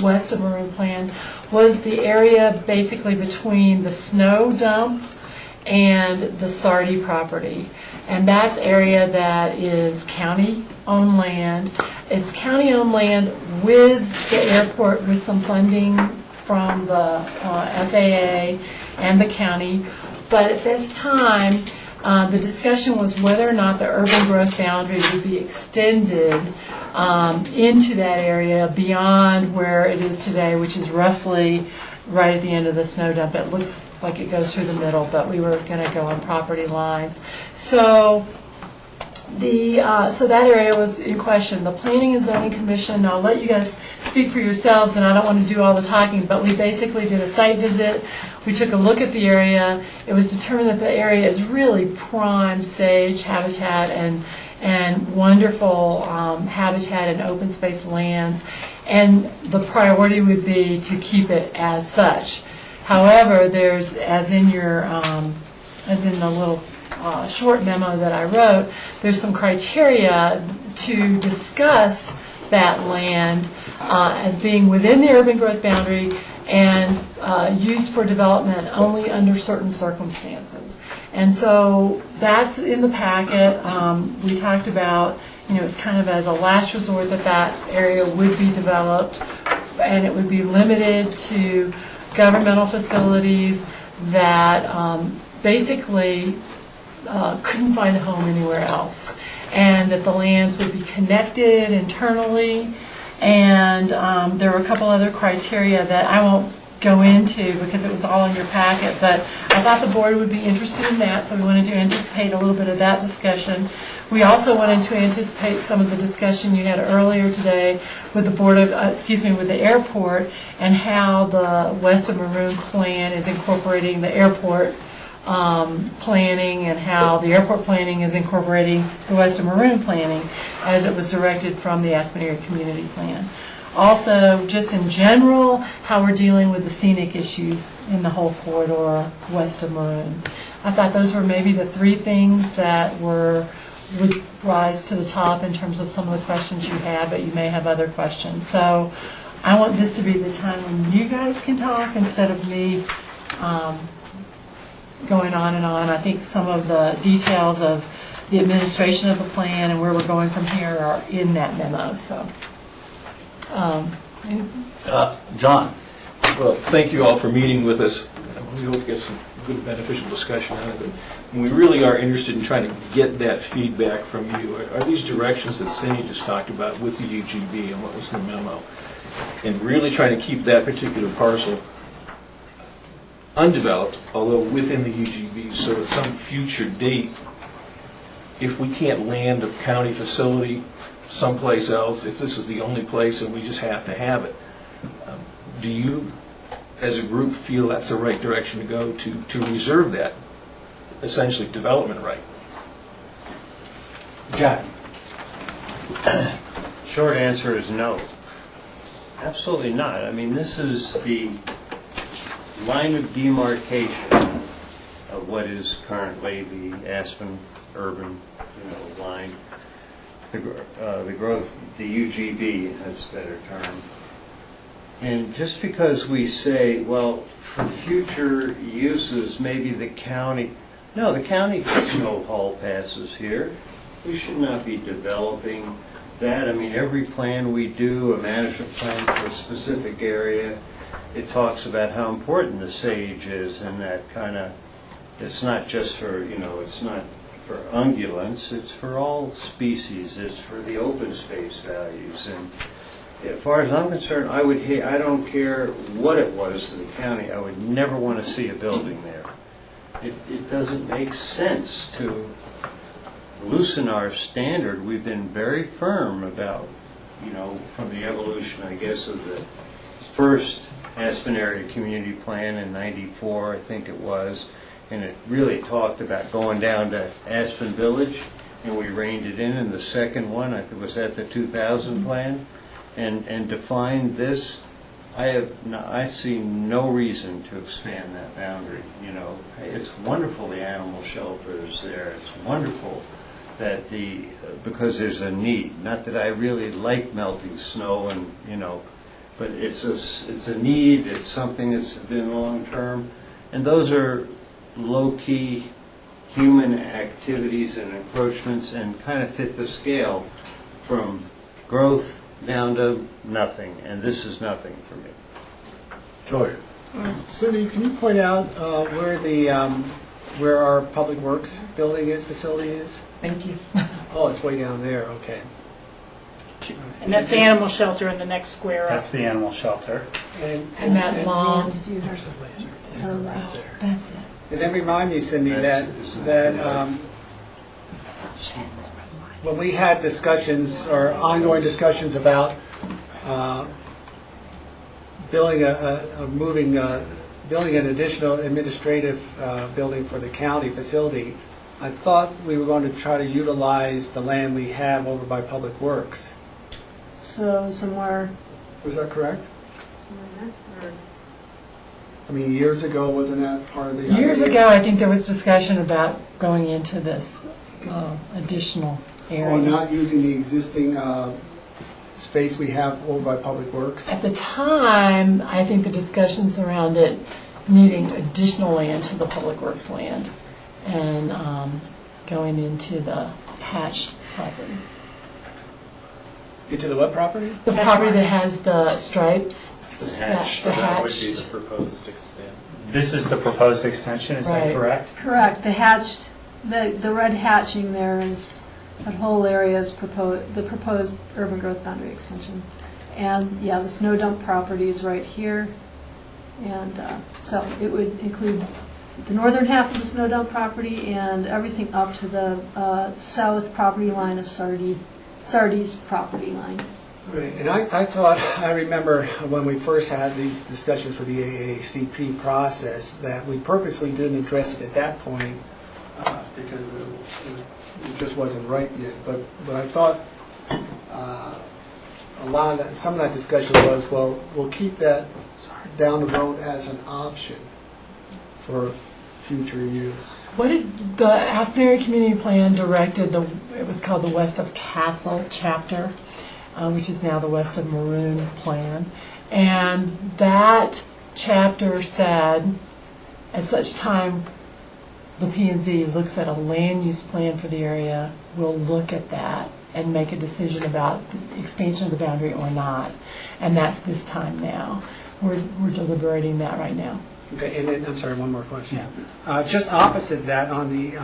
West of Maroon plan was the area basically between the snow dump and the Sardi property. And that's area that is county-owned land. It's county-owned land with the airport, with some funding from the FAA and the county. But at this time, the discussion was whether or not the urban growth boundary would be extended into that area beyond where it is today, which is roughly right at the end of the snow dump. It looks like it goes through the middle, but we were going to go on property lines. So so that area was in question. The Planning and Zoning Commission, I'll let you guys speak for yourselves, and I don't want to do all the talking, but we basically did a site visit. We took a look at the area. It was determined that the area is really prime sage habitat and wonderful habitat and open space lands, and the priority would be to keep it as such. However, there's, as in the little short memo that I wrote, there's some criteria to discuss that land as being within the urban growth boundary and used for development only under certain circumstances. And so that's in the packet. We talked about, it's kind of as a last resort that area would be developed, and it would be limited to governmental facilities that basically couldn't find a home anywhere else, and that the lands would be connected internally. And there were a couple other criteria that I won't go into because it was all in your packet, but I thought the board would be interested in that, so we wanted to anticipate a little bit of that discussion. We also wanted to anticipate some of the discussion you had earlier today with the with the airport, and how the West of Maroon plan is incorporating the airport planning, and how the airport planning is incorporating the West of Maroon planning as it was directed from the Aspen Area Community Plan. Also, just in general, how we're dealing with the scenic issues in the whole corridor west of Maroon. I thought those were maybe the 3 things that would rise to the top in terms of some of the questions you had, but you may have other questions. So I want this to be the time when you guys can talk instead of me going on and on. I think some of the details of the administration of the plan and where we're going from here are in that memo. So, John. Well, thank you all for meeting with us. We hope to get some good beneficial discussion out of it. And we really are interested in trying to get that feedback from you. Are these directions that Cindy just talked about with the UGB and what was in the memo, and really trying to keep that particular parcel undeveloped, although within the UGB, so at some future date, if we can't land a county facility someplace else, if this is the only place and we just have to have it, do you, as a group, feel that's the right direction to go to reserve that, essentially, development right? Jack? Short answer is no. Absolutely not. I mean, this is the line of demarcation of what is currently the Aspen urban, line. The growth, the UGB, that's a better term. And just because we say, well, for future uses, maybe the county, no, the county has no hall passes here. We should not be developing that. I mean, every plan we do, a management plan for a specific area, it talks about how important the sage is, and that kind of, it's not just for, it's not for ungulates, it's for all species, it's for the open space values. And as far as I'm concerned, I don't care what it was to the county, I would never want to see a building there. It doesn't make sense to loosen our standard. We've been very firm about, from the evolution, I guess, of the first Aspen Area Community Plan in '94, I think it was, and it really talked about going down to Aspen Village, and we reined it in the second one, I think was at the 2000 plan, and defined this. I see no reason to expand that boundary. It's wonderful the animal shelter is there. It's wonderful that because there's a need. Not that I really like melting snow, and but it's a need. It's something that's been long term, and those are low-key human activities and encroachments, and kind of fit the scale from growth down to nothing, and this is nothing for me. George. Cindy, can you point out where our Public Works building is, facility is? Thank you. Oh, it's way down there, okay. And that's the animal shelter in the next square up. That's the animal shelter. And that long. That's it. And then remind me, Cindy, that when we had discussions or ongoing discussions about building an additional administrative building for the county facility, I thought we were going to try to utilize the land we have over by Public Works. So somewhere. Was that correct? I mean, years ago, wasn't that part of the Years idea? ago, I think there was discussion about going into this additional area. Or not using the existing space we have over by Public Works? At the time, I think the discussions around it needing additional land to the Public Works land and going into the hatched property. Into the what property? The property that has the stripes. The hatched. That would be the proposed extent. This is the proposed extension, is that Right. correct? Correct. The hatched, the red hatching there is, that whole area is the proposed urban growth boundary extension. And yeah, the snow dump property is right here. And so it would include the northern half of the snow dump property and everything up to the south property line of Sardi's property line. Right, and I remember when we first had these discussions with the AACP process that we purposely didn't address it at that point because it just wasn't right yet. But I thought some of that discussion was, well, we'll keep that down the road as an option for future use. What did the Aspen Area Community Plan directed? It was called the West of Castle chapter, which is now the West of Maroon Plan, and that chapter said, at such time the P&Z looks at a land use plan for the area, we'll look at that and make a decision about the expansion of the boundary or not, and that's this time now. We're deliberating that right now. Okay, and then I'm sorry, one more question. Yeah. Just opposite that, on the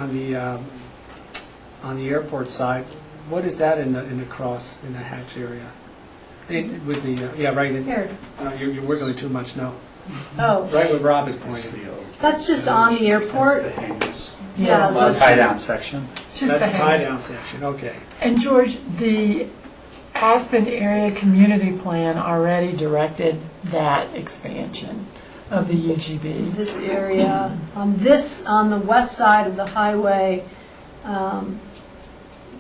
airport side, what is that in the hatch area? With the right in. Eric. You're wiggling too much. No. Oh, right where Rob is pointing. that's just on the airport? That's the hangars. Yeah, The tie-down section. Just the That's the hangars. tie-down section, okay. And George, the Aspen Area Community Plan already directed that expansion of the UGB. This area, on the west side of the highway,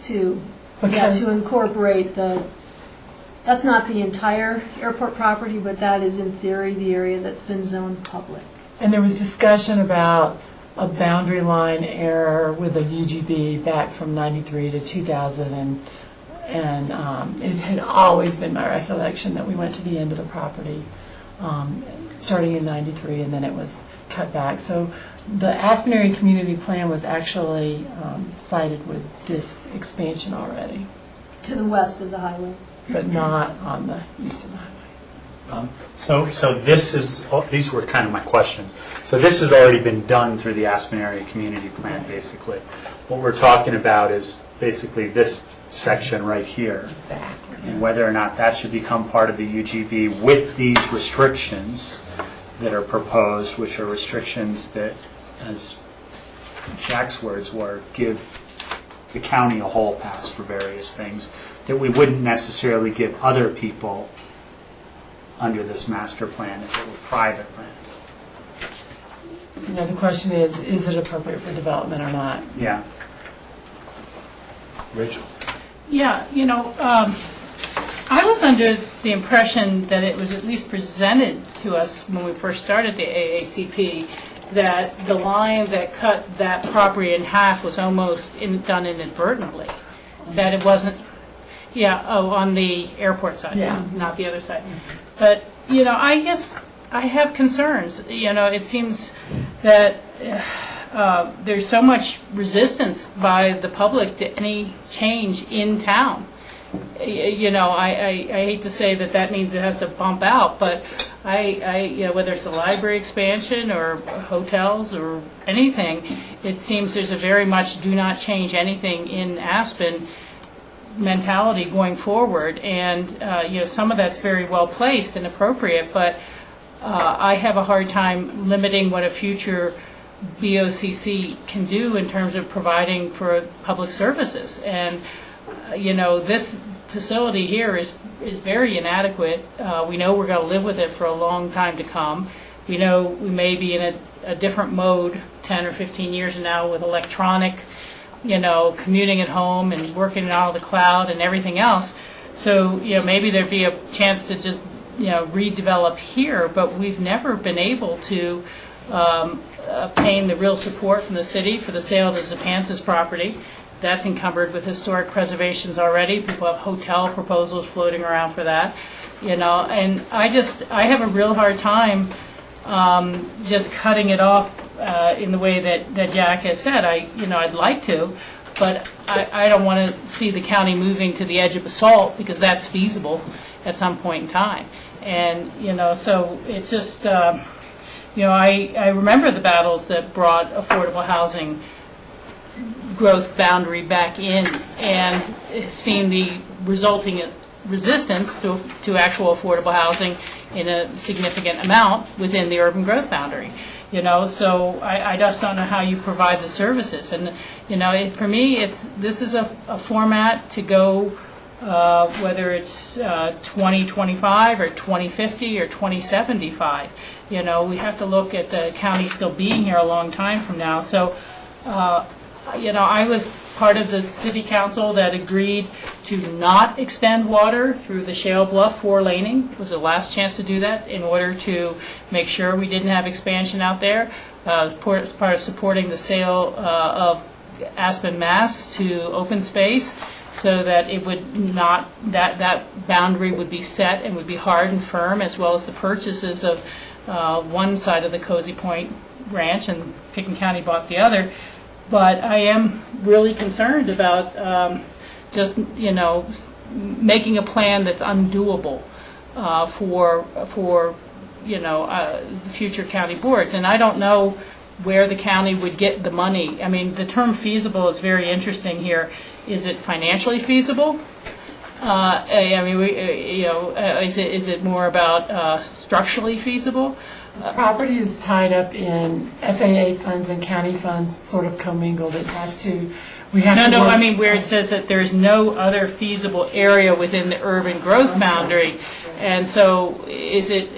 to incorporate that's not the entire airport property, but that is in theory the area that's been zoned public. And there was discussion about a boundary line error with a UGB back from 93 to 2000, and it had always been my recollection that we went to the end of the property starting in 93, and then it was cut back. So the Aspen Area Community Plan was actually cited with this expansion already, To the west of the highway. but not on the east of the highway. So these were kind of my questions. So this has already been done through the Aspen Area Community Plan, basically. What we're talking about is basically this section right here. Exactly. And whether or not that should become part of the UGB with these restrictions that are proposed, which are restrictions that, as Jack's words were, give the county a hall pass for various things that we wouldn't necessarily give other people under this master plan if it were private land. The question is it appropriate for development or not? Yeah. Rachel? Yeah, I was under the impression that it was at least presented to us when we first started the AACP that the line that cut that property in half was almost done inadvertently. That it wasn't, on the airport side, not the other side. But, I guess I have concerns. It seems that there's so much resistance by the public to any change in town. I hate to say that means it has to bump out, but whether it's a library expansion or hotels or anything, it seems there's a very much do not change anything in Aspen mentality going forward, and some of that's very well placed and appropriate, but I have a hard time limiting what a future BOCC can do in terms of providing for public services. And this facility here is very inadequate. We know we're going to live with it for a long time to come. We know we may be in a different mode 10 or 15 years from now with electronic commuting at home and working out of the cloud and everything else. So, maybe there'd be a chance to just, redevelop here, but we've never been able to obtain the real support from the city for the sale of the Zapanthas property. That's encumbered with historic preservations already. People have hotel proposals floating around for that, and I have a real hard time just cutting it off in the way that Jack has said. I'd like to, but I don't want to see the county moving to the edge of basalt because that's feasible at some point in time. And, so it's just, I remember the battles that brought affordable housing growth boundary back in, and seeing the resulting resistance to actual affordable housing in a significant amount within the urban growth boundary. So I just don't know how you provide the services. And, for me, this is a format to go, whether it's 2025 or 2050 or 2075. We have to look at the county still being here a long time from now. So, I was part of the city council that agreed to not extend water through the Shale Bluff 4-laning. It was the last chance to do that in order to make sure we didn't have expansion out there. As part of supporting the sale of Aspen, Mass to open space, so that it would not, that boundary would be set and would be hard and firm, as well as the purchases of one side of the Cozy Point Ranch, and Pickens County bought the other. But I am really concerned about just, making a plan that's undoable for future county boards. And I don't know where the county would get the money. I mean, the term feasible is very interesting here. Is it financially feasible? I mean, is it more about structurally feasible? Property is tied up in FAA funds and county funds, sort of commingled. It has to, we have to... No, work- I mean where it says that there's no other feasible area within the urban growth boundary. And so is it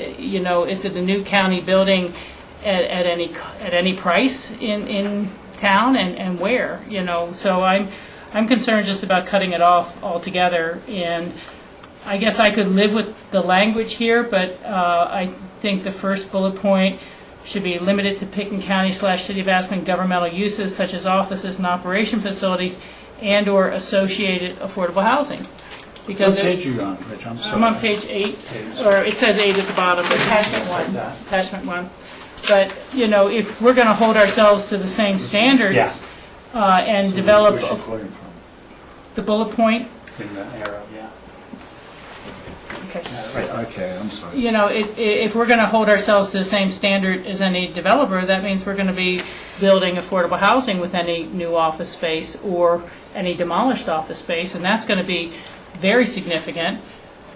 a new county building at any price in town and where? So I'm concerned just about cutting it off altogether. And I guess I could live with the language here, but I think the first bullet point should be limited to Pickens County / City of Aspen governmental uses such as offices and operation facilities and/or associated affordable housing. Because What page are you on, Rich? I'm sorry. I'm on page 8, or it says 8 at the bottom, but attachment 1. Attachment 1. But, if we're going to hold ourselves to the same standards and develop Where's she quoting from? the bullet point, In the arrow, yeah. Okay, I'm sorry. if we're going to hold ourselves to the same standard as any developer, that means we're going to be building affordable housing with any new office space or any demolished office space, and that's going to be very significant.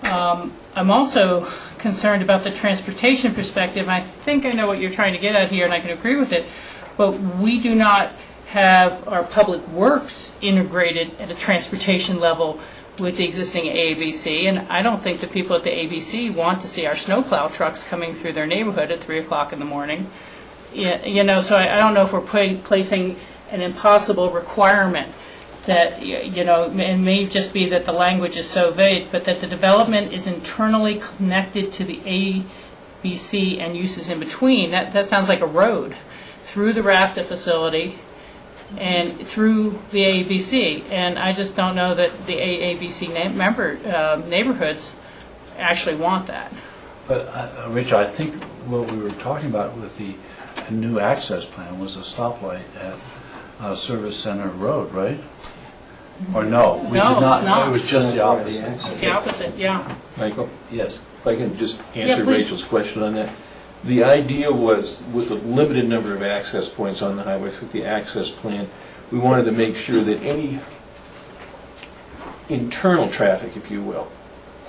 I'm also concerned about the transportation perspective. I think I know what you're trying to get at here, and I can agree with it, but we do not have our public works integrated at a transportation level with the existing AABC, and I don't think the people at the ABC want to see our snowplow trucks coming through their neighborhood at 3 o'clock in the morning. So I don't know if we're placing an impossible requirement that, it may just be that the language is so vague, but that the development is internally connected to the ABC and uses in between. That sounds like a road through the RAFTA facility and through the AABC. And I just don't know that the AABC neighborhoods actually want that. But, Rich, I think what we were talking about with the new access plan was a stoplight at Service Center Road, right? Or no? We No, did not. it's not. It was just the opposite. It's the opposite, yeah. Michael? Yes. If I can just Yeah, answer please. Rachel's question on that. The idea was, with a limited number of access points on the highways with the access plan, we wanted to make sure that any internal traffic, if you will,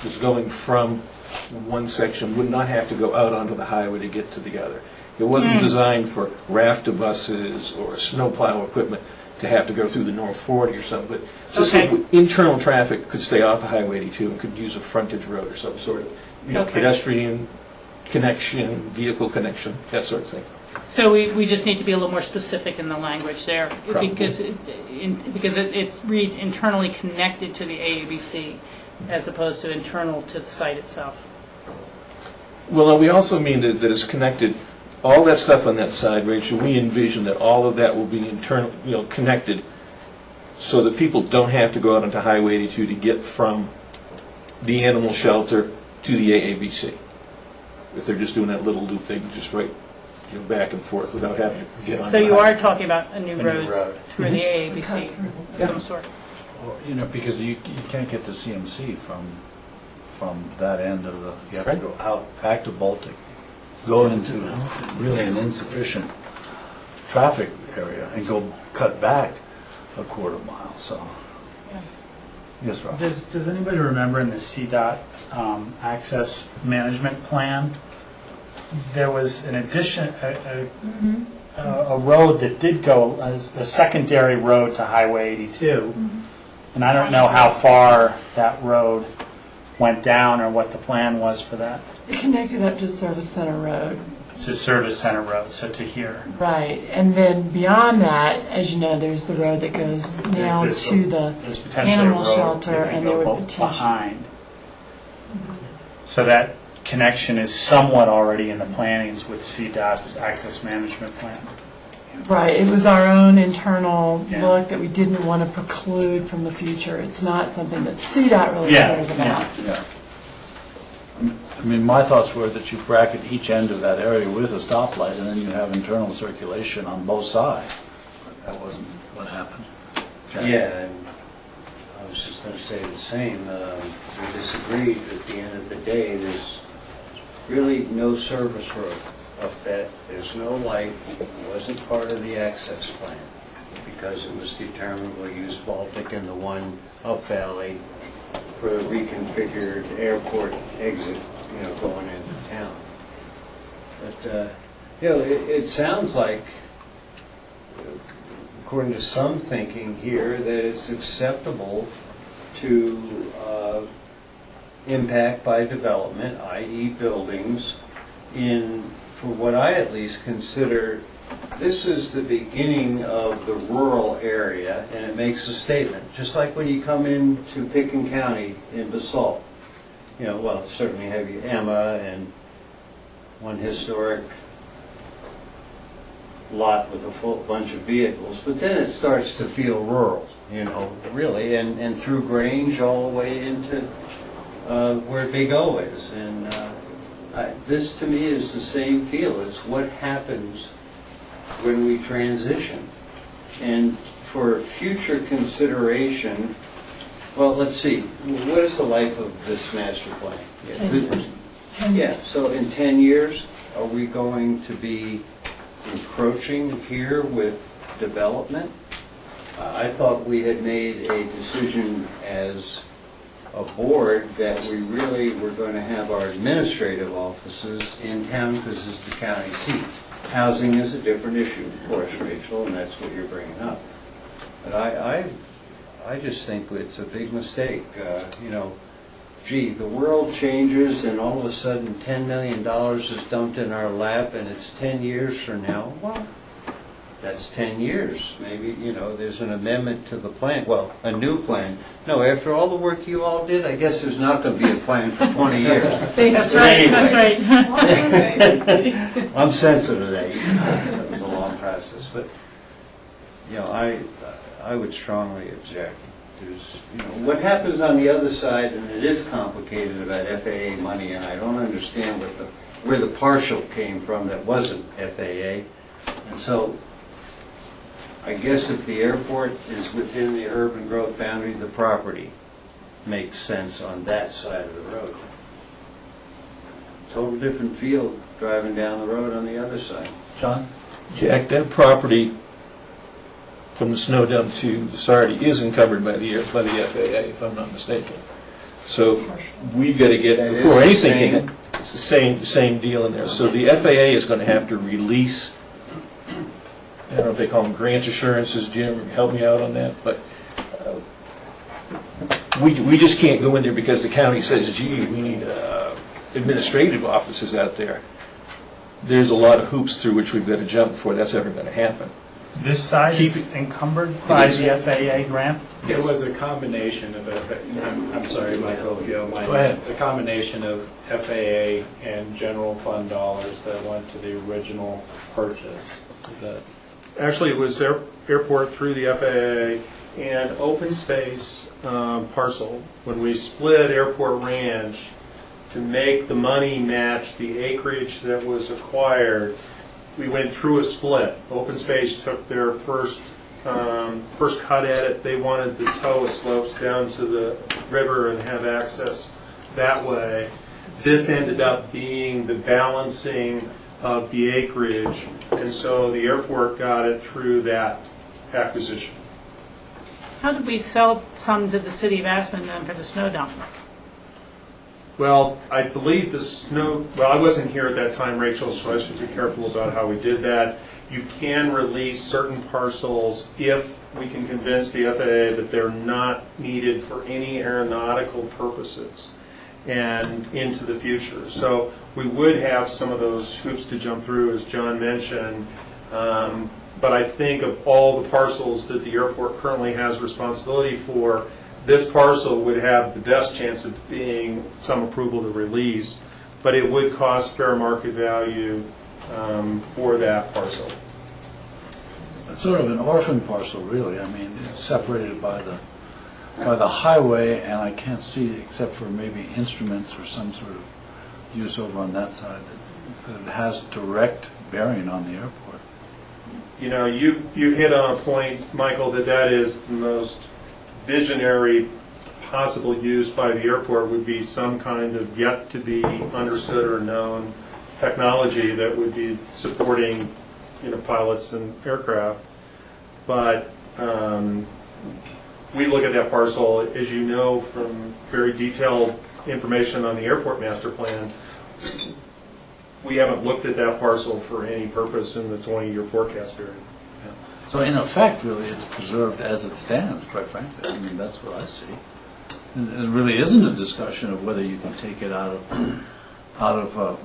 was going from one section would not have to go out onto the highway to get to the other. It wasn't designed for RAFTA buses or snowplow equipment to have to go through the North 40 or something, but just so internal traffic could stay off of Highway 82 and could use a frontage road or some sort of pedestrian connection, vehicle connection, that sort of thing. So we just need to be a little more specific in the language there, Probably. because it reads internally connected to the AABC as opposed to internal to the site itself. Well, no, we also mean that it's connected, all that stuff on that side, Rachel, we envision that all of that will be internal, connected so that people don't have to go out onto Highway 82 to get from the animal shelter to the AABC. If they're just doing that little loop, they can just back and forth without having to get on. So you are talking about a new road road. through the AABC of some sort. Or, because you can't get to CMC from that end of the, you have to go out, back to Baltic, go into really an insufficient traffic area and go cut back a quarter mile, so. Yes, Rob? Does anybody remember in the CDOT access management plan, there was an addition, a road that did go, as a secondary road to Highway 82, and I don't know how far that road went down or what the plan was for that. It connected up to Service Center Road. To Service Center Road, so to here. Right, and then beyond that, as you know, there's the road that goes now There's to the there's potentially a animal road shelter, that can and there go would potentially... behind. So that connection is somewhat already in the plannings with CDOT's access management plan. Right, it was our own internal Yeah. look that we didn't want to preclude from the future. It's not something that CDOT really cares about. Yeah. I mean, my thoughts were that you bracket each end of that area with a stoplight, and then you have internal circulation on both sides. That wasn't what happened. Jack? Yeah, and I was just going to say the same. We disagreed. At the end of the day, there's really no service road up that. There's no light. It wasn't part of the access plan because it was determined we'll use Baltic and the one up valley for the reconfigured airport exit, going into town. But, it sounds like, according to some thinking here, that it's acceptable to impact by development, i.e. buildings, for what I at least consider, this is the beginning of the rural area, and it makes a statement. Just like when you come into Picken County in Basalt, certainly have you Emma and one historic lot with a full bunch of vehicles, but then it starts to feel rural, really, and through Grange all the way into where Big O is. And this to me is the same feel. It's what happens when we transition. And for future consideration, well, let's see, what is the life of this master plan? 10 years. 10 Yeah, so in 10 years, are we going to be encroaching here with development? I thought we had made a decision as a board that we really were going to have our administrative offices in town because it's the county seat. Housing is a different issue, of course, Rachel, and that's what you're bringing up. But I just think it's a big mistake. The world changes and all of a sudden $10 million is dumped in our lap and it's 10 years from now. Well, that's 10 years. Maybe, there's an amendment to the plan. Well, a new plan. No, after all the work you all did, I guess there's not going to be a plan for 20 years. That's right, that's right. I'm sensitive to that. That was a long process. But, I would strongly object. There's, what happens on the other side, and it is complicated about FAA money, and I don't understand where the partial came from that wasn't FAA. And so, I guess if the airport is within the urban growth boundary, the property makes sense on that side of the road. Total different field driving down the road on the other side. John? Jack, that property from the snow dump to the Sardi is encumbered by the FAA, if I'm not mistaken. So we've got to get, before anything can, it's the same deal in there. So the FAA is going to have to release, I don't know if they call them grant assurances, Jim, help me out on that, but we just can't go in there because the county says, gee, we need administrative offices out there. There's a lot of hoops through which we've got to jump before that's ever going to happen. This side is encumbered by the FAA grant? It was a combination of, I'm sorry, Michael, if you don't mind. Go ahead. It's a combination of FAA and general fund dollars that went to the original purchase. Is that? Actually, it was airport through the FAA and open space parcel. When we split Airport Ranch to make the money match the acreage that was acquired, we went through a split. Open space took their first cut at it. They wanted the tow slopes down to the river and have access that way. This ended up being the balancing of the acreage, and so the airport got it through that acquisition. How did we sell some to the city of Aspen then for the snow dump? Well, I believe I wasn't here at that time, Rachel, so I should be careful about how we did that. You can release certain parcels if we can convince the FAA that they're not needed for any aeronautical purposes and into the future. So we would have some of those hoops to jump through, as John mentioned, but I think of all the parcels that the airport currently has responsibility for, this parcel would have the best chance of being some approval to release, but it would cost fair market value for that parcel. It's sort of an orphan parcel, really. I mean, it's separated by the highway, and I can't see, except for maybe instruments or some sort of use over on that side, that it has direct bearing on the airport. You hit on a point, Michael, that is the most visionary possible use by the airport would be some kind of yet to be understood or known technology that would be supporting pilots and aircraft. But we look at that parcel, as you know from very detailed information on the airport master plan, we haven't looked at that parcel for any purpose in the 20-year forecast period. So in effect, really, it's preserved as it stands, quite frankly. I mean, that's what I see. It really isn't a discussion of whether you can take it out of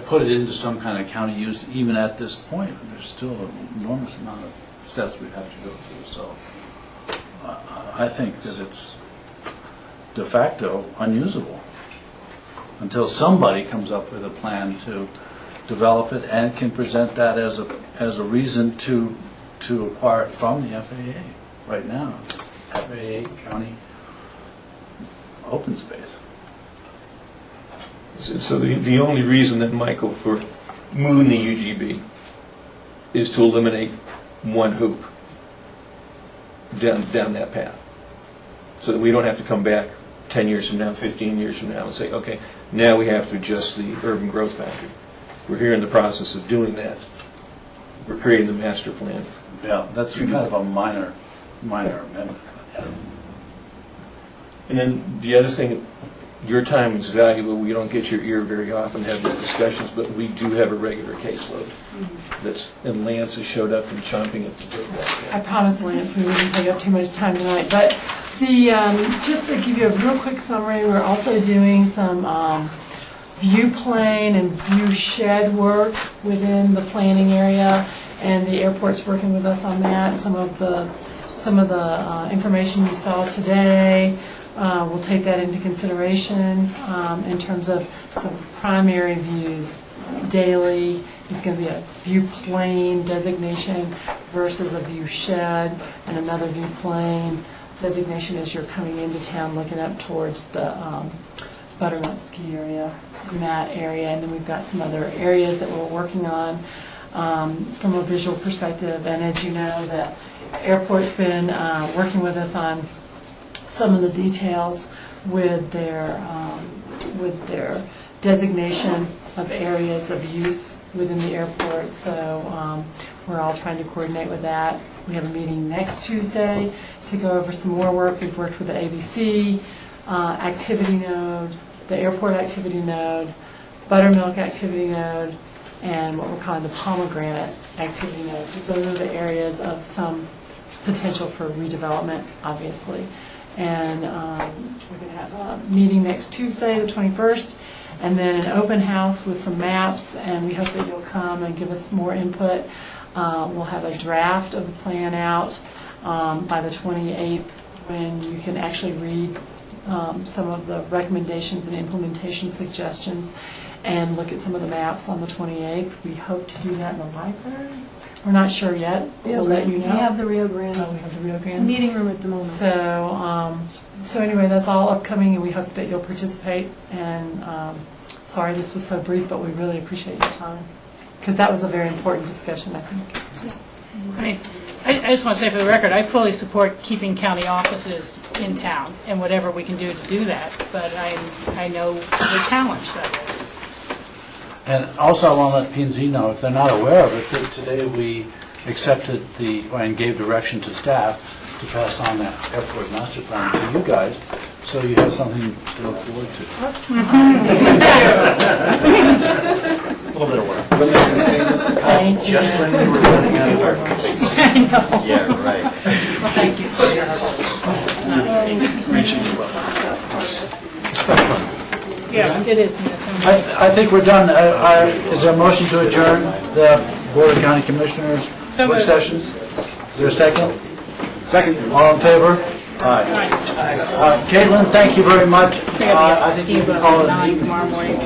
put it into some kind of county use even at this point. There's still an enormous amount of steps we have to go through. So I think that it's de facto unusable until somebody comes up with a plan to develop it and can present that as a reason to acquire it from the FAA. Right now, it's FAA county open space. So the only reason then, Michael, for moving the UGB is to eliminate one hoop down that path, so that we don't have to come back 10 years from now, 15 years from now, and say, okay, now we have to adjust the urban growth boundary. We're here in the process of doing that. We're creating the master plan. Yeah, that's kind of a minor amendment. And then the other thing, your time is valuable. We don't get your ear very often, have these discussions, but we do have a regular caseload. And Lance has showed up and chomping at the bit. I promise, Lance, we wouldn't take up too much time tonight. But just to give you a real quick summary, we're also doing some view plane and view shed work within the planning area, and the airport's working with us on that. Some of the information you saw today, we'll take that into consideration in terms of some primary views. Daily is going to be a view plane designation versus a view shed, and another view plane designation as you're coming into town looking up towards the Butternut ski area, in that area. And then we've got some other areas that we're working on from a visual perspective. And as you know, the airport's been working with us on some of the details with their designation of areas of use within the airport. So we're all trying to coordinate with that. We have a meeting next Tuesday to go over some more work. We've worked with the ABC activity node, the airport activity node, buttermilk activity node, and what we're calling the pomegranate activity node. So those are the areas of some potential for redevelopment, obviously. And we're going to have a meeting next Tuesday, the 21st, and then an open house with some maps, and we hope that you'll come and give us more input. We'll have a draft of the plan out by the 28th, when you can actually read some of the recommendations and implementation suggestions and look at some of the maps on the 28th. We hope to do that in the library. We're not sure yet. We'll let you know. We have the Rio Grande. Oh, we have the Rio Grande meeting room at the moment. So anyway, that's all upcoming, and we hope that you'll participate. And sorry this was so brief, but we really appreciate your time, because that was a very important discussion, I think. I mean, I just want to say for the record, I fully support keeping county offices in town and whatever we can do to do that, but I know the challenge of it. And also, I want to let P&Z know, if they're not aware of it, that today we accepted and gave direction to staff to pass on that airport master plan to you guys, so you have something to look forward to. A little bit of work. Just when we were running out of work. I know. Yeah, right. Well, thank you. It's quite fun. Yeah, it is. I think we're done. Is there a motion to adjourn the Board of County Commissioners work sessions? Is there a second? Second. All in favor? Aye. Caitlin, thank you very much. I think you can call it an evening. Tomorrow morning.